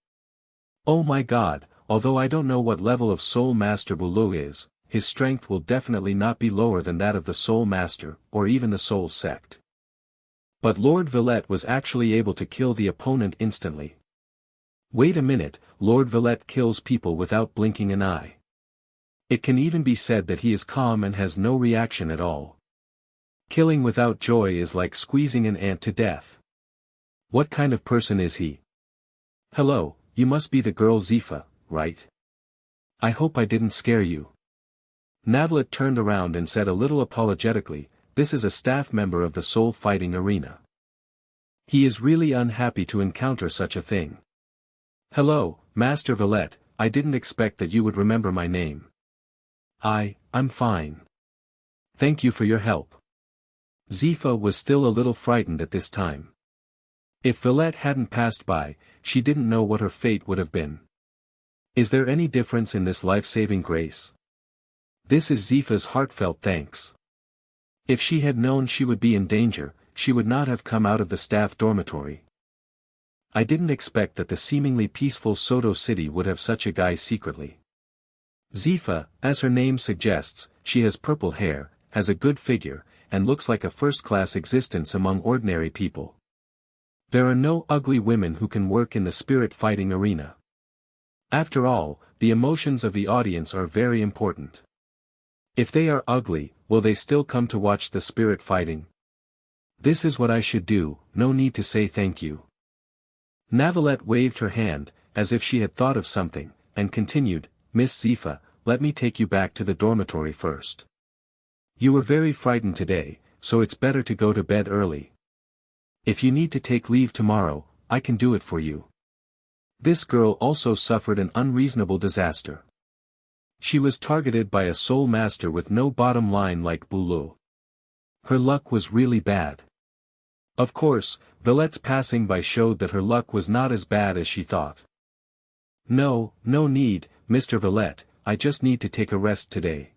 Oh my god, although I don't know what level of soul master Dugu is, his strength will definitely not be lower than that of the soul master, or even the soul sect. But Lord Navallet was actually able to kill the opponent instantly. Wait a minute, Lord Navallet kills people without blinking an eye. It can even be said that he is calm and has no reaction at all. Killing without joy is like squeezing an ant to death. What kind of person is he? Hello, you must be the girl Zifa, right? I hope I didn't scare you. Navallet turned around and said a little apologetically, this is a staff member of the soul fighting arena. He is really unhappy to encounter such a thing. Hello, Master Navallet, I didn't expect that you would remember my name. I'm fine. Thank you for your help. Zifa was still a little frightened at this time. If Navallet hadn't passed by, she didn't know what her fate would have been. Is there any difference in this life-saving grace? This is Zifa's heartfelt thanks. If she had known she would be in danger, she would not have come out of the staff dormitory. I didn't expect that the seemingly peaceful Sodto city would have such a guy secretly. Zifa, as her name suggests, she has purple hair, has a good figure, and looks like a first-class existence among ordinary people. There are no ugly women who can work in the spirit fighting arena. After all, the emotions of the audience are very important. If they are ugly, will they still come to watch the spirit fighting? This is what I should do, no need to say thank you. Navallet waved her hand, as if she had thought of something, and continued, Miss Zifa, let me take you back to the dormitory first. You were very frightened today, so it's better to go to bed early. If you need to take leave tomorrow, I can do it for you. This girl also suffered an unreasonable disaster. She was targeted by a soul master with no bottom line like Dugu. Her luck was really bad. Of course, Navallet's passing by showed that her luck was not as bad as she thought. No need, Mr. Navallet, I just need to take a rest today.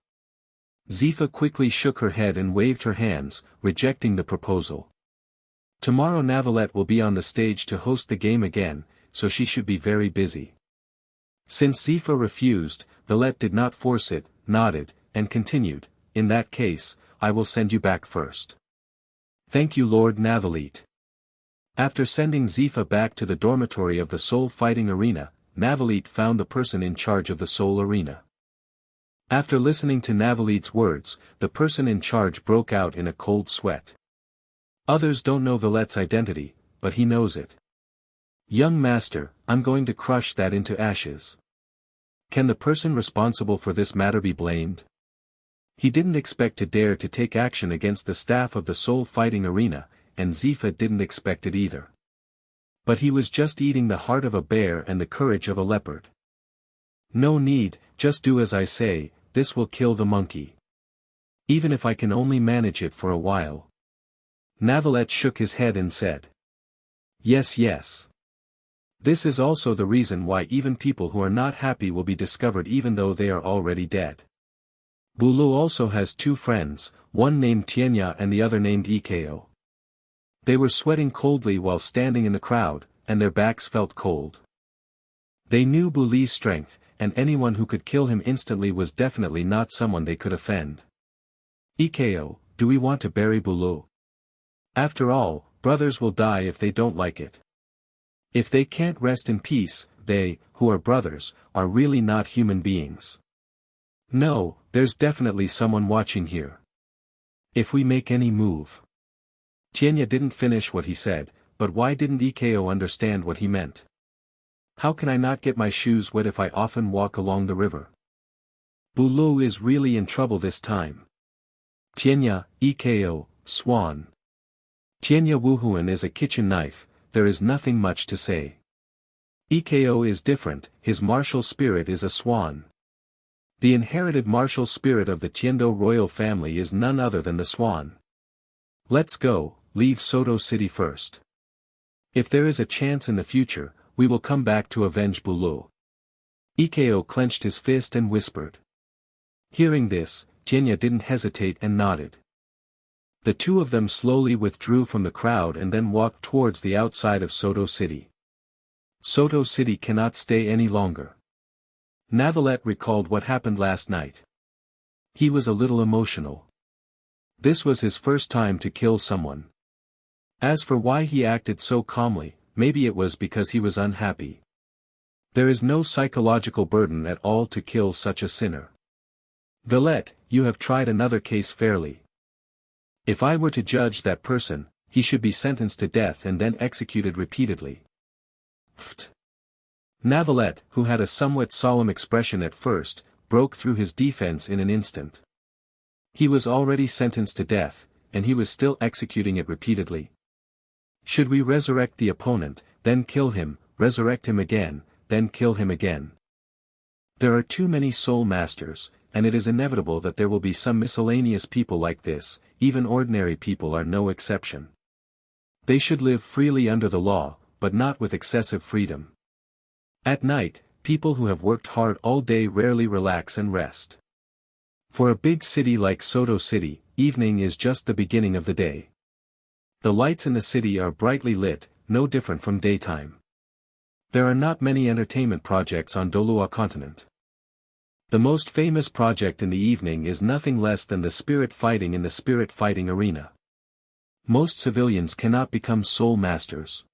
Zifa quickly shook her head and waved her hands, rejecting the proposal. Tomorrow Navallet will be on the stage to host the game again, so she should be very busy. Since Zifa refused, Navallet did not force it, nodded, and continued, in that case, I will send you back first. Thank you Lord Navallet. After sending Zifa back to the dormitory of the soul fighting arena, Navallet found the person in charge of the soul arena. After listening to Navallet's words, the person in charge broke out in a cold sweat. Others don't know Navallet's identity, but he knows it. Young master, I'm going to crush that into ashes. Can the person responsible for this matter be blamed? He didn't expect to dare to take action against the staff of the soul fighting arena, and Zifa didn't expect it either. But he was just eating the heart of a bear and the courage of a leopard. No need, just do as I say, this will kill the monkey. Even if I can only manage it for a while. Navallet shook his head and said. Yes, yes. This is also the reason why even people who are not happy will be discovered even though they are already dead. Douluo also has two friends, one named Tianya and the other named Ikeo. They were sweating coldly while standing in the crowd, and their backs felt cold. They knew Douluo's strength, and anyone who could kill him instantly was definitely not someone they could offend. Ikeo, do we want to bury Douluo? After all, brothers will die if they don't like it. If they can't rest in peace, they, who are brothers, are really not human beings. No, there's definitely someone watching here. If we make any move. Tianya didn't finish what he said, but why didn't Ikeo understand what he meant? How can I not get my shoes wet if I often walk along the river? Douluo is really in trouble this time. Tianya, Ikeo, Swan. Tianya Wuhuan is a kitchen knife, there is nothing much to say. Ikeo is different, his martial spirit is a swan. The inherited martial spirit of the Tiendo royal family is none other than the swan. Let's go, leave Sodto city first. If there is a chance in the future, we will come back to avenge Douluo. Ikeo clenched his fist and whispered. Hearing this, Tianya didn't hesitate and nodded. The two of them slowly withdrew from the crowd and then walked towards the outside of Sodto city. Sodto city cannot stay any longer. Navallet recalled what happened last night. He was a little emotional. This was his first time to kill someone. As for why he acted so calmly, maybe it was because he was unhappy. There is no psychological burden at all to kill such a sinner. Navallet, you have tried another case fairly. If I were to judge that person, he should be sentenced to death and then executed repeatedly. Pfft. Navallet, who had a somewhat solemn expression at first, broke through his defense in an instant. He was already sentenced to death, and he was still executing it repeatedly. Should we resurrect the opponent, then kill him, resurrect him again, then kill him again? There are too many soul masters, and it is inevitable that there will be some miscellaneous people like this, even ordinary people are no exception. They should live freely under the law, but not with excessive freedom. At night, people who have worked hard all day rarely relax and rest. For a big city like Sodto City, evening is just the beginning of the day. The lights in the city are brightly lit, no different from daytime. There are not many entertainment projects on Douluo Continent. The most famous project in the evening is nothing less than the spirit fighting in the spirit fighting arena. Most civilians cannot become soul masters.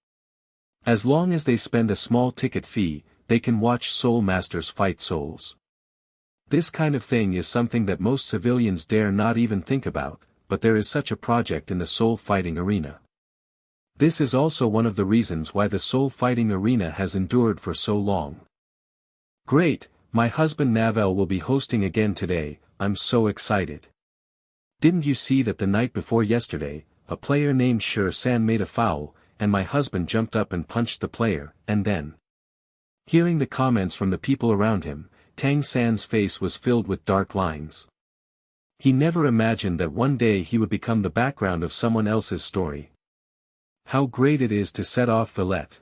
As long as they spend a small ticket fee, they can watch soul masters fight souls. This kind of thing is something that most civilians dare not even think about, but there is such a project in the soul fighting arena. This is also one of the reasons why the soul fighting arena has endured for so long. Great, my husband Naval will be hosting again today, I'm so excited. Didn't you see that the night before yesterday, a player named Sher San made a foul, and my husband jumped up and punched the player, and then. Hearing the comments from the people around him, Tang San's face was filled with dark lines. He never imagined that one day he would become the background of someone else's story. How great it is to set off Navallet.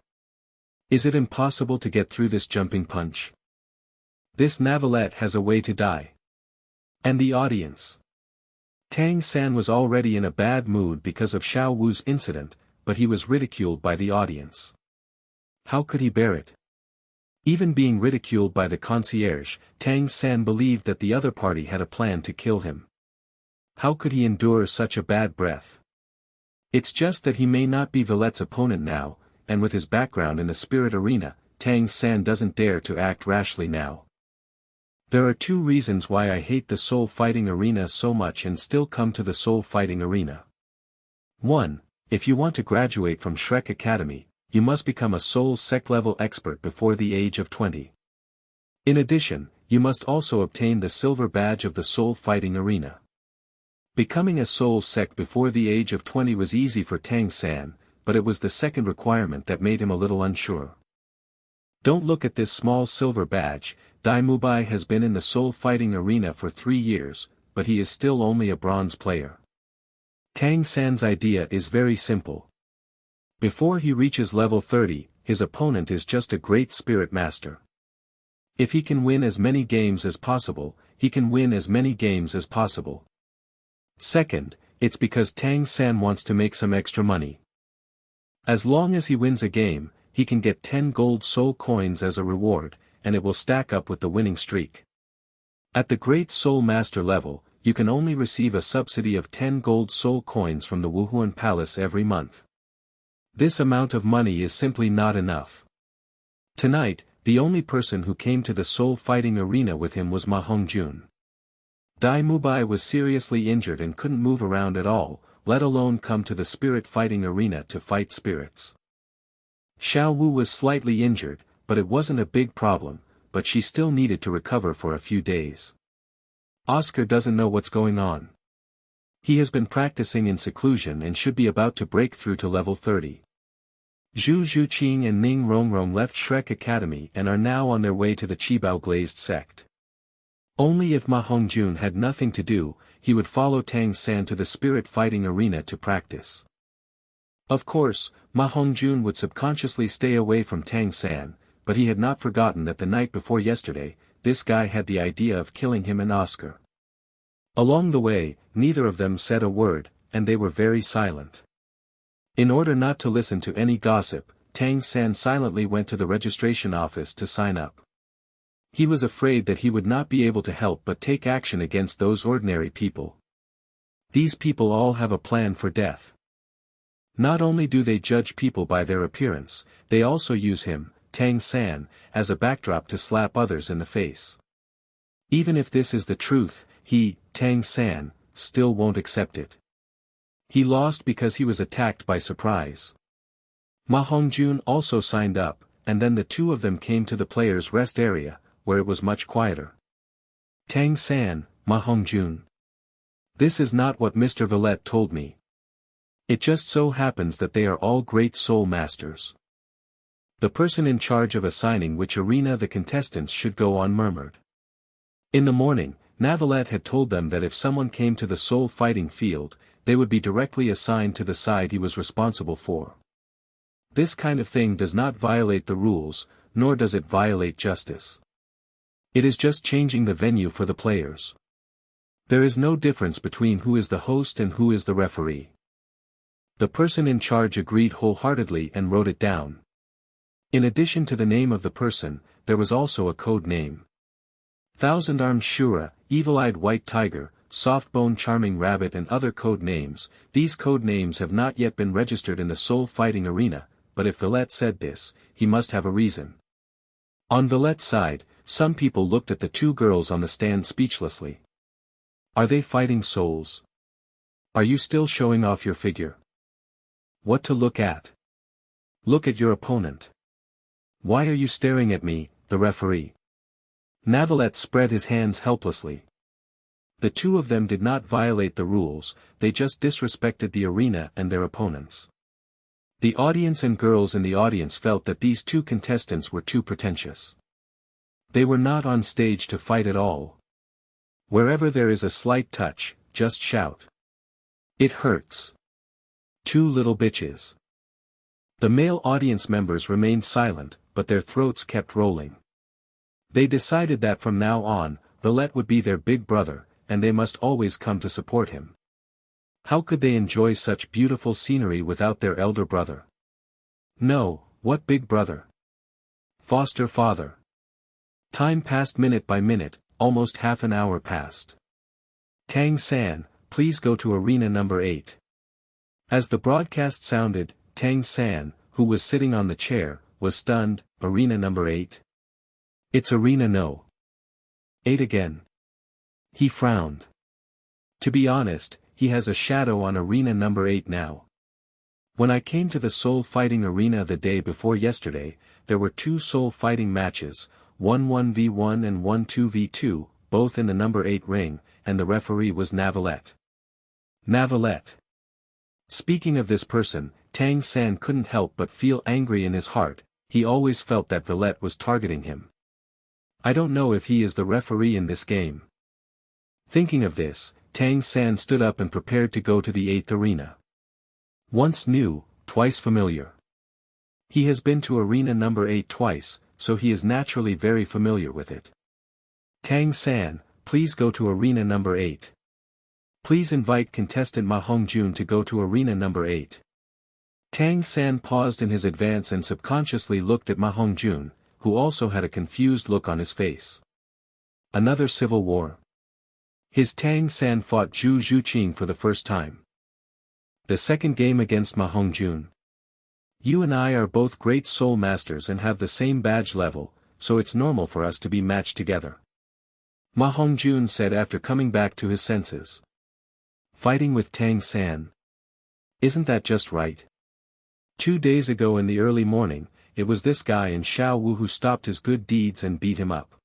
Is it impossible to get through this jumping punch? This Navallet has a way to die. And the audience. Tang San was already in a bad mood because of Xiao Wu's incident, but he was ridiculed by the audience. How could he bear it? Even being ridiculed by the concierge, Tang San believed that the other party had a plan to kill him. How could he endure such a bad breath? It's just that he may not be Navallet's opponent now, and with his background in the spirit arena, Tang San doesn't dare to act rashly now. There are two reasons why I hate the soul fighting arena so much and still come to the soul fighting arena. 1. If you want to graduate from Shrek Academy, you must become a soul sec level expert before the age of 20. In addition, you must also obtain the silver badge of the soul fighting arena. Becoming a soul sec before the age of 20 was easy for Tang San, but it was the second requirement that made him a little unsure. Don't look at this small silver badge. Dai Mubai has been in the soul fighting arena for 3 years, but he is still only a bronze player. Tang San's idea is very simple. Before he reaches level 30, his opponent is just a great spirit master. If he can win as many games as possible, he can win as many games as possible. Second, it's because Tang San wants to make some extra money. As long as he wins a game, he can get 10 gold soul coins as a reward, and it will stack up with the winning streak. At the Great Soul Master level, you can only receive a subsidy of 10 gold soul coins from the Wuhuan Palace every month. This amount of money is simply not enough. Tonight, the only person who came to the soul fighting arena with him was Ma Hongjun. Dai Mubai was seriously injured and couldn't move around at all, let alone come to the spirit fighting arena to fight spirits. Xiao Wu was slightly injured, but it wasn't a big problem, but she still needed to recover for a few days. Oscar doesn't know what's going on. He has been practicing in seclusion and should be about to break through to level 30. Zhu Zhuqing and Ning Rongrong left Shrek Academy and are now on their way to the Qibao Glazed sect. Only if Ma Hongjun had nothing to do, he would follow Tang San to the spirit fighting arena to practice. Of course, Ma Hongjun would subconsciously stay away from Tang San, but he had not forgotten that the night before yesterday, this guy had the idea of killing him and Oscar. Along the way, neither of them said a word, and they were very silent. In order not to listen to any gossip, Tang San silently went to the registration office to sign up. He was afraid that he would not be able to help but take action against those ordinary people. These people all have a plan for death. Not only do they judge people by their appearance, they also use him, Tang San, as a backdrop to slap others in the face. Even if this is the truth, he, Tang San, still won't accept it. He lost because he was attacked by surprise. Ma Hongjun also signed up, and then the two of them came to the players' rest area, where it was much quieter. Tang San, Ma Hongjun. This is not what Mr. Navallet told me. It just so happens that they are all great soul masters. The person in charge of assigning which arena the contestants should go on murmured. In the morning, Navallet had told them that if someone came to the soul fighting field, they would be directly assigned to the side he was responsible for. This kind of thing does not violate the rules, nor does it violate justice. It is just changing the venue for the players. There is no difference between who is the host and who is the referee. The person in charge agreed wholeheartedly and wrote it down. In addition to the name of the person, there was also a code name. Thousand-Armed Shura, Evil-Eyed White Tiger, Soft-Bone Charming Rabbit and other code names. These code names have not yet been registered in the soul fighting arena, but if Navallet said this, he must have a reason. On Navallet's side, some people looked at the two girls on the stand speechlessly. Are they fighting souls? Are you still showing off your figure? What to look at? Look at your opponent. Why are you staring at me, the referee? Navallet spread his hands helplessly. The two of them did not violate the rules, they just disrespected the arena and their opponents. The audience and girls in the audience felt that these two contestants were too pretentious. They were not on stage to fight at all. Wherever there is a slight touch, just shout. It hurts. Two little bitches. The male audience members remained silent, but their throats kept rolling. They decided that from now on, Navallet would be their big brother, and they must always come to support him. How could they enjoy such beautiful scenery without their elder brother? No, what big brother? Foster father. Time passed minute by minute, almost half an hour passed. Tang San, please go to arena number 8. As the broadcast sounded, Tang San, who was sitting on the chair, was stunned. Arena number 8? It's arena no. 8 again. He frowned. To be honest, he has a shadow on arena number 8 now. When I came to the soul fighting arena the day before yesterday, there were 2 soul fighting matches, 1-1v1 and 1-2v2, both in the number 8 ring, and the referee was Navallet. Navallet. Speaking of this person, Tang San couldn't help but feel angry in his heart. He always felt that Navallet was targeting him. I don't know if he is the referee in this game. Thinking of this, Tang San stood up and prepared to go to the 8th arena. Once new, twice familiar. He has been to arena number 8 twice, so he is naturally very familiar with it. Tang San, please go to arena number 8. Please invite contestant Ma Hongjun to go to arena number 8. Tang San paused in his advance and subconsciously looked at Ma Hongjun, who also had a confused look on his face. Another civil war. His Tang San fought Zhu Zhuqing for the first time. The second game against Ma Hongjun. You and I are both great soul masters and have the same badge level, so it's normal for us to be matched together. Ma Hongjun said after coming back to his senses. Fighting with Tang San. Isn't that just right? 2 days ago in the early morning, it was this guy in Xiao Wu who stopped his good deeds and beat him up.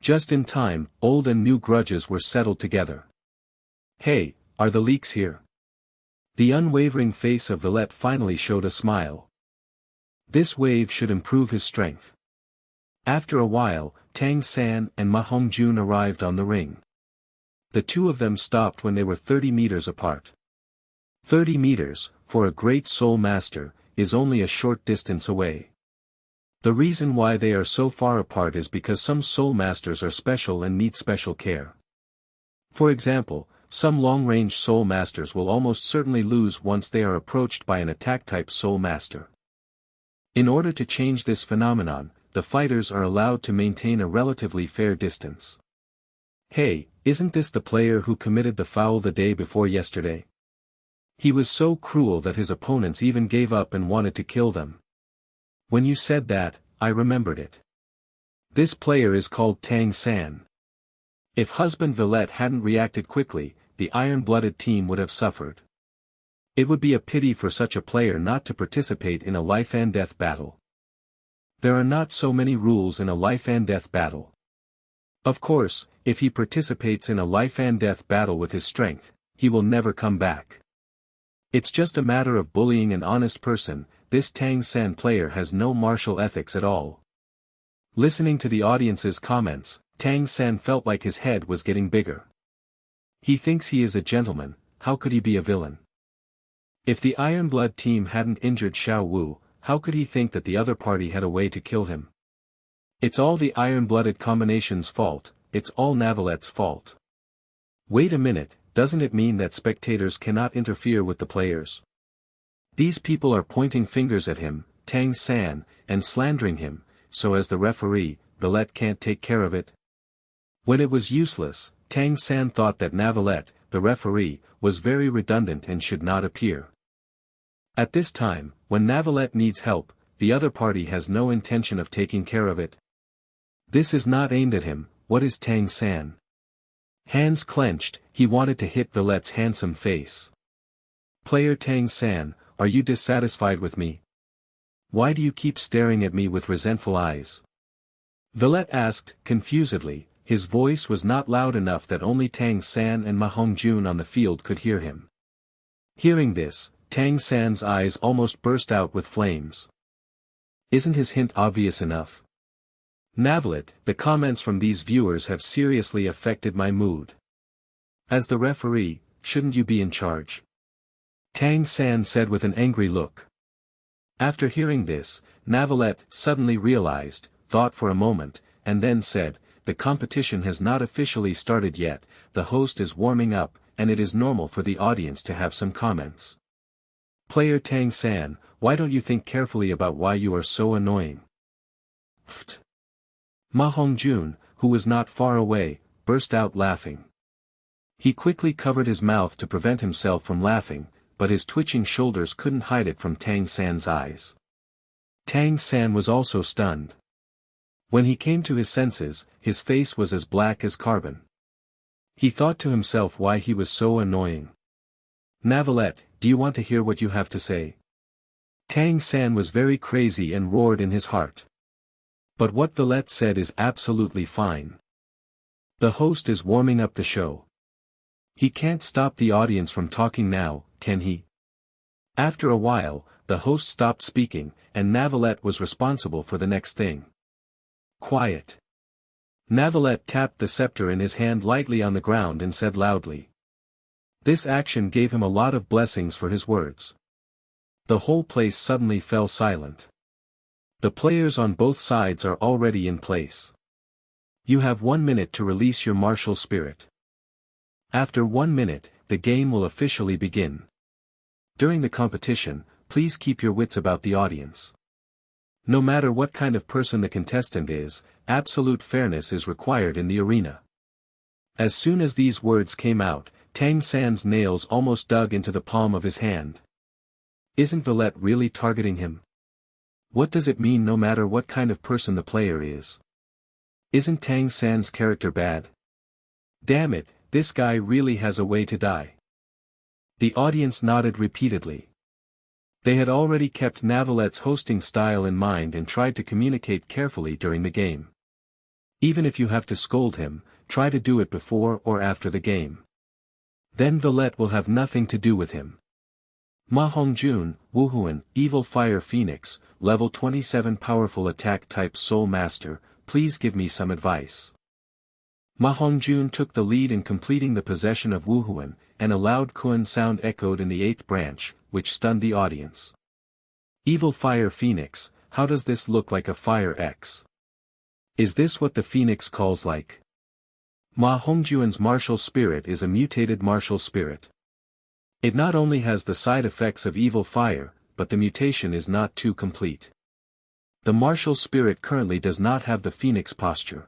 Just in time, old and new grudges were settled together. Hey, are the leaks here? The unwavering face of Navallet finally showed a smile. This wave should improve his strength. After a while, Tang San and Ma Hongjun arrived on the ring. The two of them stopped when they were 30 meters apart. 30 meters, for a great soul master, is only a short distance away. The reason why they are so far apart is because some soul masters are special and need special care. For example, some long-range soul masters will almost certainly lose once they are approached by an attack-type soul master. In order to change this phenomenon, the fighters are allowed to maintain a relatively fair distance. Hey, isn't this the player who committed the foul the day before yesterday? He was so cruel that his opponents even gave up and wanted to kill them. When you said that, I remembered it. This player is called Tang San. If husband Navallet hadn't reacted quickly, the iron-blooded team would have suffered. It would be a pity for such a player not to participate in a life-and-death battle. There are not so many rules in a life-and-death battle. Of course, if he participates in a life-and-death battle with his strength, he will never come back. It's just a matter of bullying an honest person. This Tang San player has no martial ethics at all. Listening to the audience's comments, Tang San felt like his head was getting bigger. He thinks he is a gentleman, how could he be a villain? If the Ironblood team hadn't injured Xiao Wu, how could he think that the other party had a way to kill him? It's all the iron-blooded combination's fault, it's all Navallet's fault. Wait a minute, doesn't it mean that spectators cannot interfere with the players? These people are pointing fingers at him, Tang San, and slandering him, so as the referee, Navallet can't take care of it? When it was useless, Tang San thought that Navallet, the referee, was very redundant and should not appear. At this time, when Navallet needs help, the other party has no intention of taking care of it. This is not aimed at him. What is Tang San? Hands clenched, he wanted to hit Navallet's handsome face. Player Tang San, are you dissatisfied with me? Why do you keep staring at me with resentful eyes? Navallet asked, confusedly. His voice was not loud enough that only Tang San and Ma Hongjun on the field could hear him. Hearing this, Tang San's eyes almost burst out with flames. Isn't his hint obvious enough? Navallet, the comments from these viewers have seriously affected my mood. As the referee, shouldn't you be in charge? Tang San said with an angry look. After hearing this, Navallet suddenly realized, thought for a moment, and then said, the competition has not officially started yet, the host is warming up, and it is normal for the audience to have some comments. Player Tang San, why don't you think carefully about why you are so annoying? Pfft. Ma Hongjun, who was not far away, burst out laughing. He quickly covered his mouth to prevent himself from laughing, but his twitching shoulders couldn't hide it from Tang San's eyes. Tang San was also stunned. When he came to his senses, his face was as black as carbon. He thought to himself why he was so annoying. Navallet, do you want to hear what you have to say? Tang San was very crazy and roared in his heart. But what Navallet said is absolutely fine. The host is warming up the show. He can't stop the audience from talking now, can he? After a while, the host stopped speaking, and Navallet was responsible for the next thing. Quiet. Navallet tapped the scepter in his hand lightly on the ground and said loudly. This action gave him a lot of blessings for his words. The whole place suddenly fell silent. The players on both sides are already in place. You have 1 minute to release your martial spirit. After 1 minute, the game will officially begin. During the competition, please keep your wits about the audience. No matter what kind of person the contestant is, absolute fairness is required in the arena. As soon as these words came out, Tang San's nails almost dug into the palm of his hand. Isn't Navallet really targeting him? What does it mean no matter what kind of person the player is? Isn't Tang San's character bad? Damn it, this guy really has a way to die. The audience nodded repeatedly. They had already kept Navallet's hosting style in mind and tried to communicate carefully during the game. Even if you have to scold him, try to do it before or after the game. Then Navallet will have nothing to do with him. Ma Hongjun, Wuhuan, Evil Fire Phoenix, Level 27 Powerful Attack Type Soul Master, please give me some advice. Ma Hongjun took the lead in completing the possession of Wuhuan, and a loud Kuan sound echoed in the 8th branch, which stunned the audience. Evil Fire Phoenix, how does this look like a Fire X? Is this what the Phoenix calls like? Ma Hongjuan's martial spirit is a mutated martial spirit. It not only has the side effects of evil fire, but the mutation is not too complete. The martial spirit currently does not have the Phoenix posture.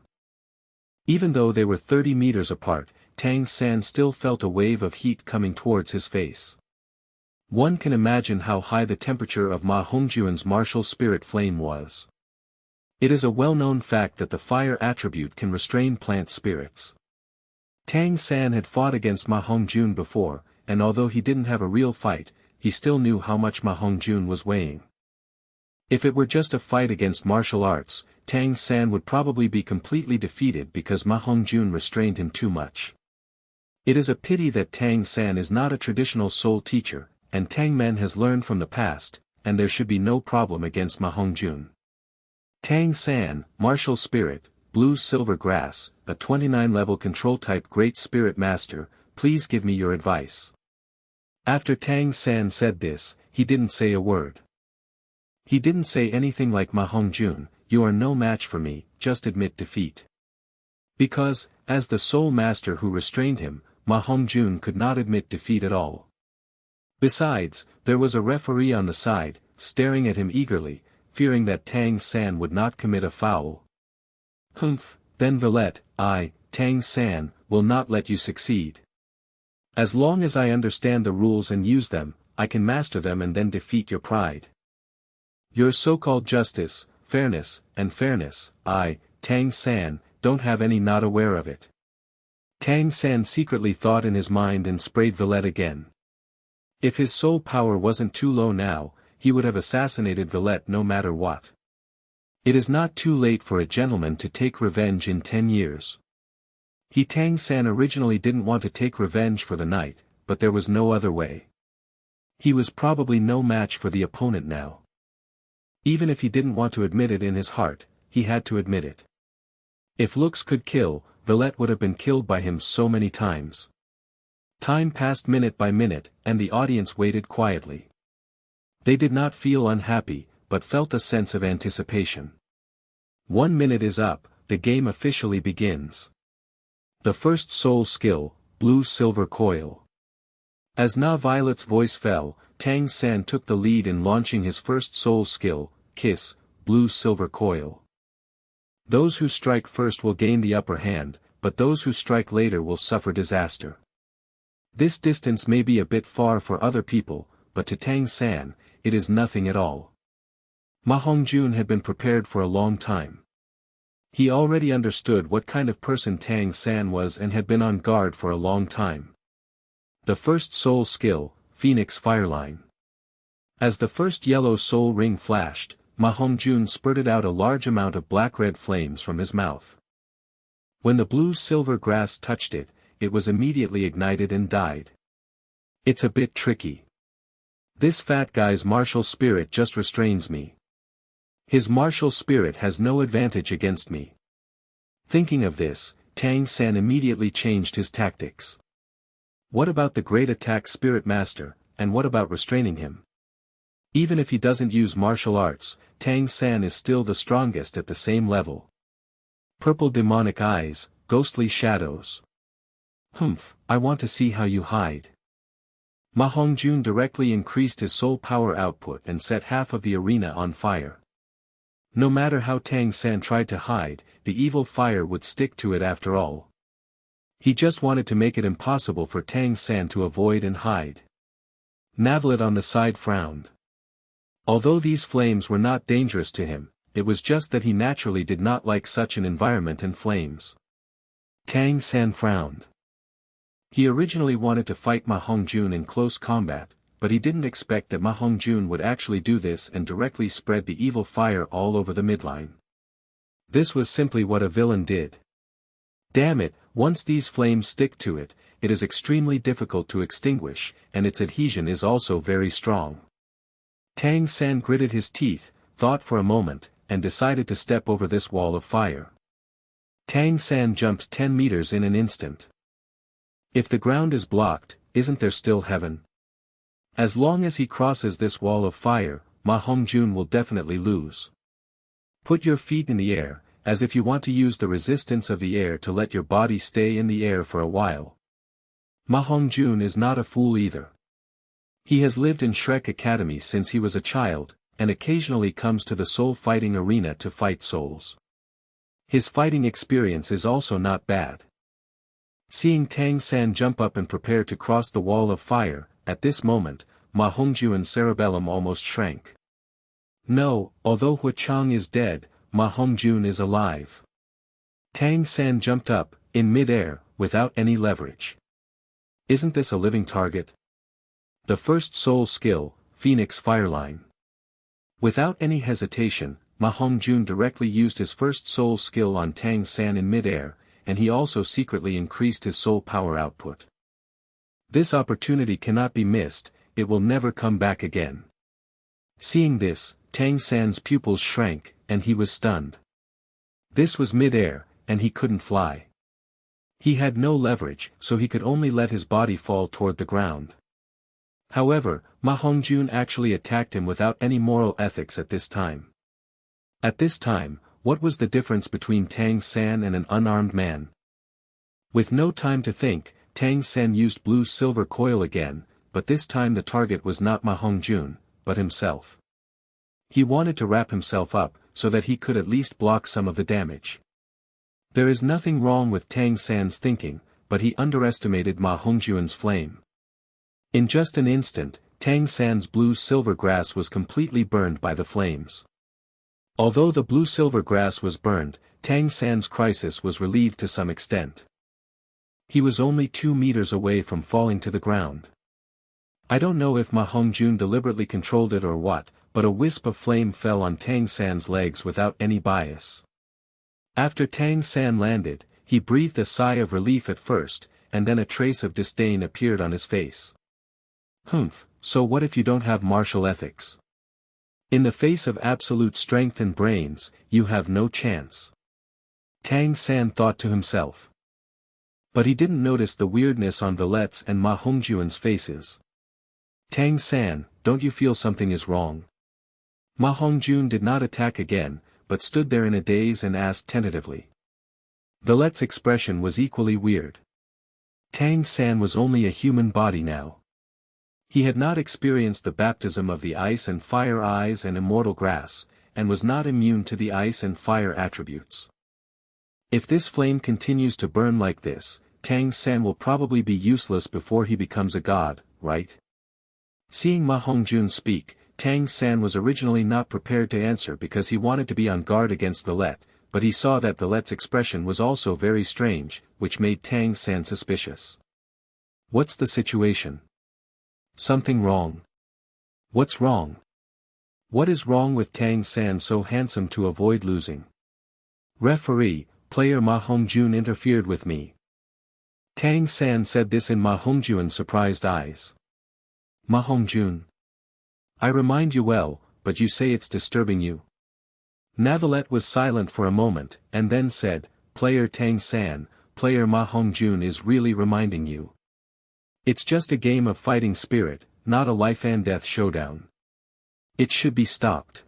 Even though they were 30 meters apart, Tang San still felt a wave of heat coming towards his face. One can imagine how high the temperature of Ma Hongjuan's martial spirit flame was. It is a well-known fact that the fire attribute can restrain plant spirits. Tang San had fought against Ma Hongjun before, and although he didn't have a real fight, he still knew how much Ma Hongjun was weighing. If it were just a fight against martial arts, Tang San would probably be completely defeated because Ma Hongjun restrained him too much. It is a pity that Tang San is not a traditional soul teacher, and Tang Men has learned from the past, and there should be no problem against Ma Hongjun. Tang San, Martial Spirit, Blue Silver Grass, a 29-level control-type Great Spirit Master, please give me your advice. After Tang San said this, he didn't say a word. He didn't say anything like Ma Hongjun, you are no match for me, just admit defeat. Because, as the Soul Master who restrained him, Ma Hongjun could not admit defeat at all. Besides, there was a referee on the side, staring at him eagerly, fearing that Tang San would not commit a foul. Humph, then Navallet, Tang San, will not let you succeed. As long as I understand the rules and use them, I can master them and then defeat your pride. Your so-called justice, fairness, Tang San, don't have any, not aware of it. Tang San secretly thought in his mind and sprayed Navallet again. If his soul power wasn't too low now, he would have assassinated Navallet no matter what. It is not too late for a gentleman to take revenge in 10 years. Tang San originally didn't want to take revenge for the night, but there was no other way. He was probably no match for the opponent now. Even if he didn't want to admit it in his heart, he had to admit it. If looks could kill, Navallet would have been killed by him so many times. Time passed minute by minute, and the audience waited quietly. They did not feel unhappy, but felt a sense of anticipation. 1 minute is up, the game officially begins. The first soul skill, Blue Silver Coil. As Navallet's voice fell, Tang San took the lead in launching his first soul skill, Kiss, Blue Silver Coil. Those who strike first will gain the upper hand, but those who strike later will suffer disaster. This distance may be a bit far for other people, but to Tang San, it is nothing at all. Ma Hongjun had been prepared for a long time. He already understood what kind of person Tang San was and had been on guard for a long time. The first soul skill, Phoenix Fireline. As the first yellow soul ring flashed, Ma Hongjun spurted out a large amount of black-red flames from his mouth. When the blue-silver grass touched it, it was immediately ignited and died. It's a bit tricky. This fat guy's martial spirit just restrains me. His martial spirit has no advantage against me. Thinking of this, Tang San immediately changed his tactics. What about the great attack spirit master, and what about restraining him? Even if he doesn't use martial arts, Tang San is still the strongest at the same level. Purple demonic eyes, ghostly shadows. Humph, I want to see how you hide. Ma Hongjun directly increased his soul power output and set half of the arena on fire. No matter how Tang San tried to hide, the evil fire would stick to it after all. He just wanted to make it impossible for Tang San to avoid and hide. Navallet on the side frowned. Although these flames were not dangerous to him, it was just that he naturally did not like such an environment and flames. Tang San frowned. He originally wanted to fight Ma Hongjun in close combat, but he didn't expect that Ma Hongjun would actually do this and directly spread the evil fire all over the midline. This was simply what a villain did. Damn it, once these flames stick to it, it is extremely difficult to extinguish, and its adhesion is also very strong. Tang San gritted his teeth, thought for a moment, and decided to step over this wall of fire. Tang San jumped 10 meters in an instant. If the ground is blocked, isn't there still heaven? As long as he crosses this wall of fire, Ma Hongjun will definitely lose. Put your feet in the air, as if you want to use the resistance of the air to let your body stay in the air for a while. Ma Hongjun is not a fool either. He has lived in Shrek Academy since he was a child, and occasionally comes to the soul fighting arena to fight souls. His fighting experience is also not bad. Seeing Tang San jump up and prepare to cross the wall of fire, at this moment, Ma Hongjun's cerebellum almost shrank. No, although Hu Chang is dead, Ma Hongjun is alive. Tang San jumped up, in mid-air, without any leverage. Isn't this a living target? The first soul skill, Phoenix Fireline. Without any hesitation, Ma Hongjun directly used his first soul skill on Tang San in mid-air, and he also secretly increased his soul power output. This opportunity cannot be missed, it will never come back again. Seeing this, Tang San's pupils shrank, and he was stunned. This was mid-air, and he couldn't fly. He had no leverage, so he could only let his body fall toward the ground. However, Ma Hongjun actually attacked him without any moral ethics at this time. At this time, what was the difference between Tang San and an unarmed man? With no time to think, Tang San used blue silver coil again, but this time the target was not Ma Hongjun, but himself. He wanted to wrap himself up, so that he could at least block some of the damage. There is nothing wrong with Tang San's thinking, but he underestimated Ma Hongjun's flame. In just an instant, Tang San's blue-silver grass was completely burned by the flames. Although the blue-silver grass was burned, Tang San's crisis was relieved to some extent. He was only 2 meters away from falling to the ground. I don't know if Ma Hongjun deliberately controlled it or what, but a wisp of flame fell on Tang San's legs without any bias. After Tang San landed, he breathed a sigh of relief at first, and then a trace of disdain appeared on his face. Humph, so what if you don't have martial ethics? In the face of absolute strength and brains, you have no chance. Tang San thought to himself. But he didn't notice the weirdness on Navallet's and Ma Hongjun's faces. Tang San, don't you feel something is wrong? Ma Hongjun did not attack again, but stood there in a daze and asked tentatively. Navallet's expression was equally weird. Tang San was only a human body now. He had not experienced the baptism of the ice and fire eyes and immortal grass, and was not immune to the ice and fire attributes. If this flame continues to burn like this, Tang San will probably be useless before he becomes a god, right? Seeing Ma Hongjun speak, Tang San was originally not prepared to answer because he wanted to be on guard against Navallet, but he saw that Navallet's expression was also very strange, which made Tang San suspicious. What's the situation? Something wrong. What's wrong? What is wrong with Tang San so handsome to avoid losing? Referee, player Ma Hongjun interfered with me. Tang San said this in Ma Hongjun's surprised eyes. Ma Hongjun. I remind you well, but you say it's disturbing you. Navallet was silent for a moment, and then said, Player Tang San, player Ma Hongjun is really reminding you. It's just a game of fighting spirit, not a life and death showdown. It should be stopped.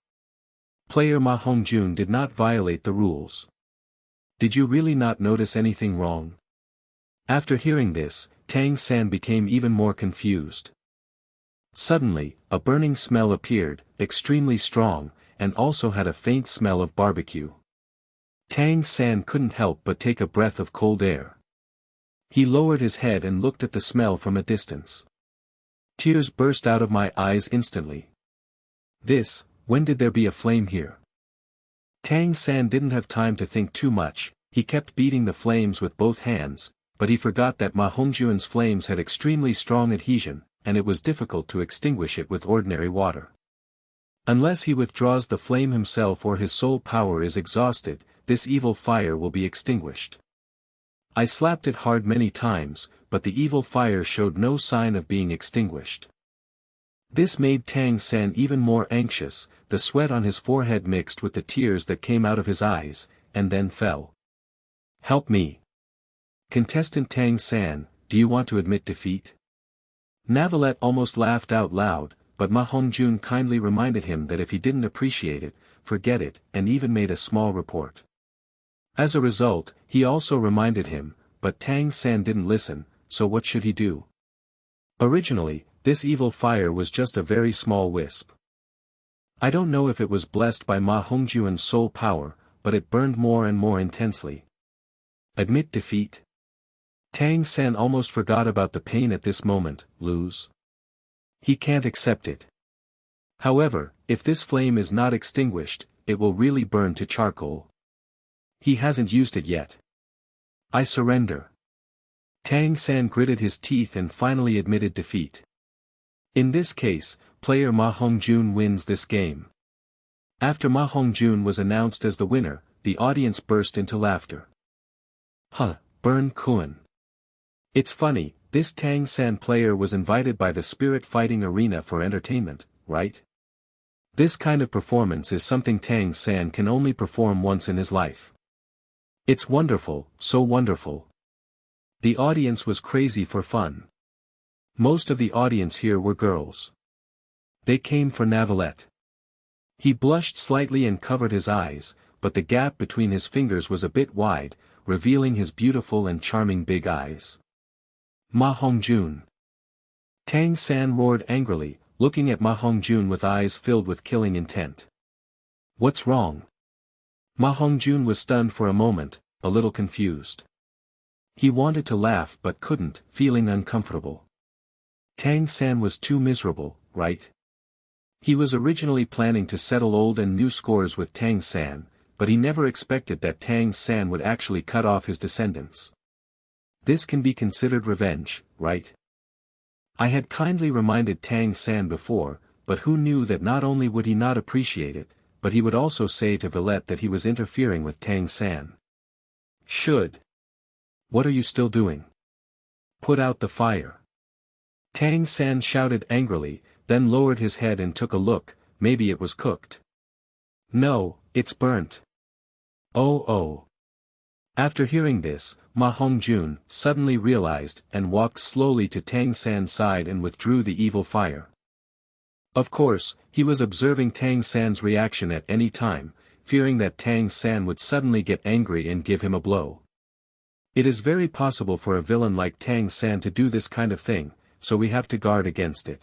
Player Ma Hongjun did not violate the rules. Did you really not notice anything wrong? After hearing this, Tang San became even more confused. Suddenly, a burning smell appeared, extremely strong, and also had a faint smell of barbecue. Tang San couldn't help but take a breath of cold air. He lowered his head and looked at the smell from a distance. Tears burst out of my eyes instantly. When did there be a flame here? Tang San didn't have time to think too much, he kept beating the flames with both hands, but he forgot that Ma Hongjun's flames had extremely strong adhesion, and it was difficult to extinguish it with ordinary water. Unless he withdraws the flame himself or his soul power is exhausted, this evil fire will be extinguished. I slapped it hard many times, but the evil fire showed no sign of being extinguished. This made Tang San even more anxious, the sweat on his forehead mixed with the tears that came out of his eyes, and then fell. Help me. Contestant Tang San, do you want to admit defeat? Navallet almost laughed out loud, but Ma Hongjun kindly reminded him that if he didn't appreciate it, forget it, and even made a small report. As a result, he also reminded him, but Tang San didn't listen, so what should he do? Originally, this evil fire was just a very small wisp. I don't know if it was blessed by Ma Hongjun's soul power, but it burned more and more intensely. Admit defeat? Tang San almost forgot about the pain at this moment. Lose? He can't accept it. However, if this flame is not extinguished, it will really burn to charcoal. He hasn't used it yet. I surrender. Tang San gritted his teeth and finally admitted defeat. In this case, player Ma Hongjun wins this game. After Ma Hongjun was announced as the winner, the audience burst into laughter. Burn Kun. It's funny, this Tang San player was invited by the Spirit Fighting Arena for entertainment, right? This kind of performance is something Tang San can only perform once in his life. It's wonderful, so wonderful. The audience was crazy for fun. Most of the audience here were girls. They came for Navallet. He blushed slightly and covered his eyes, but the gap between his fingers was a bit wide, revealing his beautiful and charming big eyes. Ma Hongjun. Tang San roared angrily, looking at Ma Hongjun with eyes filled with killing intent. What's wrong? Ma Hongjun was stunned for a moment, a little confused. He wanted to laugh but couldn't, feeling uncomfortable. Tang San was too miserable, right? He was originally planning to settle old and new scores with Tang San, but he never expected that Tang San would actually cut off his descendants. This can be considered revenge, right? I had kindly reminded Tang San before, but who knew that not only would he not appreciate it, but he would also say to Navallet that he was interfering with Tang San. Should. What are you still doing? Put out the fire. Tang San shouted angrily, then lowered his head and took a look, maybe it was cooked. No, it's burnt. Oh. After hearing this, Ma Hongjun suddenly realized and walked slowly to Tang San's side and withdrew the evil fire. Of course, he was observing Tang San's reaction at any time, fearing that Tang San would suddenly get angry and give him a blow. It is very possible for a villain like Tang San to do this kind of thing, so we have to guard against it.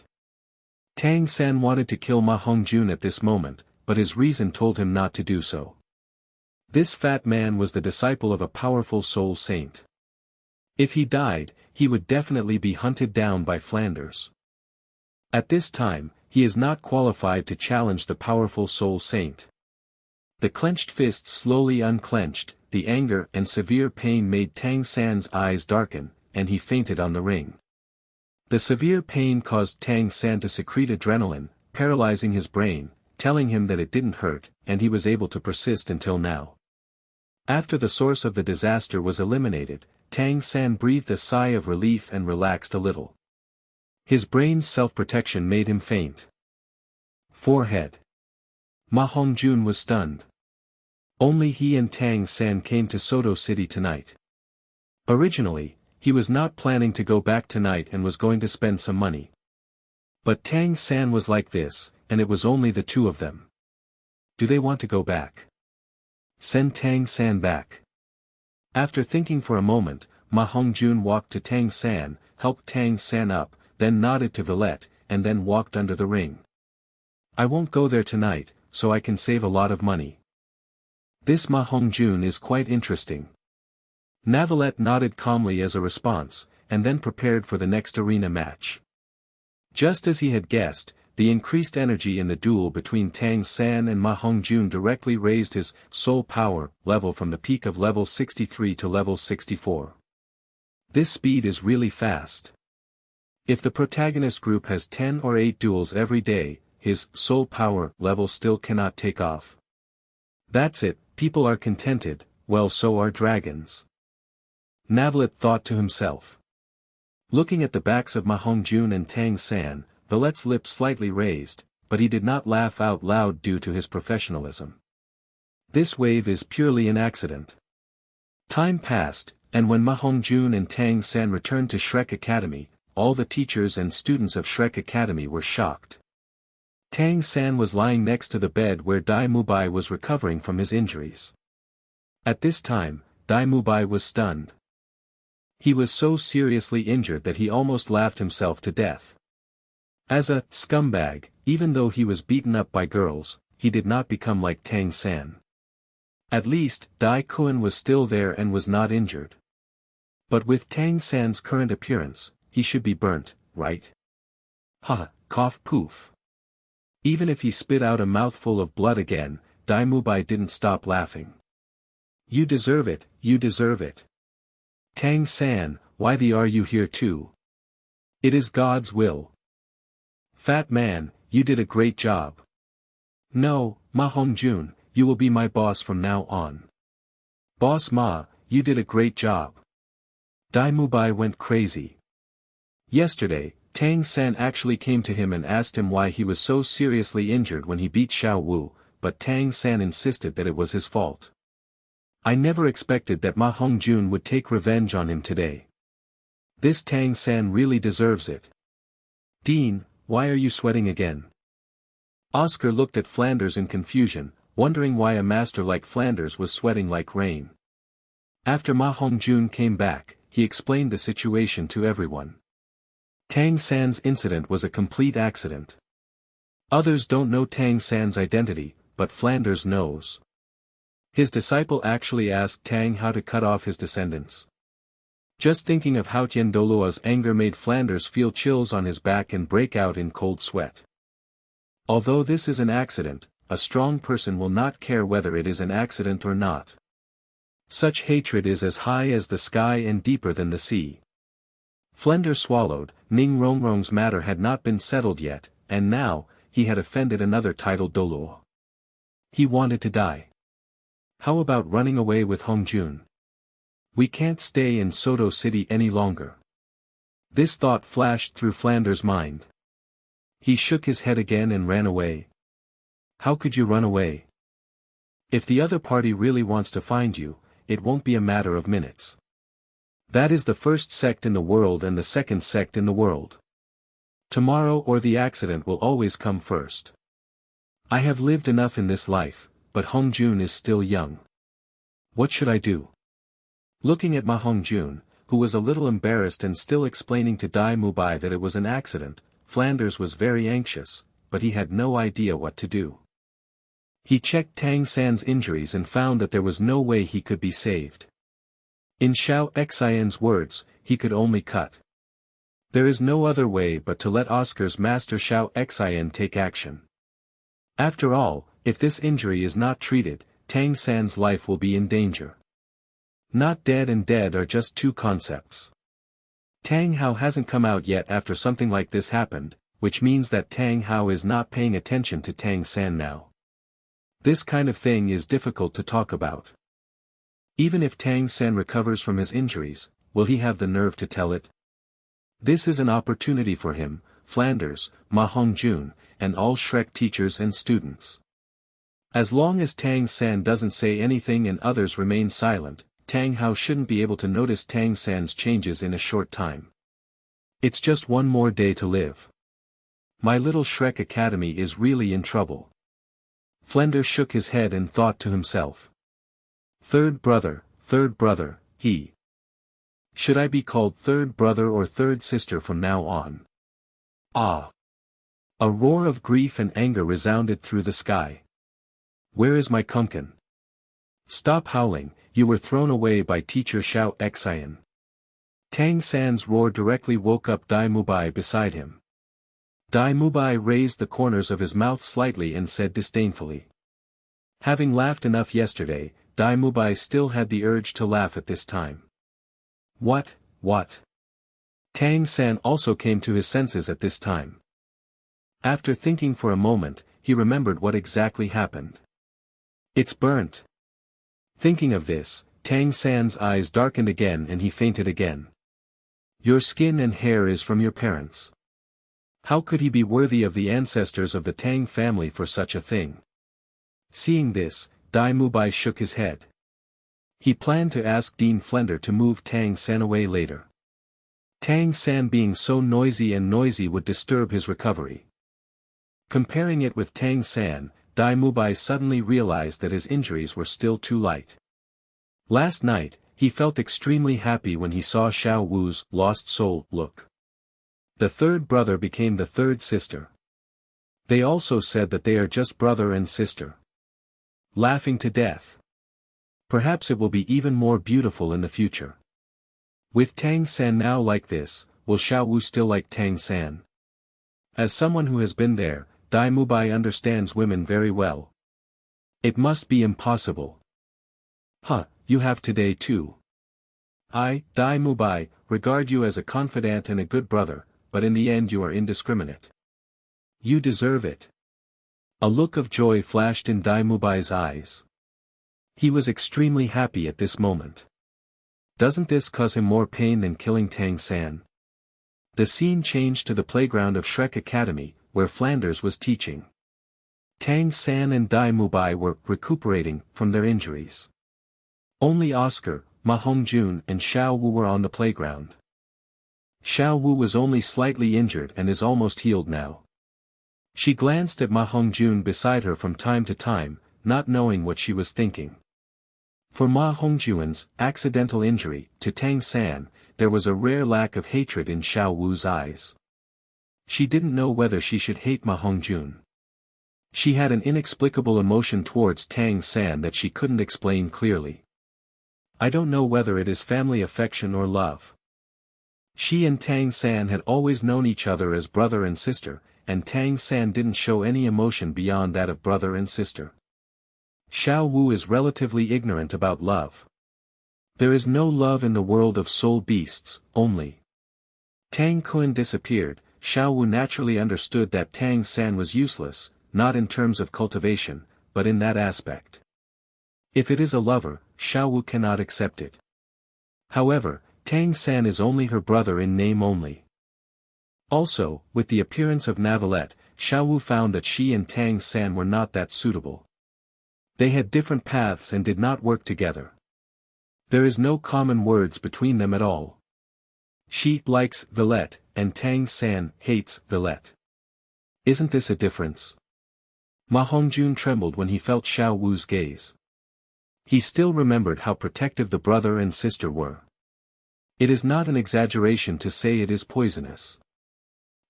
Tang San wanted to kill Ma Hongjun at this moment, but his reason told him not to do so. This fat man was the disciple of a powerful soul saint. If he died, he would definitely be hunted down by Flanders. At this time, he is not qualified to challenge the powerful soul saint. The clenched fists slowly unclenched, the anger and severe pain made Tang San's eyes darken, and he fainted on the ring. The severe pain caused Tang San to secrete adrenaline, paralyzing his brain, telling him that it didn't hurt, and he was able to persist until now. After the source of the disaster was eliminated, Tang San breathed a sigh of relief and relaxed a little. His brain's self-protection made him faint. Forehead. Ma Hongjun was stunned. Only he and Tang San came to Sodto City tonight. Originally, he was not planning to go back tonight and was going to spend some money. But Tang San was like this, and it was only the two of them. Do they want to go back? Send Tang San back. After thinking for a moment, Ma Hongjun walked to Tang San, helped Tang San up, then nodded to Navallet, and then walked under the ring. I won't go there tonight, so I can save a lot of money. This Ma Hongjun is quite interesting. Navallet nodded calmly as a response, and then prepared for the next arena match. Just as he had guessed, the increased energy in the duel between Tang San and Ma Hongjun directly raised his soul power level from the peak of level 63 to level 64. This speed is really fast. If the protagonist group has 10 or 8 duels every day, his soul power level still cannot take off. That's it, people are contented, well so are dragons. Navallet thought to himself. Looking at the backs of Ma Hongjun and Tang San, Navallet's lips slightly raised, but he did not laugh out loud due to his professionalism. This wave is purely an accident. Time passed, and when Ma Hongjun and Tang San returned to Shrek Academy, all the teachers and students of Shrek Academy were shocked. Tang San was lying next to the bed where Dai Mubai was recovering from his injuries. At this time, Dai Mubai was stunned. He was so seriously injured that he almost laughed himself to death. As a scumbag, even though he was beaten up by girls, he did not become like Tang San. At least, Dai Kuan was still there and was not injured. But with Tang San's current appearance, he should be burnt, right? Ha, cough poof. Even if he spit out a mouthful of blood again, Dai Mubai didn't stop laughing. You deserve it, you deserve it. Tang San, why are you here too? It is God's will. Fat man, you did a great job. No, Ma Hongjun, you will be my boss from now on. Boss Ma, you did a great job. Dai Mubai went crazy. Yesterday, Tang San actually came to him and asked him why he was so seriously injured when he beat Xiao Wu, but Tang San insisted that it was his fault. I never expected that Ma Hongjun would take revenge on him today. This Tang San really deserves it. Dean, why are you sweating again? Oscar looked at Flanders in confusion, wondering why a master like Flanders was sweating like rain. After Ma Hongjun came back, he explained the situation to everyone. Tang San's incident was a complete accident. Others don't know Tang San's identity, but Flanders knows. His disciple actually asked Tang how to cut off his descendants. Just thinking of how Tian Douluo's anger made Flanders feel chills on his back and break out in cold sweat. Although this is an accident, a strong person will not care whether it is an accident or not. Such hatred is as high as the sky and deeper than the sea. Flanders swallowed. Ning Rongrong's matter had not been settled yet, and now, he had offended another titled Douluo. He wanted to die. How about running away with Hongjun? We can't stay in Sodto City any longer. This thought flashed through Flanders' mind. He shook his head again and ran away. How could you run away? If the other party really wants to find you, it won't be a matter of minutes. That is the first sect in the world and the second sect in the world. Tomorrow or the accident will always come first. I have lived enough in this life, but Hongjun is still young. What should I do? Looking at Ma Hongjun, who was a little embarrassed and still explaining to Dai Mubai that it was an accident, Flanders was very anxious, but he had no idea what to do. He checked Tang San's injuries and found that there was no way he could be saved. In Xiao Xian's words, he could only cut. There is no other way but to let Oscar's master Xiao Xian take action. After all, if this injury is not treated, Tang San's life will be in danger. Not dead and dead are just two concepts. Tang Hao hasn't come out yet after something like this happened, which means that Tang Hao is not paying attention to Tang San now. This kind of thing is difficult to talk about. Even if Tang San recovers from his injuries, will he have the nerve to tell it? This is an opportunity for him, Flanders, Ma Hongjun, and all Shrek teachers and students. As long as Tang San doesn't say anything and others remain silent, Tang Hao shouldn't be able to notice Tang San's changes in a short time. It's just one more day to live. My little Shrek Academy is really in trouble. Flanders shook his head and thought to himself. Third brother, he. Should I be called third brother or third sister from now on? Ah! A roar of grief and anger resounded through the sky. Where is my Kunkin? Stop howling, you were thrown away by teacher Xiao Xian. Tang San's roar directly woke up Dai Mubai beside him. Dai Mubai raised the corners of his mouth slightly and said disdainfully. Having laughed enough yesterday, Dai Mubai still had the urge to laugh at this time. What? Tang San also came to his senses at this time. After thinking for a moment, he remembered what exactly happened. It's burnt. Thinking of this, Tang San's eyes darkened again and he fainted again. Your skin and hair is from your parents. How could he be worthy of the ancestors of the Tang family for such a thing? Seeing this, Dai Mubai shook his head. He planned to ask Dean Flender to move Tang San away later. Tang San being so noisy would disturb his recovery. Comparing it with Tang San, Dai Mubai suddenly realized that his injuries were still too light. Last night, he felt extremely happy when he saw Xiao Wu's lost soul look. The third brother became the third sister. They also said that they are just brother and sister. Laughing to death. Perhaps it will be even more beautiful in the future. With Tang San now like this, will Xiao Wu still like Tang San? As someone who has been there, Dai Mubai understands women very well. It must be impossible. You have today too. I, Dai Mubai, regard you as a confidant and a good brother, but in the end you are indiscriminate. You deserve it. A look of joy flashed in Dai Mubai's eyes. He was extremely happy at this moment. Doesn't this cause him more pain than killing Tang San? The scene changed to the playground of Shrek Academy, where Flanders was teaching. Tang San and Dai Mubai were recuperating from their injuries. Only Oscar, Ma Hongjun and Xiao Wu were on the playground. Xiao Wu was only slightly injured and is almost healed now. She glanced at Ma Hongjun beside her from time to time, not knowing what she was thinking. For Ma Hongjun's accidental injury to Tang San, there was a rare lack of hatred in Xiao Wu's eyes. She didn't know whether she should hate Ma Hongjun. She had an inexplicable emotion towards Tang San that she couldn't explain clearly. I don't know whether it is family affection or love. She and Tang San had always known each other as brother and sister, and Tang San didn't show any emotion beyond that of brother and sister. Xiao Wu is relatively ignorant about love. There is no love in the world of soul beasts, only. Tang Kun disappeared. Xiao Wu naturally understood that Tang San was useless, not in terms of cultivation, but in that aspect. If it is a lover, Xiao Wu cannot accept it. However, Tang San is only her brother in name only. Also, with the appearance of Navallet, Xiao Wu found that she and Tang San were not that suitable. They had different paths and did not work together. There is no common words between them at all. She likes Valette, and Tang San hates Valette. Isn't this a difference? Ma Hongjun trembled when he felt Xiao Wu's gaze. He still remembered how protective the brother and sister were. It is not an exaggeration to say it is poisonous.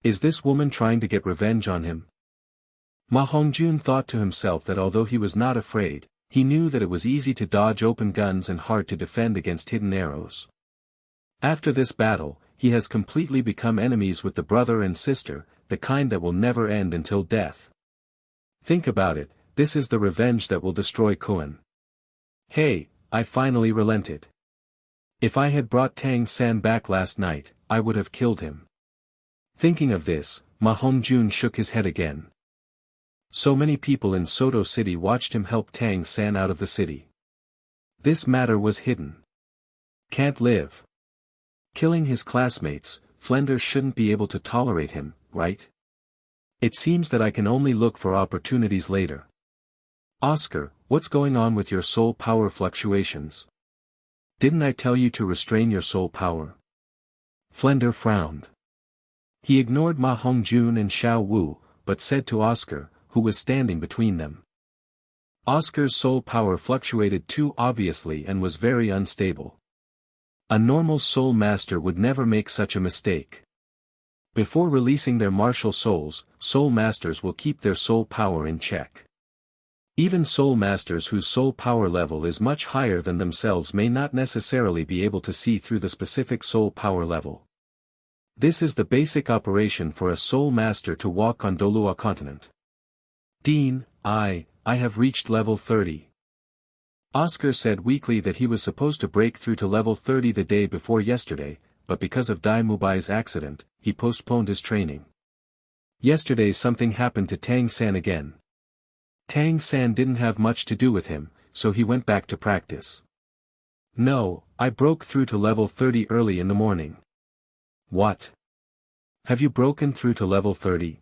Is this woman trying to get revenge on him? Ma Hongjun thought to himself that although he was not afraid, he knew that it was easy to dodge open guns and hard to defend against hidden arrows. After this battle, he has completely become enemies with the brother and sister, the kind that will never end until death. Think about it, this is the revenge that will destroy Kun. Hey, I finally relented. If I had brought Tang San back last night, I would have killed him. Thinking of this, Ma Hongjun shook his head again. So many people in Sodto City watched him help Tang San out of the city. This matter was hidden. Can't live. Killing his classmates, Flender shouldn't be able to tolerate him, right? It seems that I can only look for opportunities later. Oscar, what's going on with your soul power fluctuations? Didn't I tell you to restrain your soul power? Flender frowned. He ignored Ma Hongjun and Xiao Wu, but said to Oscar, who was standing between them. Oscar's soul power fluctuated too obviously and was very unstable. A normal soul master would never make such a mistake. Before releasing their martial souls, soul masters will keep their soul power in check. Even soul masters whose soul power level is much higher than themselves may not necessarily be able to see through the specific soul power level. This is the basic operation for a soul master to walk on Douluo Continent. Dean, I have reached level 30. Oscar said weakly that he was supposed to break through to level 30 the day before yesterday, but because of Dai Mubai's accident, he postponed his training. Yesterday something happened to Tang San again. Tang San didn't have much to do with him, so he went back to practice. No, I broke through to level 30 early in the morning. What? Have you broken through to level 30?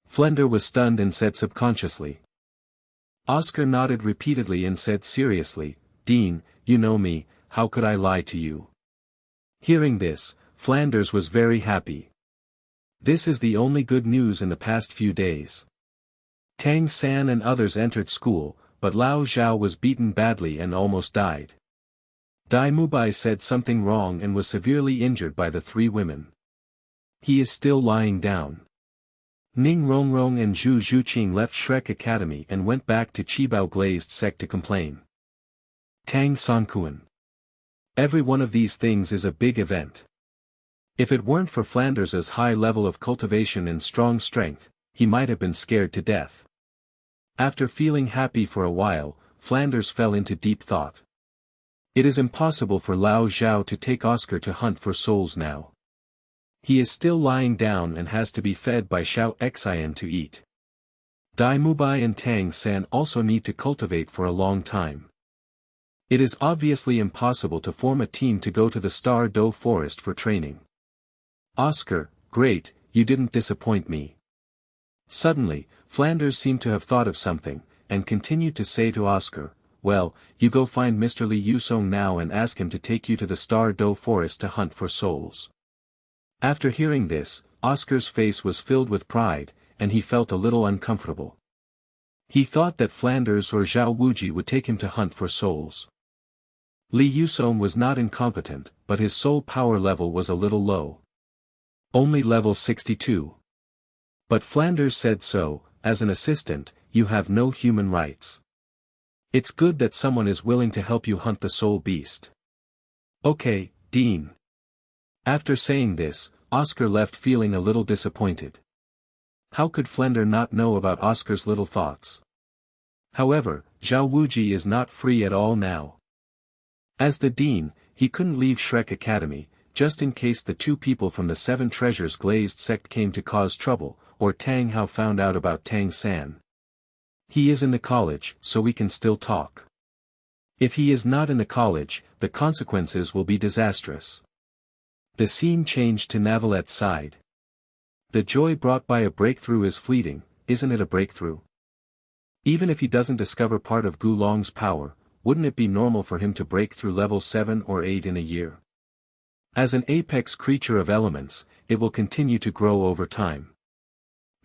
Flender was stunned and said subconsciously. Oscar nodded repeatedly and said seriously, Dean, you know me, how could I lie to you? Hearing this, Flanders was very happy. This is the only good news in the past few days. Tang San and others entered school, but Lao Zhao was beaten badly and almost died. Dai Mubai said something wrong and was severely injured by the three women. He is still lying down. Ning Rongrong and Zhu Zhuqing left Shrek Academy and went back to Qibao Glazed Sect to complain. Tang Sankuan. Every one of these things is a big event. If it weren't for Flanders' high level of cultivation and strong strength, he might have been scared to death. After feeling happy for a while, Flanders fell into deep thought. It is impossible for Lao Zhao to take Oscar to hunt for souls now. He is still lying down and has to be fed by Xiao Xian to eat. Dai Mubai and Tang San also need to cultivate for a long time. It is obviously impossible to form a team to go to the Star Do Forest for training. Oscar, great, you didn't disappoint me. Suddenly, Flanders seemed to have thought of something, and continued to say to Oscar, well, you go find Mr. Li Yusong now and ask him to take you to the Star Do Forest to hunt for souls. After hearing this, Oscar's face was filled with pride, and he felt a little uncomfortable. He thought that Flanders or Zhao Wuji would take him to hunt for souls. Li Yusong was not incompetent, but his soul power level was a little low. Only level 62. But Flanders said so, as an assistant, you have no human rights. It's good that someone is willing to help you hunt the soul beast. Okay, Dean. After saying this, Oscar left feeling a little disappointed. How could Flender not know about Oscar's little thoughts? However, Zhao Wuji is not free at all now. As the dean, he couldn't leave Shrek Academy, just in case the two people from the Seven Treasures Glazed Sect came to cause trouble, or Tang Hao found out about Tang San. He is in the college, so we can still talk. If he is not in the college, the consequences will be disastrous. The scene changed to Navallet's side. The joy brought by a breakthrough is fleeting, isn't it a breakthrough? Even if he doesn't discover part of Gulong's power, wouldn't it be normal for him to break through level 7 or 8 in a year? As an apex creature of elements, it will continue to grow over time.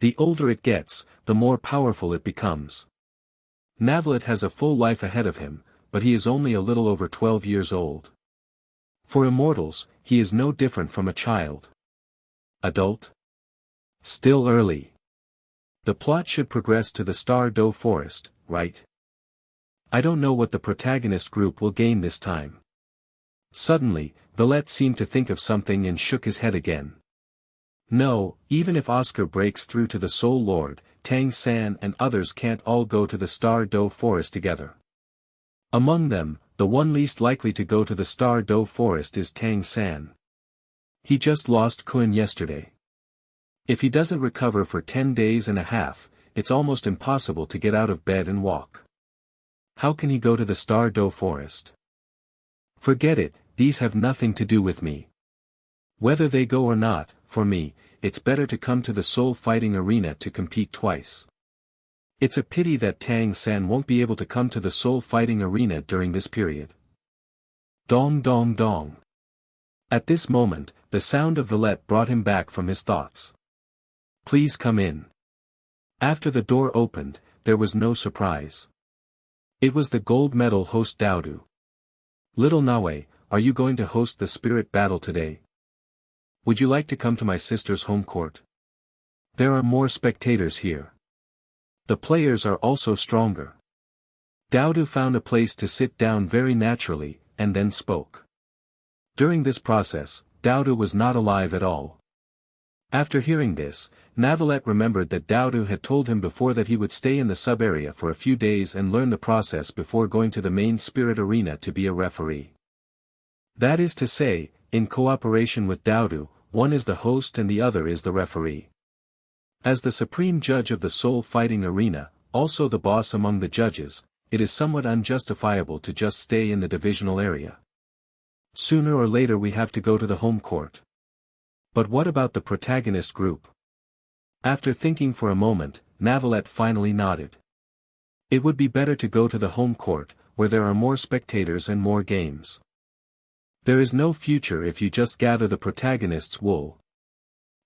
The older it gets, the more powerful it becomes. Navallet has a full life ahead of him, but he is only a little over 12 years old. For immortals, he is no different from a child. Adult? Still early. The plot should progress to the Star Do Forest, right? I don't know what the protagonist group will gain this time. Suddenly, Navallet seemed to think of something and shook his head again. No, even if Oscar breaks through to the Soul Lord, Tang San and others can't all go to the Star Do Forest together. Among them, the one least likely to go to the Star Do Forest is Tang San. He just lost Kun yesterday. If he doesn't recover for 10 days and a half, it's almost impossible to get out of bed and walk. How can he go to the Star-Do forest? Forget it, these have nothing to do with me. Whether they go or not, for me, it's better to come to the soul fighting arena to compete twice. It's a pity that Tang San won't be able to come to the soul fighting arena during this period. Dong dong dong. At this moment, the sound of Navallet brought him back from his thoughts. Please come in. After the door opened, there was no surprise. It was the gold medal host Douluo. Little Nawe, are you going to host the spirit battle today? Would you like to come to my sister's home court? There are more spectators here. The players are also stronger. Douluo found a place to sit down very naturally, and then spoke. During this process, Douluo was not alive at all. After hearing this, Navallet remembered that Douluo had told him before that he would stay in the sub-area for a few days and learn the process before going to the main spirit arena to be a referee. That is to say, in cooperation with Douluo, one is the host and the other is the referee. As the supreme judge of the soul fighting arena, also the boss among the judges, it is somewhat unjustifiable to just stay in the divisional area. Sooner or later we have to go to the home court. But what about the protagonist group? After thinking for a moment, Navallet finally nodded. It would be better to go to the home court, where there are more spectators and more games. There is no future if you just gather the protagonists' wool.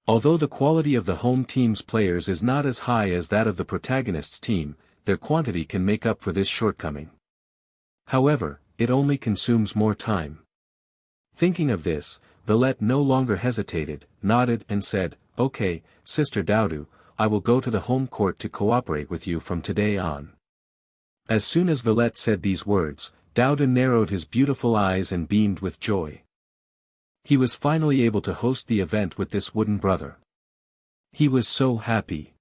Although the quality of the home team's players is not as high as that of the protagonist's team, their quantity can make up for this shortcoming. However, it only consumes more time. Thinking of this, Navallet no longer hesitated, nodded and said, "Okay, Sister Douluo, I will go to the home court to cooperate with you from today on." As soon as Navallet said these words, Douluo narrowed his beautiful eyes and beamed with joy. He was finally able to host the event with this wooden brother. He was so happy.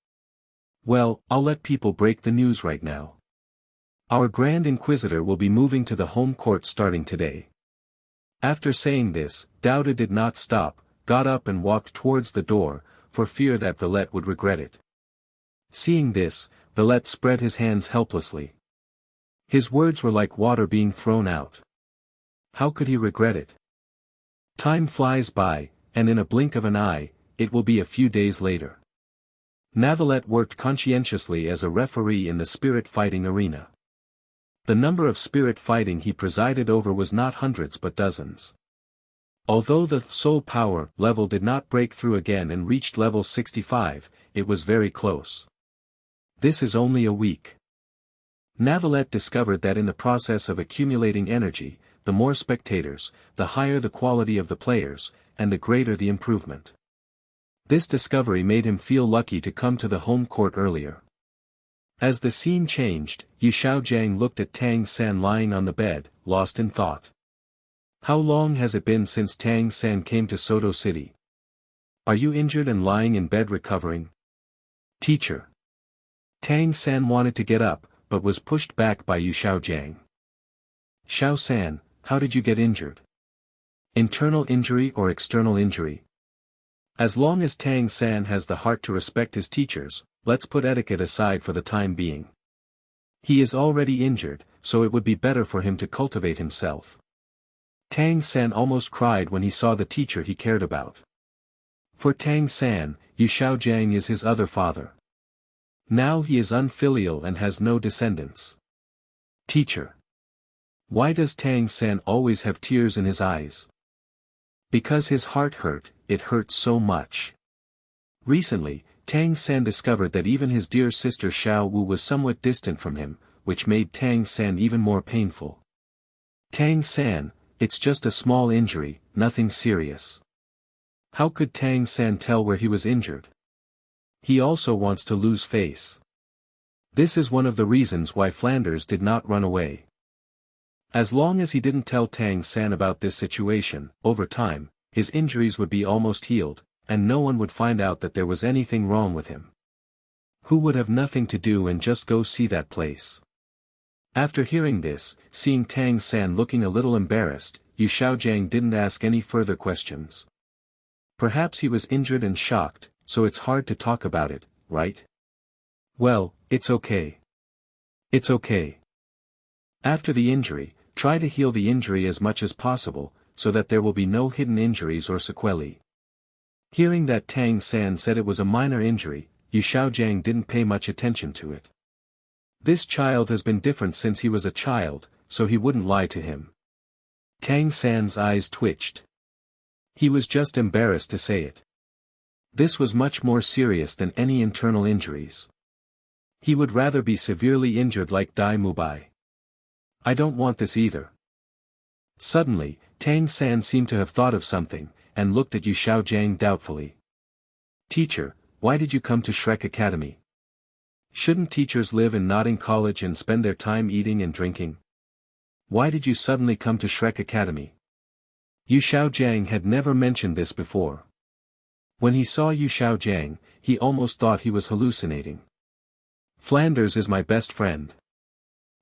Well, I'll let people break the news right now. Our Grand Inquisitor will be moving to the home court starting today. After saying this, Douluo did not stop, got up and walked towards the door, for fear that Navallet would regret it. Seeing this, Navallet spread his hands helplessly. His words were like water being thrown out. How could he regret it? Time flies by, and in a blink of an eye, it will be a few days later. Navallet worked conscientiously as a referee in the spirit fighting arena. The number of spirit fighting he presided over was not hundreds but dozens. Although the soul power level did not break through again and reached level 65, it was very close. This is only a week. Navallet discovered that in the process of accumulating energy, the more spectators, the higher the quality of the players, and the greater the improvement. This discovery made him feel lucky to come to the home court earlier. As the scene changed, Yu Xiaojiang looked at Tang San lying on the bed, lost in thought. How long has it been since Tang San came to Sodto City? Are you injured and lying in bed recovering? Teacher. Tang San wanted to get up, but was pushed back by Yu Xiaojiang. Xiao San, how did you get injured? Internal injury or external injury? As long as Tang San has the heart to respect his teachers, let's put etiquette aside for the time being. He is already injured, so it would be better for him to cultivate himself. Tang San almost cried when he saw the teacher he cared about. For Tang San, Yu Xiaojiang is his other father. Now he is unfilial and has no descendants. Teacher. Why does Tang San always have tears in his eyes? Because his heart hurt, it hurts so much. Recently, Tang San discovered that even his dear sister Xiao Wu was somewhat distant from him, which made Tang San even more painful. Tang San, it's just a small injury, nothing serious. How could Tang San tell where he was injured? He also wants to lose face. This is one of the reasons why Flanders did not run away. As long as he didn't tell Tang San about this situation, over time, his injuries would be almost healed, and no one would find out that there was anything wrong with him. Who would have nothing to do and just go see that place? After hearing this, seeing Tang San looking a little embarrassed, Yu Xiaojiang didn't ask any further questions. Perhaps he was injured and shocked, so it's hard to talk about it, right? Well, it's okay. It's okay. After the injury, try to heal the injury as much as possible, so that there will be no hidden injuries or sequelae. Hearing that Tang San said it was a minor injury, Yu Xiaojiang didn't pay much attention to it. This child has been different since he was a child, so he wouldn't lie to him. Tang San's eyes twitched. He was just embarrassed to say it. This was much more serious than any internal injuries. He would rather be severely injured like Dai Mubai. I don't want this either. Suddenly, Tang San seemed to have thought of something, and looked at Yu Xiaojiang doubtfully. Teacher, why did you come to Shrek Academy? Shouldn't teachers live in Notting College and spend their time eating and drinking? Why did you suddenly come to Shrek Academy? Yu Xiaojiang had never mentioned this before. When he saw Yu Xiaojiang, he almost thought he was hallucinating. Flanders is my best friend.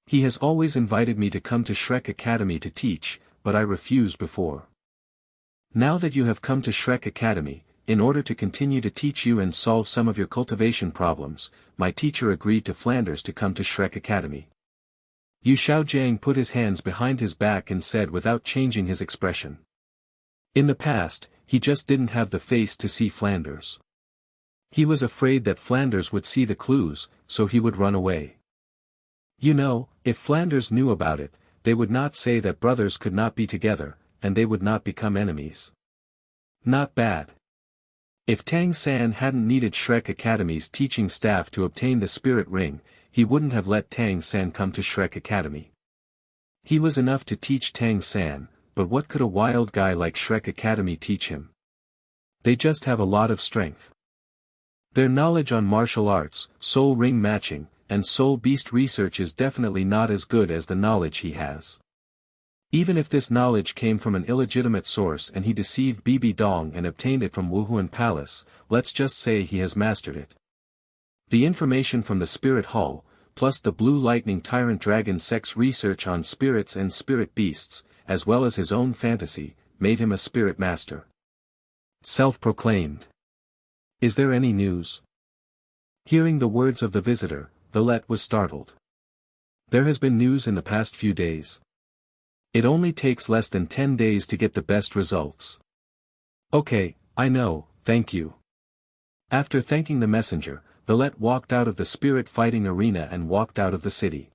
He has always invited me to come to Shrek Academy to teach, but I refused before. Now that you have come to Shrek Academy, in order to continue to teach you and solve some of your cultivation problems, my teacher agreed to Flanders to come to Shrek Academy. Yu Xiaojiang put his hands behind his back and said without changing his expression. In the past, he just didn't have the face to see Flanders. He was afraid that Flanders would see the clues, so he would run away. You know, if Flanders knew about it, they would not say that brothers could not be together, and they would not become enemies. Not bad. If Tang San hadn't needed Shrek Academy's teaching staff to obtain the spirit ring, he wouldn't have let Tang San come to Shrek Academy. He was enough to teach Tang San, but what could a wild guy like Shrek Academy teach him? They just have a lot of strength. Their knowledge on martial arts, soul ring matching, and soul beast research is definitely not as good as the knowledge he has. Even if this knowledge came from an illegitimate source and he deceived Bibi Dong and obtained it from Wuhuan Palace, let's just say he has mastered it. The information from the Spirit Hall, plus the Blue Lightning Tyrant Dragon sex research on spirits and spirit beasts, as well as his own fantasy, made him a spirit master. Self-proclaimed. Is there any news? Hearing the words of the visitor, Navallet was startled. There has been news in the past few days. It only takes less than 10 days to get the best results. Okay, I know, thank you. After thanking the messenger, Navallet walked out of the spirit fighting arena and walked out of the city.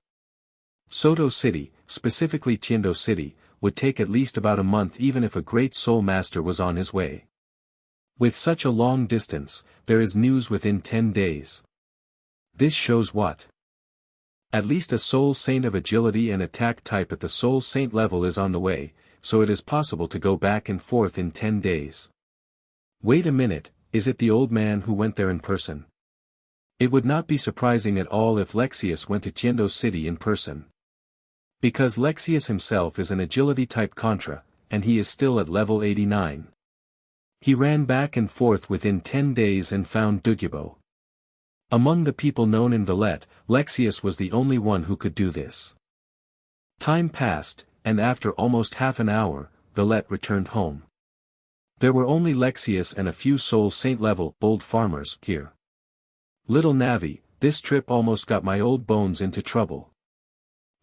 Sodto City, specifically Tiando City, would take at least about a month even if a great soul master was on his way. With such a long distance, there is news within 10 days. This shows what? At least a soul saint of agility and attack type at the soul saint level is on the way, so it is possible to go back and forth in 10 days. Wait a minute, is it the old man who went there in person? It would not be surprising at all if Lexius went to Tiando City in person. Because Lexius himself is an agility type contra, and he is still at level 89. He ran back and forth within 10 days and found Dugu. Among the people known in Navallet, Lexius was the only one who could do this. Time passed, and after almost half an hour, Navallet returned home. There were only Lexius and a few soul saint level bold farmers here. Little Navi, this trip almost got my old bones into trouble.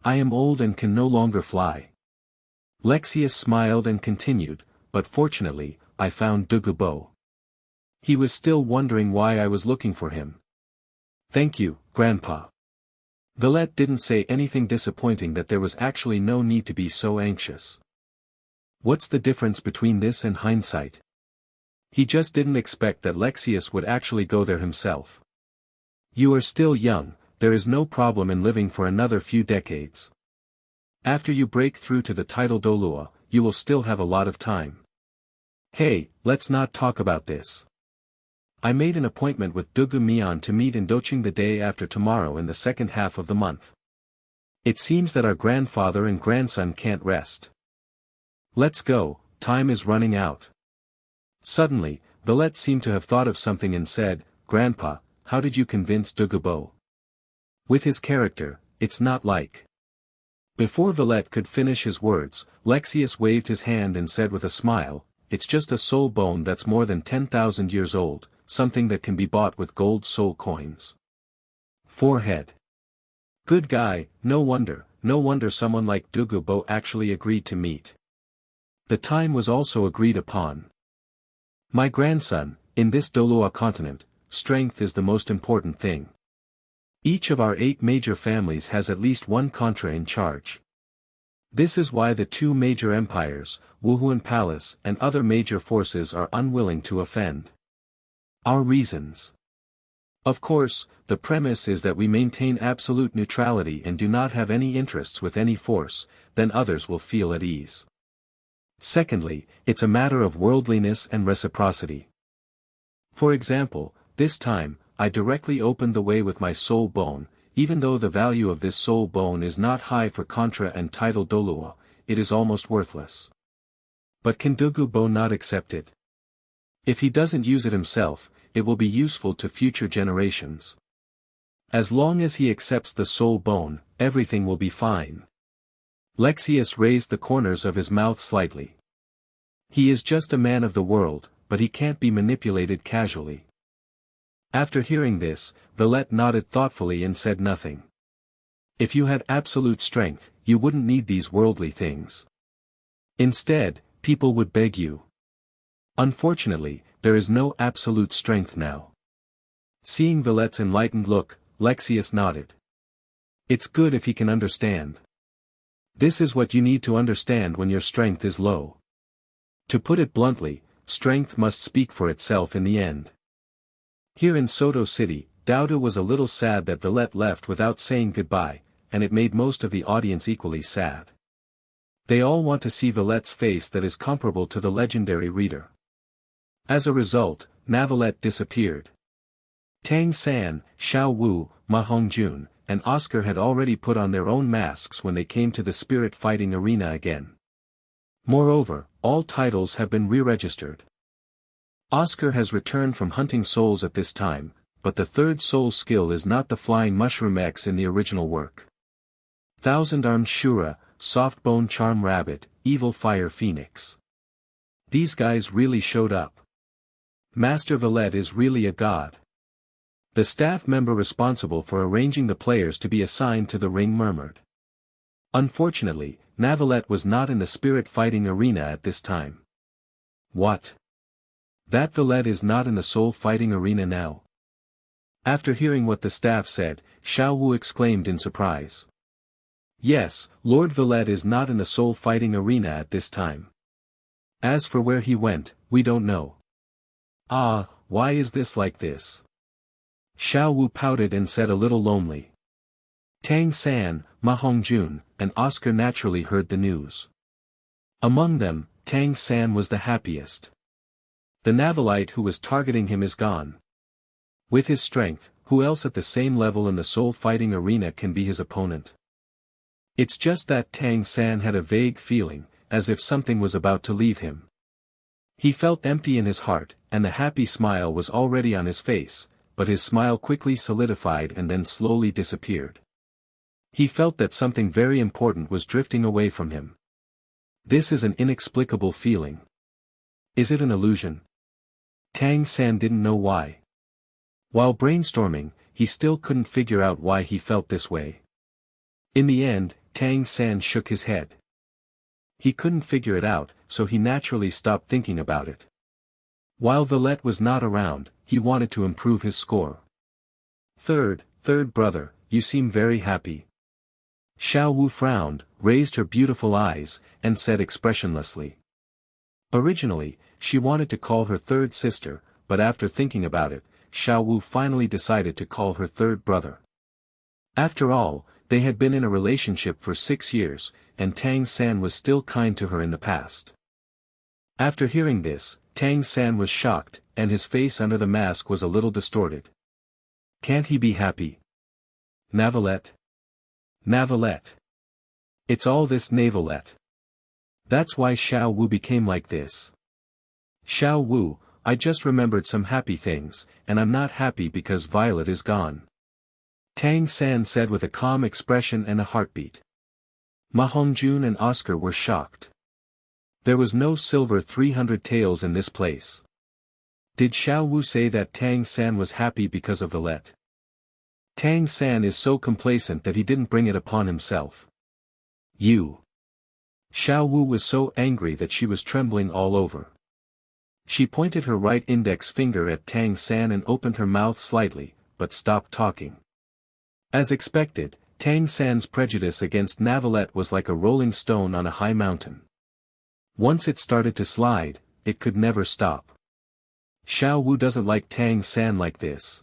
I am old and can no longer fly. Lexius smiled and continued, but fortunately, I found Dugu. He was still wondering why I was looking for him. Thank you, Grandpa. Navallet didn't say anything disappointing that there was actually no need to be so anxious. What's the difference between this and hindsight? He just didn't expect that Lexius would actually go there himself. You are still young, there is no problem in living for another few decades. After you break through to the title Douluo, you will still have a lot of time. Hey, let's not talk about this. I made an appointment with Dugu Mian to meet in Doching the day after tomorrow in the second half of the month. It seems that our grandfather and grandson can't rest. Let's go, time is running out. Suddenly, Navallet seemed to have thought of something and said, Grandpa, how did you convince Dugu? With his character, it's not like. Before Navallet could finish his words, Lexius waved his hand and said with a smile, it's just a soul bone that's more than 10,000 years old, something that can be bought with gold soul coins. Forehead. Good guy, no wonder someone like Dugu actually agreed to meet. The time was also agreed upon. My grandson, in this Douluo Continent, strength is the most important thing. Each of our 8 major families has at least one contra in charge. This is why the 2 major empires, Wuhuan Palace and other major forces are unwilling to offend. Our reasons. Of course, the premise is that we maintain absolute neutrality and do not have any interests with any force, then others will feel at ease. Secondly, it's a matter of worldliness and reciprocity. For example, this time, I directly opened the way with my soul bone, even though the value of this soul bone is not high for contra and title Douluo, it is almost worthless. But can Dugu not accept it? If he doesn't use it himself, it will be useful to future generations. As long as he accepts the soul bone, everything will be fine. Lexius raised the corners of his mouth slightly. He is just a man of the world, but he can't be manipulated casually. After hearing this, Navallet nodded thoughtfully and said nothing. If you had absolute strength, you wouldn't need these worldly things. Instead, people would beg you. Unfortunately, there is no absolute strength now. Seeing Navallet's enlightened look, Lexius nodded. It's good if he can understand. This is what you need to understand when your strength is low. To put it bluntly, strength must speak for itself in the end. Here in Sodto City, Douluo was a little sad that Navallet left without saying goodbye, and it made most of the audience equally sad. They all want to see Navallet's face that is comparable to the legendary reader. As a result, Navallet disappeared. Tang San, Xiao Wu, Ma Hongjun, and Oscar had already put on their own masks when they came to the spirit fighting arena again. Moreover, all titles have been re-registered. Oscar has returned from hunting souls at this time, but the third soul skill is not the flying mushroom X in the original work. Thousand-armed Shura, soft-bone charm rabbit, evil fire phoenix. These guys really showed up. Master Navallet is really a god. The staff member responsible for arranging the players to be assigned to the ring murmured. Unfortunately, Navallet was not in the spirit fighting arena at this time. What? That Navallet is not in the soul fighting arena now? After hearing what the staff said, Xiao Wu exclaimed in surprise. Yes, Lord Navallet is not in the soul fighting arena at this time. As for where he went, we don't know. Ah, why is this like this? Xiao Wu pouted and said a little lonely. Tang San, Ma Hongjun, and Oscar naturally heard the news. Among them, Tang San was the happiest. The Navalite who was targeting him is gone. With his strength, who else at the same level in the soul fighting arena can be his opponent? It's just that Tang San had a vague feeling, as if something was about to leave him. He felt empty in his heart, and the happy smile was already on his face, but his smile quickly solidified and then slowly disappeared. He felt that something very important was drifting away from him. This is an inexplicable feeling. Is it an illusion? Tang San didn't know why. While brainstorming, he still couldn't figure out why he felt this way. In the end, Tang San shook his head. He couldn't figure it out, so he naturally stopped thinking about it. While Navallet was not around, he wanted to improve his score. Third brother, you seem very happy. Xiao Wu frowned, raised her beautiful eyes, and said expressionlessly. Originally, she wanted to call her third sister, but after thinking about it, Xiao Wu finally decided to call her third brother. After all, they had been in a relationship for 6 years, and Tang San was still kind to her in the past. After hearing this, Tang San was shocked, and his face under the mask was a little distorted. Can't he be happy? Navallet? Navallet. It's all this Navallet. That's why Xiao Wu became like this. Xiao Wu, I just remembered some happy things, and I'm not happy because Violet is gone. Tang San said with a calm expression and a heartbeat. Ma Hongjun and Oscar were shocked. There was no silver 300 taels in this place. Did Xiao Wu say that Tang San was happy because of Vallet? Tang San is so complacent that he didn't bring it upon himself. You. Xiao Wu was so angry that she was trembling all over. She pointed her right index finger at Tang San and opened her mouth slightly, but stopped talking. As expected, Tang San's prejudice against Navallet was like a rolling stone on a high mountain. Once it started to slide, it could never stop. Xiao Wu doesn't like Tang San like this.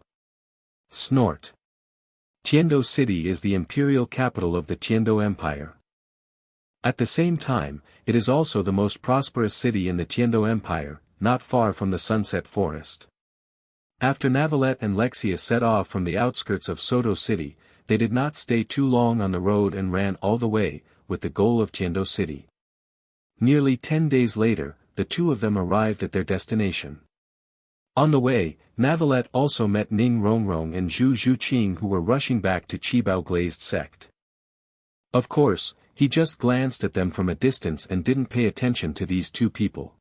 Snort. Tiando City is the imperial capital of the Tiando Empire. At the same time, it is also the most prosperous city in the Tiando Empire, not far from the Sunset Forest. After Navallet and Lexia set off from the outskirts of Sodto City, they did not stay too long on the road and ran all the way, with the goal of Tiando City. Nearly 10 days later, the two of them arrived at their destination. On the way, Navallet also met Ning Rongrong and Zhu Zhuqing, who were rushing back to Qibao Glazed Sect. Of course, he just glanced at them from a distance and didn't pay attention to these two people.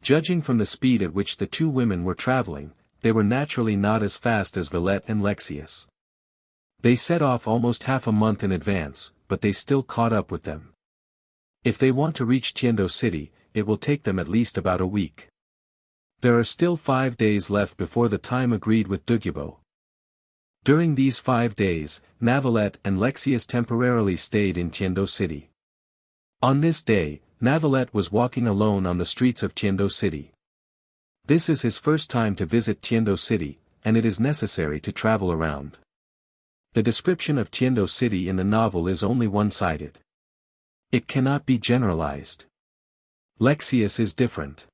Judging from the speed at which the two women were traveling, they were naturally not as fast as Vallet and Lexius. They set off almost half a month in advance, but they still caught up with them. If they want to reach Tiando City, it will take them at least about a week. There are still 5 days left before the time agreed with Dugu. During these 5 days, Navallet and Lexius temporarily stayed in Tiando City. On this day, Navallet was walking alone on the streets of Tiando City. This is his first time to visit Tiando City, and it is necessary to travel around. The description of Tiando City in the novel is only one-sided. It cannot be generalized. Lexius is different.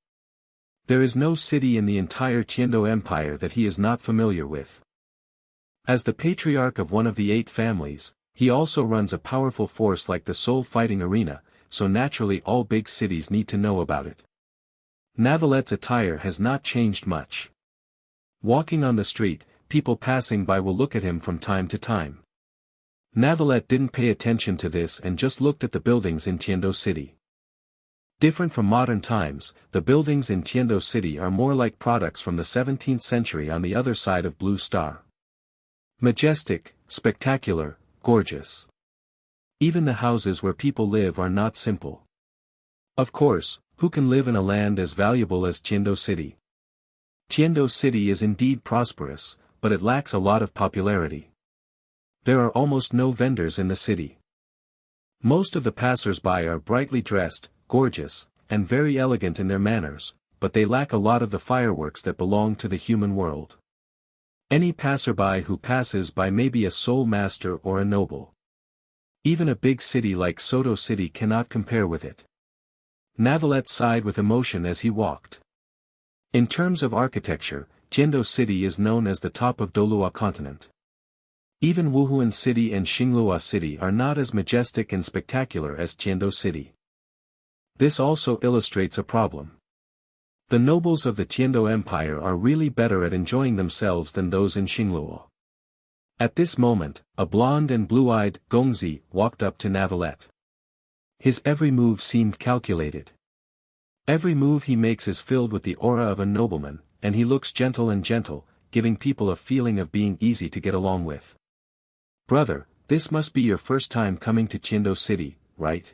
There is no city in the entire Tiando Empire that he is not familiar with. As the patriarch of one of the 8 families, he also runs a powerful force like the Seoul Fighting Arena, so naturally all big cities need to know about it. Navallet's attire has not changed much. Walking on the street, people passing by will look at him from time to time. Navallet didn't pay attention to this and just looked at the buildings in Tiando City. Different from modern times, the buildings in Tiando City are more like products from the 17th century on the other side of Blue Star. Majestic, spectacular, gorgeous. Even the houses where people live are not simple. Of course, who can live in a land as valuable as Tiando City? Tiando City is indeed prosperous, but it lacks a lot of popularity. There are almost no vendors in the city. Most of the passers-by are brightly dressed, gorgeous, and very elegant in their manners, but they lack a lot of the fireworks that belong to the human world. Any passerby who passes by may be a soul master or a noble. Even a big city like Sodto City cannot compare with it. Navallet sighed with emotion as he walked. In terms of architecture, Tiando City is known as the top of Douluo Continent. Even Wuhuan City and Xinglua City are not as majestic and spectacular as Tiando City. This also illustrates a problem. The nobles of the Tiando Empire are really better at enjoying themselves than those in Xinglua. At this moment, a blonde and blue-eyed Gongzi walked up to Navallet. His every move seemed calculated. Every move he makes is filled with the aura of a nobleman, and he looks gentle and gentle, giving people a feeling of being easy to get along with. Brother, this must be your first time coming to Tiando City, right?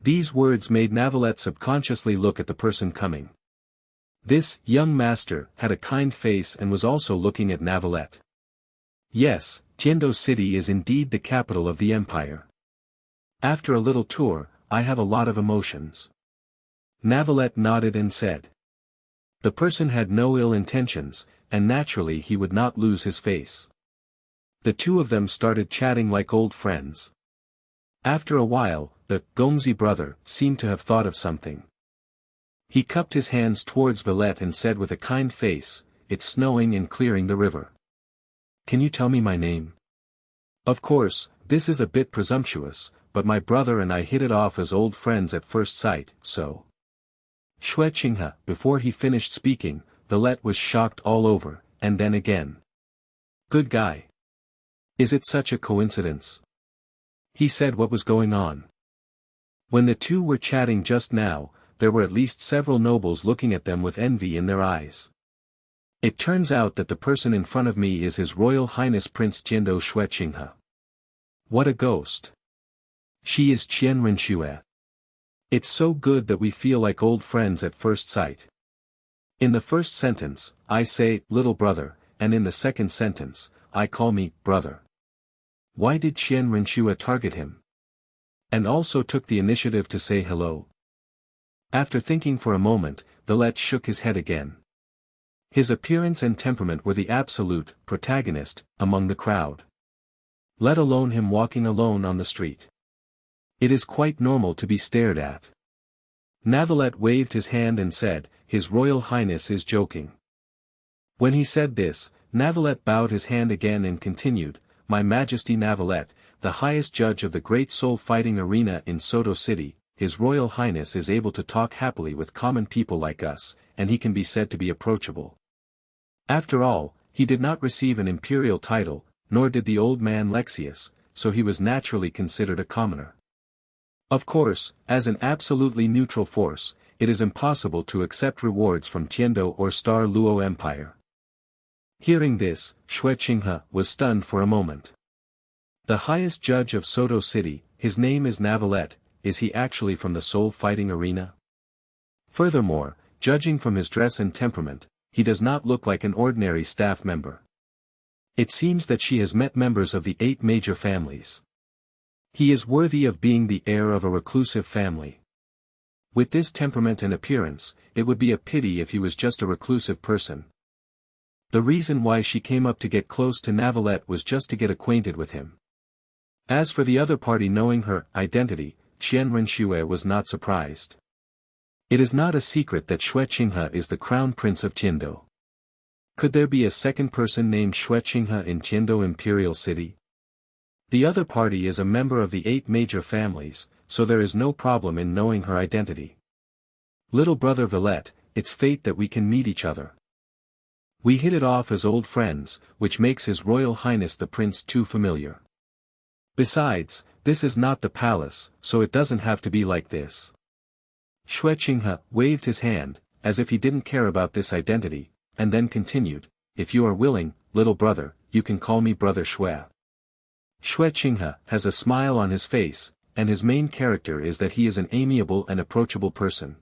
These words made Navallet subconsciously look at the person coming. This young master had a kind face and was also looking at Navallet. Yes, Tiando City is indeed the capital of the empire. After a little tour, I have a lot of emotions. Navallet nodded and said. The person had no ill intentions, and naturally he would not lose his face. The two of them started chatting like old friends. After a while, the Gongzi brother seemed to have thought of something. He cupped his hands towards Vallet and said with a kind face, "It's snowing and clearing the river. Can you tell me my name?" Of course, this is a bit presumptuous, but my brother and I hit it off as old friends at first sight, so. Xue Qinghe. Before he finished speaking, Vallet was shocked all over, and then again. Good guy. Is it such a coincidence? He said what was going on. When the two were chatting just now, there were at least several nobles looking at them with envy in their eyes. It turns out that the person in front of me is His Royal Highness Prince Jiando Shuqinghe. What a ghost. She is Qian Renxue. It's so good that we feel like old friends at first sight. In the first sentence, I say, little brother, and in the second sentence, I call me, brother. Why did Qian Renxue target him? And also took the initiative to say hello? After thinking for a moment, Navallet shook his head again. His appearance and temperament were the absolute protagonist among the crowd. Let alone him walking alone on the street. It is quite normal to be stared at. Navallet waved his hand and said, His Royal Highness is joking. When he said this, Navallet bowed his hand again and continued, My Majesty Navallet, the highest judge of the great soul-fighting arena in Sodto City, His Royal Highness is able to talk happily with common people like us, and he can be said to be approachable. After all, he did not receive an imperial title, nor did the old man Lexius, so he was naturally considered a commoner. Of course, as an absolutely neutral force, it is impossible to accept rewards from Tiando or Star Luo Empire. Hearing this, Shuqinghe was stunned for a moment. The highest judge of Sodto City, his name is Navallet, is he actually from the soul-fighting arena? Furthermore, judging from his dress and temperament, he does not look like an ordinary staff member. It seems that she has met members of the 8 major families. He is worthy of being the heir of a reclusive family. With this temperament and appearance, it would be a pity if he was just a reclusive person. The reason why she came up to get close to Navallet was just to get acquainted with him. As for the other party knowing her identity, Qian Renxue was not surprised. It is not a secret that Shuqinghe is the crown prince of Tiando. Could there be a second person named Shuqinghe in Tiando Imperial City? The other party is a member of the 8 major families, so there is no problem in knowing her identity. Little brother Navallet, it's fate that we can meet each other. We hit it off as old friends, which makes His Royal Highness the Prince too familiar. Besides, this is not the palace, so it doesn't have to be like this. Shuqinghe waved his hand, as if he didn't care about this identity, and then continued, If you are willing, little brother, you can call me Brother Shui. Shuqinghe has a smile on his face, and his main character is that he is an amiable and approachable person.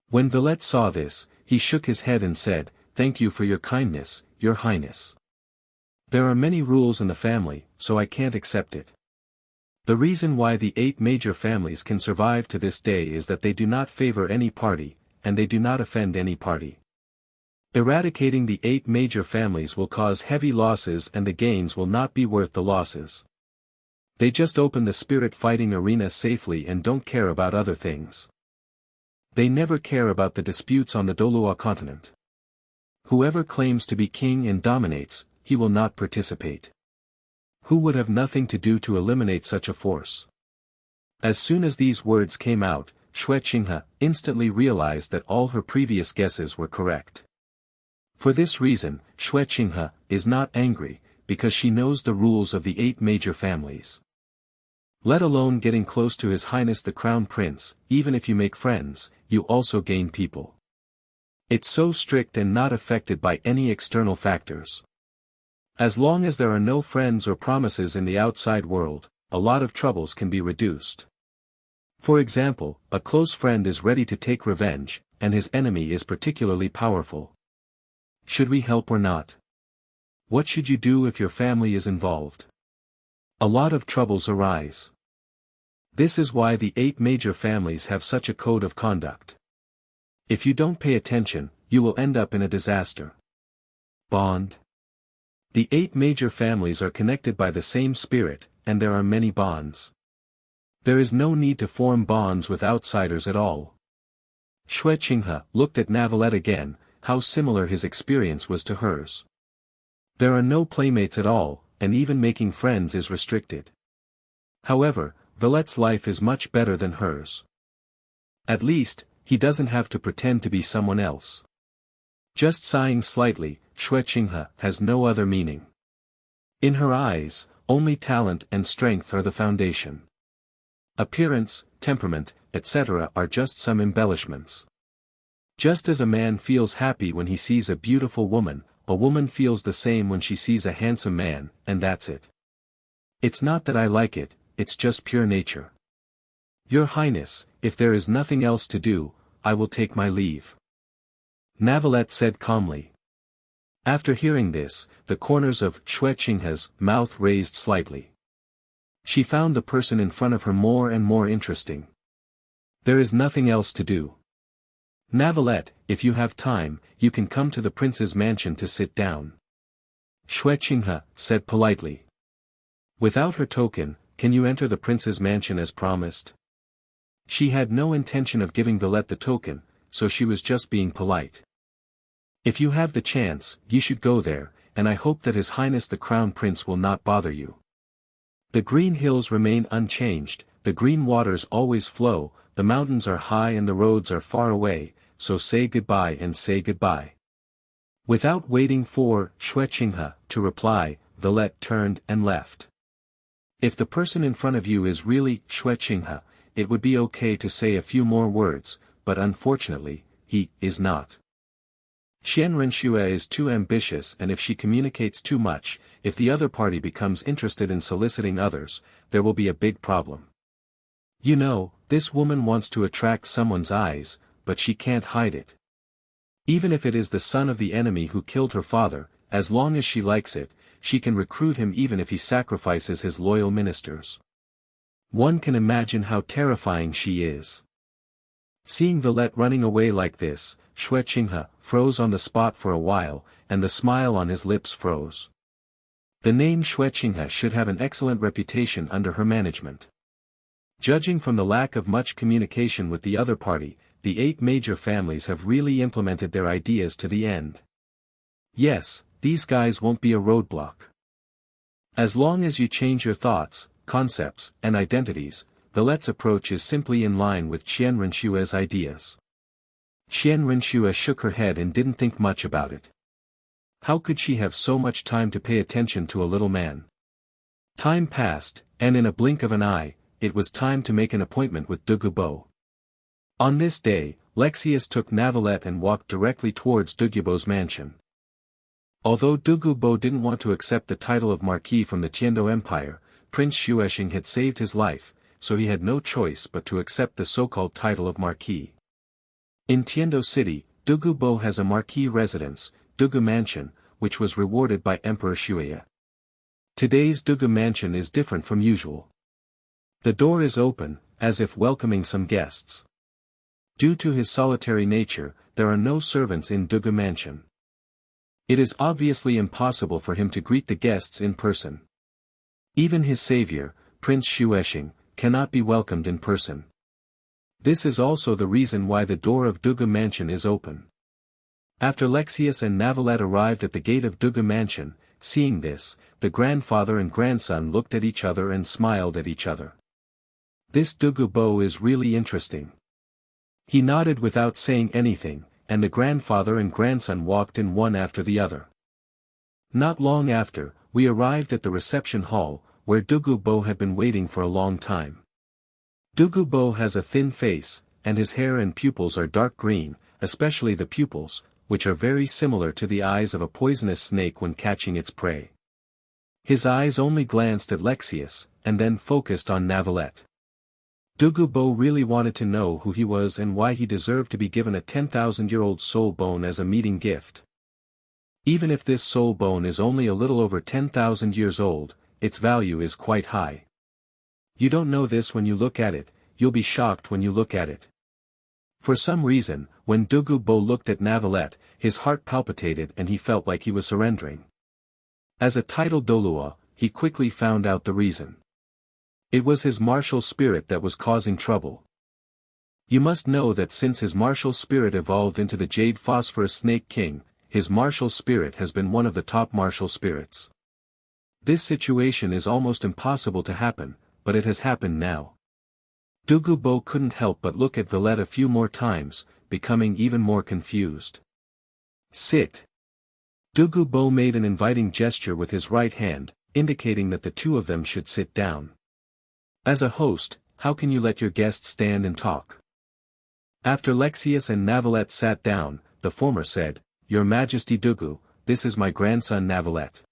When Navallet saw this, he shook his head and said, Thank you for your kindness, Your Highness. There are many rules in the family, so I can't accept it. The reason why the 8 major families can survive to this day is that they do not favor any party, and they do not offend any party. Eradicating the 8 major families will cause heavy losses and the gains will not be worth the losses. They just open the spirit fighting arena safely and don't care about other things. They never care about the disputes on the Douluo Continent. Whoever claims to be king and dominates, he will not participate. Who would have nothing to do to eliminate such a force? As soon as these words came out, Shuqinghe instantly realized that all her previous guesses were correct. For this reason, Shuqinghe is not angry, because she knows the rules of the 8 major families. Let alone getting close to His Highness the Crown Prince, even if you make friends, you also gain people. It's so strict and not affected by any external factors. As long as there are no friends or promises in the outside world, a lot of troubles can be reduced. For example, a close friend is ready to take revenge, and his enemy is particularly powerful. Should we help or not? What should you do if your family is involved? A lot of troubles arise. This is why the 8 major families have such a code of conduct. If you don't pay attention, you will end up in a disaster. Bond. The 8 major families are connected by the same spirit, and there are many bonds. There is no need to form bonds with outsiders at all. Shuqinghe looked at Navallet again, how similar his experience was to hers. There are no playmates at all, and even making friends is restricted. However, Navallet's life is much better than hers. At least, he doesn't have to pretend to be someone else. Just sighing slightly, Shuqinghe has no other meaning. In her eyes, only talent and strength are the foundation. Appearance, temperament, etc. are just some embellishments. Just as a man feels happy when he sees a beautiful woman, a woman feels the same when she sees a handsome man, and that's it. It's not that I like it, it's just pure nature. Your Highness, if there is nothing else to do, I will take my leave. Navallet said calmly. After hearing this, the corners of Zhu Zhuqing's mouth raised slightly. She found the person in front of her more and more interesting. There is nothing else to do. Navallet, if you have time, you can come to the prince's mansion to sit down. Zhu Zhuqing said politely. Without her token, can you enter the prince's mansion as promised? She had no intention of giving Navallet the token, so she was just being polite. If you have the chance, you should go there, and I hope that His Highness the Crown Prince will not bother you. The green hills remain unchanged, the green waters always flow, the mountains are high and the roads are far away, so say goodbye and say goodbye. Without waiting for Zhu Zhuqing to reply, Navallet turned and left. If the person in front of you is really Zhu Zhuqing, it would be okay to say a few more words, but unfortunately, he is not. Qian Renxue is too ambitious, and if she communicates too much, if the other party becomes interested in soliciting others, there will be a big problem. You know, this woman wants to attract someone's eyes, but she can't hide it. Even if it is the son of the enemy who killed her father, as long as she likes it, she can recruit him even if he sacrifices his loyal ministers. One can imagine how terrifying she is. Seeing Navallet running away like this, Zhu Zhuqing froze on the spot for a while, and the smile on his lips froze. The name Zhu Zhuqing should have an excellent reputation under her management. Judging from the lack of much communication with the other party, the 8 major families have really implemented their ideas to the end. Yes, these guys won't be a roadblock. As long as you change your thoughts, concepts, and identities, Navallet's approach is simply in line with Qian Renshue's ideas. Qian Renxue shook her head and didn't think much about it. How could she have so much time to pay attention to a little man? Time passed, and in a blink of an eye, it was time to make an appointment with Dugu. On this day, Lexius took Navallet and walked directly towards Dugu's mansion. Although Dugu didn't want to accept the title of Marquis from the Tiando Empire, Prince Zhu Zhuqing had saved his life, so he had no choice but to accept the so-called title of Marquis. In Tiando City, Dugu has a Marquis residence, Dugu Mansion, which was rewarded by Emperor Shuya. Today's Dugu Mansion is different from usual. The door is open, as if welcoming some guests. Due to his solitary nature, there are no servants in Dugu Mansion. It is obviously impossible for him to greet the guests in person. Even his savior, Prince Zhu Zhuqing, cannot be welcomed in person. This is also the reason why the door of Dugu Mansion is open. After Lexius and Navallet arrived at the gate of Dugu Mansion, seeing this, the grandfather and grandson looked at each other and smiled at each other. This Dugu is really interesting. He nodded without saying anything, and the grandfather and grandson walked in one after the other. Not long after, we arrived at the reception hall, where Dugu had been waiting for a long time. Dugu has a thin face, and his hair and pupils are dark green, especially the pupils, which are very similar to the eyes of a poisonous snake when catching its prey. His eyes only glanced at Lexius, and then focused on Navallet. Dugu really wanted to know who he was and why he deserved to be given a 10,000-year-old soul bone as a meeting gift. Even if this soul bone is only a little over 10,000 years old, its value is quite high. You don't know this when you look at it, you'll be shocked when you look at it. For some reason, when Dugu looked at Navallet, his heart palpitated and he felt like he was surrendering. As a titled Douluo, he quickly found out the reason. It was his martial spirit that was causing trouble. You must know that since his martial spirit evolved into the Jade Phosphorus Snake King, his martial spirit has been one of the top martial spirits. This situation is almost impossible to happen, but it has happened now. Dugu couldn't help but look at Navallet a few more times, becoming even more confused. Sit. Dugu made an inviting gesture with his right hand, indicating that the two of them should sit down. As a host, how can you let your guests stand and talk? After Lexius and Navallet sat down, the former said, Your Majesty Dugu, this is my grandson Navallet.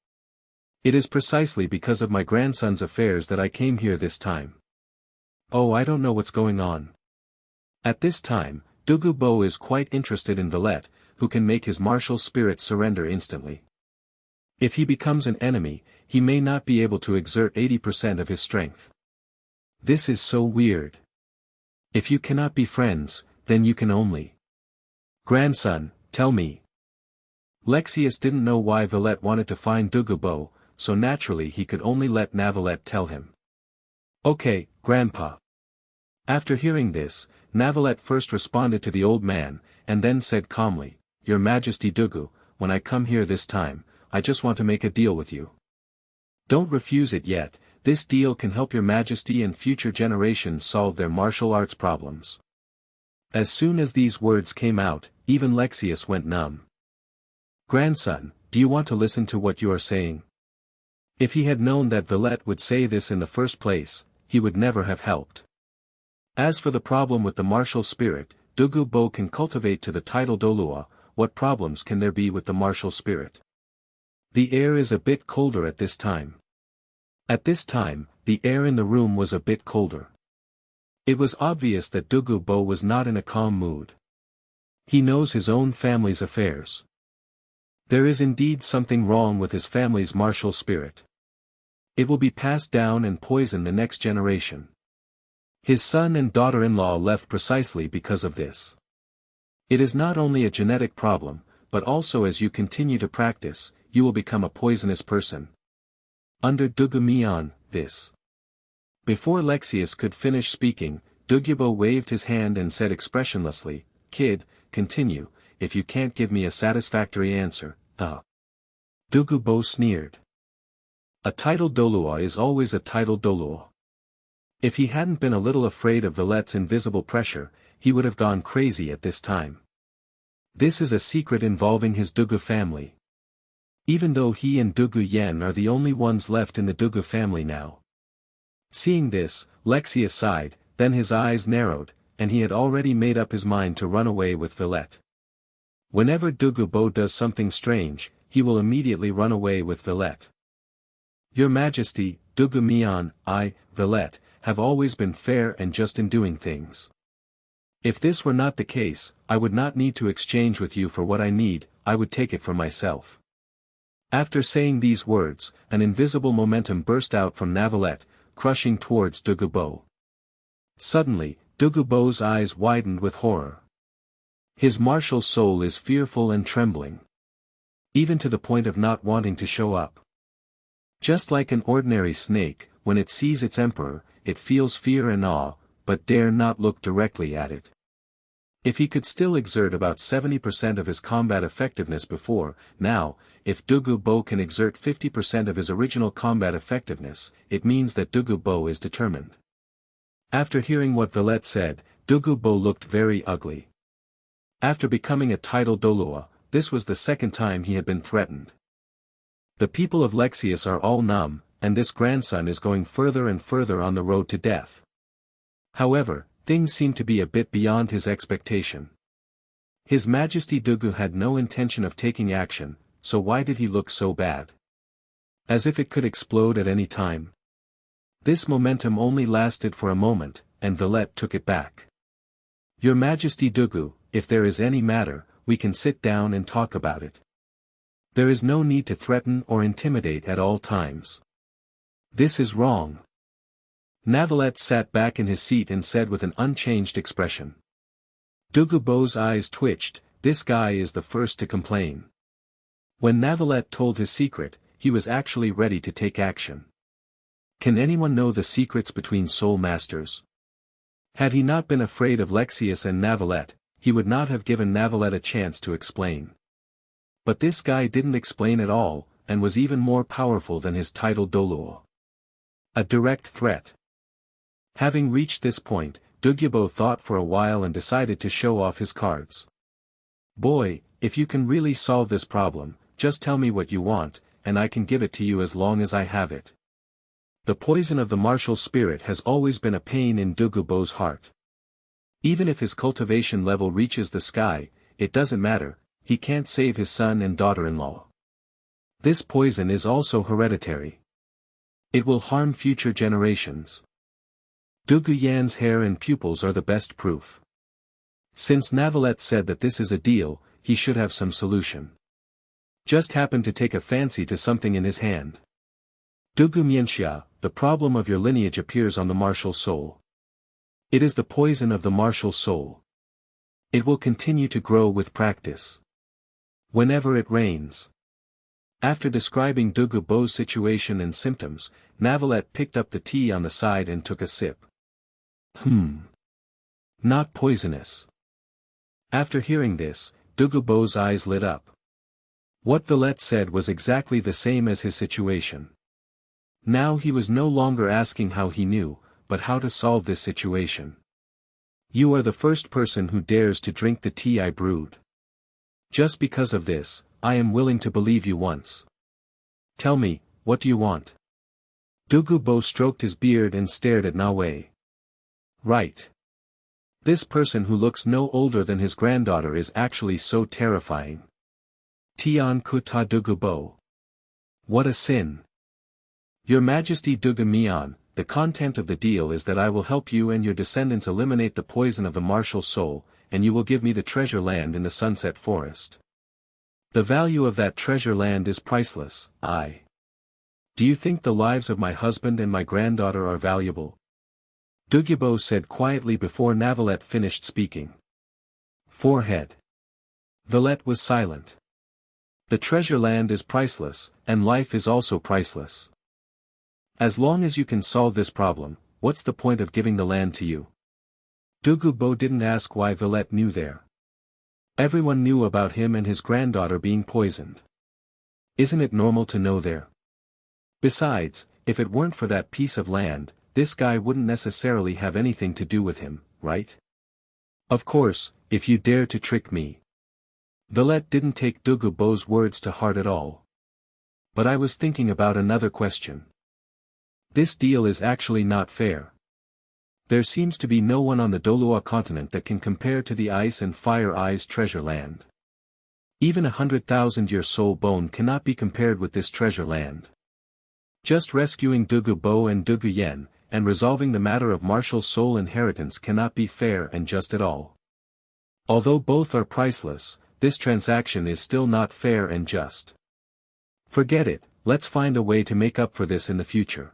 It is precisely because of my grandson's affairs that I came here this time. Oh, I don't know what's going on. At this time, Dugu Bo is quite interested in Vallet, who can make his martial spirit surrender instantly. If he becomes an enemy, he may not be able to exert 80% of his strength. This is so weird. If you cannot be friends, then you can only. Grandson, tell me. Lexius didn't know why Vallet wanted to find Dugu Bo, so naturally he could only let Navallet tell him. Okay, Grandpa. After hearing this, Navallet first responded to the old man, and then said calmly, Your Majesty Dugu, when I come here this time, I just want to make a deal with you. Don't refuse it yet, this deal can help your Majesty and future generations solve their martial arts problems. As soon as these words came out, even Lexius went numb. Grandson, do you want to listen to what you are saying? If he had known that Vallet would say this in the first place, he would never have helped. As for the problem with the martial spirit, Dugu Bo can cultivate to the title Douluo. What problems can there be with the martial spirit? The air is a bit colder at this time. At this time, the air in the room was a bit colder. It was obvious that Dugu Bo was not in a calm mood. He knows his own family's affairs. There is indeed something wrong with his family's martial spirit. It will be passed down and poison the next generation. His son and daughter-in-law left precisely because of this. It is not only a genetic problem, but also as you continue to practice, you will become a poisonous person. Under Dugu Mian, this. Before Lexius could finish speaking, Dugyabo waved his hand and said expressionlessly, Kid, continue, if you can't give me a satisfactory answer, Dugu sneered. A title Douluo is always a title Douluo. If he hadn't been a little afraid of Vallet's invisible pressure, he would have gone crazy at this time. This is a secret involving his Dugu family. Even though he and Dugu Yen are the only ones left in the Dugu family now. Seeing this, Lexius sighed, then his eyes narrowed, and he had already made up his mind to run away with Vallet. Whenever Dugu Bo does something strange, he will immediately run away with Vallet. Your Majesty, Dugu Mian, I, Vallet, have always been fair and just in doing things. If this were not the case, I would not need to exchange with you for what I need, I would take it for myself. After saying these words, an invisible momentum burst out from Navallet, crushing towards Dugu Bo. Suddenly, Dugu Bo's eyes widened with horror. His martial soul is fearful and trembling. Even to the point of not wanting to show up. Just like an ordinary snake, when it sees its emperor, it feels fear and awe, but dare not look directly at it. If he could still exert about 70% of his combat effectiveness before, now, if Dugu Bo can exert 50% of his original combat effectiveness, it means that Dugu Bo is determined. After hearing what Vallet said, Dugu Bo looked very ugly. After becoming a title Douluo, this was the second time he had been threatened. The people of Lexius are all numb, and this grandson is going further and further on the road to death. However, things seem to be a bit beyond his expectation. His Majesty Dugu had no intention of taking action, so why did he look so bad? As if it could explode at any time. This momentum only lasted for a moment, and Vallet took it back. Your Majesty Dugu, if there is any matter, we can sit down and talk about it. There is no need to threaten or intimidate at all times. This is wrong. Navallet sat back in his seat and said with an unchanged expression. Dugu Bo's eyes twitched, this guy is the first to complain. When Navallet told his secret, he was actually ready to take action. Can anyone know the secrets between soul masters? Had he not been afraid of Lexius and Navallet, he would not have given Navallet a chance to explain. But this guy didn't explain at all, and was even more powerful than his title Douluo. A direct threat. Having reached this point, Dugyabo thought for a while and decided to show off his cards. Boy, if you can really solve this problem, just tell me what you want, and I can give it to you as long as I have it. The poison of the martial spirit has always been a pain in Dugubo's heart. Even if his cultivation level reaches the sky, it doesn't matter, he can't save his son and daughter-in-law. This poison is also hereditary. It will harm future generations. Dugu Yan's hair and pupils are the best proof. Since Navallet said that this is a deal, he should have some solution. Just happened to take a fancy to something in his hand. Dugu Mianxia, the problem of your lineage appears on the martial soul. It is the poison of the martial soul. It will continue to grow with practice. Whenever it rains. After describing Dugu Bo's situation and symptoms, Navallet picked up the tea on the side and took a sip. Not poisonous. After hearing this, Dugu Bo's eyes lit up. What Navallet said was exactly the same as his situation. Now he was no longer asking how he knew, but how to solve this situation. You are the first person who dares to drink the tea I brewed. Just because of this, I am willing to believe you once. Tell me, what do you want? Dugu Bo stroked his beard and stared at Nawe. Right. This person who looks no older than his granddaughter is actually so terrifying. Tian Kuta Dugu Bo. What a sin. Your Majesty Dugu Mian, the content of the deal is that I will help you and your descendants eliminate the poison of the martial soul, and you will give me the treasure land in the Sunset Forest. The value of that treasure land is priceless. Do you think the lives of my husband and my granddaughter are valuable? Dugubo said quietly before Navallet finished speaking. Forehead. Navallet was silent. The treasure land is priceless, and life is also priceless. As long as you can solve this problem, what's the point of giving the land to you? Dugubo didn't ask why Navallet knew there. Everyone knew about him and his granddaughter being poisoned. Isn't it normal to know there? Besides, if it weren't for that piece of land, this guy wouldn't necessarily have anything to do with him, right? Of course, if you dare to trick me. Navallet didn't take Dugubo's words to heart at all. But I was thinking about another question. This deal is actually not fair. There seems to be no one on the Douluo Continent that can compare to the Ice and Fire Eyes treasure land. Even 100,000-year soul bone cannot be compared with this treasure land. Just rescuing Dugu Bo and Dugu Yen, and resolving the matter of martial soul inheritance cannot be fair and just at all. Although both are priceless, this transaction is still not fair and just. Forget it, let's find a way to make up for this in the future.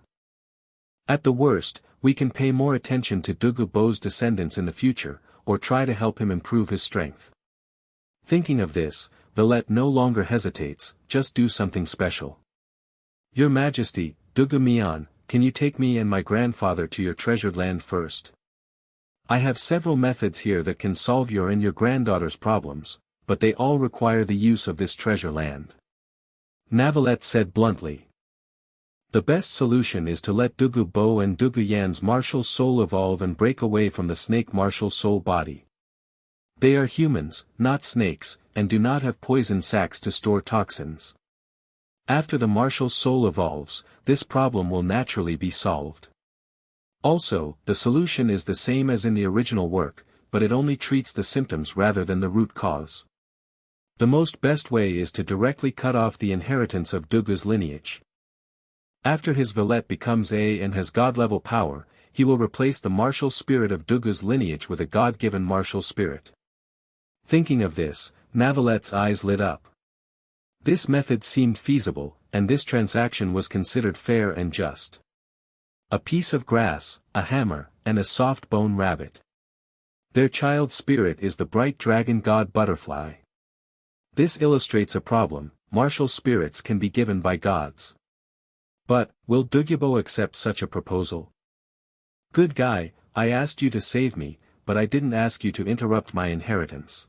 At the worst, we can pay more attention to Dugu Bo's descendants in the future, or try to help him improve his strength. Thinking of this, Navallet no longer hesitates, just do something special. Your Majesty, Dugu Mian, can you take me and my grandfather to your treasured land first? I have several methods here that can solve your and your granddaughter's problems, but they all require the use of this treasure land. Navallet said bluntly. The best solution is to let Dugu Bo and Dugu Yan's martial soul evolve and break away from the snake martial soul body. They are humans, not snakes, and do not have poison sacs to store toxins. After the martial soul evolves, this problem will naturally be solved. Also, the solution is the same as in the original work, but it only treats the symptoms rather than the root cause. The most best way is to directly cut off the inheritance of Dugu's lineage. After his Navallet becomes A and has god-level power, he will replace the martial spirit of Dugu's lineage with a god-given martial spirit. Thinking of this, Navallet's eyes lit up. This method seemed feasible, and this transaction was considered fair and just. A piece of grass, a hammer, and a soft bone rabbit. Their child spirit is the bright dragon god butterfly. This illustrates a problem: martial spirits can be given by gods. But, will Dugubo accept such a proposal? Good guy, I asked you to save me, but I didn't ask you to interrupt my inheritance.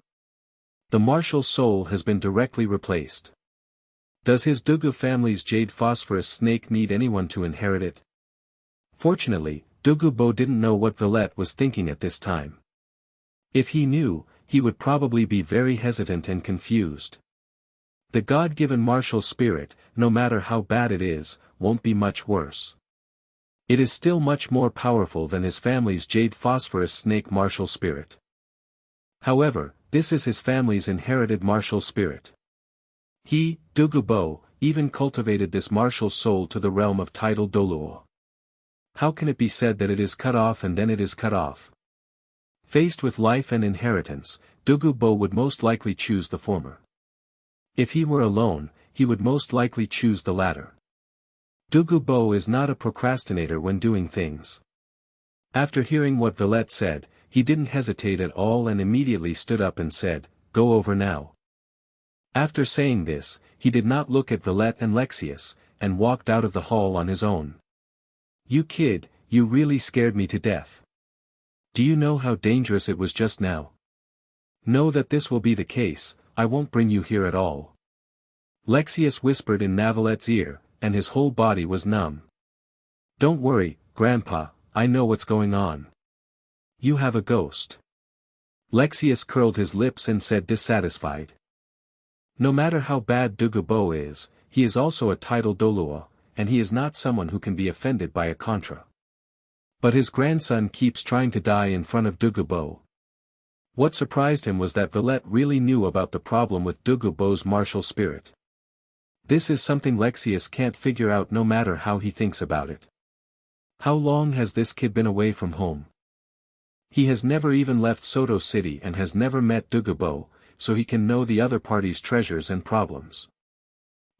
The martial soul has been directly replaced. Does his Dugu family's jade phosphorus snake need anyone to inherit it? Fortunately, Dugubo didn't know what Navallet was thinking at this time. If he knew, he would probably be very hesitant and confused. The God-given martial spirit, no matter how bad it is, won't be much worse. It is still much more powerful than his family's jade phosphorus snake martial spirit. However, this is his family's inherited martial spirit. He, Dugu, even cultivated this martial soul to the realm of tidal Douluo. How can it be said that it is cut off and then it is cut off? Faced with life and inheritance, Dugu would most likely choose the former. If he were alone, he would most likely choose the latter. Dugu is not a procrastinator when doing things. After hearing what Navallet said, he didn't hesitate at all and immediately stood up and said, "Go over now." After saying this, he did not look at Navallet and Lexius, and walked out of the hall on his own. "You kid, you really scared me to death. Do you know how dangerous it was just now? Know that this will be the case, I won't bring you here at all." Lexius whispered in Navallet's ear, and his whole body was numb. "Don't worry, Grandpa, I know what's going on. You have a ghost." Lexius curled his lips and said dissatisfied. No matter how bad Dugu is, he is also a tidal Douluo, and he is not someone who can be offended by a contra. But his grandson keeps trying to die in front of Dugu. What surprised him was that Navallet really knew about the problem with Dugu's martial spirit. This is something Lexius can't figure out no matter how he thinks about it. How long has this kid been away from home? He has never even left Sodto City and has never met Dugu, so he can know the other party's treasures and problems.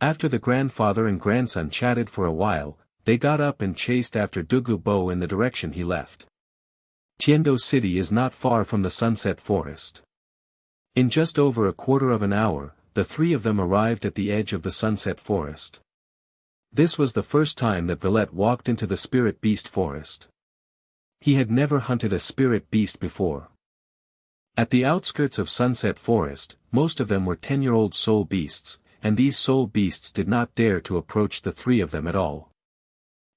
After the grandfather and grandson chatted for a while, they got up and chased after Dugu in the direction he left. Tiendo City is not far from the Sunset Forest. In just over a quarter of an hour, the three of them arrived at the edge of the Sunset Forest. This was the first time that Navallet walked into the Spirit Beast Forest. He had never hunted a spirit beast before. At the outskirts of Sunset Forest, most of them were 10-year-old soul beasts, and these soul beasts did not dare to approach the three of them at all.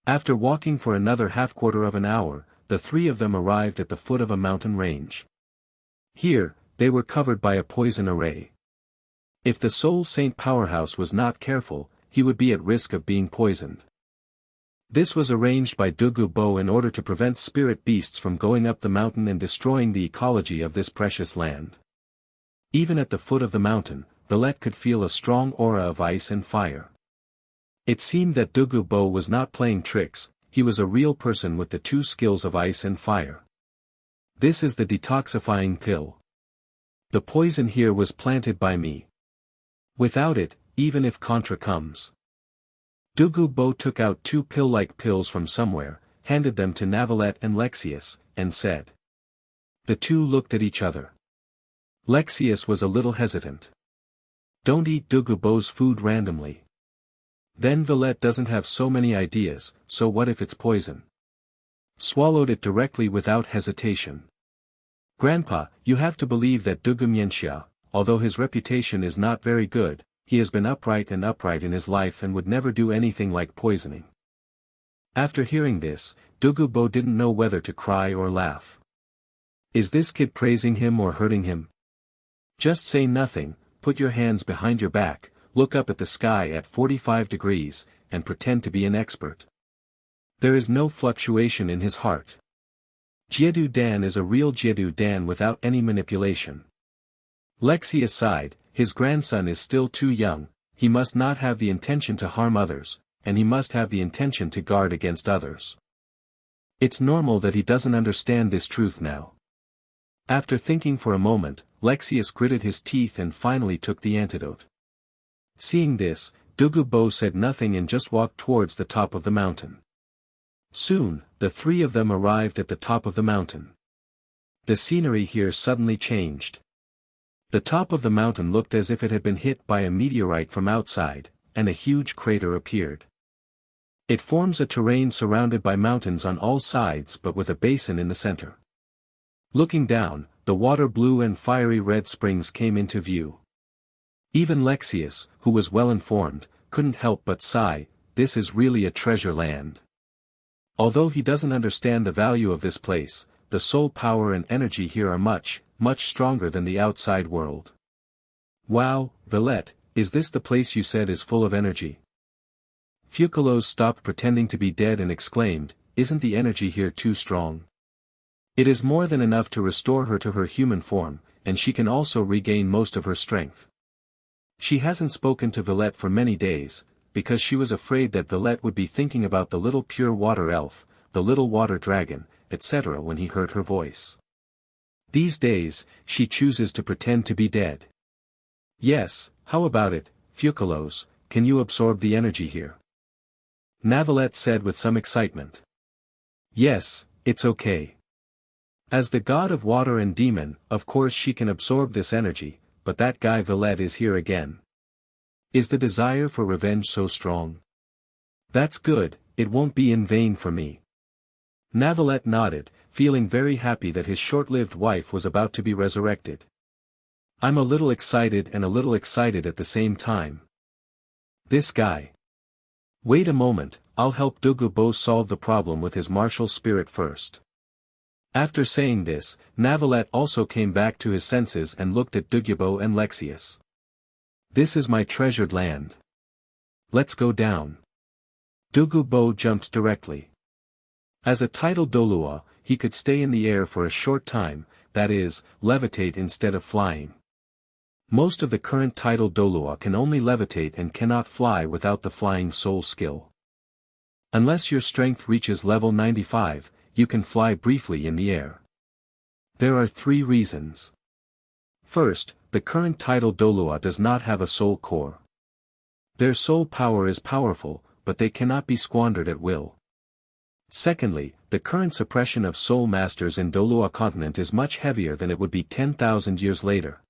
After walking for another half-quarter of an hour, the three of them arrived at the foot of a mountain range. Here, they were covered by a poison array. If the Soul Saint Powerhouse was not careful, he would be at risk of being poisoned. This was arranged by Dugu in order to prevent spirit beasts from going up the mountain and destroying the ecology of this precious land. Even at the foot of the mountain, Navallet could feel a strong aura of ice and fire. It seemed that Dugu was not playing tricks, he was a real person with the two skills of ice and fire. This is the detoxifying pill. The poison here was planted by me. Without it, even if Contra comes. Dugu took out two pill-like pills from somewhere, handed them to Navallet and Lexius, and said. The two looked at each other. Lexius was a little hesitant. Don't eat Dugu's food randomly. Then Navallet doesn't have so many ideas, so what if it's poison? Swallowed it directly without hesitation. Grandpa, you have to believe that Dugu, although his reputation is not very good, he has been upright in his life and would never do anything like poisoning. After hearing this, Dugu didn't know whether to cry or laugh. Is this kid praising him or hurting him? Just say nothing, put your hands behind your back, look up at the sky at 45 degrees, and pretend to be an expert. There is no fluctuation in his heart. Jiedu Dan is a real Jiedu Dan without any manipulation. Lexi aside, his grandson is still too young, he must not have the intention to harm others, and he must have the intention to guard against others. It's normal that he doesn't understand this truth now. After thinking for a moment, Lexius gritted his teeth and finally took the antidote. Seeing this, Dugu said nothing and just walked towards the top of the mountain. Soon, the three of them arrived at the top of the mountain. The scenery here suddenly changed. The top of the mountain looked as if it had been hit by a meteorite from outside, and a huge crater appeared. It forms a terrain surrounded by mountains on all sides but with a basin in the center. Looking down, the water blue and fiery red springs came into view. Even Lexius, who was well informed, couldn't help but sigh, this is really a treasure land. Although he doesn't understand the value of this place, the soul power and energy here are much, much stronger than the outside world. Wow, Navallet, is this the place you said is full of energy? Fucalos stopped pretending to be dead and exclaimed, isn't the energy here too strong? It is more than enough to restore her to her human form, and she can also regain most of her strength. She hasn't spoken to Villette for many days, because she was afraid that Villette would be thinking about the little pure water elf, the little water dragon, etc. when he heard her voice. These days, she chooses to pretend to be dead. Yes, how about it, Fucalos, can you absorb the energy here? Navallet said with some excitement. Yes, it's okay. As the god of water and demon, of course she can absorb this energy, but that guy Villette is here again. Is the desire for revenge so strong? That's good, it won't be in vain for me. Navallet nodded, feeling very happy that his short-lived wife was about to be resurrected. I'm a little excited and a little excited at the same time. This guy. Wait a moment, I'll help Dugu solve the problem with his martial spirit first. After saying this, Navallet also came back to his senses and looked at Dugu and Lexius. This is my treasured land. Let's go down. Dugu jumped directly. As a titled Douluo, he could stay in the air for a short time, that is, levitate instead of flying. Most of the current titled Douluo can only levitate and cannot fly without the flying soul skill. Unless your strength reaches level 95, you can fly briefly in the air. There are 3 reasons. First, the current titled Douluo does not have a soul core. Their soul power is powerful, but they cannot be squandered at will. Secondly, the current suppression of soul masters in Douluo Continent is much heavier than it would be 10,000 years later.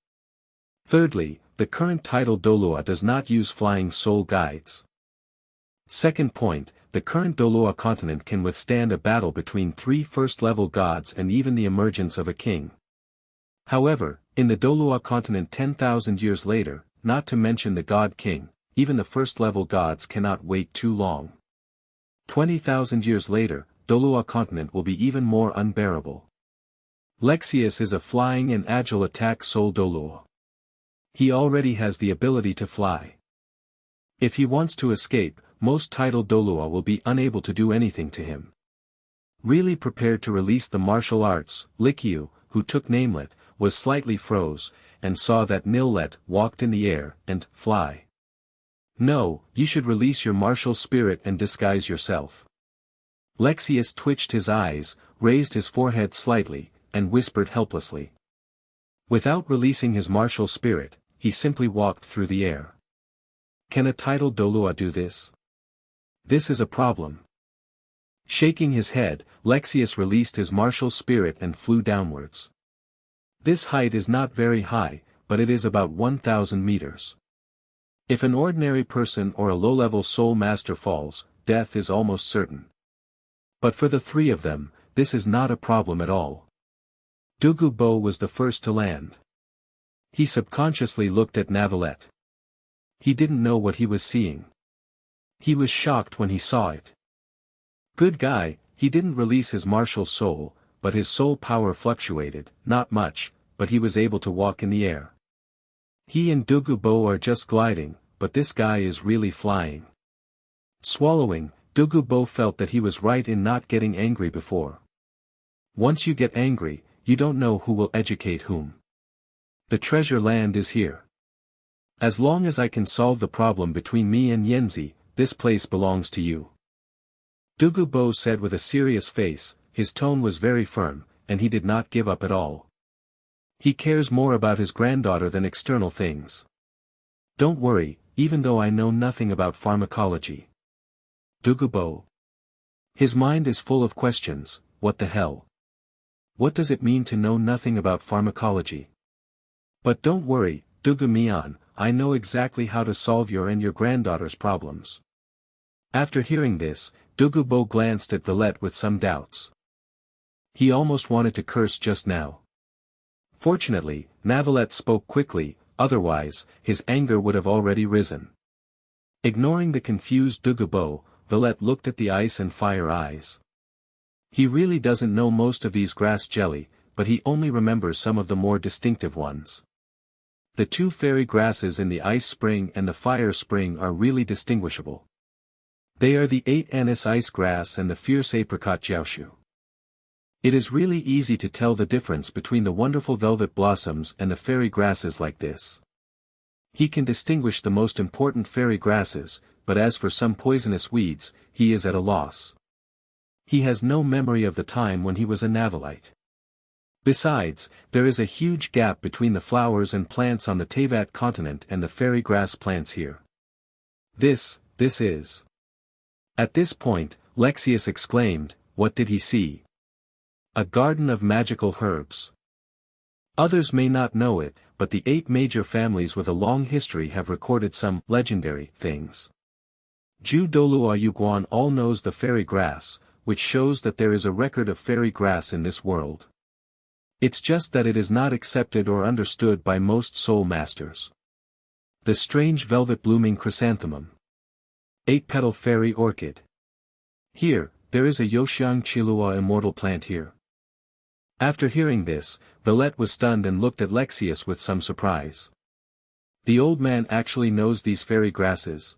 Thirdly, the current titled Douluo does not use flying soul guides. Second point, the current Douluo Continent can withstand a battle between 3 first-level gods and even the emergence of a king. However, in the Douluo Continent 10,000 years later, not to mention the god king, even the first-level gods cannot wait too long. 20,000 years later, Douluo Continent will be even more unbearable. Lexius is a flying and agile attack soul Douluo. He already has the ability to fly. If he wants to escape, most titled Douluo will be unable to do anything to him. Really prepared to release the martial arts, Likyu, who took Namelet, was slightly froze, and saw that Nillet walked in the air and fly. No, you should release your martial spirit and disguise yourself. Lexius twitched his eyes, raised his forehead slightly, and whispered helplessly. Without releasing his martial spirit, he simply walked through the air. Can a titled Douluo do this? This is a problem. Shaking his head, Lexius released his martial spirit and flew downwards. This height is not very high, but it is about 1,000 meters. If an ordinary person or a low-level soul master falls, death is almost certain. But for the 3 of them, this is not a problem at all. Dugu was the first to land. He subconsciously looked at Navallet. He didn't know what he was seeing. He was shocked when he saw it. Good guy, he didn't release his martial soul, but his soul power fluctuated, not much, but he was able to walk in the air. He and Dugu are just gliding, but this guy is really flying. Swallowing, Dugu felt that he was right in not getting angry before. Once you get angry, you don't know who will educate whom. The treasure land is here. As long as I can solve the problem between me and Yenzi, this place belongs to you. Dugu said with a serious face, his tone was very firm, and he did not give up at all. He cares more about his granddaughter than external things. Don't worry, even though I know nothing about pharmacology. Dugu. His mind is full of questions, what the hell? What does it mean to know nothing about pharmacology? But don't worry, Dugu, I know exactly how to solve your and your granddaughter's problems. After hearing this, Dugu glanced at Villette with some doubts. He almost wanted to curse just now. Fortunately, Navallet spoke quickly, otherwise, his anger would have already risen. Ignoring the confused Dugu, Villette looked at the ice and fire eyes. He really doesn't know most of these grass jelly, but he only remembers some of the more distinctive ones. The 2 fairy grasses in the ice spring and the fire spring are really distinguishable. They are the 8 anise ice grass and the fierce apricot jiaoshu. It is really easy to tell the difference between the wonderful velvet blossoms and the fairy grasses like this. He can distinguish the most important fairy grasses, but as for some poisonous weeds, he is at a loss. He has no memory of the time when he was a Navallet. Besides, there is a huge gap between the flowers and plants on the Dulouo Continent and the fairy grass plants here. This is. At this point, Lexius exclaimed, what did he see? A garden of magical herbs. Others may not know it, but the 8 major families with a long history have recorded some legendary things. Zhu Zhuqing all knows the fairy grass, which shows that there is a record of fairy grass in this world. It's just that it is not accepted or understood by most soul masters. The strange velvet blooming chrysanthemum. 8-petal fairy orchid. Here, there is a Yoxiang Chilua immortal plant here. After hearing this, Navallet was stunned and looked at Lexius with some surprise. The old man actually knows these fairy grasses.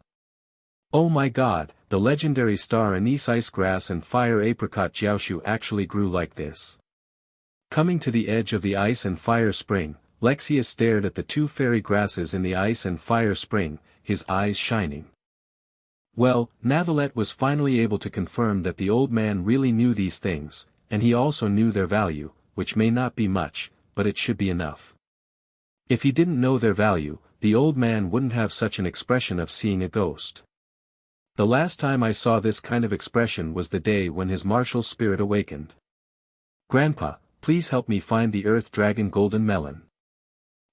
Oh my god, the legendary star anise ice grass and fire apricot jiaoshu actually grew like this. Coming to the edge of the ice and fire spring, Lexius stared at the 2 fairy grasses in the ice and fire spring, his eyes shining. Well, Navallet was finally able to confirm that the old man really knew these things, and he also knew their value, which may not be much, but it should be enough. If he didn't know their value, the old man wouldn't have such an expression of seeing a ghost. The last time I saw this kind of expression was the day when his martial spirit awakened. Grandpa, please help me find the Earth Dragon Golden Melon.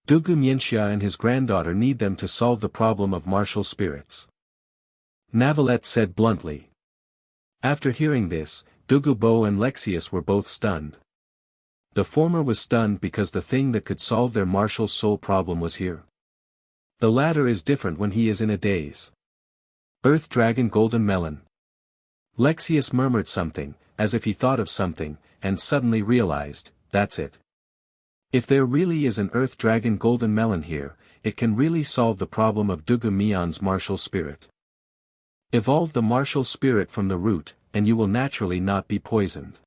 Dugu Mianxia and his granddaughter need them to solve the problem of martial spirits. Navallet said bluntly. After hearing this, Dugu and Lexius were both stunned. The former was stunned because the thing that could solve their martial soul problem was here. The latter is different when he is in a daze. Earth Dragon Golden Melon. Lexius murmured something, as if he thought of something, and suddenly realized, that's it. If there really is an Earth Dragon Golden Melon here, it can really solve the problem of Dugu Mian's martial spirit. Evolve the martial spirit from the root, and you will naturally not be poisoned.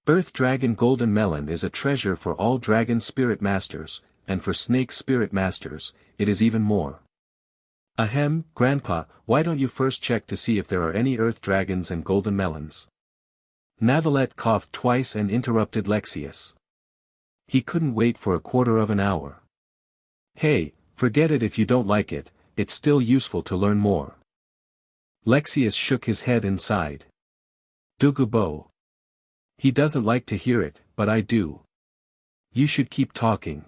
Earth Dragon Golden Melon is a treasure for all dragon spirit masters, and for snake spirit masters, it is even more. Ahem, Grandpa, why don't you first check to see if there are any Earth Dragons and Golden Melons? Navallet coughed twice and interrupted Lexius. He couldn't wait for a quarter of an hour. Hey, forget it if you don't like it, it's still useful to learn more. Lexius shook his head and sighed. Dugu. He doesn't like to hear it, but I do. You should keep talking.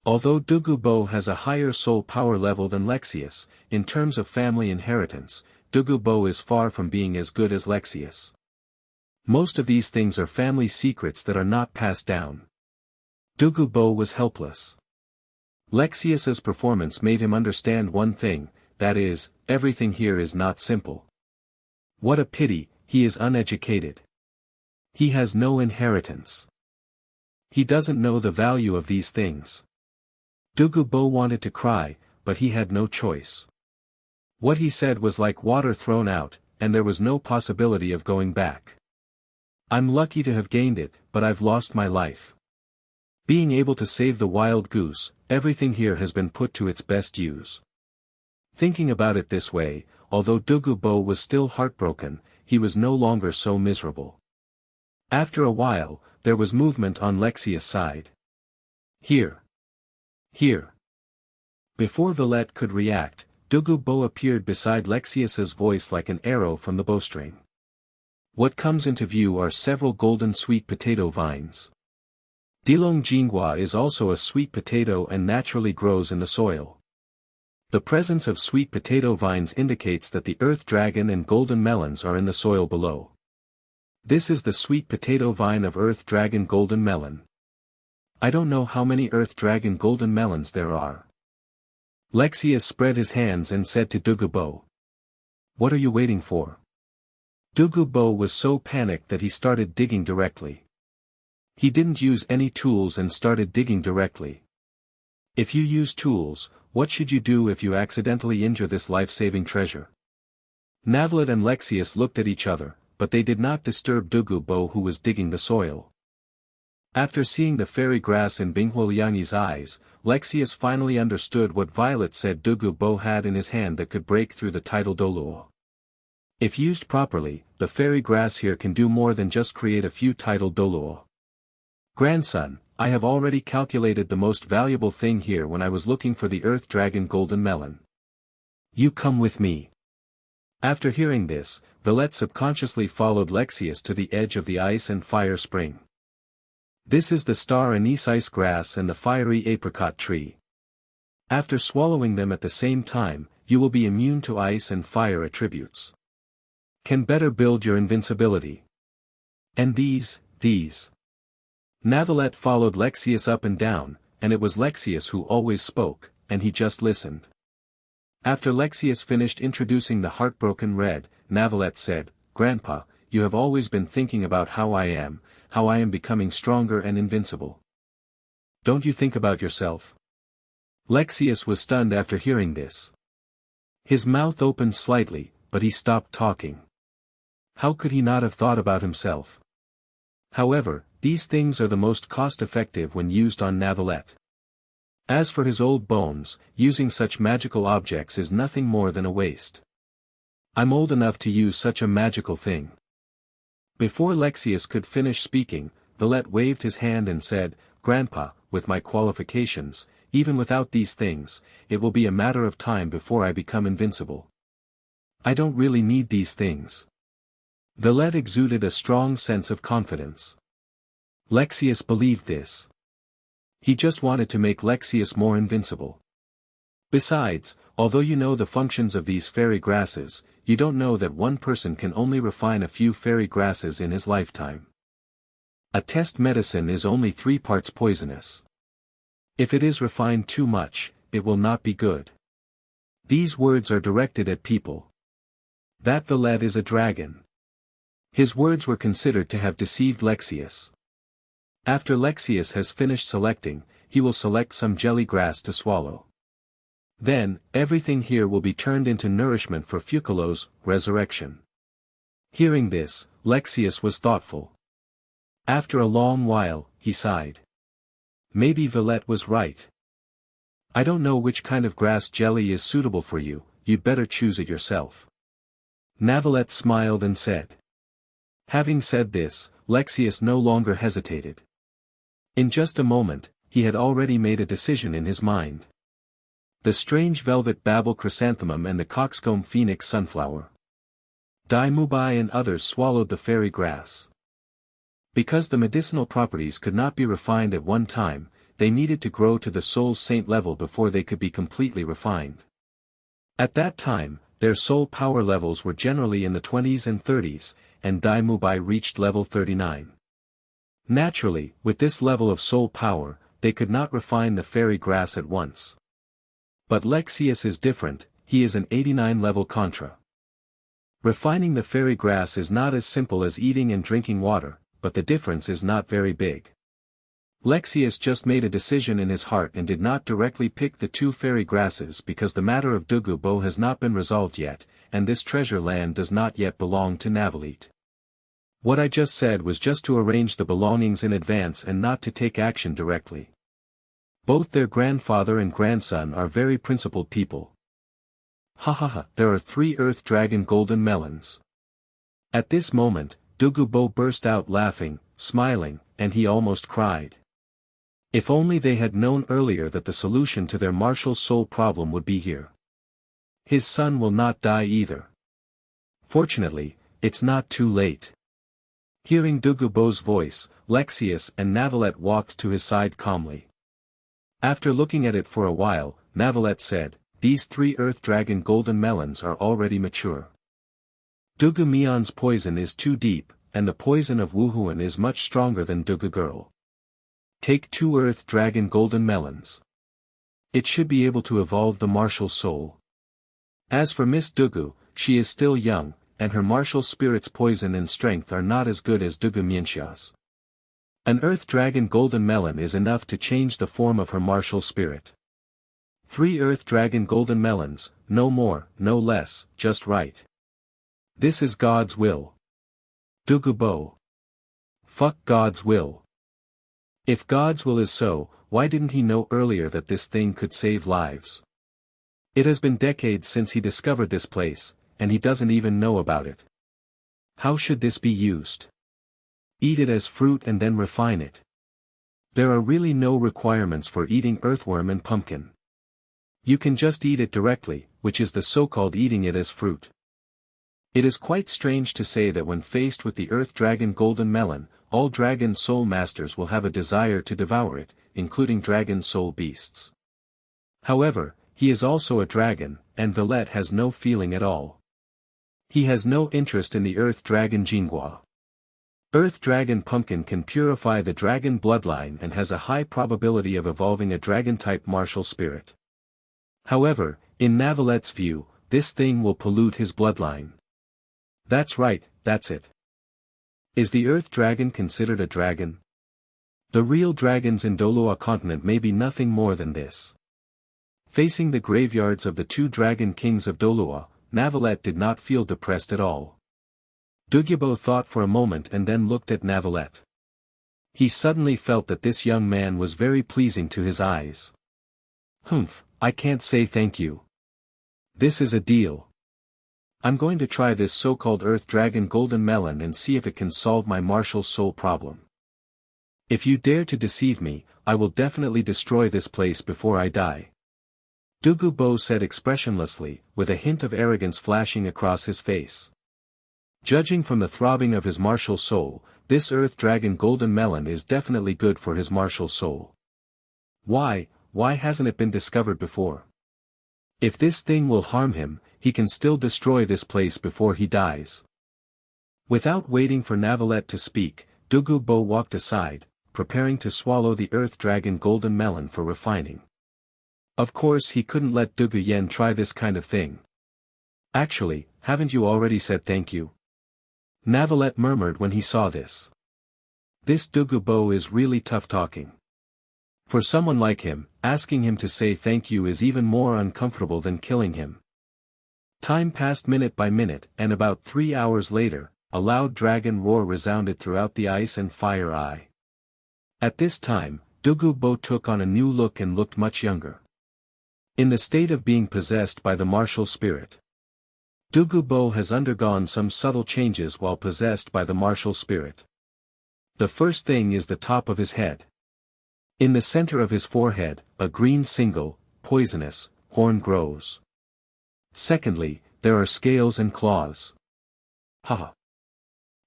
Although Dugu has a higher soul power level than Lexius, in terms of family inheritance, Dugu is far from being as good as Lexius. Most of these things are family secrets that are not passed down. Dugu was helpless. Lexius's performance made him understand one thing, that is, everything here is not simple. What a pity, he is uneducated. He has no inheritance. He doesn't know the value of these things. Dugu wanted to cry, but he had no choice. What he said was like water thrown out, and there was no possibility of going back. I'm lucky to have gained it, but I've lost my life. Being able to save the wild goose, everything here has been put to its best use. Thinking about it this way, although Dugu was still heartbroken, he was no longer so miserable. After a while, there was movement on Lexius' side. Here. Here. Before Navallet could react, Dugu appeared beside Lexius's voice like an arrow from the bowstring. What comes into view are several golden sweet potato vines. Dilong Jinghua is also a sweet potato and naturally grows in the soil. The presence of sweet potato vines indicates that the Earth Dragon and Golden Melons are in the soil below. This is the sweet potato vine of Earth Dragon Golden Melon. I don't know how many Earth Dragon Golden Melons there are. Lexius spread his hands and said to Dugu. What are you waiting for? Dugu was so panicked that he started digging directly. He didn't use any tools and started digging directly. If you use tools, what should you do if you accidentally injure this life-saving treasure? Navallet and Lexius looked at each other, but they did not disturb Dugu who was digging the soil. After seeing the fairy grass in Binghuoliang's eyes, Lexius finally understood what Violet said Dugu had in his hand that could break through the tidal Douluo. If used properly, the fairy grass here can do more than just create a few tidal Douluo. Grandson, I have already calculated the most valuable thing here when I was looking for the Earth Dragon Golden Melon. You come with me. After hearing this, Violet subconsciously followed Lexius to the edge of the ice and fire spring. This is the star anise ice grass and the fiery apricot tree. After swallowing them at the same time, you will be immune to ice and fire attributes. Can better build your invincibility. And these. Navallet followed Lexius up and down, and it was Lexius who always spoke, and he just listened. After Lexius finished introducing the heartbroken red, Navallet said, Grandpa, you have always been thinking about how I am becoming stronger and invincible. Don't you think about yourself? Lexius was stunned after hearing this. His mouth opened slightly, but he stopped talking. How could he not have thought about himself? However, these things are the most cost-effective when used on Navallet. As for his old bones, using such magical objects is nothing more than a waste. I'm old enough to use such a magical thing. Before Lexius could finish speaking, Violet waved his hand and said, Grandpa, with my qualifications, even without these things, it will be a matter of time before I become invincible. I don't really need these things. Violet exuded a strong sense of confidence. Lexius believed this. He just wanted to make Lexius more invincible. Besides, although you know the functions of these fairy grasses, you don't know that one person can only refine a few fairy grasses in his lifetime. A test medicine is only 3 parts poisonous. If it is refined too much, it will not be good. These words are directed at people. That Violet is a dragon. His words were considered to have deceived Lexius. After Lexius has finished selecting, he will select some jelly grass to swallow. Then, everything here will be turned into nourishment for Fucalos' resurrection. Hearing this, Lexius was thoughtful. After a long while, he sighed. Maybe Violet was right. I don't know which kind of grass jelly is suitable for you, you'd better choose it yourself. Navallet smiled and said. Having said this, Lexius no longer hesitated. In just a moment, he had already made a decision in his mind. The strange velvet babel chrysanthemum and the coxcomb phoenix sunflower. Dai Mubai and others swallowed the fairy grass. Because the medicinal properties could not be refined at one time, they needed to grow to the soul saint level before they could be completely refined. At that time, their soul power levels were generally in the 20s and 30s, and Dai Mubai reached level 39. Naturally, with this level of soul power, they could not refine the fairy grass at once. But Lexius is different, he is an 89 level contra. Refining the fairy grass is not as simple as eating and drinking water, but the difference is not very big. Lexius just made a decision in his heart and did not directly pick the 2 fairy grasses because the matter of Dugu has not been resolved yet, and this treasure land does not yet belong to Navallet. What I just said was just to arrange the belongings in advance and not to take action directly. Both their grandfather and grandson are very principled people. There are 3 Earth Dragon Golden Melons. At this moment, Dugu burst out laughing, smiling, and he almost cried. If only they had known earlier that the solution to their martial soul problem would be here. His son will not die either. Fortunately, it's not too late. Hearing Dugu's voice, Lexius and Navallet walked to his side calmly. After looking at it for a while, Navallet said, These 3 Earth Dragon Golden Melons are already mature. Dugu Mion's poison is too deep, and the poison of Wuhuan is much stronger than Dugu Girl. Take 2 Earth Dragon Golden Melons. It should be able to evolve the martial soul. As for Miss Dugu, she is still young, and her martial spirit's poison and strength are not as good as Dugu Mianxia's. An Earth Dragon Golden Melon is enough to change the form of her martial spirit. 3 Earth Dragon Golden Melons, no more, no less, just right. This is God's will. Dugu. Fuck God's will. If God's will is so, why didn't he know earlier that this thing could save lives? It has been decades since he discovered this place, and he doesn't even know about it. How should this be used? Eat it as fruit and then refine it. There are really no requirements for eating earthworm and pumpkin. You can just eat it directly, which is the so-called eating it as fruit. It is quite strange to say that when faced with the earth dragon golden melon, all dragon soul masters will have a desire to devour it, including dragon soul beasts. However, he is also a dragon, and Navallet has no feeling at all. He has no interest in the earth dragon Jinghua. Earth dragon pumpkin can purify the dragon bloodline and has a high probability of evolving a dragon-type martial spirit. However, in Navallet's view, this thing will pollute his bloodline. That's right, that's it. Is the earth dragon considered a dragon? The real dragons in Douluo Continent may be nothing more than this. Facing the graveyards of the two dragon kings of Douluo, Navallet did not feel depressed at all. Dugu thought for a moment and then looked at Navallet. He suddenly felt that this young man was very pleasing to his eyes. Humph, I can't say thank you. This is a deal. I'm going to try this so-called Earth Dragon Golden Melon and see if it can solve my martial soul problem. If you dare to deceive me, I will definitely destroy this place before I die. Dugu said expressionlessly, with a hint of arrogance flashing across his face. Judging from the throbbing of his martial soul, this Earth Dragon Golden Melon is definitely good for his martial soul. Why hasn't it been discovered before? If this thing will harm him, he can still destroy this place before he dies. Without waiting for Navallet to speak, Dugu walked aside, preparing to swallow the Earth Dragon Golden Melon for refining. Of course he couldn't let Dugu try this kind of thing. Actually, haven't you already said thank you? Navallet murmured when he saw this. This Dugu is really tough talking. For someone like him, asking him to say thank you is even more uncomfortable than killing him. Time passed minute by minute, and about 3 hours later, a loud dragon roar resounded throughout the ice and fire eye. At this time, Dugu took on a new look and looked much younger. In the state of being possessed by the martial spirit. Dugu has undergone some subtle changes while possessed by the martial spirit. The first thing is the top of his head. In the center of his forehead, a green single, poisonous, horn grows. Secondly, there are scales and claws. Haha.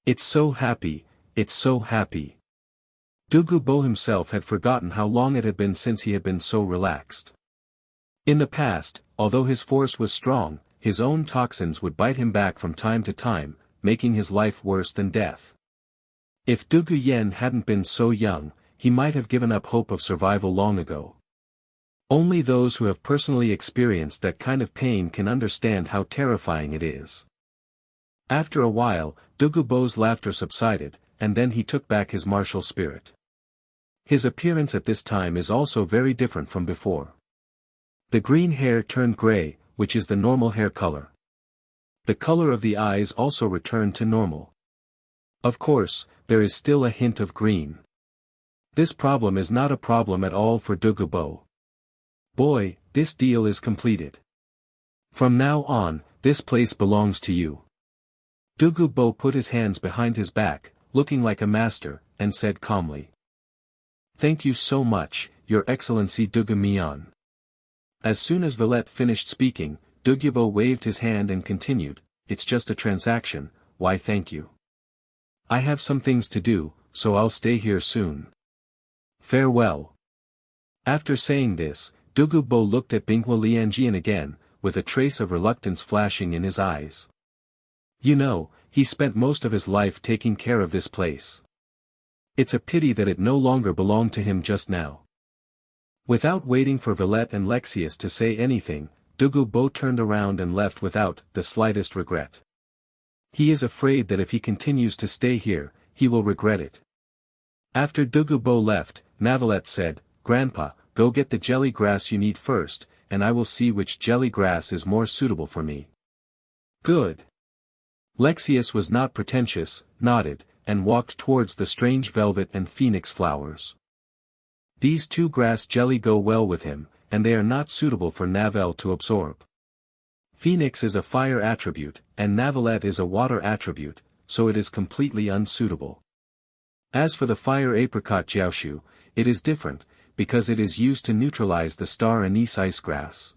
It's so happy, it's so happy. Dugu himself had forgotten how long it had been since he had been so relaxed. In the past, although his force was strong, his own toxins would bite him back from time to time, making his life worse than death. If Dugu hadn't been so young, he might have given up hope of survival long ago. Only those who have personally experienced that kind of pain can understand how terrifying it is. After a while, Dugu's laughter subsided, and then he took back his martial spirit. His appearance at this time is also very different from before. The green hair turned gray, which is the normal hair color. The color of the eyes also returned to normal. Of course, there is still a hint of green. This problem is not a problem at all for Dugu. Boy, this deal is completed. From now on, this place belongs to you. Dugu put his hands behind his back, looking like a master, and said calmly. Thank you so much, Your Excellency Dugu. As soon as Navallet finished speaking, Dugu waved his hand and continued, It's just a transaction, why thank you. I have some things to do, so I'll stay here soon. Farewell. After saying this, Dugu looked at Binghua Lianjian again, with a trace of reluctance flashing in his eyes. You know, he spent most of his life taking care of this place. It's a pity that it no longer belonged to him just now. Without waiting for Navallet and Lexius to say anything, Dugu turned around and left without the slightest regret. He is afraid that if he continues to stay here, he will regret it. After Dugu left, Navallet said, Grandpa, go get the jelly grass you need first, and I will see which jelly grass is more suitable for me. Good. Lexius was not pretentious, nodded, and walked towards the strange velvet and phoenix flowers. These two grass jelly go well with him, and they are not suitable for Navel to absorb. Phoenix is a fire attribute, and Navallet is a water attribute, so it is completely unsuitable. As for the fire apricot jiaoshu, it is different, because it is used to neutralize the star anise ice grass.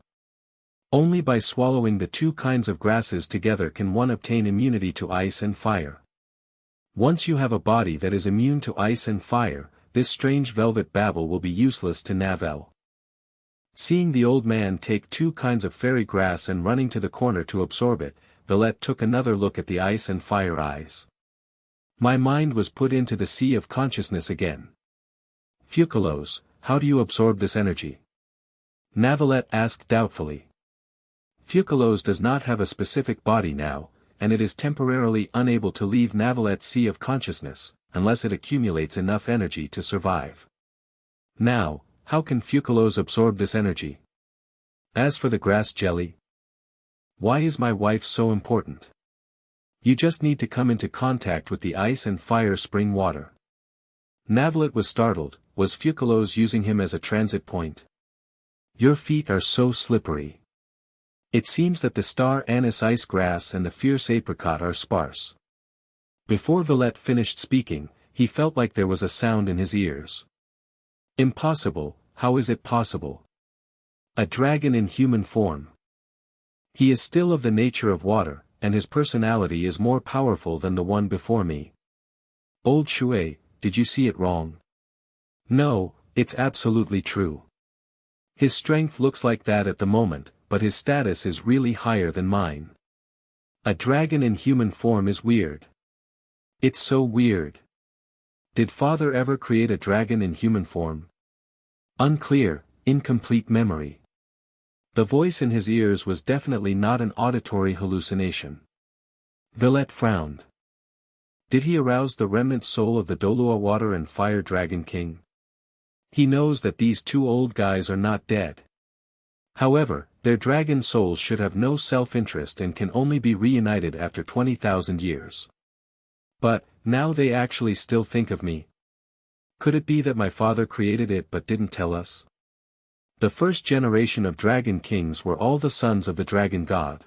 Only by swallowing the two kinds of grasses together can one obtain immunity to ice and fire. Once you have a body that is immune to ice and fire, this strange velvet babble will be useless to Navel. Seeing the old man take two kinds of fairy grass and running to the corner to absorb it, Navallet took another look at the ice and fire eyes. My mind was put into the sea of consciousness again. Fucalos, how do you absorb this energy? Navallet asked doubtfully. Fucalos does not have a specific body now, and it is temporarily unable to leave Navallet's sea of consciousness, unless it accumulates enough energy to survive. Now, how can Fucalos absorb this energy? As for the grass jelly, why is my wife so important? You just need to come into contact with the ice and fire spring water. Navallet was startled. Was Fucalos using him as a transit point? Your feet are so slippery. It seems that the star anise ice grass and the fierce apricot are sparse. Before Navallet finished speaking, he felt like there was a sound in his ears. Impossible, how is it possible? A dragon in human form. He is still of the nature of water, and his personality is more powerful than the one before me. Old Shui, did you see it wrong? No, it's absolutely true. His strength looks like that at the moment, but his status is really higher than mine. A dragon in human form is weird. It's so weird. Did Father ever create a dragon in human form? Unclear, incomplete memory. The voice in his ears was definitely not an auditory hallucination. Navallet frowned. Did he arouse the remnant soul of the Douluo Water and Fire Dragon King? He knows that these two old guys are not dead. However, their dragon souls should have no self-interest and can only be reunited after 20,000 years. But, now they actually still think of me. Could it be that my father created it but didn't tell us? The first generation of dragon kings were all the sons of the dragon god.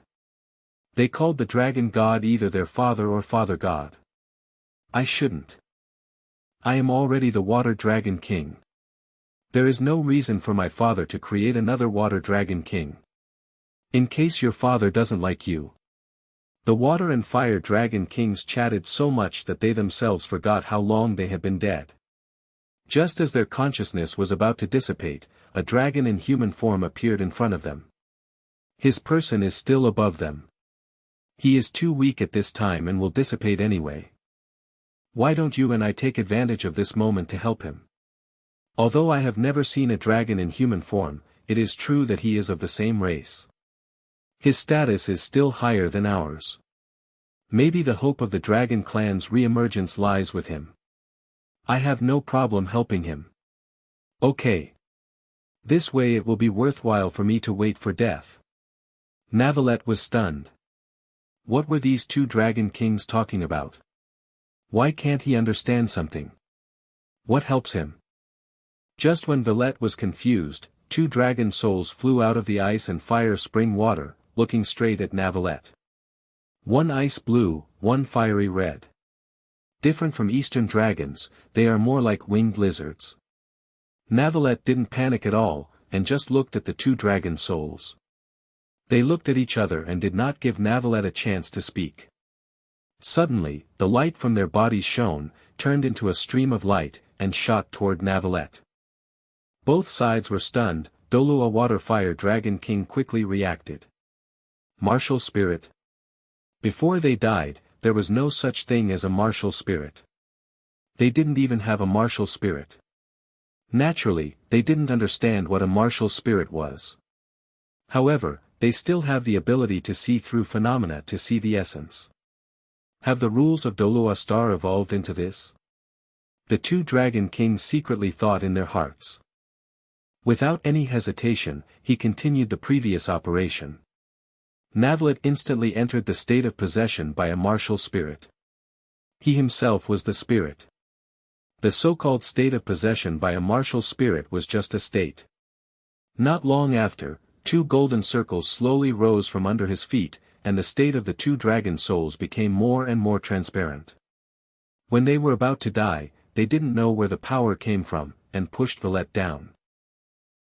They called the dragon god either their father or father god. I shouldn't. I am already the water dragon king. There is no reason for my father to create another water dragon king. In case your father doesn't like you. The water and fire dragon kings chatted so much that they themselves forgot how long they had been dead. Just as their consciousness was about to dissipate, a dragon in human form appeared in front of them. His person is still above them. He is too weak at this time and will dissipate anyway. Why don't you and I take advantage of this moment to help him? Although I have never seen a dragon in human form, it is true that he is of the same race. His status is still higher than ours. Maybe the hope of the dragon clan's re-emergence lies with him. I have no problem helping him. Okay. This way it will be worthwhile for me to wait for death. Navallet was stunned. What were these two dragon kings talking about? Why can't he understand something? What helps him? Just when Navallet was confused, two dragon souls flew out of the ice and fire spring water, looking straight at Navallet. One ice blue, one fiery red. Different from eastern dragons, they are more like winged lizards. Navallet didn't panic at all, and just looked at the two dragon souls. They looked at each other and did not give Navallet a chance to speak. Suddenly, the light from their bodies shone, turned into a stream of light, and shot toward Navallet. Both sides were stunned. Douluo Water Fire Dragon King quickly reacted. Martial spirit. Before they died, there was no such thing as a martial spirit. They didn't even have a martial spirit. Naturally, they didn't understand what a martial spirit was. However, they still have the ability to see through phenomena to see the essence. Have the rules of Douluo Star evolved into this? The two dragon kings secretly thought in their hearts. Without any hesitation, he continued the previous operation. Navallet instantly entered the state of possession by a martial spirit. He himself was the spirit. The so-called state of possession by a martial spirit was just a state. Not long after, two golden circles slowly rose from under his feet, and the state of the two dragon souls became more and more transparent. When they were about to die, they didn't know where the power came from, and pushed Navallet down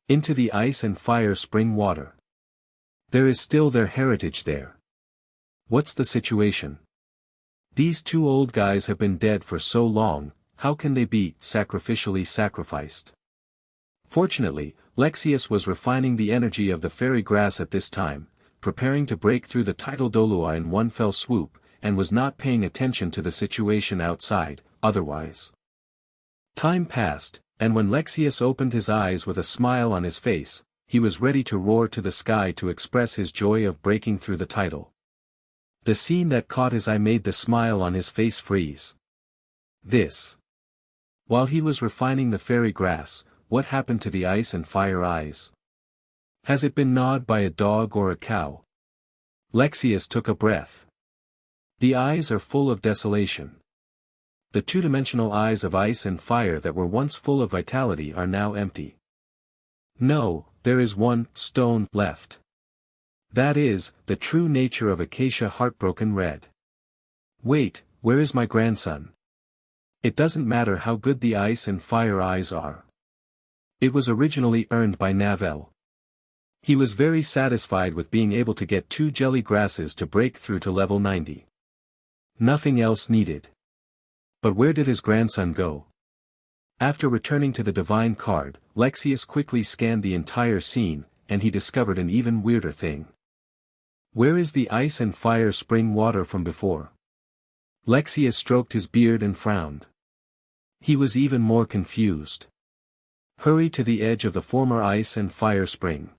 into the ice and fire spring water. There is still their heritage there. What's the situation? These two old guys have been dead for so long, how can they be sacrificially sacrificed? Fortunately, Lexius was refining the energy of the fairy grass at this time, preparing to break through the tidal Douluo in one fell swoop, and was not paying attention to the situation outside, otherwise. Time passed, and when Lexius opened his eyes with a smile on his face, he was ready to roar to the sky to express his joy of breaking through the tidal. The scene that caught his eye made the smile on his face freeze. This. While he was refining the fairy grass, what happened to the ice and fire eyes? Has it been gnawed by a dog or a cow? Lexius took a breath. The eyes are full of desolation. The two-dimensional eyes of ice and fire that were once full of vitality are now empty. No, there is one stone left. That is, the true nature of Acacia Heartbroken Red. Wait, where is my grandson? It doesn't matter how good the ice and fire eyes are. It was originally earned by Navallet. He was very satisfied with being able to get two jelly grasses to break through to level 90. Nothing else needed. But where did his grandson go? After returning to the divine card, Lexius quickly scanned the entire scene, and he discovered an even weirder thing. Where is the ice and fire spring water from before? Lexius stroked his beard and frowned. He was even more confused. Hurry to the edge of the former ice and fire spring.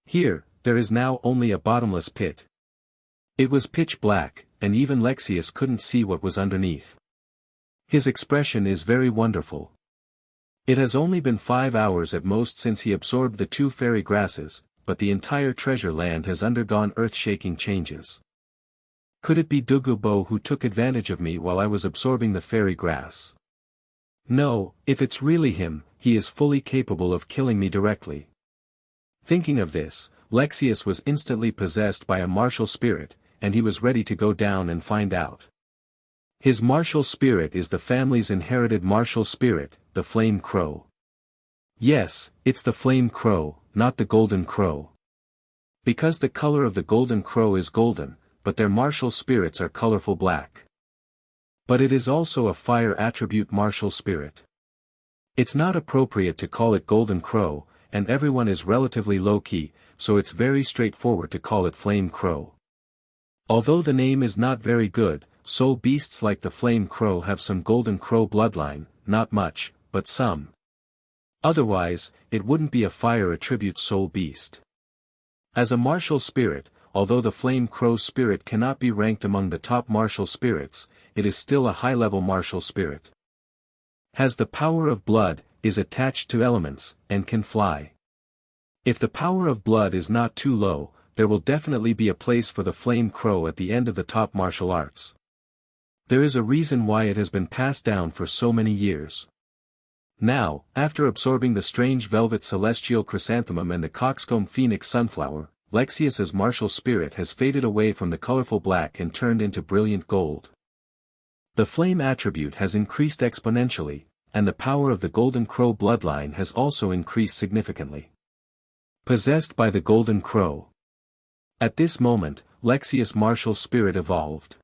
Here, there is now only a bottomless pit. It was pitch black, and even Lexius couldn't see what was underneath. His expression is very wonderful. It has only been 5 hours at most since he absorbed the two fairy grasses, but the entire treasure land has undergone earth-shaking changes. Could it be Dugu who took advantage of me while I was absorbing the fairy grass? No, if it's really him, he is fully capable of killing me directly. Thinking of this, Lexius was instantly possessed by a martial spirit, and he was ready to go down and find out. His martial spirit is the family's inherited martial spirit, the Flame Crow. Yes, it's the Flame Crow, not the Golden Crow. Because the color of the Golden Crow is golden, but their martial spirits are colorful black. But it is also a fire attribute martial spirit. It's not appropriate to call it Golden Crow, and everyone is relatively low-key, so it's very straightforward to call it Flame Crow. Although the name is not very good, soul beasts like the Flame Crow have some Golden Crow bloodline, not much, but some. Otherwise, it wouldn't be a fire attribute soul beast. As a martial spirit, although the Flame Crow spirit cannot be ranked among the top martial spirits, it is still a high-level martial spirit. Has the power of blood, is attached to elements, and can fly. If the power of blood is not too low, there will definitely be a place for the Flame Crow at the end of the top martial arts. There is a reason why it has been passed down for so many years. Now, after absorbing the strange velvet celestial chrysanthemum and the coxcomb phoenix sunflower, Lexius's martial spirit has faded away from the colorful black and turned into brilliant gold. The flame attribute has increased exponentially, and the power of the Golden Crow bloodline has also increased significantly. Possessed by the Golden Crow. At this moment, Lexius' martial spirit evolved.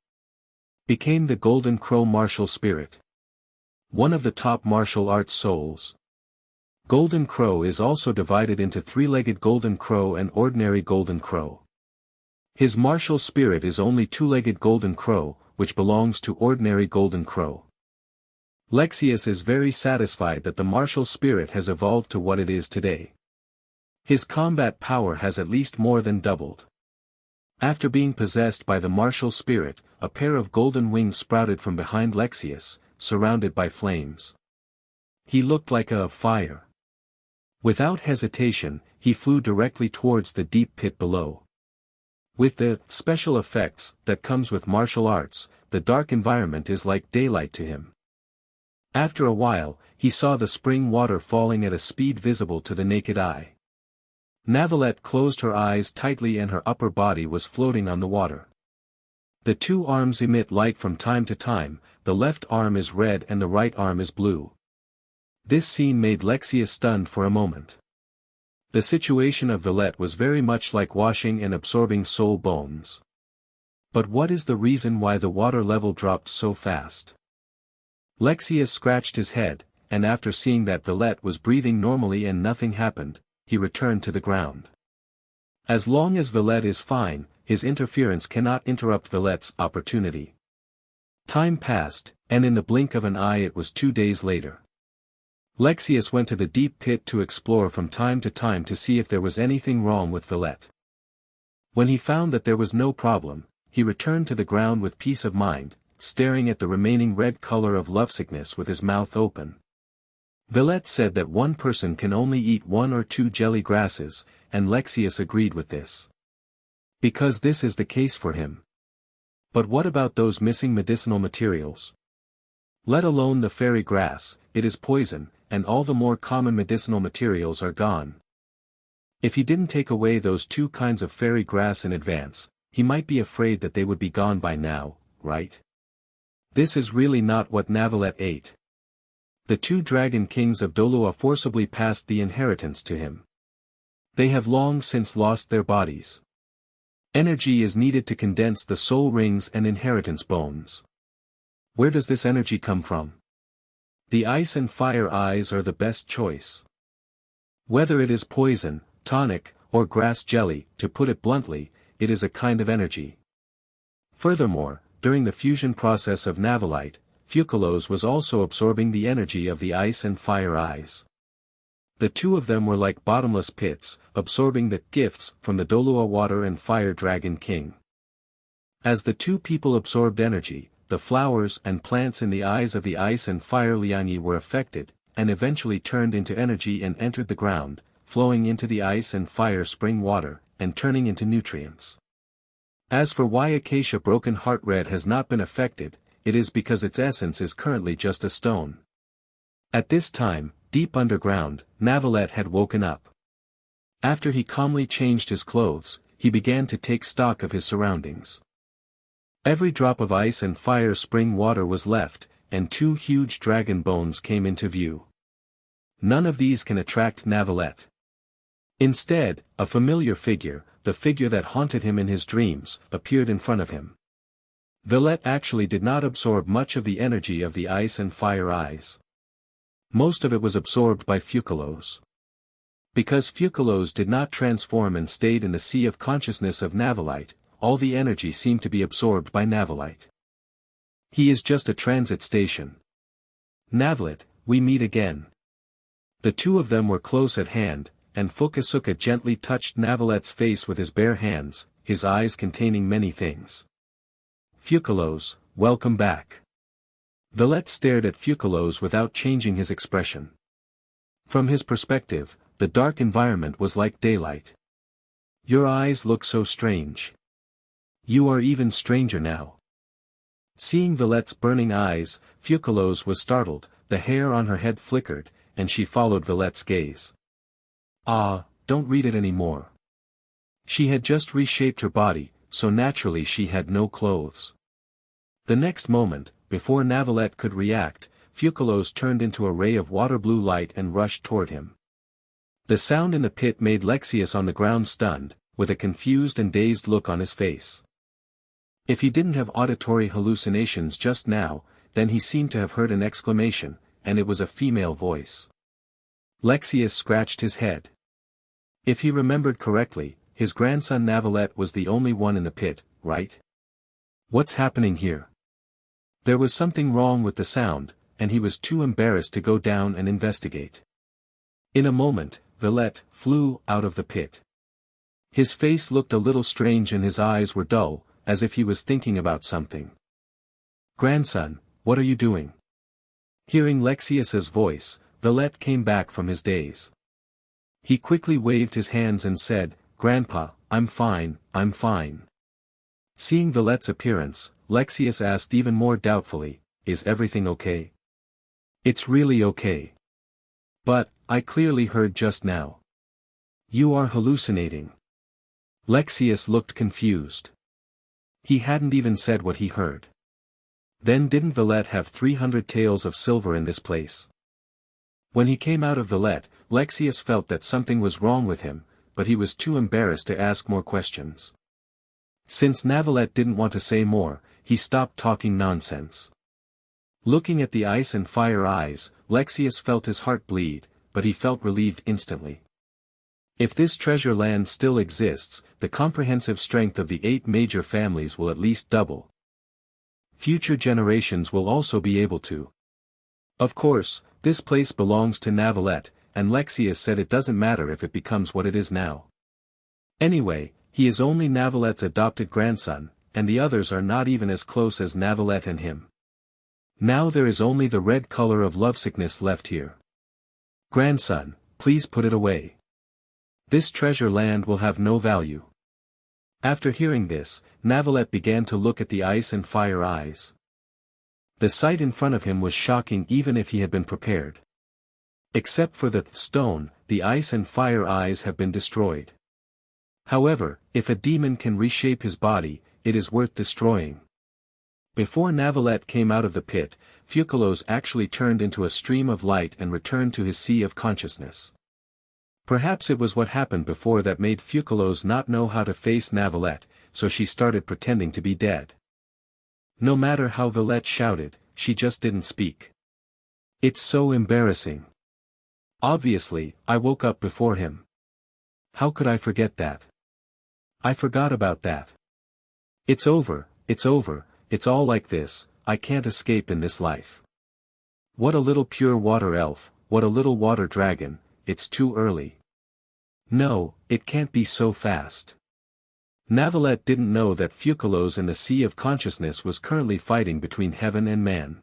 Became the Golden Crow martial spirit. One of the top martial arts souls. Golden Crow is also divided into three-legged Golden Crow and ordinary Golden Crow. His martial spirit is only two-legged Golden Crow, which belongs to ordinary Golden Crow. Lexius is very satisfied that the martial spirit has evolved to what it is today. His combat power has at least more than doubled. After being possessed by the martial spirit, a pair of golden wings sprouted from behind Lexius, surrounded by flames. He looked like a fire. Without hesitation, he flew directly towards the deep pit below. With the special effects that comes with martial arts, the dark environment is like daylight to him. After a while, he saw the spring water falling at a speed visible to the naked eye. Navallet closed her eyes tightly and her upper body was floating on the water. The two arms emit light from time to time, the left arm is red and the right arm is blue. This scene made Lexia stunned for a moment. The situation of Valette was very much like washing and absorbing soul bones. But what is the reason why the water level dropped so fast? Lexia scratched his head, and after seeing that Valette was breathing normally and nothing happened, he returned to the ground. As long as Valette is fine, his interference cannot interrupt Valette's opportunity. Time passed, and in the blink of an eye it was 2 days later. Lexius went to the deep pit to explore from time to time to see if there was anything wrong with Valette. When he found that there was no problem, he returned to the ground with peace of mind, staring at the remaining red color of lovesickness with his mouth open. Valette said that one person can only eat 1 or 2 jelly grasses, and Lexius agreed with this. Because this is the case for him. But what about those missing medicinal materials? Let alone the fairy grass, it is poison, and all the more common medicinal materials are gone. If he didn't take away those 2 kinds of fairy grass in advance, he might be afraid that they would be gone by now, right? This is really not what Navallet ate. The 2 dragon kings of Douluo forcibly passed the inheritance to him. They have long since lost their bodies. Energy is needed to condense the soul rings and inheritance bones. Where does this energy come from? The ice and fire eyes are the best choice. Whether it is poison, tonic, or grass jelly, to put it bluntly, it is a kind of energy. Furthermore, during the fusion process of Navalite, Fucalos was also absorbing the energy of the ice and fire eyes. The 2 of them were like bottomless pits, absorbing the gifts from the Douluo water and fire dragon king. As the 2 people absorbed energy, the flowers and plants in the eyes of the ice and fire lianyi were affected, and eventually turned into energy and entered the ground, flowing into the ice and fire spring water, and turning into nutrients. As for why Acacia Broken Heart Red has not been affected, it is because its essence is currently just a stone. At this time, deep underground, Navallet had woken up. After he calmly changed his clothes, he began to take stock of his surroundings. Every drop of ice and fire spring water was left, and 2 huge dragon bones came into view. None of these can attract Navallet. Instead, a familiar figure, the figure that haunted him in his dreams, appeared in front of him. Valette actually did not absorb much of the energy of the ice and fire eyes. Most of it was absorbed by Fucalos. Because Fucalos did not transform and stayed in the sea of consciousness of Navalite, all the energy seemed to be absorbed by Navalite. He is just a transit station. Navalite, we meet again. The 2 of them were close at hand, and Fukasuka gently touched Navallet's face with his bare hands, his eyes containing many things. Fucalos, welcome back. Valette stared at Fucalos without changing his expression. From his perspective, the dark environment was like daylight. Your eyes look so strange. You are even stranger now. Seeing Valette's burning eyes, Fucalos was startled, the hair on her head flickered, and she followed Valette's gaze. Ah, don't read it anymore. She had just reshaped her body, so naturally she had no clothes. The next moment, before Navallet could react, Fucalos turned into a ray of water blue light and rushed toward him. The sound in the pit made Lexius on the ground stunned, with a confused and dazed look on his face. If he didn't have auditory hallucinations just now, then he seemed to have heard an exclamation, and it was a female voice. Lexius scratched his head. If he remembered correctly, his grandson Navallet was the only one in the pit, right? What's happening here? There was something wrong with the sound, and he was too embarrassed to go down and investigate. In a moment, Valette flew out of the pit. His face looked a little strange and his eyes were dull, as if he was thinking about something. Grandson, what are you doing? Hearing Lexius's voice, Valette came back from his daze. He quickly waved his hands and said, Grandpa, I'm fine, I'm fine. Seeing Vallet's appearance, Lexius asked even more doubtfully, "Is everything okay?" "It's really okay. But, I clearly heard just now. You are hallucinating." Lexius looked confused. He hadn't even said what he heard. Then didn't Vallet have 300 taels of silver in this place? When he came out of Vallet, Lexius felt that something was wrong with him, but he was too embarrassed to ask more questions. Since Navallet didn't want to say more, he stopped talking nonsense. Looking at the ice and fire eyes, Lexius felt his heart bleed, but he felt relieved instantly. If this treasure land still exists, the comprehensive strength of the 8 major families will at least double. Future generations will also be able to. Of course, this place belongs to Navallet, and Lexius said it doesn't matter if it becomes what it is now. Anyway, he is only Navallet's adopted grandson, and the others are not even as close as Navallet and him. Now there is only the red color of lovesickness left here. "Grandson, please put it away. This treasure land will have no value." After hearing this, Navallet began to look at the ice and fire eyes. The sight in front of him was shocking even if he had been prepared. Except for the stone, the ice and fire eyes have been destroyed. However, if a demon can reshape his body, it is worth destroying. Before Navallet came out of the pit, Fucalos actually turned into a stream of light and returned to his sea of consciousness. Perhaps it was what happened before that made Fucalos not know how to face Navallet, so she started pretending to be dead. No matter how Vallet shouted, she just didn't speak. "It's so embarrassing. Obviously, I woke up before him. How could I forget that? I forgot about that. It's over, it's over, it's all like this, I can't escape in this life. What a little pure water elf, what a little water dragon, it's too early. No, it can't be so fast." Navallet didn't know that Fucalos in the Sea of Consciousness was currently fighting between heaven and man.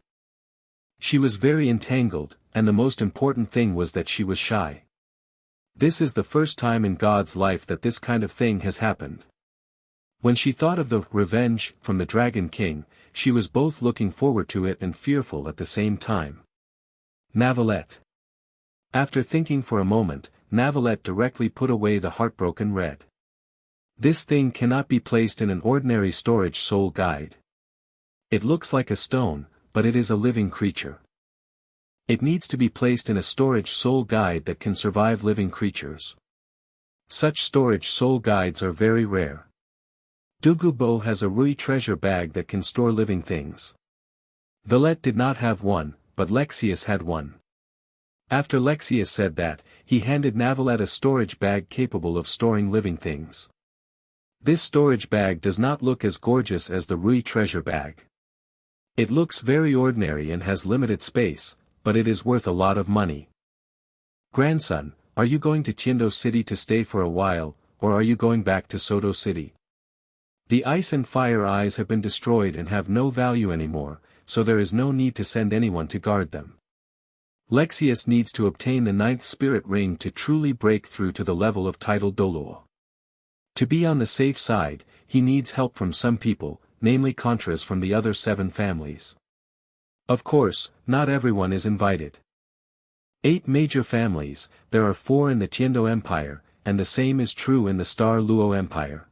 She was very entangled, and the most important thing was that she was shy. This is the first time in God's life that this kind of thing has happened. When she thought of the revenge from the Dragon King, she was both looking forward to it and fearful at the same time. Navallet. After thinking for a moment, Navallet directly put away the heartbroken red. This thing cannot be placed in an ordinary storage soul guide. It looks like a stone, but it is a living creature. It needs to be placed in a storage soul guide that can survive living creatures. Such storage soul guides are very rare. Dugu has a Rui treasure bag that can store living things. Vallet did not have one, but Lexius had one. After Lexius said that, he handed Navallet a storage bag capable of storing living things. This storage bag does not look as gorgeous as the Rui treasure bag. It looks very ordinary and has limited space, but it is worth a lot of money. "Grandson, are you going to Tiendo City to stay for a while, or are you going back to Sodto City? The ice and fire eyes have been destroyed and have no value anymore, so there is no need to send anyone to guard them. Lexius needs to obtain the 9th spirit ring to truly break through to the level of title Douluo. To be on the safe side, he needs help from some people, namely Contras from the other 7 families. Of course, not everyone is invited. 8 major families, there are 4 in the Tiendo Empire, and the same is true in the Star Luo Empire.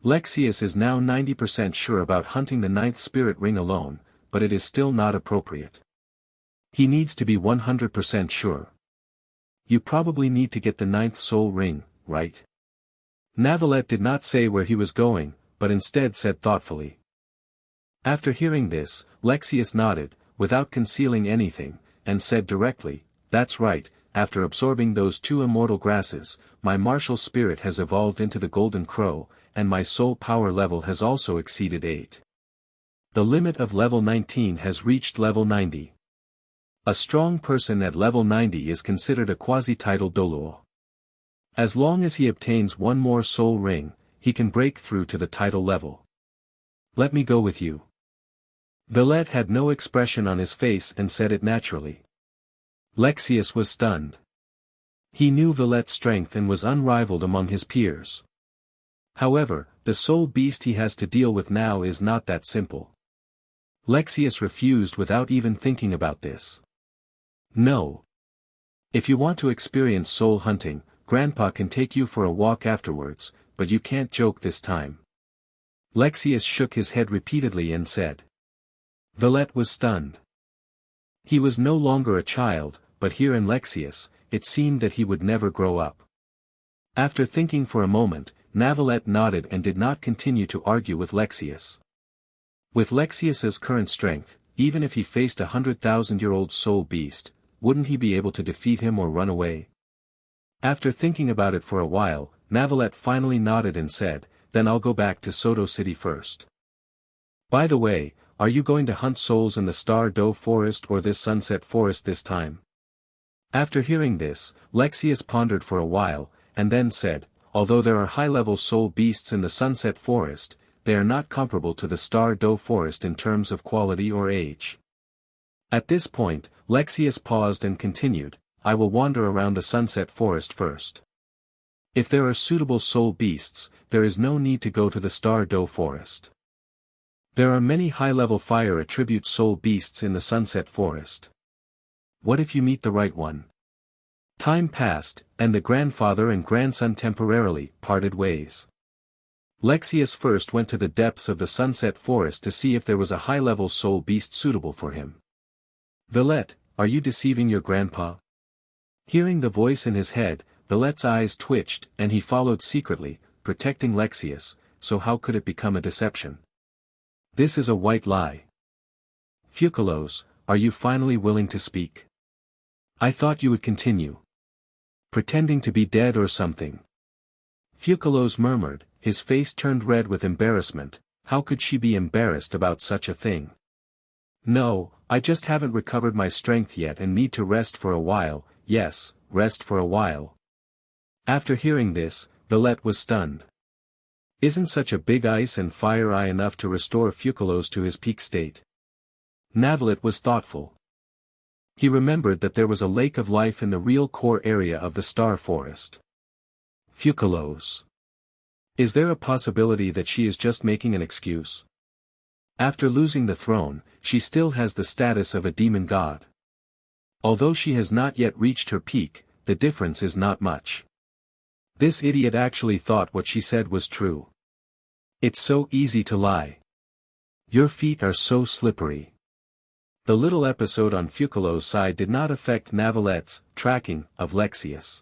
Lexius is now 90% sure about hunting the 9th spirit ring alone, but it is still not appropriate. He needs to be 100% sure. You probably need to get the 9th soul ring, right? Navallet did not say where he was going, but instead said thoughtfully. After hearing this, Lexius nodded, without concealing anything, and said directly, "That's right, after absorbing those 2 immortal grasses, my martial spirit has evolved into the Golden Crow, and my soul power level has also exceeded 8. The limit of level 19 has reached level 90. A strong person at level 90 is considered a quasi-title Douluo. As long as he obtains 1 more soul ring, he can break through to the title level. Let me go with you." Vallet had no expression on his face and said it naturally. Lexius was stunned. He knew Vallet's strength and was unrivaled among his peers. However, the soul beast he has to deal with now is not that simple. Lexius refused without even thinking about this. No. If you want to experience soul hunting, Grandpa can take you for a walk afterwards, but you can't joke this time. Lexius shook his head repeatedly and said. Navallet was stunned. He was no longer a child, but here in Lexius, it seemed that he would never grow up. After thinking for a moment, Navallet nodded and did not continue to argue with Lexius. With Lexius's current strength, even if he faced 100,000-year-old soul beast, wouldn't he be able to defeat him or run away? After thinking about it for a while, Navallet finally nodded and said, then I'll go back to Sodto City first. By the way, are you going to hunt souls in the Star-Do Forest or this Sunset Forest this time? After hearing this, Lexius pondered for a while, and then said, although there are high-level soul beasts in the Sunset Forest, they are not comparable to the Star-Do Forest in terms of quality or age. At this point, Lexius paused and continued, I will wander around the Sunset Forest first. If there are suitable soul beasts, there is no need to go to the Star-Do Forest. There are many high-level fire attribute soul beasts in the Sunset Forest. What if you meet the right one? Time passed, and the grandfather and grandson temporarily parted ways. Lexius first went to the depths of the Sunset Forest to see if there was a high-level soul beast suitable for him. Navallet, are you deceiving your grandpa? Hearing the voice in his head, Navallet's eyes twitched and he followed secretly, protecting Lexius, so how could it become a deception? This is a white lie. Fucalos, are you finally willing to speak? I thought you would continue. Pretending to be dead or something. Fucalos murmured, his face turned red with embarrassment. How could she be embarrassed about such a thing? No, I just haven't recovered my strength yet and need to rest for a while. Yes, rest for a while. After hearing this, Navallet was stunned. Isn't such a big ice and fire eye enough to restore Fucalos to his peak state? Navallet was thoughtful. He remembered that there was a lake of life in the real core area of the Star Forest. Fucalos. Is there a possibility that she is just making an excuse? After losing the throne, she still has the status of a demon god. Although she has not yet reached her peak, the difference is not much. This idiot actually thought what she said was true. It's so easy to lie. Your feet are so slippery. The little episode on Fucalos' side did not affect Navallet's tracking of Lexius.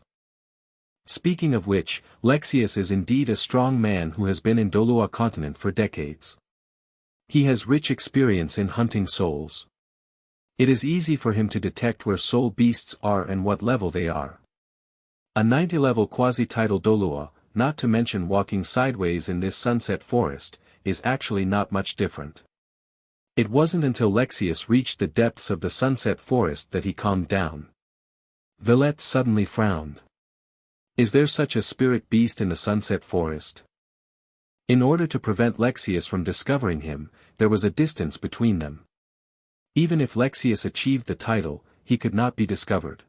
Speaking of which, Lexius is indeed a strong man who has been in Douluo Continent for decades. He has rich experience in hunting souls. It is easy for him to detect where soul beasts are and what level they are. A 90-level quasi-tidal Douluo, not to mention walking sideways in this Sunset Forest, is actually not much different. It wasn't until Lexius reached the depths of the Sunset Forest that he calmed down. Navallet suddenly frowned. Is there such a spirit beast in the Sunset Forest? In order to prevent Lexius from discovering him, there was a distance between them. Even if Lexius achieved the title, he could not be discovered.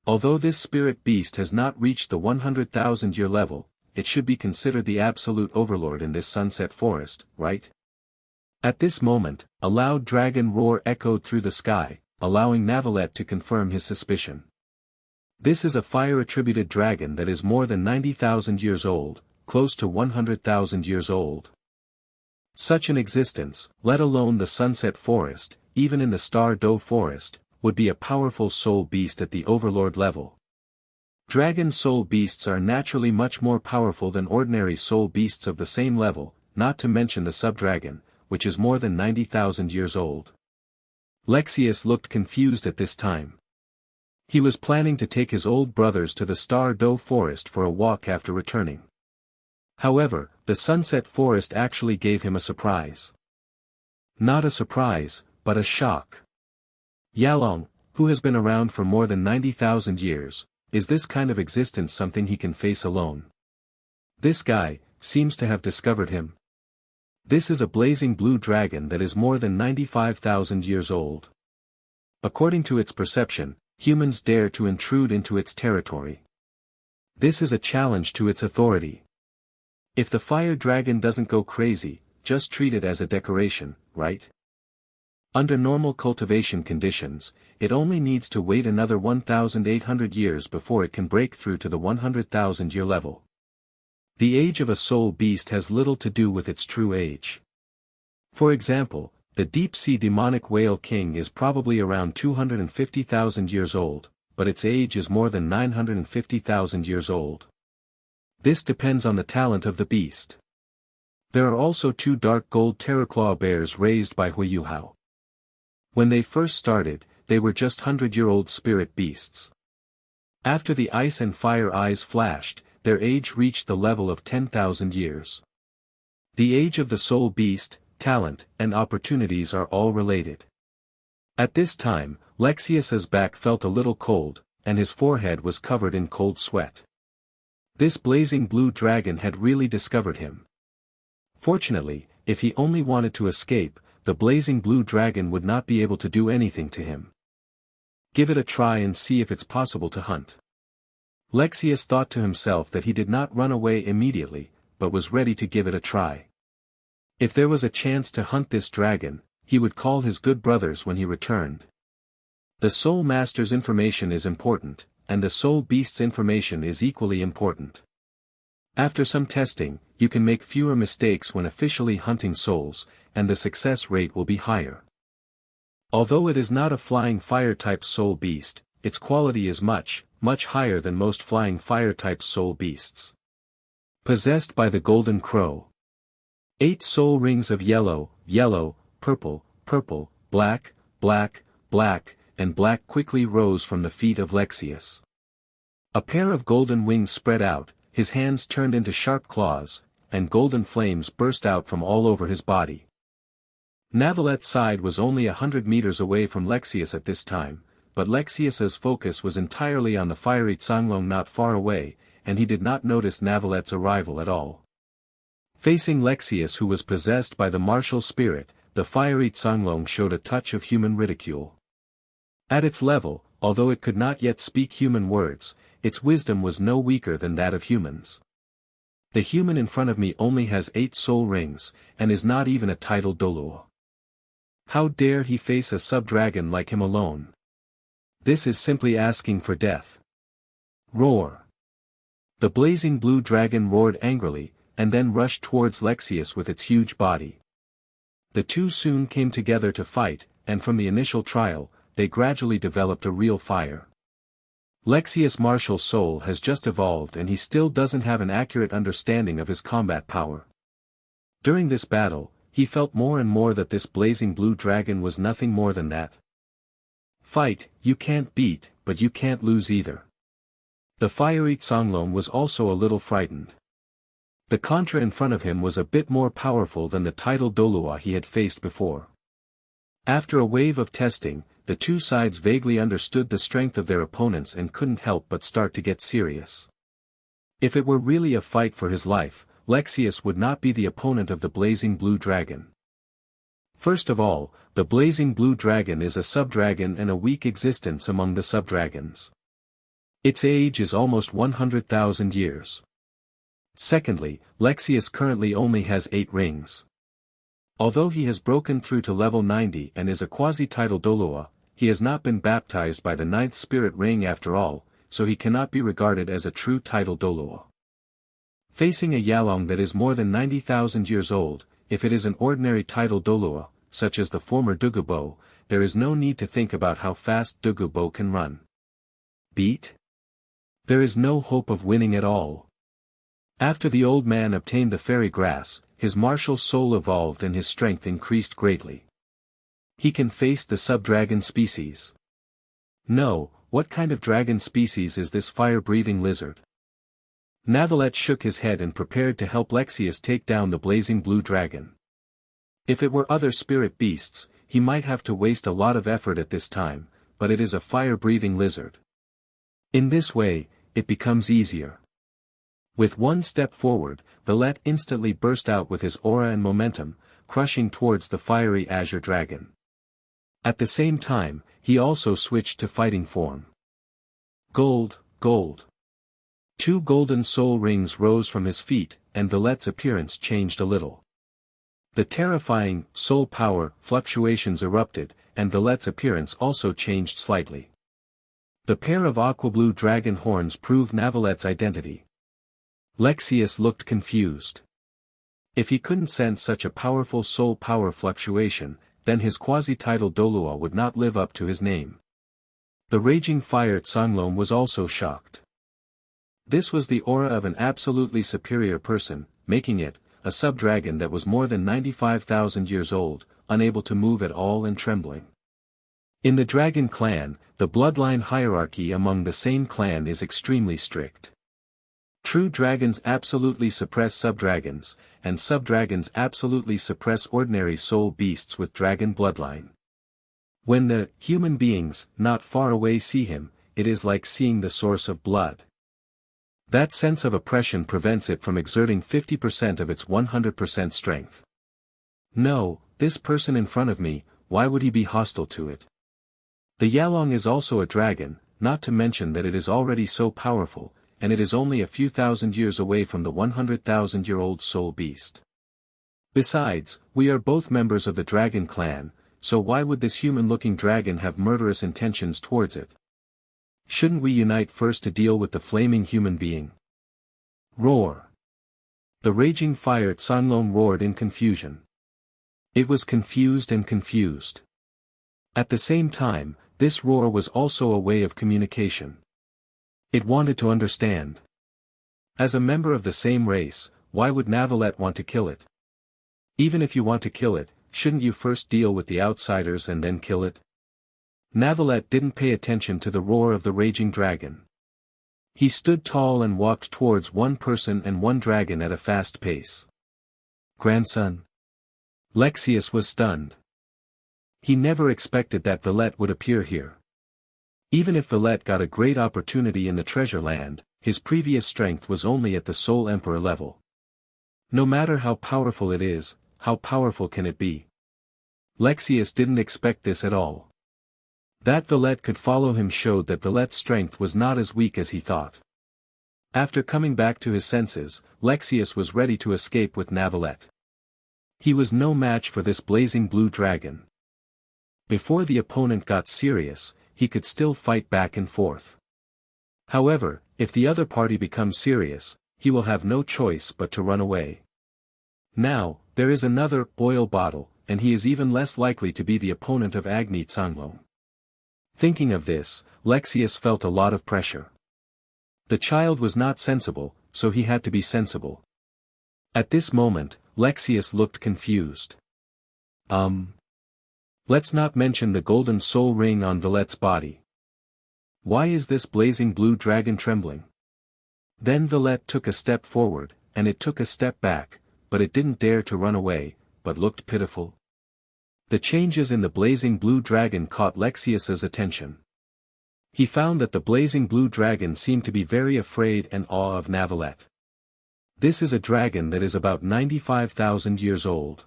Although this spirit beast has not reached the 100,000-year level, it should be considered the absolute overlord in this Sunset Forest, right? At this moment, a loud dragon roar echoed through the sky, allowing Navallet to confirm his suspicion. This is a fire-attributed dragon that is more than 90,000 years old, close to 100,000 years old. Such an existence, let alone the Sunset Forest, even in the Star-Do Forest, would be a powerful soul beast at the overlord level. Dragon soul beasts are naturally much more powerful than ordinary soul beasts of the same level, not to mention the sub-dragon, which is more than 90,000 years old. Lexius looked confused at this time. He was planning to take his old brothers to the Star-Do Forest for a walk after returning. However, the Sunset Forest actually gave him a surprise. Not a surprise, but a shock. Yalong, who has been around for more than 90,000 years, is this kind of existence something he can face alone? This guy seems to have discovered him. This is a blazing blue dragon that is more than 95,000 years old. According to its perception, humans dare to intrude into its territory. This is a challenge to its authority. If the fire dragon doesn't go crazy, just treat it as a decoration, right? Under normal cultivation conditions, it only needs to wait another 1,800 years before it can break through to the 100,000-year level. The age of a soul beast has little to do with its true age. For example, the deep-sea demonic whale king is probably around 250,000 years old, but its age is more than 950,000 years old. This depends on the talent of the beast. There are also 2 dark gold terraclaw bears raised by Huiyuhao. When they first started, they were just 100-year-old spirit beasts. After the ice and fire eyes flashed, their age reached the level of 10,000 years. The age of the soul beast, talent, and opportunities are all related. At this time, Lexius's back felt a little cold, and his forehead was covered in cold sweat. This blazing blue dragon had really discovered him. Fortunately, if he only wanted to escape, the blazing blue dragon would not be able to do anything to him. Give it a try and see if it's possible to hunt. Lexius thought to himself that he did not run away immediately, but was ready to give it a try. If there was a chance to hunt this dragon, he would call his good brothers when he returned. The soul master's information is important, and the soul beast's information is equally important. After some testing, you can make fewer mistakes when officially hunting souls, and the success rate will be higher. Although it is not a flying fire-type soul beast, its quality is much, much higher than most flying fire-type soul beasts. Possessed by the golden crow. 8 soul rings of yellow, yellow, purple, purple, black, black, black, and black quickly rose from the feet of Lexius. A pair of golden wings spread out, his hands turned into sharp claws, and golden flames burst out from all over his body. Navallet's side was only 100 meters away from Lexius at this time, but Lexius's focus was entirely on the fiery Canglong not far away, and he did not notice Navallet's arrival at all. Facing Lexius, who was possessed by the martial spirit, the fiery Canglong showed a touch of human ridicule. At its level, although it could not yet speak human words, its wisdom was no weaker than that of humans. The human in front of me only has 8 soul rings, and is not even a titled Douluo. How dare he face a sub-dragon like him alone? This is simply asking for death. Roar! The blazing blue dragon roared angrily, and then rushed towards Lexius with its huge body. The two soon came together to fight, and from the initial trial, they gradually developed a real fire. Lexius' martial soul has just evolved and he still doesn't have an accurate understanding of his combat power. During this battle, he felt more and more that this blazing blue dragon was nothing more than that. Fight, you can't beat, but you can't lose either. The fiery Canglong was also a little frightened. The contra in front of him was a bit more powerful than the titled Douluo he had faced before. After a wave of testing, the two sides vaguely understood the strength of their opponents and couldn't help but start to get serious. If it were really a fight for his life, Lexius would not be the opponent of the blazing blue dragon. First of all, the blazing blue dragon is a sub-dragon and a weak existence among the sub-dragons. Its age is almost 100,000 years. Secondly, Lexius currently only has 8 rings. Although he has broken through to level 90 and is a quasi-titled Douluo, he has not been baptized by the 9th spirit ring after all, so he cannot be regarded as a true titled Douluo. Facing a Yalong that is more than 90,000 years old, if it is an ordinary titled Douluo, such as the former Dugu, there is no need to think about how fast Dugu can run. Beat? There is no hope of winning at all. After the old man obtained the fairy grass, his martial soul evolved and his strength increased greatly. He can face the sub-dragon species. No, what kind of dragon species is this fire-breathing lizard? Navallet shook his head and prepared to help Lexius take down the blazing blue dragon. If it were other spirit beasts, he might have to waste a lot of effort at this time, but it is a fire-breathing lizard. In this way, it becomes easier. With one step forward, Navallet instantly burst out with his aura and momentum, crushing towards the fiery azure dragon. At the same time, he also switched to fighting form. Gold, gold. 2 golden soul rings rose from his feet, and Navallet's appearance changed a little. The terrifying, soul power, fluctuations erupted, and Navallet's appearance also changed slightly. The pair of aqua-blue dragon horns proved Navallet's identity. Lexius looked confused. If he couldn't sense such a powerful soul power fluctuation, then his quasi-title Douluo would not live up to his name. The raging fire Tsanglong was also shocked. This was the aura of an absolutely superior person, making it, a sub-dragon that was more than 95,000 years old, unable to move at all and trembling. In the dragon clan, the bloodline hierarchy among the same clan is extremely strict. True dragons absolutely suppress sub-dragons, and sub-dragons absolutely suppress ordinary soul beasts with dragon bloodline. When the human beings not far away see him, it is like seeing the source of blood. That sense of oppression prevents it from exerting 50% of its 100% strength. No, this person in front of me, why would he be hostile to it? The Yalong is also a dragon, not to mention that it is already so powerful, and it is only a few thousand years away from the 100,000-year-old soul beast. Besides, we are both members of the dragon clan, so why would this human-looking dragon have murderous intentions towards it? Shouldn't we unite first to deal with the flaming human being? Roar! The raging fire Tsanglong roared in confusion. It was confused and confused. At the same time, this roar was also a way of communication. It wanted to understand. As a member of the same race, why would Navallet want to kill it? Even if you want to kill it, shouldn't you first deal with the outsiders and then kill it? Navallet didn't pay attention to the roar of the raging dragon. He stood tall and walked towards one person and one dragon at a fast pace. Grandson. Lexius was stunned. He never expected that Navallet would appear here. Even if Navallet got a great opportunity in the treasure land, his previous strength was only at the Soul Emperor level. No matter how powerful it is, how powerful can it be? Lexius didn't expect this at all. That Navallet could follow him showed that Navallet's strength was not as weak as he thought. After coming back to his senses, Lexius was ready to escape with Navallet. He was no match for this blazing blue dragon. Before the opponent got serious, he could still fight back and forth. However, if the other party becomes serious, he will have no choice but to run away. Now, there is another oil bottle, and he is even less likely to be the opponent of Agni Tsanglong. Thinking of this, Lexius felt a lot of pressure. The child was not sensible, so he had to be sensible. At this moment, Lexius looked confused. Let's not mention the golden soul ring on Navallet's body. Why is this blazing blue dragon trembling? Then Navallet took a step forward, and it took a step back, but it didn't dare to run away, but looked pitiful. The changes in the blazing blue dragon caught Lexius's attention. He found that the blazing blue dragon seemed to be very afraid and awe of Navallet. This is a dragon that is about 95,000 years old.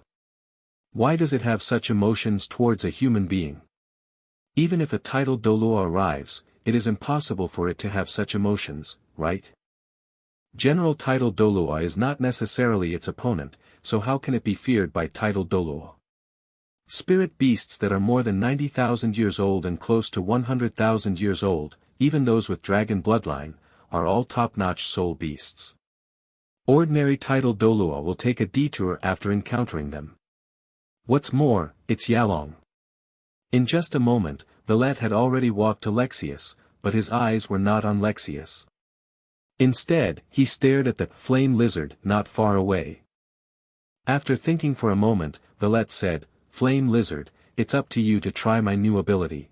Why does it have such emotions towards a human being? Even if a titled Douluo arrives, it is impossible for it to have such emotions, right? General titled Douluo is not necessarily its opponent, so how can it be feared by titled Douluo? Spirit beasts that are more than 90,000 years old and close to 100,000 years old, even those with dragon bloodline, are all top-notch soul beasts. Ordinary titled Douluo will take a detour after encountering them. What's more, it's Yalong. In just a moment, Navallet had already walked to Lexius, but his eyes were not on Lexius. Instead, he stared at the flame lizard not far away. After thinking for a moment, Navallet said, "Flame lizard, it's up to you to try my new ability."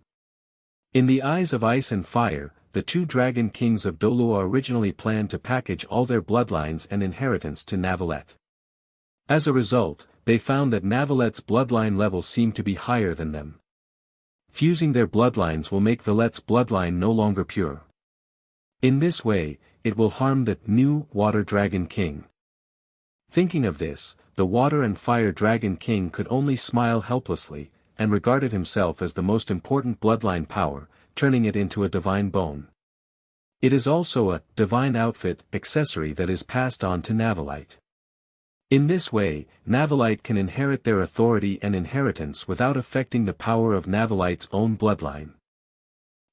In the eyes of ice and fire, the two dragon kings of Douluo originally planned to package all their bloodlines and inheritance to Navallet. As a result, they found that Navallet's bloodline level seemed to be higher than them. Fusing their bloodlines will make Navallet's bloodline no longer pure. In this way, it will harm the new Water Dragon King. Thinking of this, the Water and Fire Dragon King could only smile helplessly, and regarded himself as the most important bloodline power, turning it into a divine bone. It is also a divine outfit accessory that is passed on to Navallet. In this way, Navallet can inherit their authority and inheritance without affecting the power of Navallet's own bloodline.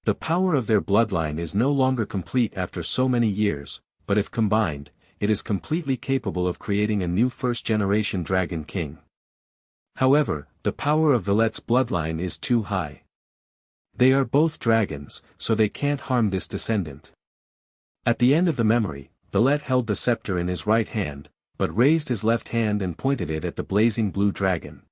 The power of their bloodline is no longer complete after so many years, but if combined, it is completely capable of creating a new first-generation Dragon King. However, the power of Vallet's bloodline is too high. They are both dragons, so they can't harm this descendant. At the end of the memory, Vallet held the scepter in his right hand, but raised his left hand and pointed it at the blazing blue dragon.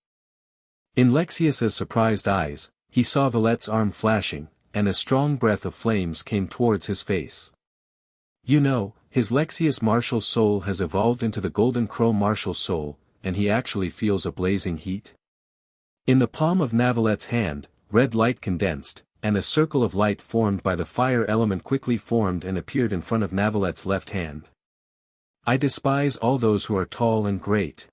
In Lexius's surprised eyes, he saw Vallet's arm flashing, and a strong breath of flames came towards his face. You know, his Lexius martial soul has evolved into the Golden Crow martial soul, and he actually feels a blazing heat. In the palm of Navallet's hand, red light condensed, and a circle of light formed by the fire element quickly formed and appeared in front of Navallet's left hand. I despise all those who are tall and great.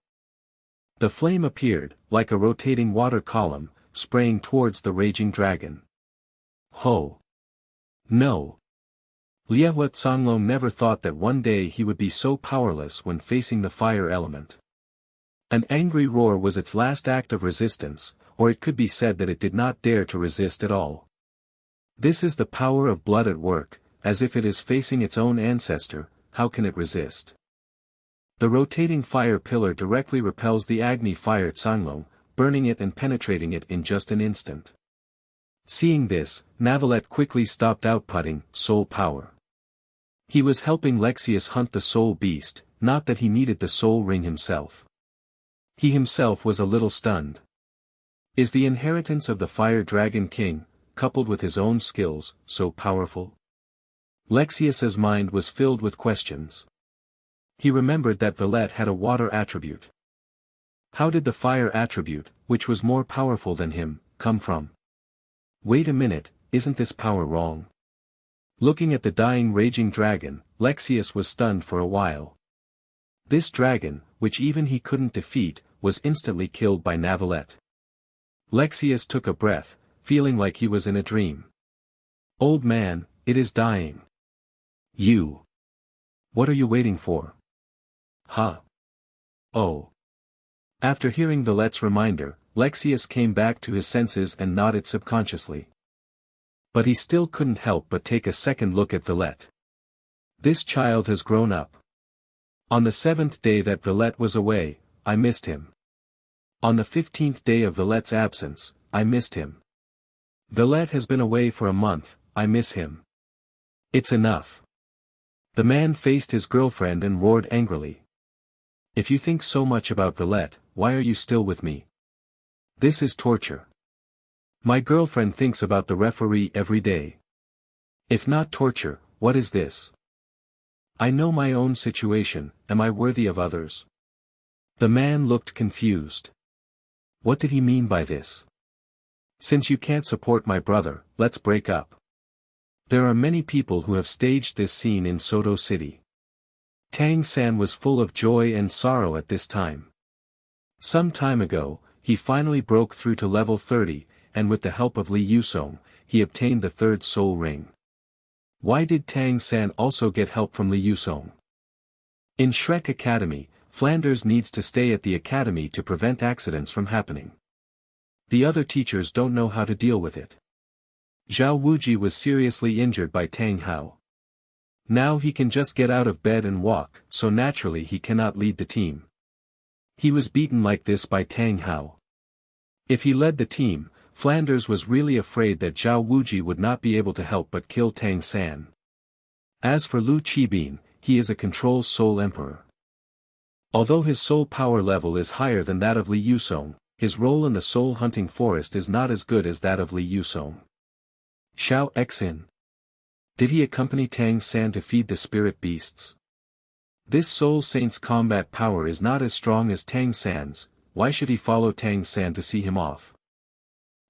The flame appeared, like a rotating water column, spraying towards the raging dragon. Ho! No! Liehua Songlong never thought that one day he would be so powerless when facing the fire element. An angry roar was its last act of resistance, or it could be said that it did not dare to resist at all. This is the power of blood at work, as if it is facing its own ancestor, how can it resist? The rotating fire pillar directly repels the Agni fire Songlong, burning it and penetrating it in just an instant. Seeing this, Navallet quickly stopped outputting soul power. He was helping Lexius hunt the soul beast, not that he needed the soul ring himself. He himself was a little stunned. Is the inheritance of the Fire Dragon King, coupled with his own skills, so powerful? Lexius's mind was filled with questions. He remembered that Vallet had a water attribute. How did the fire attribute, which was more powerful than him, come from? Wait a minute, isn't this power wrong? Looking at the dying raging dragon, Lexius was stunned for a while. This dragon, which even he couldn't defeat, was instantly killed by Navallet. Lexius took a breath, feeling like he was in a dream. Old man, it is dying. You. What are you waiting for? Huh? Oh. After hearing Vallet's reminder, Lexius came back to his senses and nodded subconsciously. But he still couldn't help but take a second look at Vallet. This child has grown up. On the 7th day that Vallet was away, I missed him. On the 15th day of Vallet's absence, I missed him. Vallet has been away for a month, I miss him. It's enough. The man faced his girlfriend and roared angrily. If you think so much about Vallet, why are you still with me? This is torture. My girlfriend thinks about the referee every day. If not torture, what is this? I know my own situation, am I worthy of others? The man looked confused. What did he mean by this? Since you can't support my brother, let's break up. There are many people who have staged this scene in Sodto City. Tang San was full of joy and sorrow at this time. Some time ago, he finally broke through to level 30, and with the help of Li Yusong, he obtained the third soul ring. Why did Tang San also get help from Li Yusong? In Shrek Academy, Flanders needs to stay at the academy to prevent accidents from happening. The other teachers don't know how to deal with it. Zhao Wuji was seriously injured by Tang Hao. Now he can just get out of bed and walk, so naturally he cannot lead the team. He was beaten like this by Tang Hao. If he led the team, Flanders was really afraid that Zhao Wuji would not be able to help but kill Tang San. As for Lu Qibin, he is a control soul emperor. Although his soul power level is higher than that of Li Yusong, his role in the soul hunting forest is not as good as that of Li Yusong. Xiao Xin. Did he accompany Tang San to feed the spirit beasts? This soul saint's combat power is not as strong as Tang San's, why should he follow Tang San to see him off?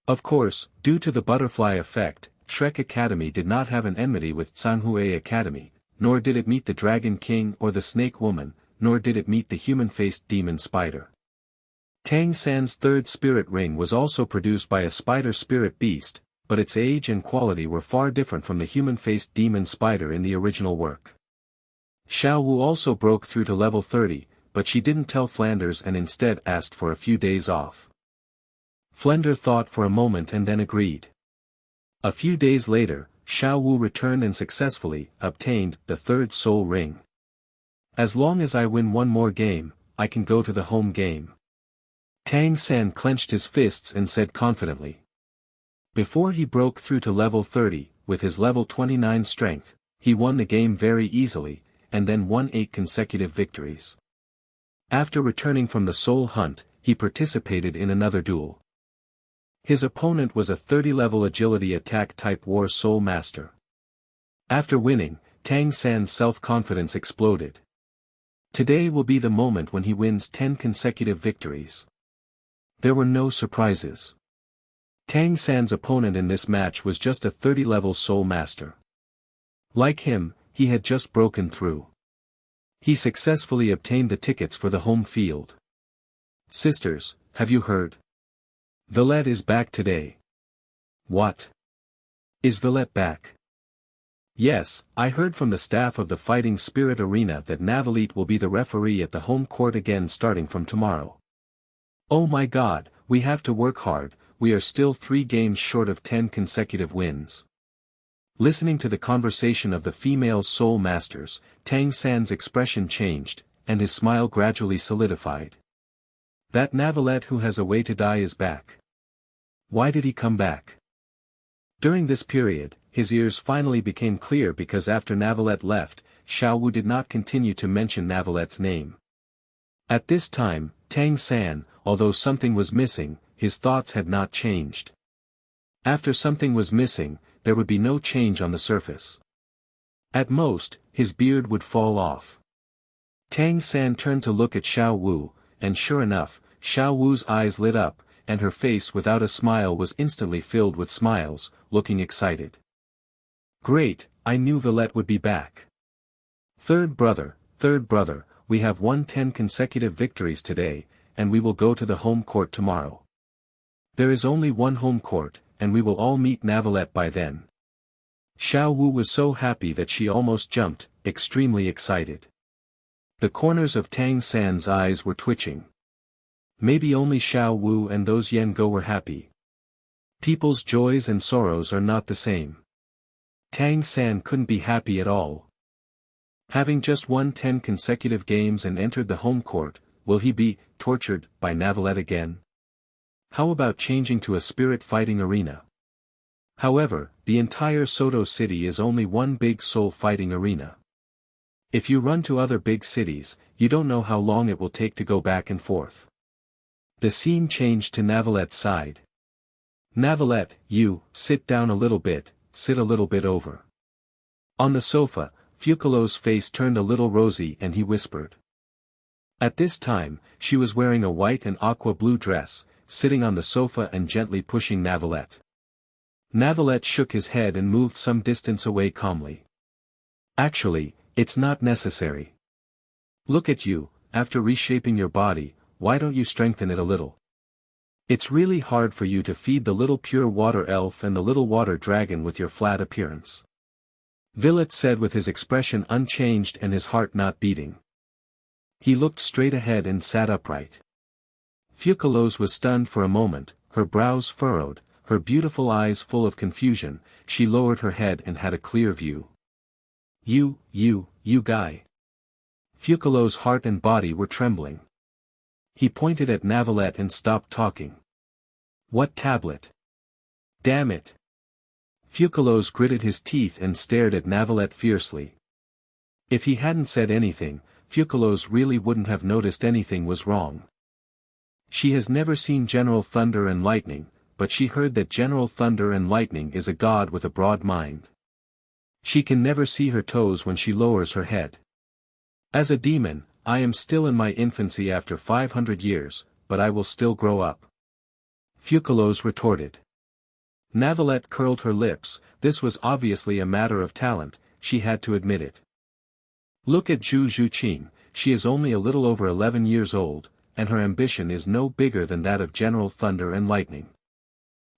Of course, due to the butterfly effect, Shrek Academy did not have an enmity with Sanhui Academy, nor did it meet the Dragon King or the Snake Woman, nor did it meet the human-faced demon spider. Tang San's third spirit ring was also produced by a spider spirit beast, but its age and quality were far different from the human-faced demon spider in the original work. Xiao Wu also broke through to level 30, but she didn't tell Flanders and instead asked for a few days off. Flender thought for a moment and then agreed. A few days later, Xiao Wu returned and successfully obtained the third soul ring. As long as I win one more game, I can go to the home game. Tang San clenched his fists and said confidently. Before he broke through to level 30, with his level 29 strength, he won the game very easily, and then won 8 consecutive victories. After returning from the soul hunt, he participated in another duel. His opponent was a 30-level agility attack type war soul master. After winning, Tang San's self-confidence exploded. Today will be the moment when he wins 10 consecutive victories. There were no surprises. Tang San's opponent in this match was just a 30-level soul master. Like him, he had just broken through. He successfully obtained the tickets for the home field. Sisters, have you heard? Navallet is back today. What? Is Navallet back? Yes, I heard from the staff of the Fighting Spirit Arena that Navallet will be the referee at the home court again starting from tomorrow. Oh my god, we have to work hard, we are still 3 games short of 10 consecutive wins. Listening to the conversation of the female soul masters, Tang San's expression changed, and his smile gradually solidified. That Navallet who has a way to die is back. Why did he come back? During this period, his ears finally became clear because after Navallet left, Xiao Wu did not continue to mention Navallet's name. At this time, Tang San, although something was missing, his thoughts had not changed. After something was missing, there would be no change on the surface. At most, his beard would fall off. Tang San turned to look at Xiao Wu, and sure enough, Xiao Wu's eyes lit up, and her face without a smile was instantly filled with smiles, looking excited. Great, I knew Navallet would be back. Third brother, we have won 10 consecutive victories today, and we will go to the home court tomorrow. There is only one home court, and we will all meet Navallet by then. Xiao Wu was so happy that she almost jumped, extremely excited. The corners of Tang San's eyes were twitching. Maybe only Xiao Wu and those Yen Go were happy. People's joys and sorrows are not the same. Tang San couldn't be happy at all. Having just won 10 consecutive games and entered the home court, will he be tortured by Navallet again? How about changing to a spirit fighting arena? However, the entire Sodto city is only one big soul fighting arena. If you run to other big cities, you don't know how long it will take to go back and forth. The scene changed to Navallet's side. Navallet, you, sit down a little bit, sit a little bit over. On the sofa, Fucalos' face turned a little rosy and he whispered. At this time, she was wearing a white and aqua blue dress, sitting on the sofa and gently pushing Navallet. Navallet shook his head and moved some distance away calmly. Actually, it's not necessary. Look at you, after reshaping your body, why don't you strengthen it a little? It's really hard for you to feed the little pure water elf and the little water dragon with your flat appearance. Navallet said with his expression unchanged and his heart not beating. He looked straight ahead and sat upright. Fucalos was stunned for a moment, her brows furrowed, her beautiful eyes full of confusion. She lowered her head and had a clear view. You guy. Fucalos' heart and body were trembling. He pointed at Navallet and stopped talking. What tablet? Damn it. Fucalos gritted his teeth and stared at Navallet fiercely. If he hadn't said anything, Fucalos really wouldn't have noticed anything was wrong. She has never seen General Thunder and Lightning, but she heard that General Thunder and Lightning is a god with a broad mind. She can never see her toes when she lowers her head. As a demon, I am still in my infancy after 500 years, but I will still grow up. Fucalos retorted. Navallet curled her lips. This was obviously a matter of talent, she had to admit it. Look at Zhu Zhuqing, she is only a little over 11 years old, and her ambition is no bigger than that of General Thunder and Lightning.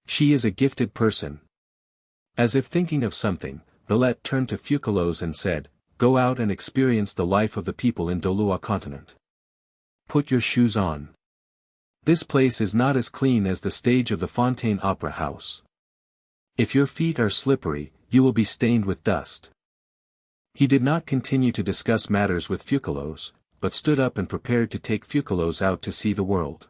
She is a gifted person. As if thinking of something, Navallet turned to Fucalos and said, "Go out and experience the life of the people in Douluo Continent. Put your shoes on. This place is not as clean as the stage of the Fontaine Opera House. If your feet are slippery, you will be stained with dust." He did not continue to discuss matters with Fucalos, but stood up and prepared to take Fucalos out to see the world.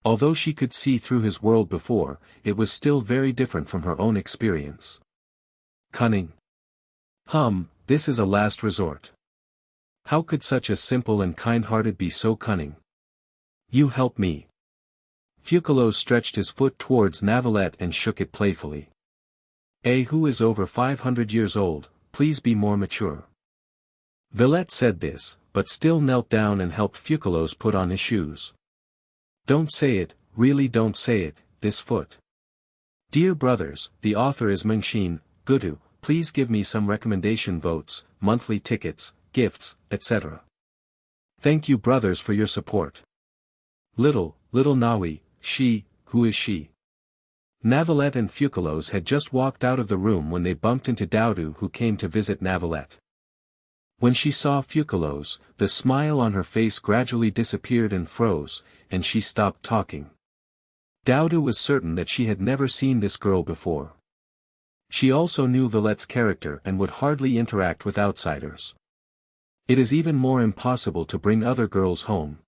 Although she could see through his world before, it was still very different from her own experience. Cunning. This is a last resort. How could such a simple and kind-hearted be so cunning? You help me. Fucalos stretched his foot towards Navallet and shook it playfully. Who is over 500 years old, please be more mature. Navallet said this, but still knelt down and helped Fucalos put on his shoes. Don't say it, really don't say it, this foot. Dear brothers, the author is Mengxin, Gudu, please give me some recommendation votes, monthly tickets, gifts, etc. Thank you brothers for your support. Little Nawi, who is she? Navallet and Fucalos had just walked out of the room when they bumped into Douluo, who came to visit Navallet. When she saw Fucalos, the smile on her face gradually disappeared and froze, and she stopped talking. Douluo was certain that she had never seen this girl before. She also knew Navallet's character and would hardly interact with outsiders. It is even more impossible to bring other girls home.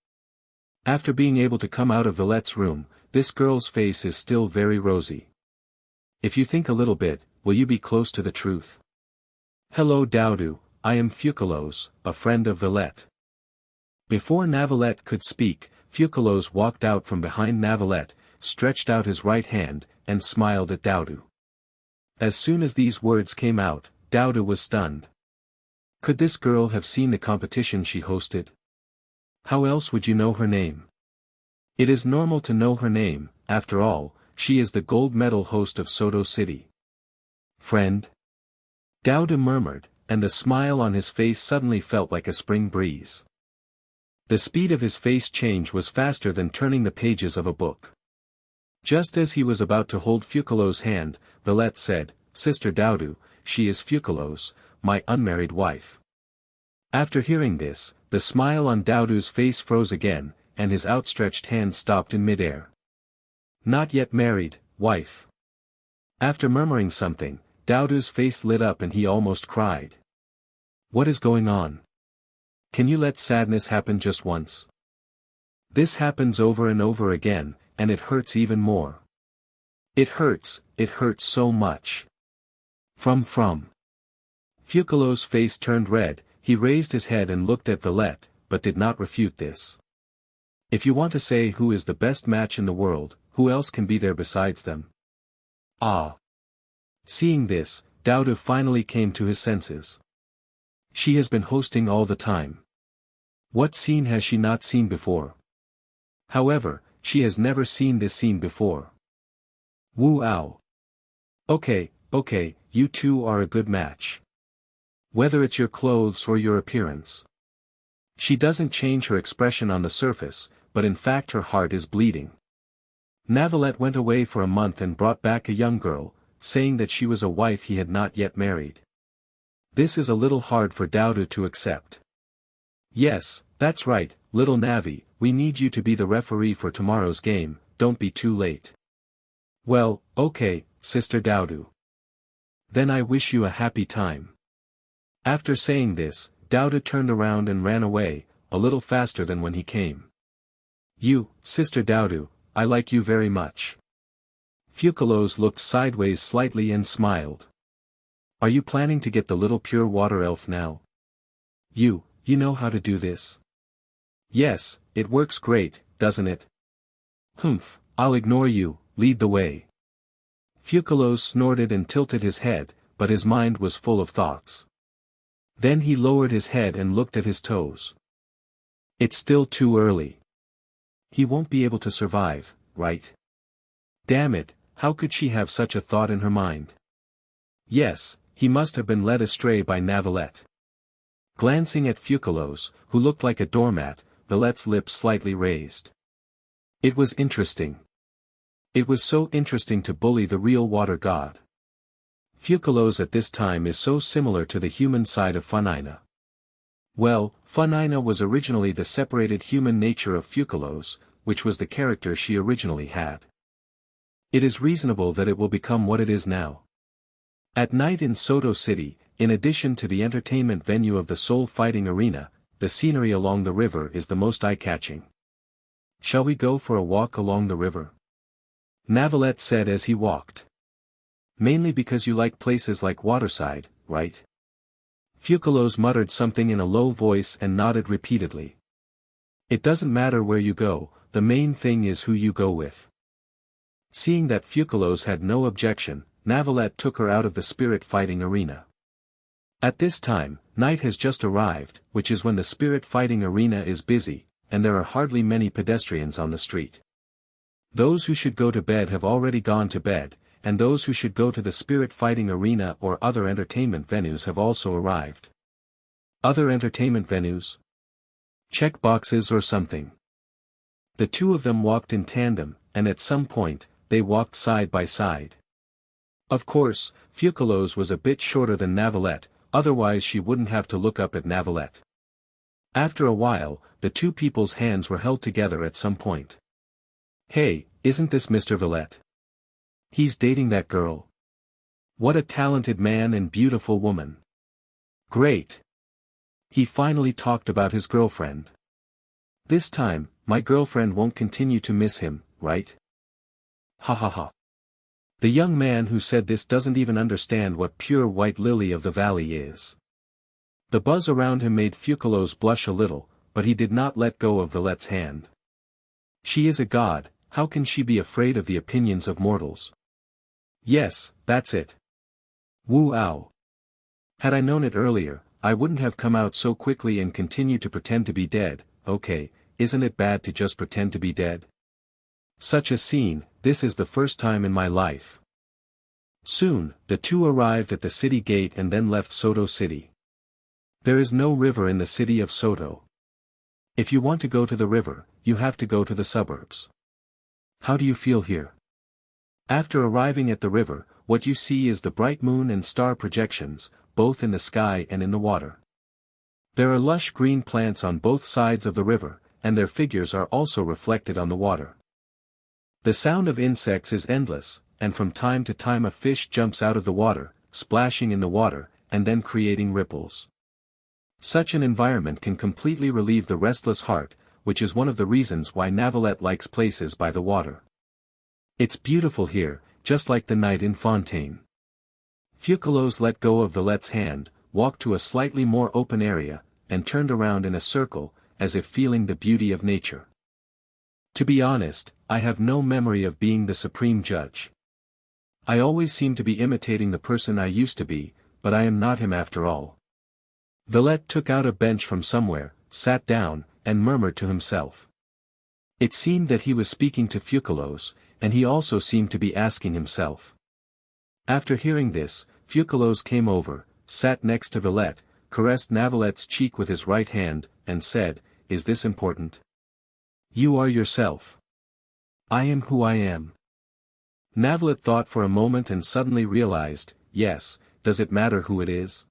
After being able to come out of Navallet's room, this girl's face is still very rosy. If you think a little bit, will you be close to the truth? Hello Douluo, I am Fucalos, a friend of Navallet. Before Navallet could speak, Fucalos walked out from behind Navallet, stretched out his right hand, and smiled at Douluo. As soon as these words came out, Douluo was stunned. Could this girl have seen the competition she hosted? How else would you know her name? It is normal to know her name, after all, she is the gold medal host of Sodto City. Friend? Douluo murmured, and the smile on his face suddenly felt like a spring breeze. The speed of his face change was faster than turning the pages of a book. Just as he was about to hold Fucalos' hand, Navallet said, Sister Douluo, she is Fucalos, my unmarried wife. After hearing this, the smile on Douluo's face froze again, and his outstretched hand stopped in midair. Not yet married, wife. After murmuring something, Douluo's face lit up and he almost cried. What is going on? Can you let sadness happen just once? This happens over and over again, and it hurts even more. It hurts so much. From. Fucalos' face turned red, he raised his head and looked at Navallet, but did not refute this. If you want to say who is the best match in the world, who else can be there besides them? Ah. Seeing this, Douluo finally came to his senses. She has been hosting all the time. What scene has she not seen before? However, she has never seen this scene before. Woo-ow. Okay, you two are a good match. Whether it's your clothes or your appearance. She doesn't change her expression on the surface, but in fact her heart is bleeding. Navallet went away for a month and brought back a young girl, saying that she was a wife he had not yet married. This is a little hard for Douluo to accept. Yes, that's right, little Navi, we need you to be the referee for tomorrow's game, don't be too late. Well, okay, Sister Douluo. Then I wish you a happy time. After saying this, Douluo turned around and ran away, a little faster than when he came. You, Sister Douluo, I like you very much. Fucalos looked sideways slightly and smiled. Are you planning to get the little pure water elf now? You know how to do this? Yes, it works great, doesn't it? I'll ignore you, lead the way. Fucalos snorted and tilted his head, but his mind was full of thoughts. Then he lowered his head and looked at his toes. It's still too early. He won't be able to survive, right? Damn it, how could she have such a thought in her mind? Yes, he must have been led astray by Navallet. Glancing at Fucalos, who looked like a doormat, Navallet's lips slightly raised. It was interesting. It was so interesting to bully the real water god. Fucalos at this time is so similar to the human side of Funina. Well, Funina was originally the separated human nature of Fucalos, which was the character she originally had. It is reasonable that it will become what it is now. At night in Sodto City, in addition to the entertainment venue of the soul fighting arena, the scenery along the river is the most eye-catching. Shall we go for a walk along the river? Navallet said as he walked. Mainly because you like places like waterside, right? Fucalos muttered something in a low voice and nodded repeatedly. It doesn't matter where you go, the main thing is who you go with. Seeing that Fucalos had no objection, Navallet took her out of the spirit fighting arena. At this time, night has just arrived, which is when the spirit fighting arena is busy, and there are hardly many pedestrians on the street. Those who should go to bed have already gone to bed, and those who should go to the spirit fighting arena or other entertainment venues have also arrived. Other entertainment venues? Check boxes or something. The two of them walked in tandem, and at some point, they walked side by side. Of course, Fucalos was a bit shorter than Navallet, otherwise she wouldn't have to look up at Navallet. After a while, the two people's hands were held together at some point. Hey, isn't this Mr. Vallet? He's dating that girl. What a talented man and beautiful woman. Great. He finally talked about his girlfriend. This time, my girlfriend won't continue to miss him, right? Ha ha ha. The young man who said this doesn't even understand what pure white lily of the valley is. The buzz around him made Fucalos blush a little, but he did not let go of Vallet's hand. She is a god, how can she be afraid of the opinions of mortals? Yes, that's it. Woo-ow. Had I known it earlier, I wouldn't have come out so quickly and continued to pretend to be dead. Okay, isn't it bad to just pretend to be dead? Such a scene, this is the first time in my life. Soon, the two arrived at the city gate and then left Sodto City. There is no river in the city of Sodto. If you want to go to the river, you have to go to the suburbs. How do you feel here? After arriving at the river, what you see is the bright moon and star projections, both in the sky and in the water. There are lush green plants on both sides of the river, and their figures are also reflected on the water. The sound of insects is endless, and from time to time a fish jumps out of the water, splashing in the water, and then creating ripples. Such an environment can completely relieve the restless heart, which is one of the reasons why Navallet likes places by the water. It's beautiful here, just like the night in Fontaine. Fucalos let go of Vallet's hand, walked to a slightly more open area, and turned around in a circle, as if feeling the beauty of nature. To be honest, I have no memory of being the supreme judge. I always seem to be imitating the person I used to be, but I am not him after all. Vallet took out a bench from somewhere, sat down, and murmured to himself. It seemed that he was speaking to Fucalos, and he also seemed to be asking himself. After hearing this, Fucalos came over, sat next to Vallet, caressed Navallet's cheek with his right hand, and said, "Is this important? You are yourself. I am who I am." Navallet thought for a moment and suddenly realized, yes, does it matter who it is?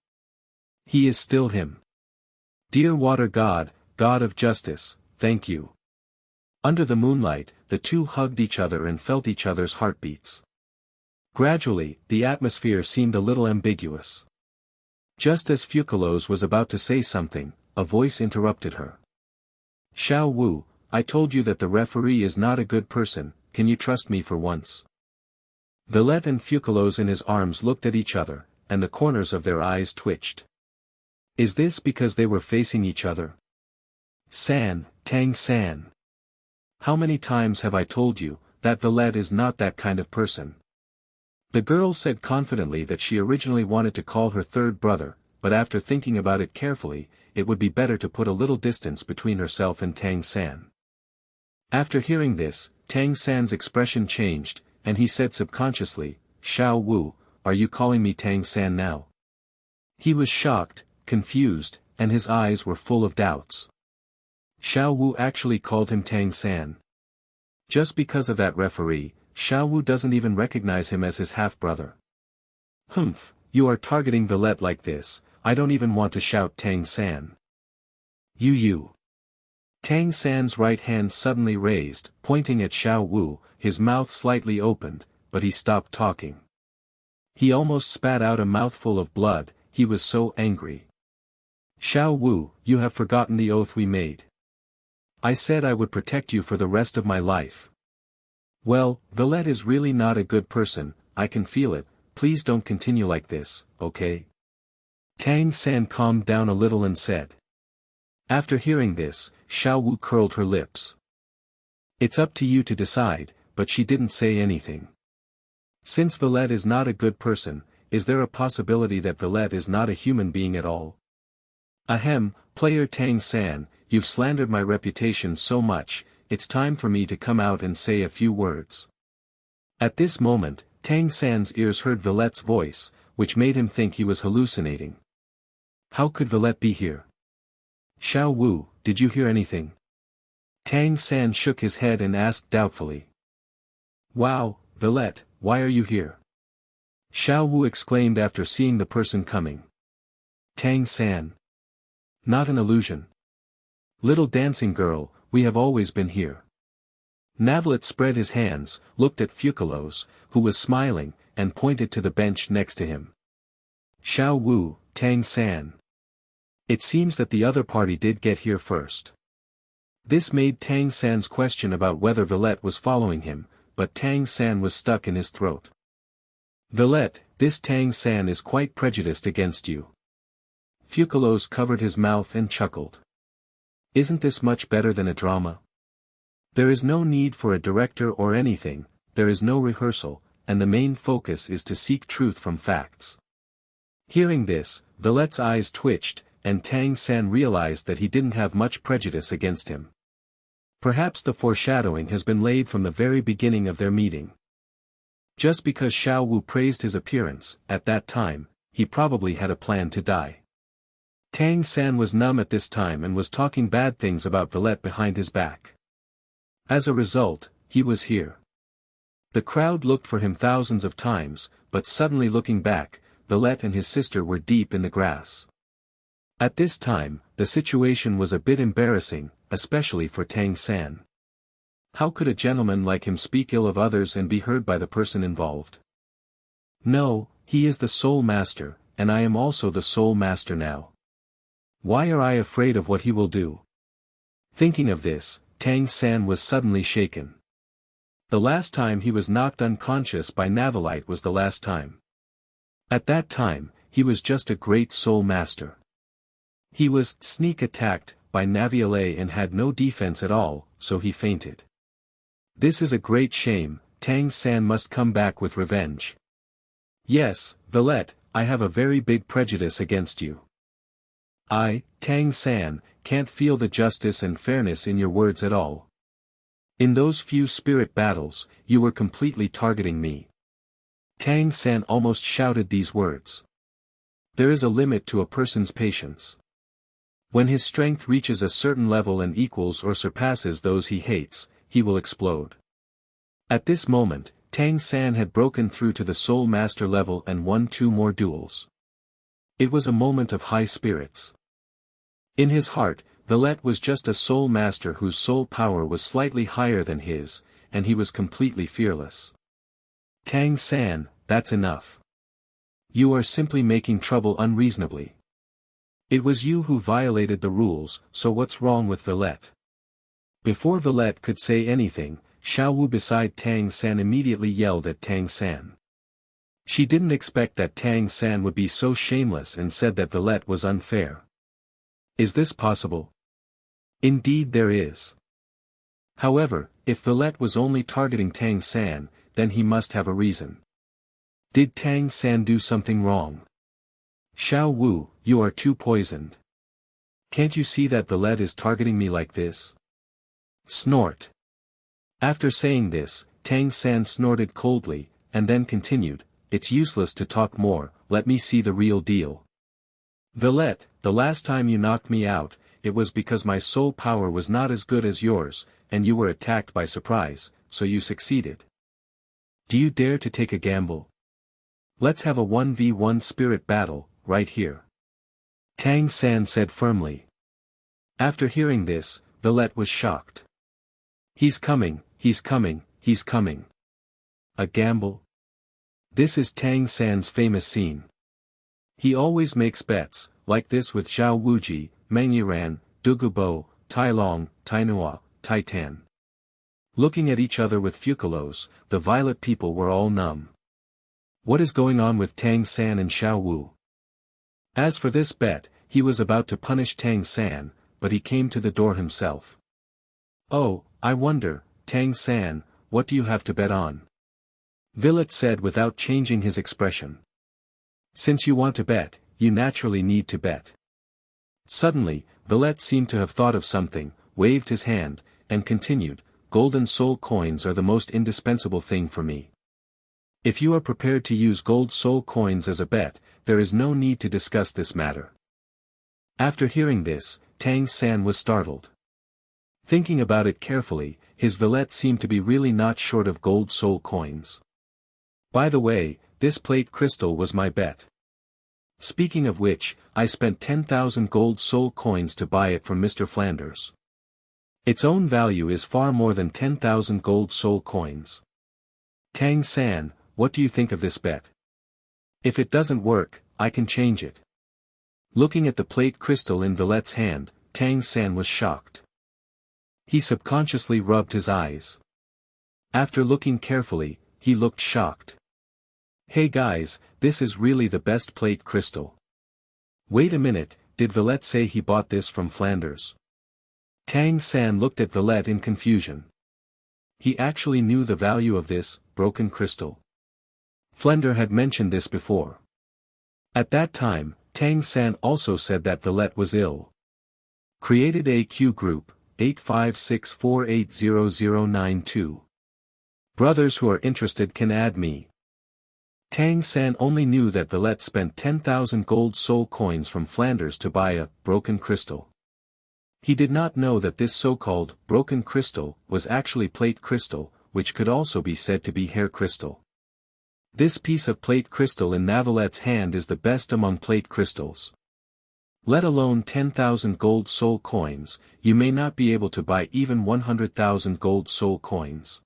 He is still him. Dear water god, god of justice, thank you. Under the moonlight, the two hugged each other and felt each other's heartbeats. Gradually, the atmosphere seemed a little ambiguous. Just as Fucalos was about to say something, a voice interrupted her. "Xiao Wu, I told you that the referee is not a good person, can you trust me for once?" Vallet and Fucalos in his arms looked at each other, and the corners of their eyes twitched. Is this because they were facing each other? Tang San. How many times have I told you, that Vallet is not that kind of person? The girl said confidently that she originally wanted to call her third brother, but after thinking about it carefully, it would be better to put a little distance between herself and Tang San. After hearing this, Tang San's expression changed, and he said subconsciously, "Xiao Wu, are you calling me Tang San now?" He was shocked, confused, and his eyes were full of doubts. Xiao Wu actually called him Tang San. Just because of that referee, Xiao Wu doesn't even recognize him as his half-brother. Humph, you are targeting Navallet like this, I don't even want to shout Tang San. You. Tang San's right hand suddenly raised, pointing at Xiao Wu, his mouth slightly opened, but he stopped talking. He almost spat out a mouthful of blood, he was so angry. Xiao Wu, you have forgotten the oath we made. I said I would protect you for the rest of my life. Well, Navallet is really not a good person, I can feel it, please don't continue like this, okay? Tang San calmed down a little and said. After hearing this, Xiao Wu curled her lips. It's up to you to decide, but she didn't say anything. Since Navallet is not a good person, is there a possibility that Navallet is not a human being at all? Ahem, player Tang San, you've slandered my reputation so much, it's time for me to come out and say a few words. At this moment, Tang San's ears heard Navallet's voice, which made him think he was hallucinating. How could Navallet be here? Xiao Wu, did you hear anything? Tang San shook his head and asked doubtfully. Wow, Navallet, why are you here? Xiao Wu exclaimed after seeing the person coming. Tang San. Not an illusion. Little dancing girl, we have always been here. Navallet spread his hands, looked at Fucalos, who was smiling, and pointed to the bench next to him. Xiao Wu, Tang San. It seems that the other party did get here first. This made Tang San's question about whether Navallet was following him, but Tang San was stuck in his throat. Navallet, this Tang San is quite prejudiced against you. Fucalos covered his mouth and chuckled. Isn't this much better than a drama? There is no need for a director or anything, there is no rehearsal, and the main focus is to seek truth from facts. Hearing this, Navallet's eyes twitched, and Tang San realized that he didn't have much prejudice against him. Perhaps the foreshadowing has been laid from the very beginning of their meeting. Just because Xiao Wu praised his appearance, at that time, he probably had a plan to die. Tang San was numb at this time and was talking bad things about Navallet behind his back. As a result, he was here. The crowd looked for him thousands of times, but suddenly looking back, Navallet and his sister were deep in the grass. At this time, the situation was a bit embarrassing, especially for Tang San. How could a gentleman like him speak ill of others and be heard by the person involved? No, he is the sole master, and I am also the sole master now. Why are I afraid of what he will do? Thinking of this, Tang San was suddenly shaken. The last time he was knocked unconscious by Navallet was the last time. At that time, he was just a great soul master. He was sneak attacked by Navallet and had no defense at all, so he fainted. This is a great shame, Tang San must come back with revenge. Yes, Navallet, I have a very big prejudice against you. I, Tang San, can't feel the justice and fairness in your words at all. In those few spirit battles, you were completely targeting me. Tang San almost shouted these words. There is a limit to a person's patience. When his strength reaches a certain level and equals or surpasses those he hates, he will explode. At this moment, Tang San had broken through to the soul master level and won 2 more duels. It was a moment of high spirits. In his heart, Navallet was just a soul master whose soul power was slightly higher than his, and he was completely fearless. Tang San, that's enough. You are simply making trouble unreasonably. It was you who violated the rules, so what's wrong with Navallet? Before Navallet could say anything, Xiao Wu beside Tang San immediately yelled at Tang San. She didn't expect that Tang San would be so shameless and said that Navallet was unfair. Is this possible? Indeed there is. However, if Navallet was only targeting Tang San, then he must have a reason. Did Tang San do something wrong? Xiao Wu, you are too poisoned. Can't you see that Navallet is targeting me like this? Snort. After saying this, Tang San snorted coldly, and then continued, it's useless to talk more, let me see the real deal. Navallet, the last time you knocked me out, it was because my soul power was not as good as yours, and you were attacked by surprise, so you succeeded. Do you dare to take a gamble? Let's have a 1v1 spirit battle, right here. Tang San said firmly. After hearing this, Navallet was shocked. He's coming, he's coming, he's coming. A gamble? This is Tang San's famous scene. He always makes bets, like this with Zhao Wuji, Meng Yiran, Dugu Bo, Tai Long, Tai Nua, Tai Tan. Looking at each other with Fucalos, the violet people were all numb. What is going on with Tang San and Xiao Wu? As for this bet, he was about to punish Tang San, but he came to the door himself. Oh, I wonder, Tang San, what do you have to bet on? Navallet said without changing his expression. Since you want to bet, you naturally need to bet. Suddenly, Navallet seemed to have thought of something, waved his hand, and continued, golden soul coins are the most indispensable thing for me. If you are prepared to use gold soul coins as a bet, there is no need to discuss this matter. After hearing this, Tang San was startled. Thinking about it carefully, his Navallet seemed to be really not short of gold soul coins. By the way, this plate crystal was my bet. Speaking of which, I spent 10,000 gold soul coins to buy it from Mr. Flanders. Its own value is far more than 10,000 gold soul coins. Tang San, what do you think of this bet? If it doesn't work, I can change it. Looking at the plate crystal in Navallet's hand, Tang San was shocked. He subconsciously rubbed his eyes. After looking carefully, he looked shocked. Hey guys, this is really the best plate crystal. Wait a minute, did Navallet say he bought this from Flanders? Tang San looked at Navallet in confusion. He actually knew the value of this broken crystal. Flanders had mentioned this before. At that time, Tang San also said that Navallet was ill. Created AQ Group, 856480092. Brothers who are interested can add me. Tang San only knew that Navallet spent 10,000 gold soul coins from Flanders to buy a broken crystal. He did not know that this so-called broken crystal was actually plate crystal, which could also be said to be hair crystal. This piece of plate crystal in Navallet's hand is the best among plate crystals. Let alone 10,000 gold soul coins, you may not be able to buy even 100,000 gold soul coins.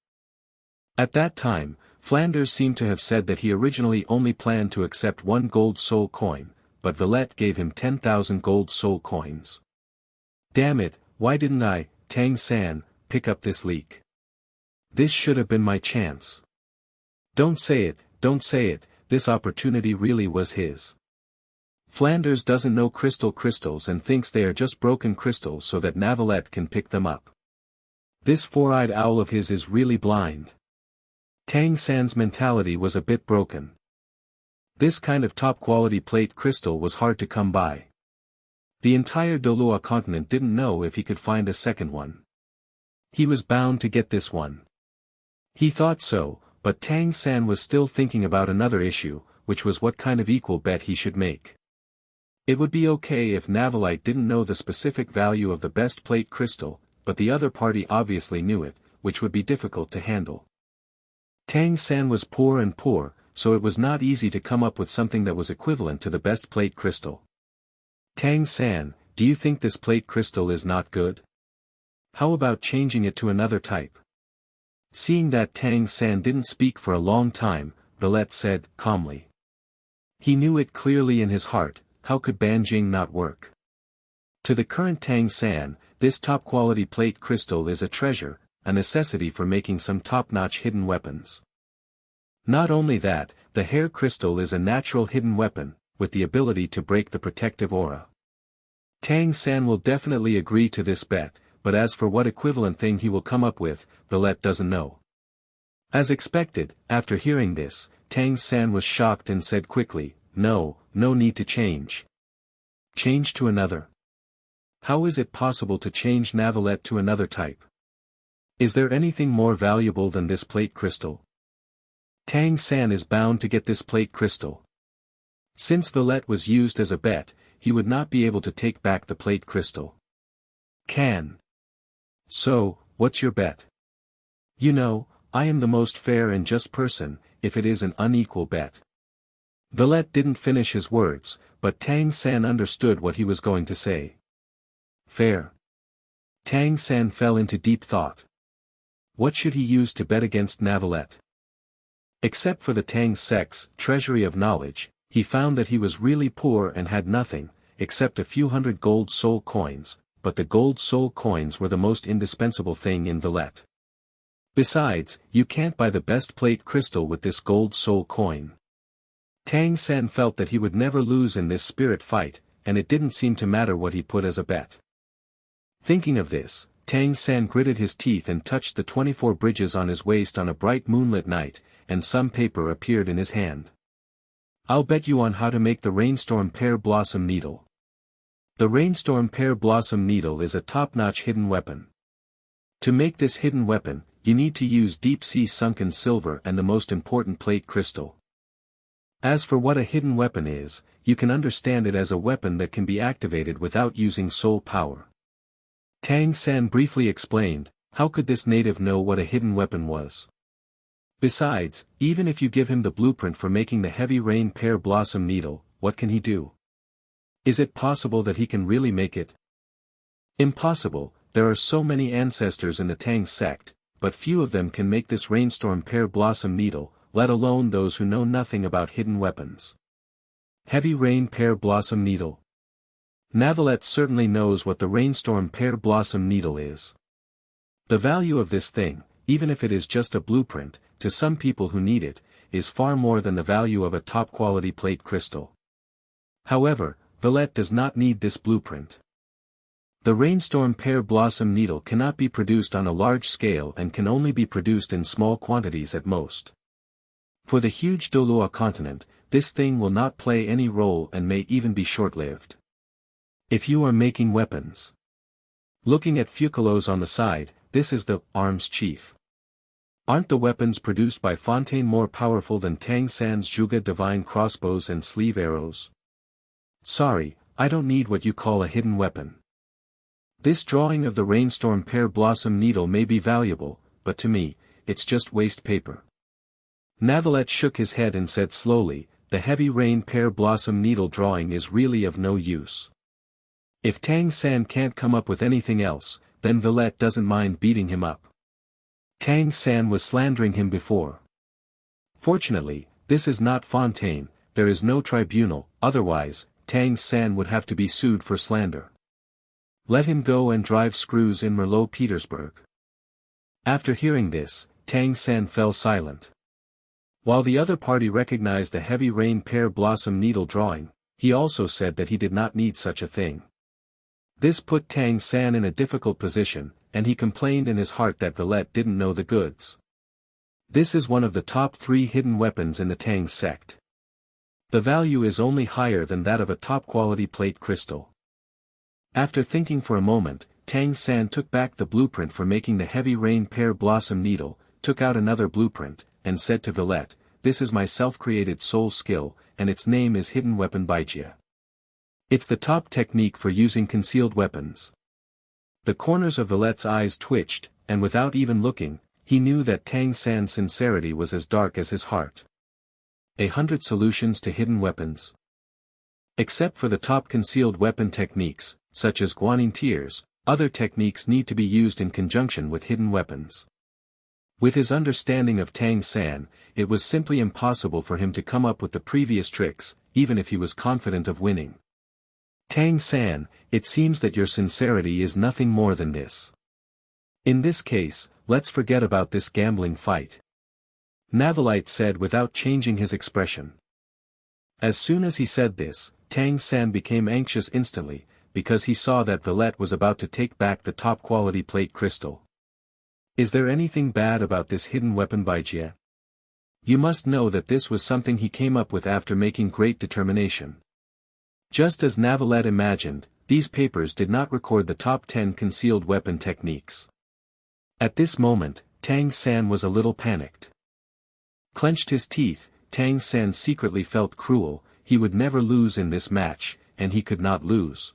At that time, Flanders seemed to have said that he originally only planned to accept 1 gold soul coin, but Navallet gave him 10,000 gold soul coins. Damn it, why didn't I, Tang San, pick up this leak? This should have been my chance. Don't say it, this opportunity really was his. Flanders doesn't know crystals and thinks they are just broken crystals so that Navallet can pick them up. This four-eyed owl of his is really blind. Tang San's mentality was a bit broken. This kind of top-quality plate crystal was hard to come by. The entire Douluo Continent didn't know if he could find a second one. He was bound to get this one. He thought so, but Tang San was still thinking about another issue, which was what kind of equal bet he should make. It would be okay if Navallet didn't know the specific value of the best plate crystal, but the other party obviously knew it, which would be difficult to handle. Tang San was poor, so it was not easy to come up with something that was equivalent to the best plate crystal. Tang San, do you think this plate crystal is not good? How about changing it to another type? Seeing that Tang San didn't speak for a long time, Navallet said, calmly. He knew it clearly in his heart, how could Banjing not work? To the current Tang San, this top-quality plate crystal is a treasure, a necessity for making some top-notch hidden weapons. Not only that, the hair crystal is a natural hidden weapon, with the ability to break the protective aura. Tang San will definitely agree to this bet, but as for what equivalent thing he will come up with, Navallet doesn't know. As expected, after hearing this, Tang San was shocked and said quickly, no need to change. Change to another? How is it possible to change Navallet to another type? Is there anything more valuable than this plate crystal? Tang San is bound to get this plate crystal. Since Navallet was used as a bet, he would not be able to take back the plate crystal. So, what's your bet? You know, I am the most fair and just person, if it is an unequal bet. Navallet didn't finish his words, but Tang San understood what he was going to say. Fair. Tang San fell into deep thought. What should he use to bet against Navallet? Except for the Tang sect's treasury of knowledge, he found that he was really poor and had nothing, except a few hundred gold soul coins, but the gold soul coins were the most indispensable thing in Navallet. Besides, you can't buy the best plate crystal with this gold soul coin. Tang San felt that he would never lose in this spirit fight, and it didn't seem to matter what he put as a bet. Thinking of this, Tang San gritted his teeth and touched the 24 bridges on his waist on a bright moonlit night, and some paper appeared in his hand. I'll bet you on how to make the rainstorm pear blossom needle. The rainstorm pear blossom needle is a top-notch hidden weapon. To make this hidden weapon, you need to use deep-sea sunken silver and the most important plate crystal. As for what a hidden weapon is, you can understand it as a weapon that can be activated without using soul power. Tang San briefly explained, how could this native know what a hidden weapon was? Besides, even if you give him the blueprint for making the heavy rain pear blossom needle, what can he do? Is it possible that he can really make it? Impossible. There are so many ancestors in the Tang sect, but few of them can make this rainstorm pear blossom needle, let alone those who know nothing about hidden weapons. Heavy rain pear blossom needle. Navallet certainly knows what the rainstorm pear blossom needle is. The value of this thing, even if it is just a blueprint, to some people who need it, is far more than the value of a top-quality plate crystal. However, Navallet does not need this blueprint. The rainstorm pear blossom needle cannot be produced on a large scale and can only be produced in small quantities at most. For the huge Douluo Continent, this thing will not play any role and may even be short-lived. If you are making weapons. Looking at Fucalos on the side, this is the arms chief. Aren't the weapons produced by Fontaine more powerful than Tang San's Juga divine crossbows and sleeve arrows? Sorry, I don't need what you call a hidden weapon. This drawing of the rainstorm pear blossom needle may be valuable, but to me, it's just waste paper. Navallet shook his head and said slowly, the heavy rain pear blossom needle drawing is really of no use. If Tang San can't come up with anything else, then Navallet doesn't mind beating him up. Tang San was slandering him before. Fortunately, this is not Fontaine, there is no tribunal, otherwise, Tang San would have to be sued for slander. Let him go and drive screws in Merlot Petersburg. After hearing this, Tang San fell silent. While the other party recognized the heavy rain pear blossom needle drawing, he also said that he did not need such a thing. This put Tang San in a difficult position, and he complained in his heart that Navallet didn't know the goods. This is one of the top 3 hidden weapons in the Tang sect. The value is only higher than that of a top-quality plate crystal. After thinking for a moment, Tang San took back the blueprint for making the heavy rain pear blossom needle, took out another blueprint, and said to Navallet, this is my self-created soul skill, and its name is Hidden Weapon Baijia. It's the top technique for using concealed weapons. The corners of Navallet's eyes twitched, and without even looking, he knew that Tang San's sincerity was as dark as his heart. 100 solutions to hidden weapons. Except for the top concealed weapon techniques, such as Guanyin tears, other techniques need to be used in conjunction with hidden weapons. With his understanding of Tang San, it was simply impossible for him to come up with the previous tricks, even if he was confident of winning. Tang San, it seems that your sincerity is nothing more than this. In this case, let's forget about this gambling fight. Navallet said without changing his expression. As soon as he said this, Tang San became anxious instantly, because he saw that Navallet was about to take back the top-quality plate crystal. Is there anything bad about this hidden weapon Baijia? You must know that this was something he came up with after making great determination. Just as Navallet imagined, these papers did not record the top 10 concealed weapon techniques. At this moment, Tang San was a little panicked. Clenched his teeth, Tang San secretly felt cruel, he would never lose in this match, and he could not lose.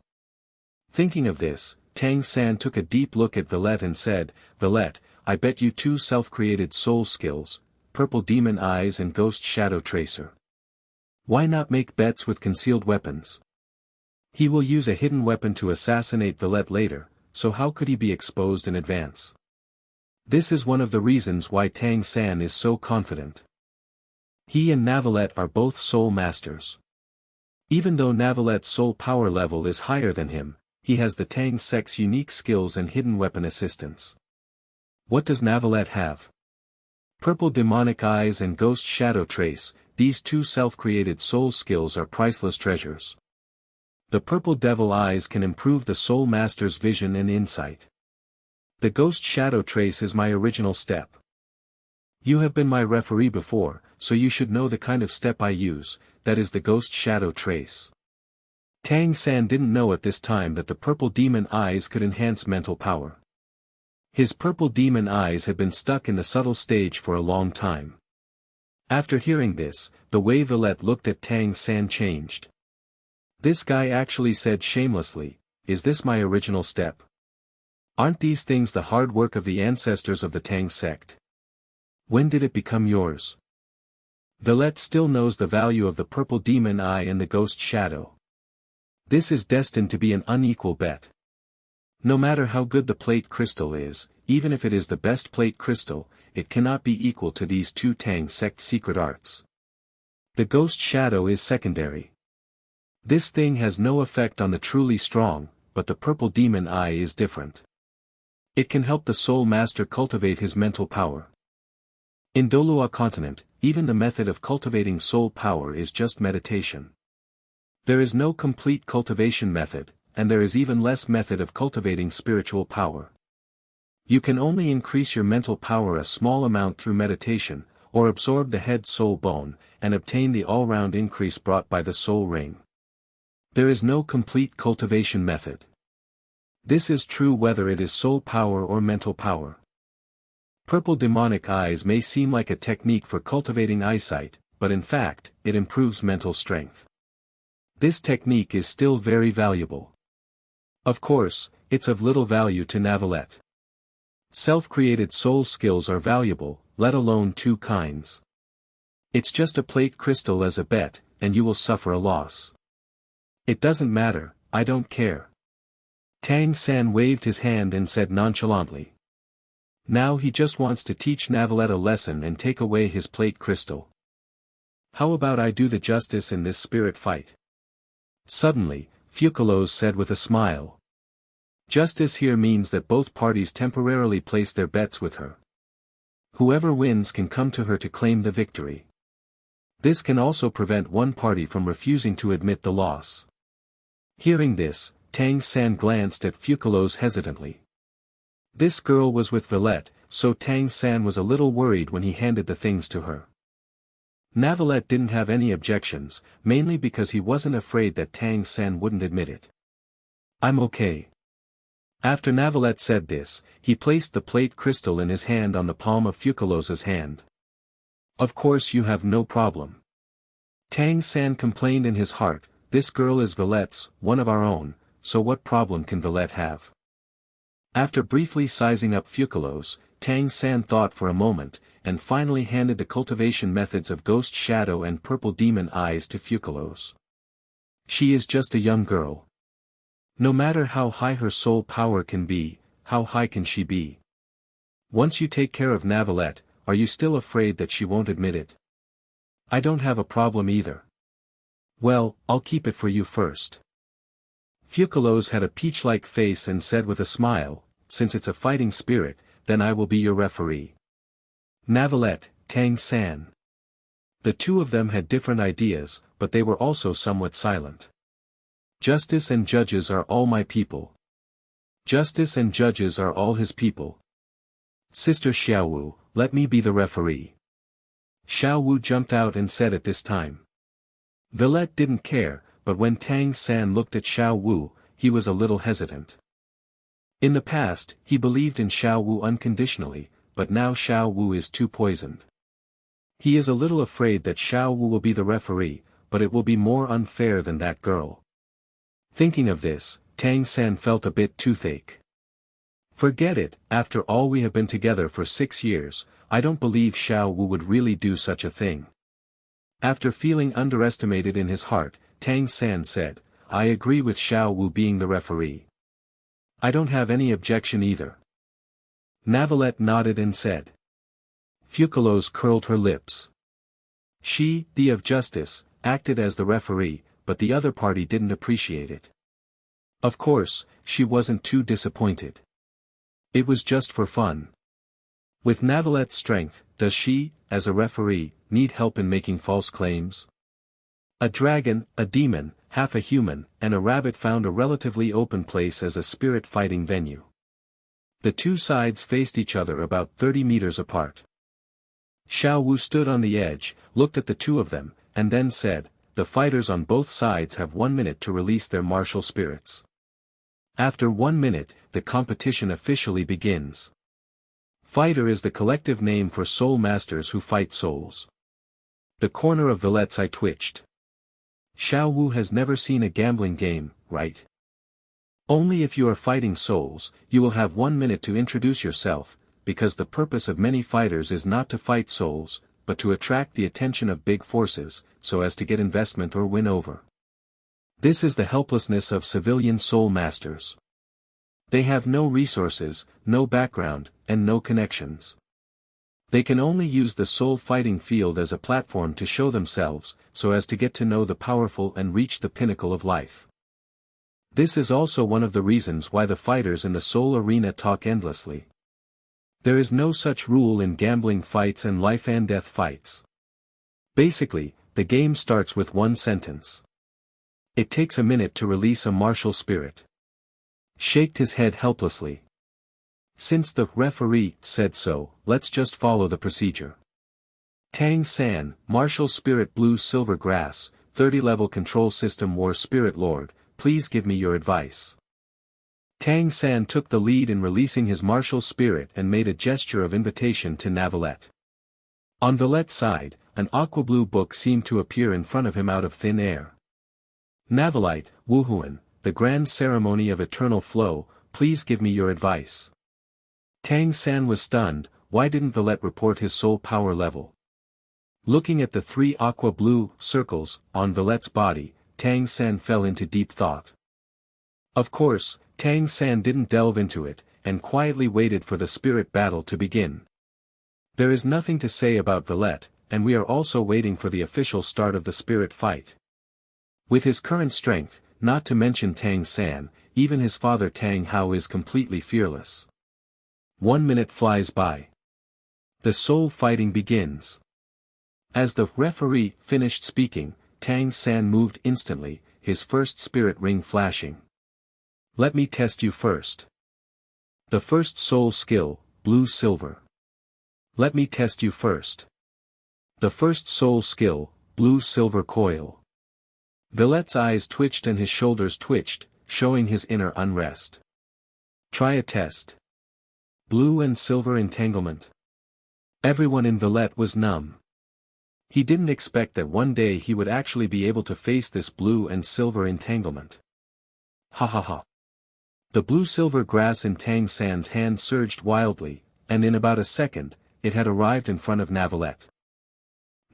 Thinking of this, Tang San took a deep look at Navallet and said, Navallet, I bet you 2 self-created soul skills, Purple Demon Eyes and Ghost Shadow Tracer. Why not make bets with concealed weapons? He will use a hidden weapon to assassinate Navallet later, so how could he be exposed in advance? This is one of the reasons why Tang San is so confident. He and Navallet are both soul masters. Even though Navallet's soul power level is higher than him, he has the Tang Sect's unique skills and hidden weapon assistance. What does Navallet have? Purple demonic eyes and ghost shadow trace. These two self-created soul skills are priceless treasures. The purple devil eyes can improve the soul master's vision and insight. The ghost shadow trace is my original step. You have been my referee before, so you should know the kind of step I use, that is the ghost shadow trace. Tang San didn't know at this time that the purple demon eyes could enhance mental power. His purple demon eyes had been stuck in the subtle stage for a long time. After hearing this, the way Navallet looked at Tang San changed. This guy actually said shamelessly, "Is this my original step? Aren't these things the hard work of the ancestors of the Tang sect? When did it become yours?" Navallet still knows the value of the purple demon eye and the ghost shadow. This is destined to be an unequal bet. No matter how good the plate crystal is, even if it is the best plate crystal, it cannot be equal to these two Tang sect secret arts. The ghost shadow is secondary. This thing has no effect on the truly strong, but the purple demon eye is different. It can help the soul master cultivate his mental power. In Douluo Continent, even the method of cultivating soul power is just meditation. There is no complete cultivation method, and there is even less method of cultivating spiritual power. You can only increase your mental power a small amount through meditation, or absorb the head soul bone, and obtain the all-round increase brought by the soul ring. There is no complete cultivation method. This is true whether it is soul power or mental power. Purple demonic eyes may seem like a technique for cultivating eyesight, but in fact, it improves mental strength. This technique is still very valuable. Of course, it's of little value to Navallet. Self-created soul skills are valuable, let alone two kinds. It's just a plate crystal as a bet, and you will suffer a loss. It doesn't matter, I don't care. Tang San waved his hand and said nonchalantly. Now he just wants to teach Navallet a lesson and take away his plate crystal. How about I do the justice in this spirit fight? Suddenly, Fucalos said with a smile. Justice here means that both parties temporarily place their bets with her. Whoever wins can come to her to claim the victory. This can also prevent one party from refusing to admit the loss. Hearing this, Tang San glanced at Fucalos hesitantly. This girl was with Navallet, so Tang San was a little worried when he handed the things to her. Navallet didn't have any objections, mainly because he wasn't afraid that Tang San wouldn't admit it. I'm okay. After Navallet said this, he placed the plate crystal in his hand on the palm of Fucalos's hand. Of course you have no problem. Tang San complained in his heart, this girl is Navallet's, one of our own, so what problem can Navallet have? After briefly sizing up Fucalos, Tang San thought for a moment, and finally handed the cultivation methods of ghost shadow and purple demon eyes to Fucalos. She is just a young girl. No matter how high her soul power can be, how high can she be? Once you take care of Navallet, are you still afraid that she won't admit it? I don't have a problem either. Well, I'll keep it for you first. Fucalos had a peach-like face and said with a smile, since it's a fighting spirit, then I will be your referee. Navallet, Tang San. The two of them had different ideas, but they were also somewhat silent. Justice and judges are all my people. Justice and judges are all his people. Sister Xiaowu, let me be the referee. Xiaowu jumped out and said at this time. Navallet didn't care, but when Tang San looked at Xiaowu, he was a little hesitant. In the past, he believed in Xiaowu unconditionally, but now Xiaowu is too poisoned. He is a little afraid that Xiaowu will be the referee, but it will be more unfair than that girl. Thinking of this, Tang San felt a bit toothache. Forget it, after all we have been together for 6 years, I don't believe Xiaowu would really do such a thing. After feeling underestimated in his heart, Tang San said, I agree with Xiao Wu being the referee. I don't have any objection either. Navallet nodded and said. Fucalos curled her lips. She, the of justice, acted as the referee, but the other party didn't appreciate it. Of course, she wasn't too disappointed. It was just for fun. With Navallet's strength, does she, as a referee, need help in making false claims? A dragon, a demon, half a human, and a rabbit found a relatively open place as a spirit fighting venue. The two sides faced each other about 30 meters apart. Xiao Wu stood on the edge, looked at the two of them, and then said, the fighters on both sides have 1 minute to release their martial spirits. After 1 minute, the competition officially begins. Fighter is the collective name for soul masters who fight souls. The corner of Vallet's eye twitched. Xiao Wu has never seen a gambling game, right? Only if you are fighting souls, you will have 1 minute to introduce yourself, because the purpose of many fighters is not to fight souls, but to attract the attention of big forces, so as to get investment or win over. This is the helplessness of civilian soul masters. They have no resources, no background, and no connections. They can only use the soul fighting field as a platform to show themselves, so as to get to know the powerful and reach the pinnacle of life. This is also one of the reasons why the fighters in the soul arena talk endlessly. There is no such rule in gambling fights and life and death fights. Basically, the game starts with one sentence. It takes a minute to release a martial spirit. Shaked his head helplessly. Since the referee said so, let's just follow the procedure. Tang San, martial spirit blue silver grass, 30-level control system war spirit lord, please give me your advice. Tang San took the lead in releasing his martial spirit and made a gesture of invitation to Navallet. On Vallet's side, an aqua-blue book seemed to appear in front of him out of thin air. Navallet, Wuhuan, the grand ceremony of eternal flow, please give me your advice. Tang San was stunned, why didn't Vallet report his soul power level? Looking at the 3 aqua-blue circles on Vallet's body, Tang San fell into deep thought. Of course, Tang San didn't delve into it, and quietly waited for the spirit battle to begin. There is nothing to say about Vallet, and we are also waiting for the official start of the spirit fight. With his current strength, not to mention Tang San, even his father Tang Hao is completely fearless. 1 minute flies by. The soul fighting begins. As the referee finished speaking, Tang San moved instantly, his first spirit ring flashing. Let me test you first. The first soul skill, blue-silver. Let me test you first. The first soul skill, blue-silver coil. Vallet's eyes twitched and his shoulders twitched, showing his inner unrest. Try a test. Blue and silver entanglement. Everyone in Vallet was numb. He didn't expect that one day he would actually be able to face this blue and silver entanglement. Ha ha ha. The blue-silver grass in Tang San's hand surged wildly, and in about a second, it had arrived in front of Navallet.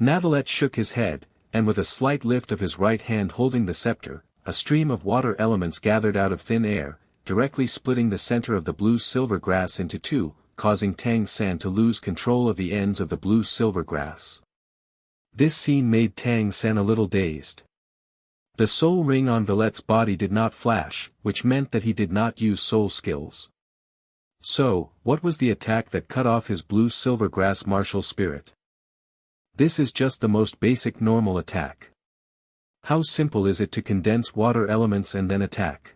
Navallet shook his head, and with a slight lift of his right hand holding the scepter, a stream of water elements gathered out of thin air, directly splitting the center of the blue-silver grass into two, causing Tang San to lose control of the ends of the blue-silver grass. This scene made Tang San a little dazed. The soul ring on Vallet's body did not flash, which meant that he did not use soul skills. So, what was the attack that cut off his blue-silver grass martial spirit? This is just the most basic normal attack. How simple is it to condense water elements and then attack?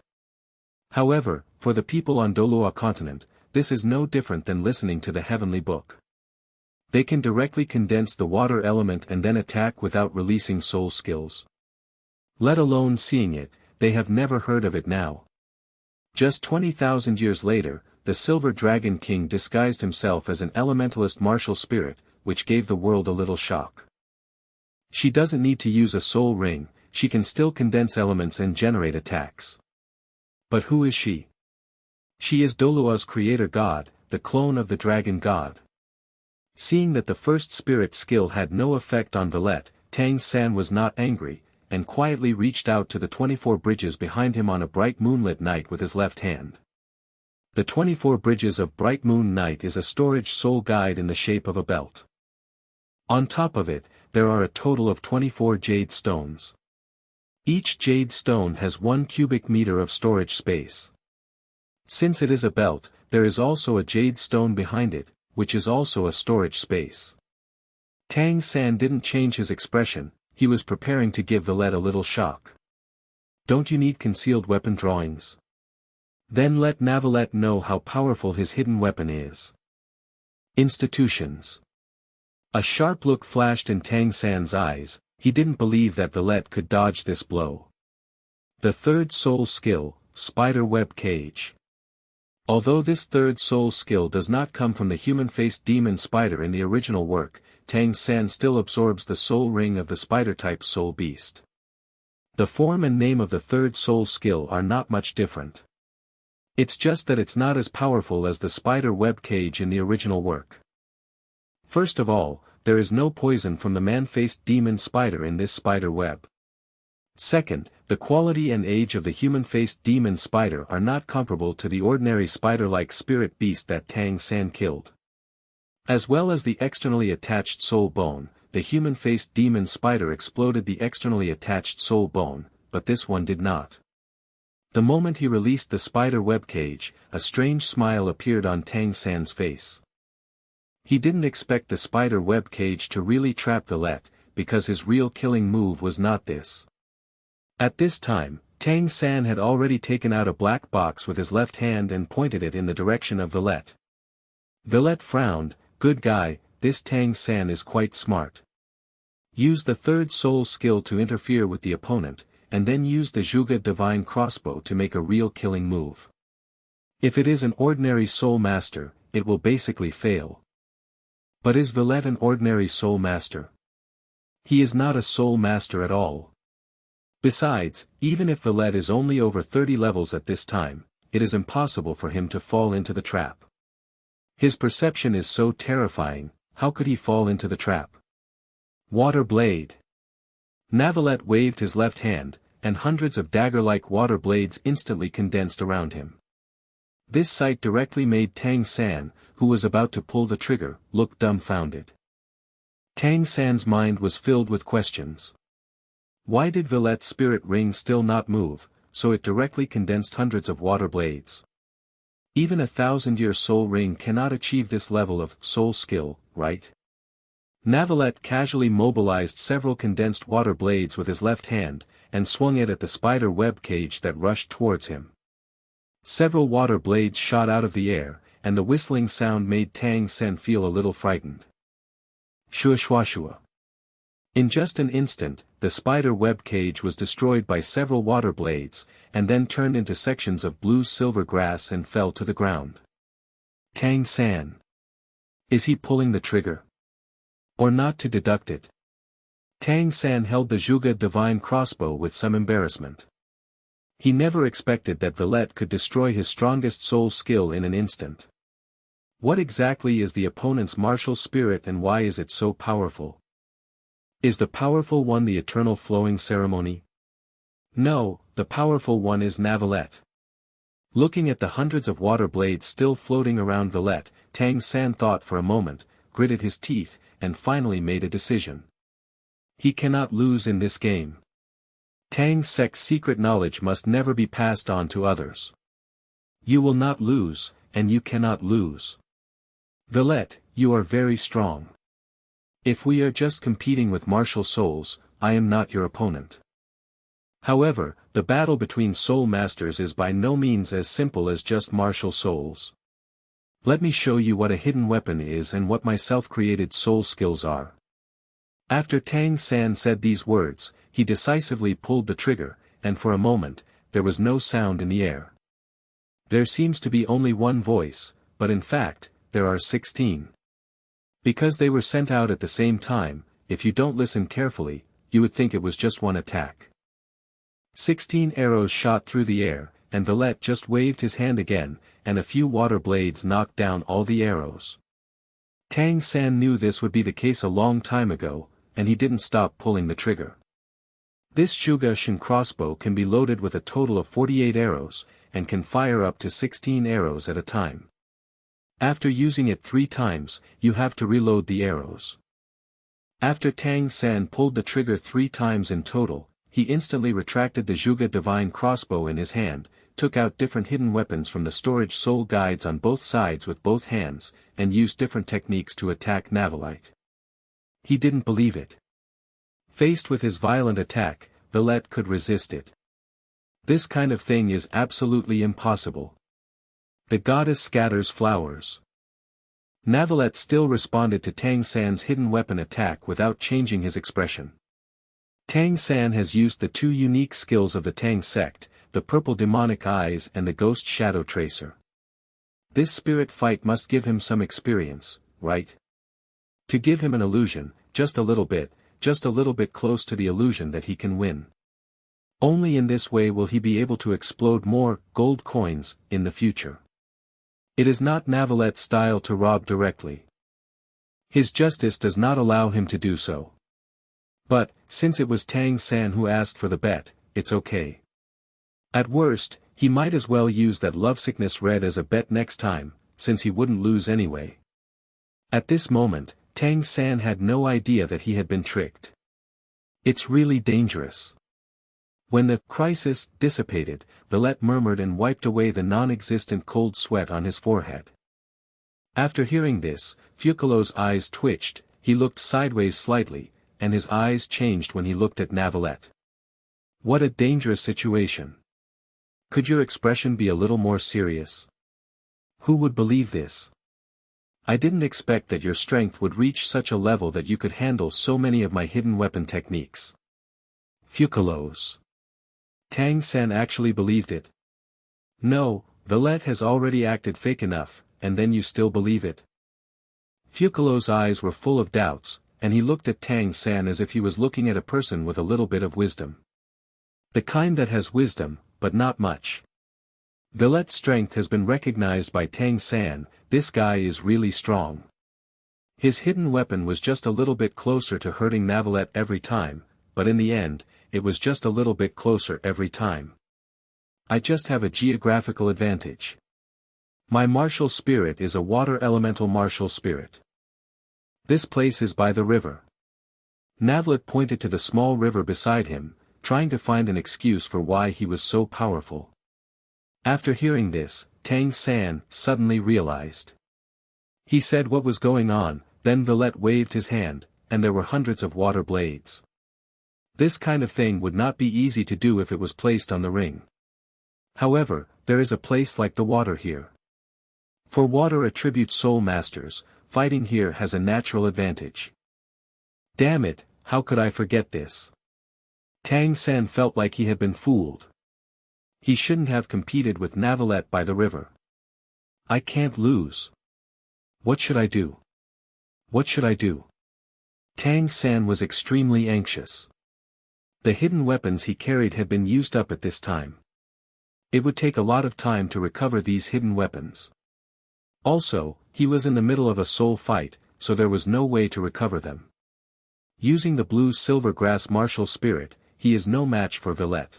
However, for the people on Douluo Continent, this is no different than listening to the heavenly book. They can directly condense the water element and then attack without releasing soul skills. Let alone seeing it, they have never heard of it now. Just 20,000 years later, the Silver Dragon King disguised himself as an elementalist martial spirit, which gave the world a little shock. She doesn't need to use a soul ring, she can still condense elements and generate attacks. But who is she? She is Douluo's creator god, the clone of the dragon god. Seeing that the first spirit skill had no effect on Vallet, Tang San was not angry, and quietly reached out to the 24 bridges behind him on a bright moonlit night with his left hand. The 24 bridges of Bright Moon Night is a storage soul guide in the shape of a belt. On top of it, there are a total of 24 jade stones. Each jade stone has 1 cubic meter of storage space. Since it is a belt, there is also a jade stone behind it, which is also a storage space. Tang San didn't change his expression, he was preparing to give Navallet a little shock. Don't you need concealed weapon drawings? Then let Navallet know how powerful his hidden weapon is. Institutions. A sharp look flashed in Tang San's eyes, he didn't believe that Navallet could dodge this blow. The third soul skill, Spider Web Cage. Although this third soul skill does not come from the human-faced demon spider in the original work, Tang San still absorbs the soul ring of the spider-type soul beast. The form and name of the third soul skill are not much different. It's just that it's not as powerful as the spider web cage in the original work. First of all, there is no poison from the man-faced demon spider in this spider web. Second, the quality and age of the human-faced demon spider are not comparable to the ordinary spider-like spirit beast that Tang San killed. As well as the externally attached soul bone, the human-faced demon spider exploded the externally attached soul bone, but this one did not. The moment he released the spider web cage, a strange smile appeared on Tang San's face. He didn't expect the spider web cage to really trap Navallet, because his real killing move was not this. At this time, Tang San had already taken out a black box with his left hand and pointed it in the direction of Navallet. Navallet frowned, "Good guy, this Tang San is quite smart. Use the third soul skill to interfere with the opponent, and then use the Zhuge divine crossbow to make a real killing move. If it is an ordinary soul master, it will basically fail. But is Navallet an ordinary soul master? He is not a soul master at all. Besides, even if Navallet is only over 30 levels at this time, it is impossible for him to fall into the trap. His perception is so terrifying, how could he fall into the trap? Water blade. Navallet waved his left hand, and hundreds of dagger-like water blades instantly condensed around him. This sight directly made Tang San, who was about to pull the trigger, look dumbfounded. Tang San's mind was filled with questions. Why did Navallet's spirit ring still not move, so it directly condensed hundreds of water blades? Even a 1,000-year soul ring cannot achieve this level of soul skill, right? Navallet casually mobilized several condensed water blades with his left hand, and swung it at the spider web cage that rushed towards him. Several water blades shot out of the air, and the whistling sound made Tang San feel a little frightened. Shua shua shua. In just an instant, the spider web cage was destroyed by several water blades, and then turned into sections of blue-silver grass and fell to the ground. Tang San. Is he pulling the trigger? Or not to deduct it? Tang San held the Zhuge divine crossbow with some embarrassment. He never expected that Navallet could destroy his strongest soul skill in an instant. What exactly is the opponent's martial spirit and why is it so powerful? Is the powerful one the eternal flowing ceremony? No, the powerful one is Navallet. Looking at the hundreds of water blades still floating around Navallet, Tang San thought for a moment, gritted his teeth, and finally made a decision. He cannot lose in this game. Tang Sek's secret knowledge must never be passed on to others. You will not lose, and you cannot lose. Navallet, you are very strong. If we are just competing with martial souls, I am not your opponent. However, the battle between soul masters is by no means as simple as just martial souls. Let me show you what a hidden weapon is and what my self-created soul skills are. After Tang San said these words, he decisively pulled the trigger, and for a moment, there was no sound in the air. There seems to be only one voice, but in fact, there are 16. Because they were sent out at the same time, if you don't listen carefully, you would think it was just one attack. 16 arrows shot through the air, and Navallet just waved his hand again, and a few water blades knocked down all the arrows. Tang San knew this would be the case a long time ago, and he didn't stop pulling the trigger. This Zhu Zhuqing crossbow can be loaded with a total of 48 arrows, and can fire up to 16 arrows at a time. After using it 3 times, you have to reload the arrows. After Tang San pulled the trigger 3 times in total, he instantly retracted the Zhuge divine crossbow in his hand, took out different hidden weapons from the storage soul guides on both sides with both hands, and used different techniques to attack Navallet. He didn't believe it. Faced with his violent attack, Navallet could resist it. This kind of thing is absolutely impossible. The goddess scatters flowers. Navallet still responded to Tang San's hidden weapon attack without changing his expression. Tang San has used the 2 unique skills of the Tang sect, the purple demonic eyes and the ghost shadow tracer. This spirit fight must give him some experience, right? To give him an illusion, just a little bit close to the illusion that he can win. Only in this way will he be able to explode more gold coins in the future. It is not Navallet's style to rob directly. His justice does not allow him to do so. But, since it was Tang San who asked for the bet, it's okay. At worst, he might as well use that lovesickness red as a bet next time, since he wouldn't lose anyway. At this moment, Tang San had no idea that he had been tricked. It's really dangerous. When the crisis dissipated, Navallet murmured and wiped away the non-existent cold sweat on his forehead. After hearing this, Fucalos' eyes twitched, he looked sideways slightly, and his eyes changed when he looked at Navallet. What a dangerous situation. Could your expression be a little more serious? Who would believe this? I didn't expect that your strength would reach such a level that you could handle so many of my hidden weapon techniques. Fucalos. Tang San actually believed it. No, Navallet has already acted fake enough, and then you still believe it. Fucalos' eyes were full of doubts, and he looked at Tang San as if he was looking at a person with a little bit of wisdom. The kind that has wisdom, but not much. Navallet's strength has been recognized by Tang San, this guy is really strong. His hidden weapon was just a little bit closer to hurting Navallet every time, but in the end, it was just a little bit closer every time. I just have a geographical advantage. My martial spirit is a water elemental martial spirit. This place is by the river. Navallet pointed to the small river beside him, trying to find an excuse for why he was so powerful. After hearing this, Tang San suddenly realized. He said what was going on, then Navallet waved his hand, and there were hundreds of water blades. This kind of thing would not be easy to do if it was placed on the ring. However, there is a place like the water here. For water attribute soul masters, fighting here has a natural advantage. Damn it, how could I forget this? Tang San felt like he had been fooled. He shouldn't have competed with Navallet by the river. I can't lose. What should I do? What should I do? Tang San was extremely anxious. The hidden weapons he carried had been used up at this time. It would take a lot of time to recover these hidden weapons. Also, he was in the middle of a soul fight, so there was no way to recover them. Using the blue-silver grass martial spirit, he is no match for Navallet.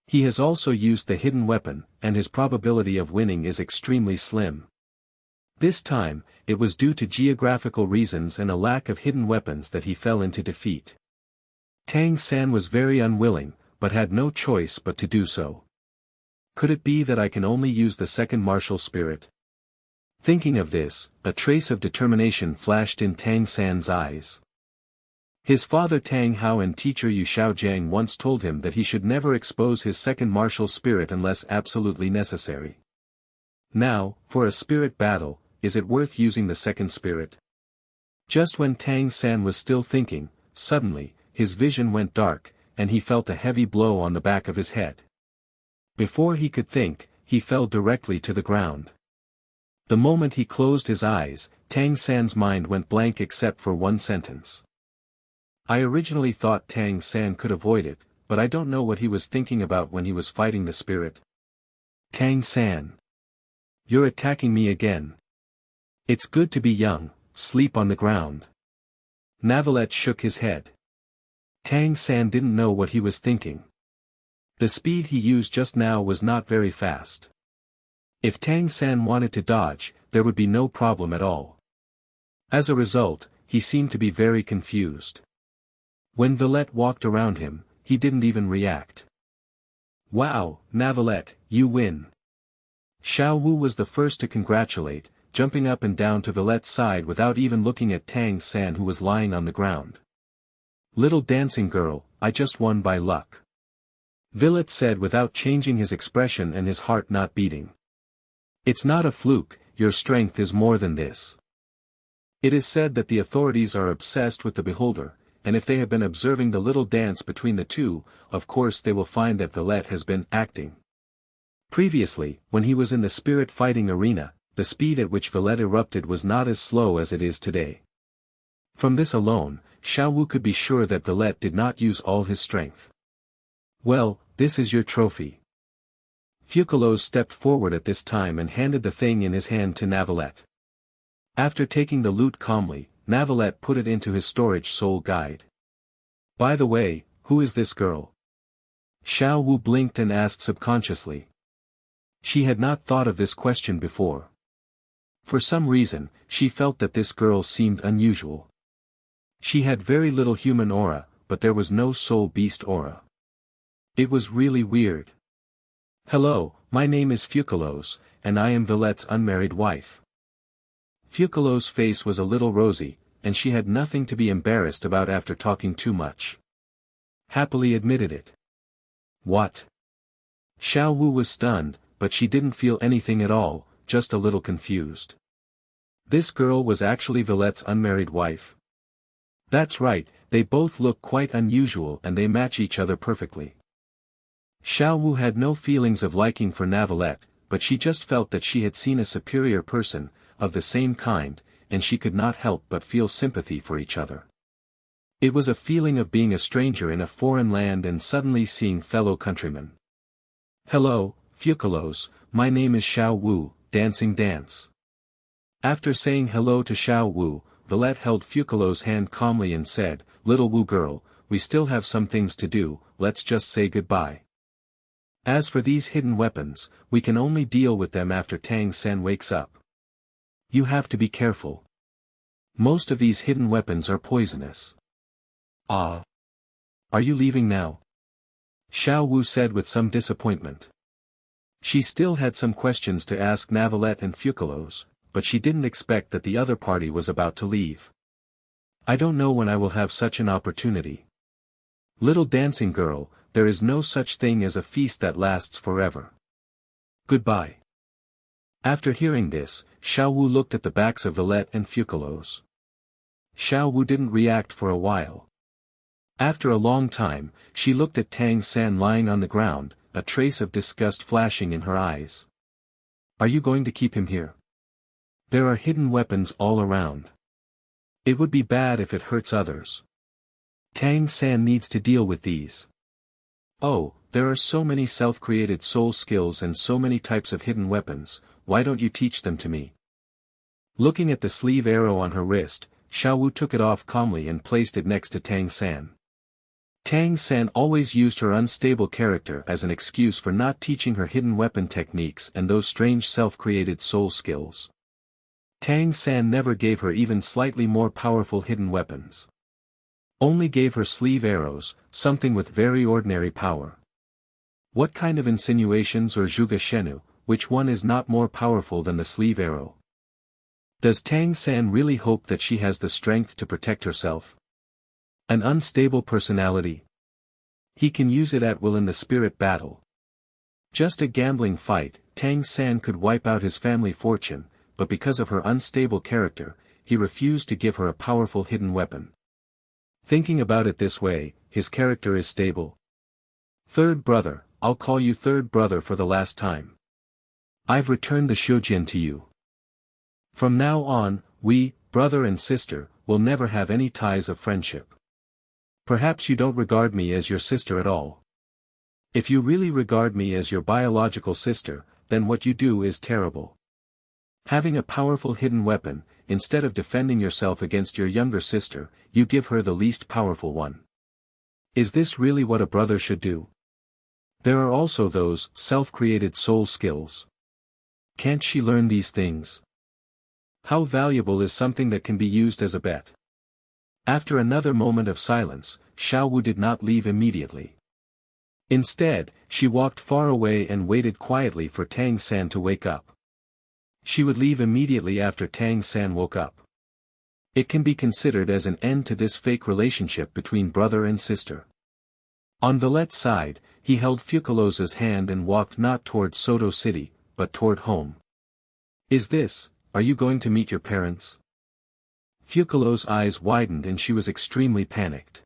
He has also used the hidden weapon, and his probability of winning is extremely slim. This time, it was due to geographical reasons and a lack of hidden weapons that he fell into defeat. Tang San was very unwilling, but had no choice but to do so. Could it be that I can only use the second martial spirit? Thinking of this, a trace of determination flashed in Tang San's eyes. His father Tang Hao and teacher Yu Shaojiang once told him that he should never expose his second martial spirit unless absolutely necessary. Now, for a spirit battle, is it worth using the second spirit? Just when Tang San was still thinking, suddenly, his vision went dark, and he felt a heavy blow on the back of his head. Before he could think, he fell directly to the ground. The moment he closed his eyes, Tang San's mind went blank except for one sentence. I originally thought Tang San could avoid it, but I don't know what he was thinking about when he was fighting the spirit. Tang San. You're attacking me again. It's good to be young, sleep on the ground. Navallet shook his head. Tang San didn't know what he was thinking. The speed he used just now was not very fast. If Tang San wanted to dodge, there would be no problem at all. As a result, he seemed to be very confused. When Navallet walked around him, he didn't even react. Wow, Navallet, you win. Xiao Wu was the first to congratulate, jumping up and down to Navallet's side without even looking at Tang San who was lying on the ground. Little dancing girl, I just won by luck. Navallet said without changing his expression and his heart not beating. It's not a fluke, your strength is more than this. It is said that the authorities are obsessed with the beholder, and if they have been observing the little dance between the two, of course they will find that Navallet has been acting. Previously, when he was in the spirit fighting arena, the speed at which Navallet erupted was not as slow as it is today. From this alone, Xiao Wu could be sure that Navallet did not use all his strength. Well, this is your trophy. Fucalos stepped forward at this time and handed the thing in his hand to Navallet. After taking the loot calmly, Navallet put it into his storage soul guide. By the way, who is this girl? Xiao Wu blinked and asked subconsciously. She had not thought of this question before. For some reason, she felt that this girl seemed unusual. She had very little human aura, but there was no soul beast aura. It was really weird. Hello, my name is Fukalos, and I am Navallet's unmarried wife. Fukalos' face was a little rosy, and she had nothing to be embarrassed about after talking too much. Happily admitted it. What? Xiao Wu was stunned, but she didn't feel anything at all, just a little confused. This girl was actually Navallet's unmarried wife. That's right, they both look quite unusual and they match each other perfectly. Xiao Wu had no feelings of liking for Navallet, but she just felt that she had seen a superior person, of the same kind, and she could not help but feel sympathy for each other. It was a feeling of being a stranger in a foreign land and suddenly seeing fellow countrymen. Hello, Fukalos, my name is Xiao Wu, dancing dance. After saying hello to Xiao Wu, Navallet held Fukalos' hand calmly and said, Little Wu girl, we still have some things to do, let's just say goodbye. As for these hidden weapons, we can only deal with them after Tang San wakes up. You have to be careful. Most of these hidden weapons are poisonous. Ah. Are you leaving now? Xiao Wu said with some disappointment. She still had some questions to ask Navallet and Fukalos, but she didn't expect that the other party was about to leave. I don't know when I will have such an opportunity. Little dancing girl, there is no such thing as a feast that lasts forever. Goodbye. After hearing this, Xiao Wu looked at the backs of Navallet and Fukalos. Xiao Wu didn't react for a while. After a long time, she looked at Tang San lying on the ground, a trace of disgust flashing in her eyes. Are you going to keep him here? There are hidden weapons all around. It would be bad if it hurts others. Tang San needs to deal with these. Oh, there are so many self-created soul skills and so many types of hidden weapons, why don't you teach them to me? Looking at the sleeve arrow on her wrist, Xiao Wu took it off calmly and placed it next to Tang San. Tang San always used her unstable character as an excuse for not teaching her hidden weapon techniques and those strange self-created soul skills. Tang San never gave her even slightly more powerful hidden weapons. Only gave her sleeve arrows, something with very ordinary power. What kind of insinuations or zhuge shenu, which one is not more powerful than the sleeve arrow? Does Tang San really hope that she has the strength to protect herself? An unstable personality? He can use it at will in the spirit battle. Just a gambling fight, Tang San could wipe out his family fortune, but because of her unstable character, he refused to give her a powerful hidden weapon. Thinking about it this way, his character is stable. Third brother, I'll call you third brother for the last time. I've returned the Shoujin to you. From now on, we, brother and sister, will never have any ties of friendship. Perhaps you don't regard me as your sister at all. If you really regard me as your biological sister, then what you do is terrible. Having a powerful hidden weapon, instead of defending yourself against your younger sister, you give her the least powerful one. Is this really what a brother should do? There are also those self-created soul skills. Can't she learn these things? How valuable is something that can be used as a bet? After another moment of silence, Xiaowu did not leave immediately. Instead, she walked far away and waited quietly for Tang San to wake up. She would leave immediately after Tang San woke up. It can be considered as an end to this fake relationship between brother and sister. On Vallet's side, he held Fucalos' hand and walked not toward Sodto city, but toward home. Are you going to meet your parents? Fucalos' eyes widened and she was extremely panicked.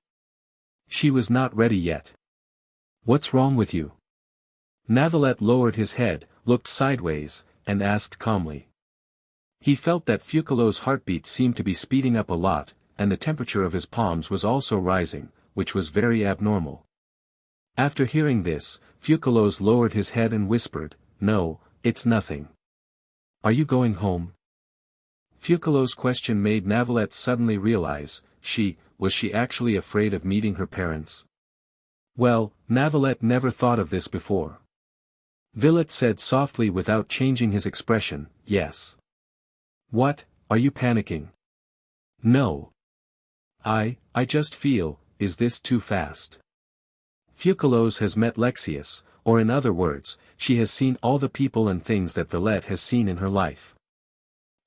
She was not ready yet. What's wrong with you? Navallet lowered his head, looked sideways, and asked calmly. He felt that Fucalos' heartbeat seemed to be speeding up a lot, and the temperature of his palms was also rising, which was very abnormal. After hearing this, Fucalos lowered his head and whispered, "No, it's nothing." "Are you going home?" Fucalos' question made Navallet suddenly realize, was she actually afraid of meeting her parents? Well, Navallet never thought of this before. Villet said softly without changing his expression, "Yes." "What, are you panicking?" "No. I just feel, is this too fast?" Fucalos has met Lexius, or in other words, she has seen all the people and things that Villet has seen in her life.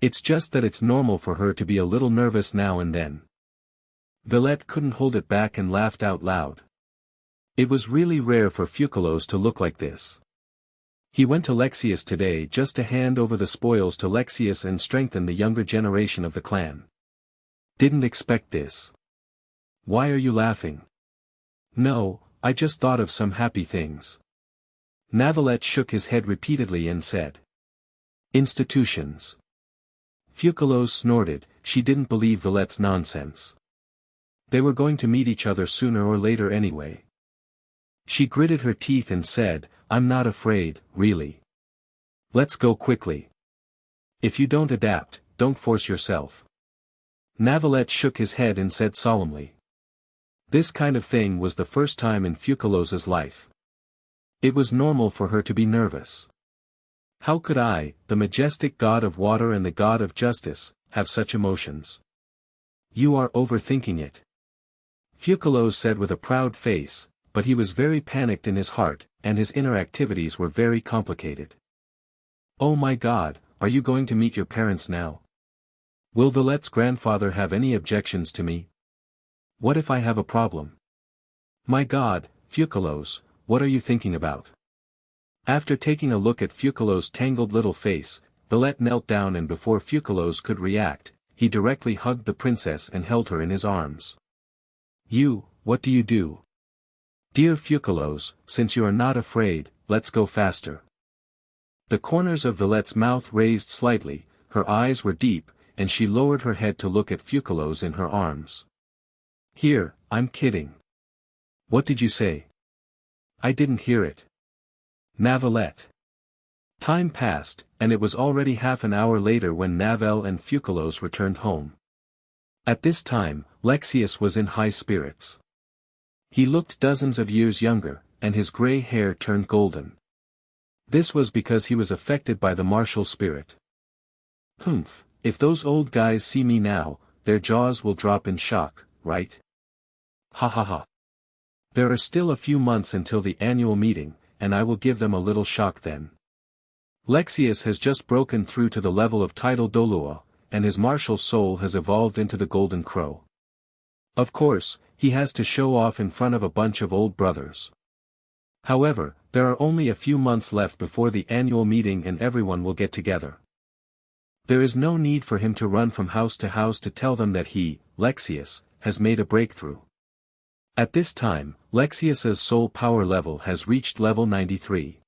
It's just that it's normal for her to be a little nervous now and then. Villet couldn't hold it back and laughed out loud. It was really rare for Fucalos to look like this. He went to Lexius today just to hand over the spoils to Lexius and strengthen the younger generation of the clan. Didn't expect this. Why are you laughing? No, I just thought of some happy things. Navallet shook his head repeatedly and said. Institutions. Fucalos snorted, she didn't believe Villet's nonsense. They were going to meet each other sooner or later anyway. She gritted her teeth and said, I'm not afraid, really. Let's go quickly. If you don't adapt, don't force yourself. Navallet shook his head and said solemnly. This kind of thing was the first time in Fucalos's life. It was normal for her to be nervous. How could I, the majestic god of water and the god of justice, have such emotions? You are overthinking it. Fucalos said with a proud face, but he was very panicked in his heart, and his inner activities were very complicated. Oh my God, are you going to meet your parents now? Will Villet's grandfather have any objections to me? What if I have a problem? My God, Fucalos, what are you thinking about? After taking a look at Fucalos' tangled little face, Villet knelt down and before Fucalos could react, he directly hugged the princess and held her in his arms. What do you do? Dear Fucalos, since you are not afraid, let's go faster. The corners of Villet's mouth raised slightly, her eyes were deep, and she lowered her head to look at Fucalos in her arms. Here, I'm kidding. What did you say? I didn't hear it. Navallet. Time passed, and it was already half an hour later when Navel and Fucalos returned home. At this time, Lexius was in high spirits. He looked dozens of years younger, and his gray hair turned golden. This was because he was affected by the martial spirit. Humph, if those old guys see me now, their jaws will drop in shock, right? Ha ha ha. There are still a few months until the annual meeting, and I will give them a little shock then. Lexius has just broken through to the level of title Douluo, and his martial soul has evolved into the Golden Crow. Of course, he has to show off in front of a bunch of old brothers. However, there are only a few months left before the annual meeting and everyone will get together. There is no need for him to run from house to tell them that he, Lexius, has made a breakthrough. At this time, Lexius's soul power level has reached level 93.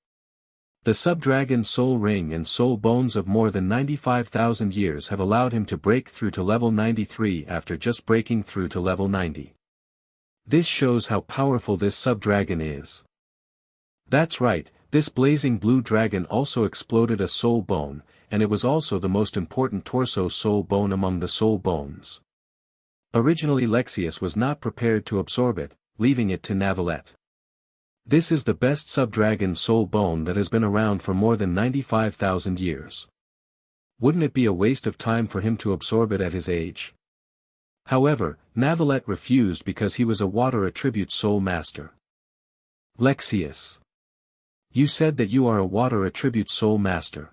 The Subdragon Soul Ring and Soul Bones of more than 95,000 years have allowed him to break through to level 93 after just breaking through to level 90. This shows how powerful this Subdragon is. That's right, this blazing blue dragon also exploded a soul bone, and it was also the most important torso soul bone among the soul bones. Originally Lexius was not prepared to absorb it, leaving it to Navallet. This is the best sub-dragon soul bone that has been around for more than 95,000 years. Wouldn't it be a waste of time for him to absorb it at his age? However, Navallet refused because he was a water attribute soul master. Lexius. You said that you are a water attribute soul master.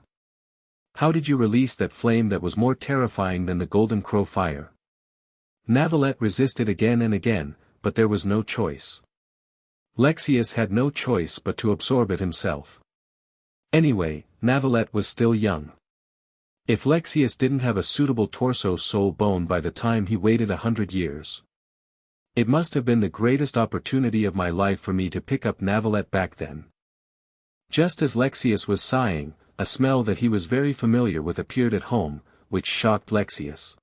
How did you release that flame that was more terrifying than the golden crow fire? Navallet resisted again and again, but there was no choice. Lexius had no choice but to absorb it himself. Anyway, Navallet was still young. If Lexius didn't have a suitable torso soul bone by the time he waited 100 years. It must have been the greatest opportunity of my life for me to pick up Navallet back then. Just as Lexius was sighing, a smell that he was very familiar with appeared at home, which shocked Lexius.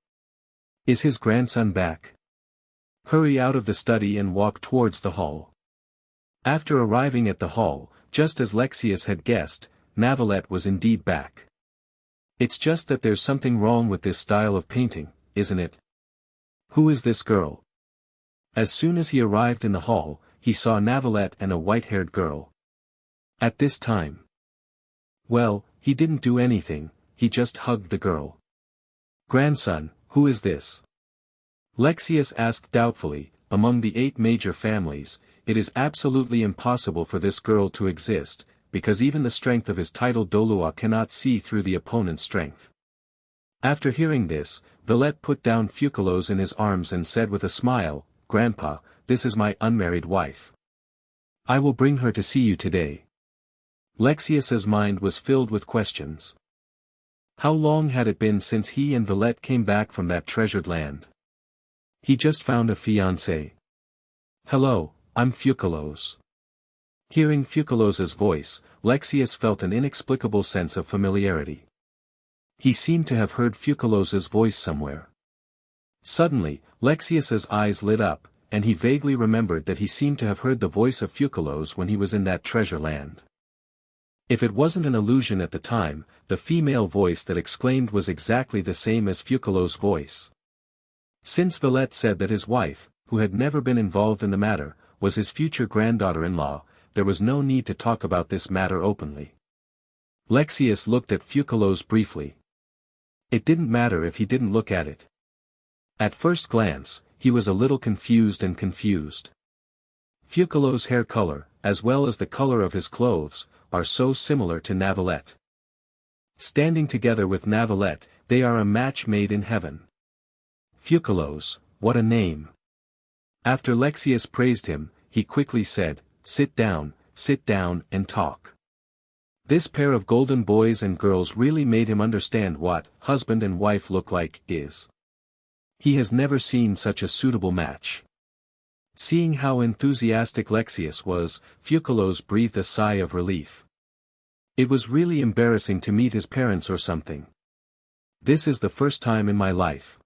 Is his grandson back? Hurry out of the study and walk towards the hall. After arriving at the hall, just as Lexius had guessed, Navallet was indeed back. It's just that there's something wrong with this style of painting, isn't it? Who is this girl? As soon as he arrived in the hall, he saw Navallet and a white-haired girl. At this time. Well, he didn't do anything, he just hugged the girl. Grandson, who is this? Lexius asked doubtfully. Among the 8 major families, it is absolutely impossible for this girl to exist, because even the strength of his title Douluo cannot see through the opponent's strength. After hearing this, Navallet put down Fucalos in his arms and said with a smile, Grandpa, this is my unmarried wife. I will bring her to see you today. Lexius's mind was filled with questions. How long had it been since he and Navallet came back from that treasured land? He just found a fiancé. Hello, I'm Fucalos. Hearing Fucalos's voice, Lexius felt an inexplicable sense of familiarity. He seemed to have heard Fucalos's voice somewhere. Suddenly, Lexius's eyes lit up, and he vaguely remembered that he seemed to have heard the voice of Fucalos when he was in that treasure land. If it wasn't an illusion at the time, the female voice that exclaimed was exactly the same as Fucalos's voice. Since Navallet said that his wife, who had never been involved in the matter, was his future granddaughter-in-law, there was no need to talk about this matter openly. Lexius looked at Fucalos briefly. It didn't matter if he didn't look at it. At first glance, he was a little confused. Fucalos' hair color, as well as the color of his clothes, are so similar to Navallet. Standing together with Navallet, they are a match made in heaven. Fucalos, what a name. After Lexius praised him, he quickly said, sit down and talk. This pair of golden boys and girls really made him understand what husband and wife look like is. He has never seen such a suitable match. Seeing how enthusiastic Lexius was, Fucalos breathed a sigh of relief. It was really embarrassing to meet his parents or something. This is the first time in my life.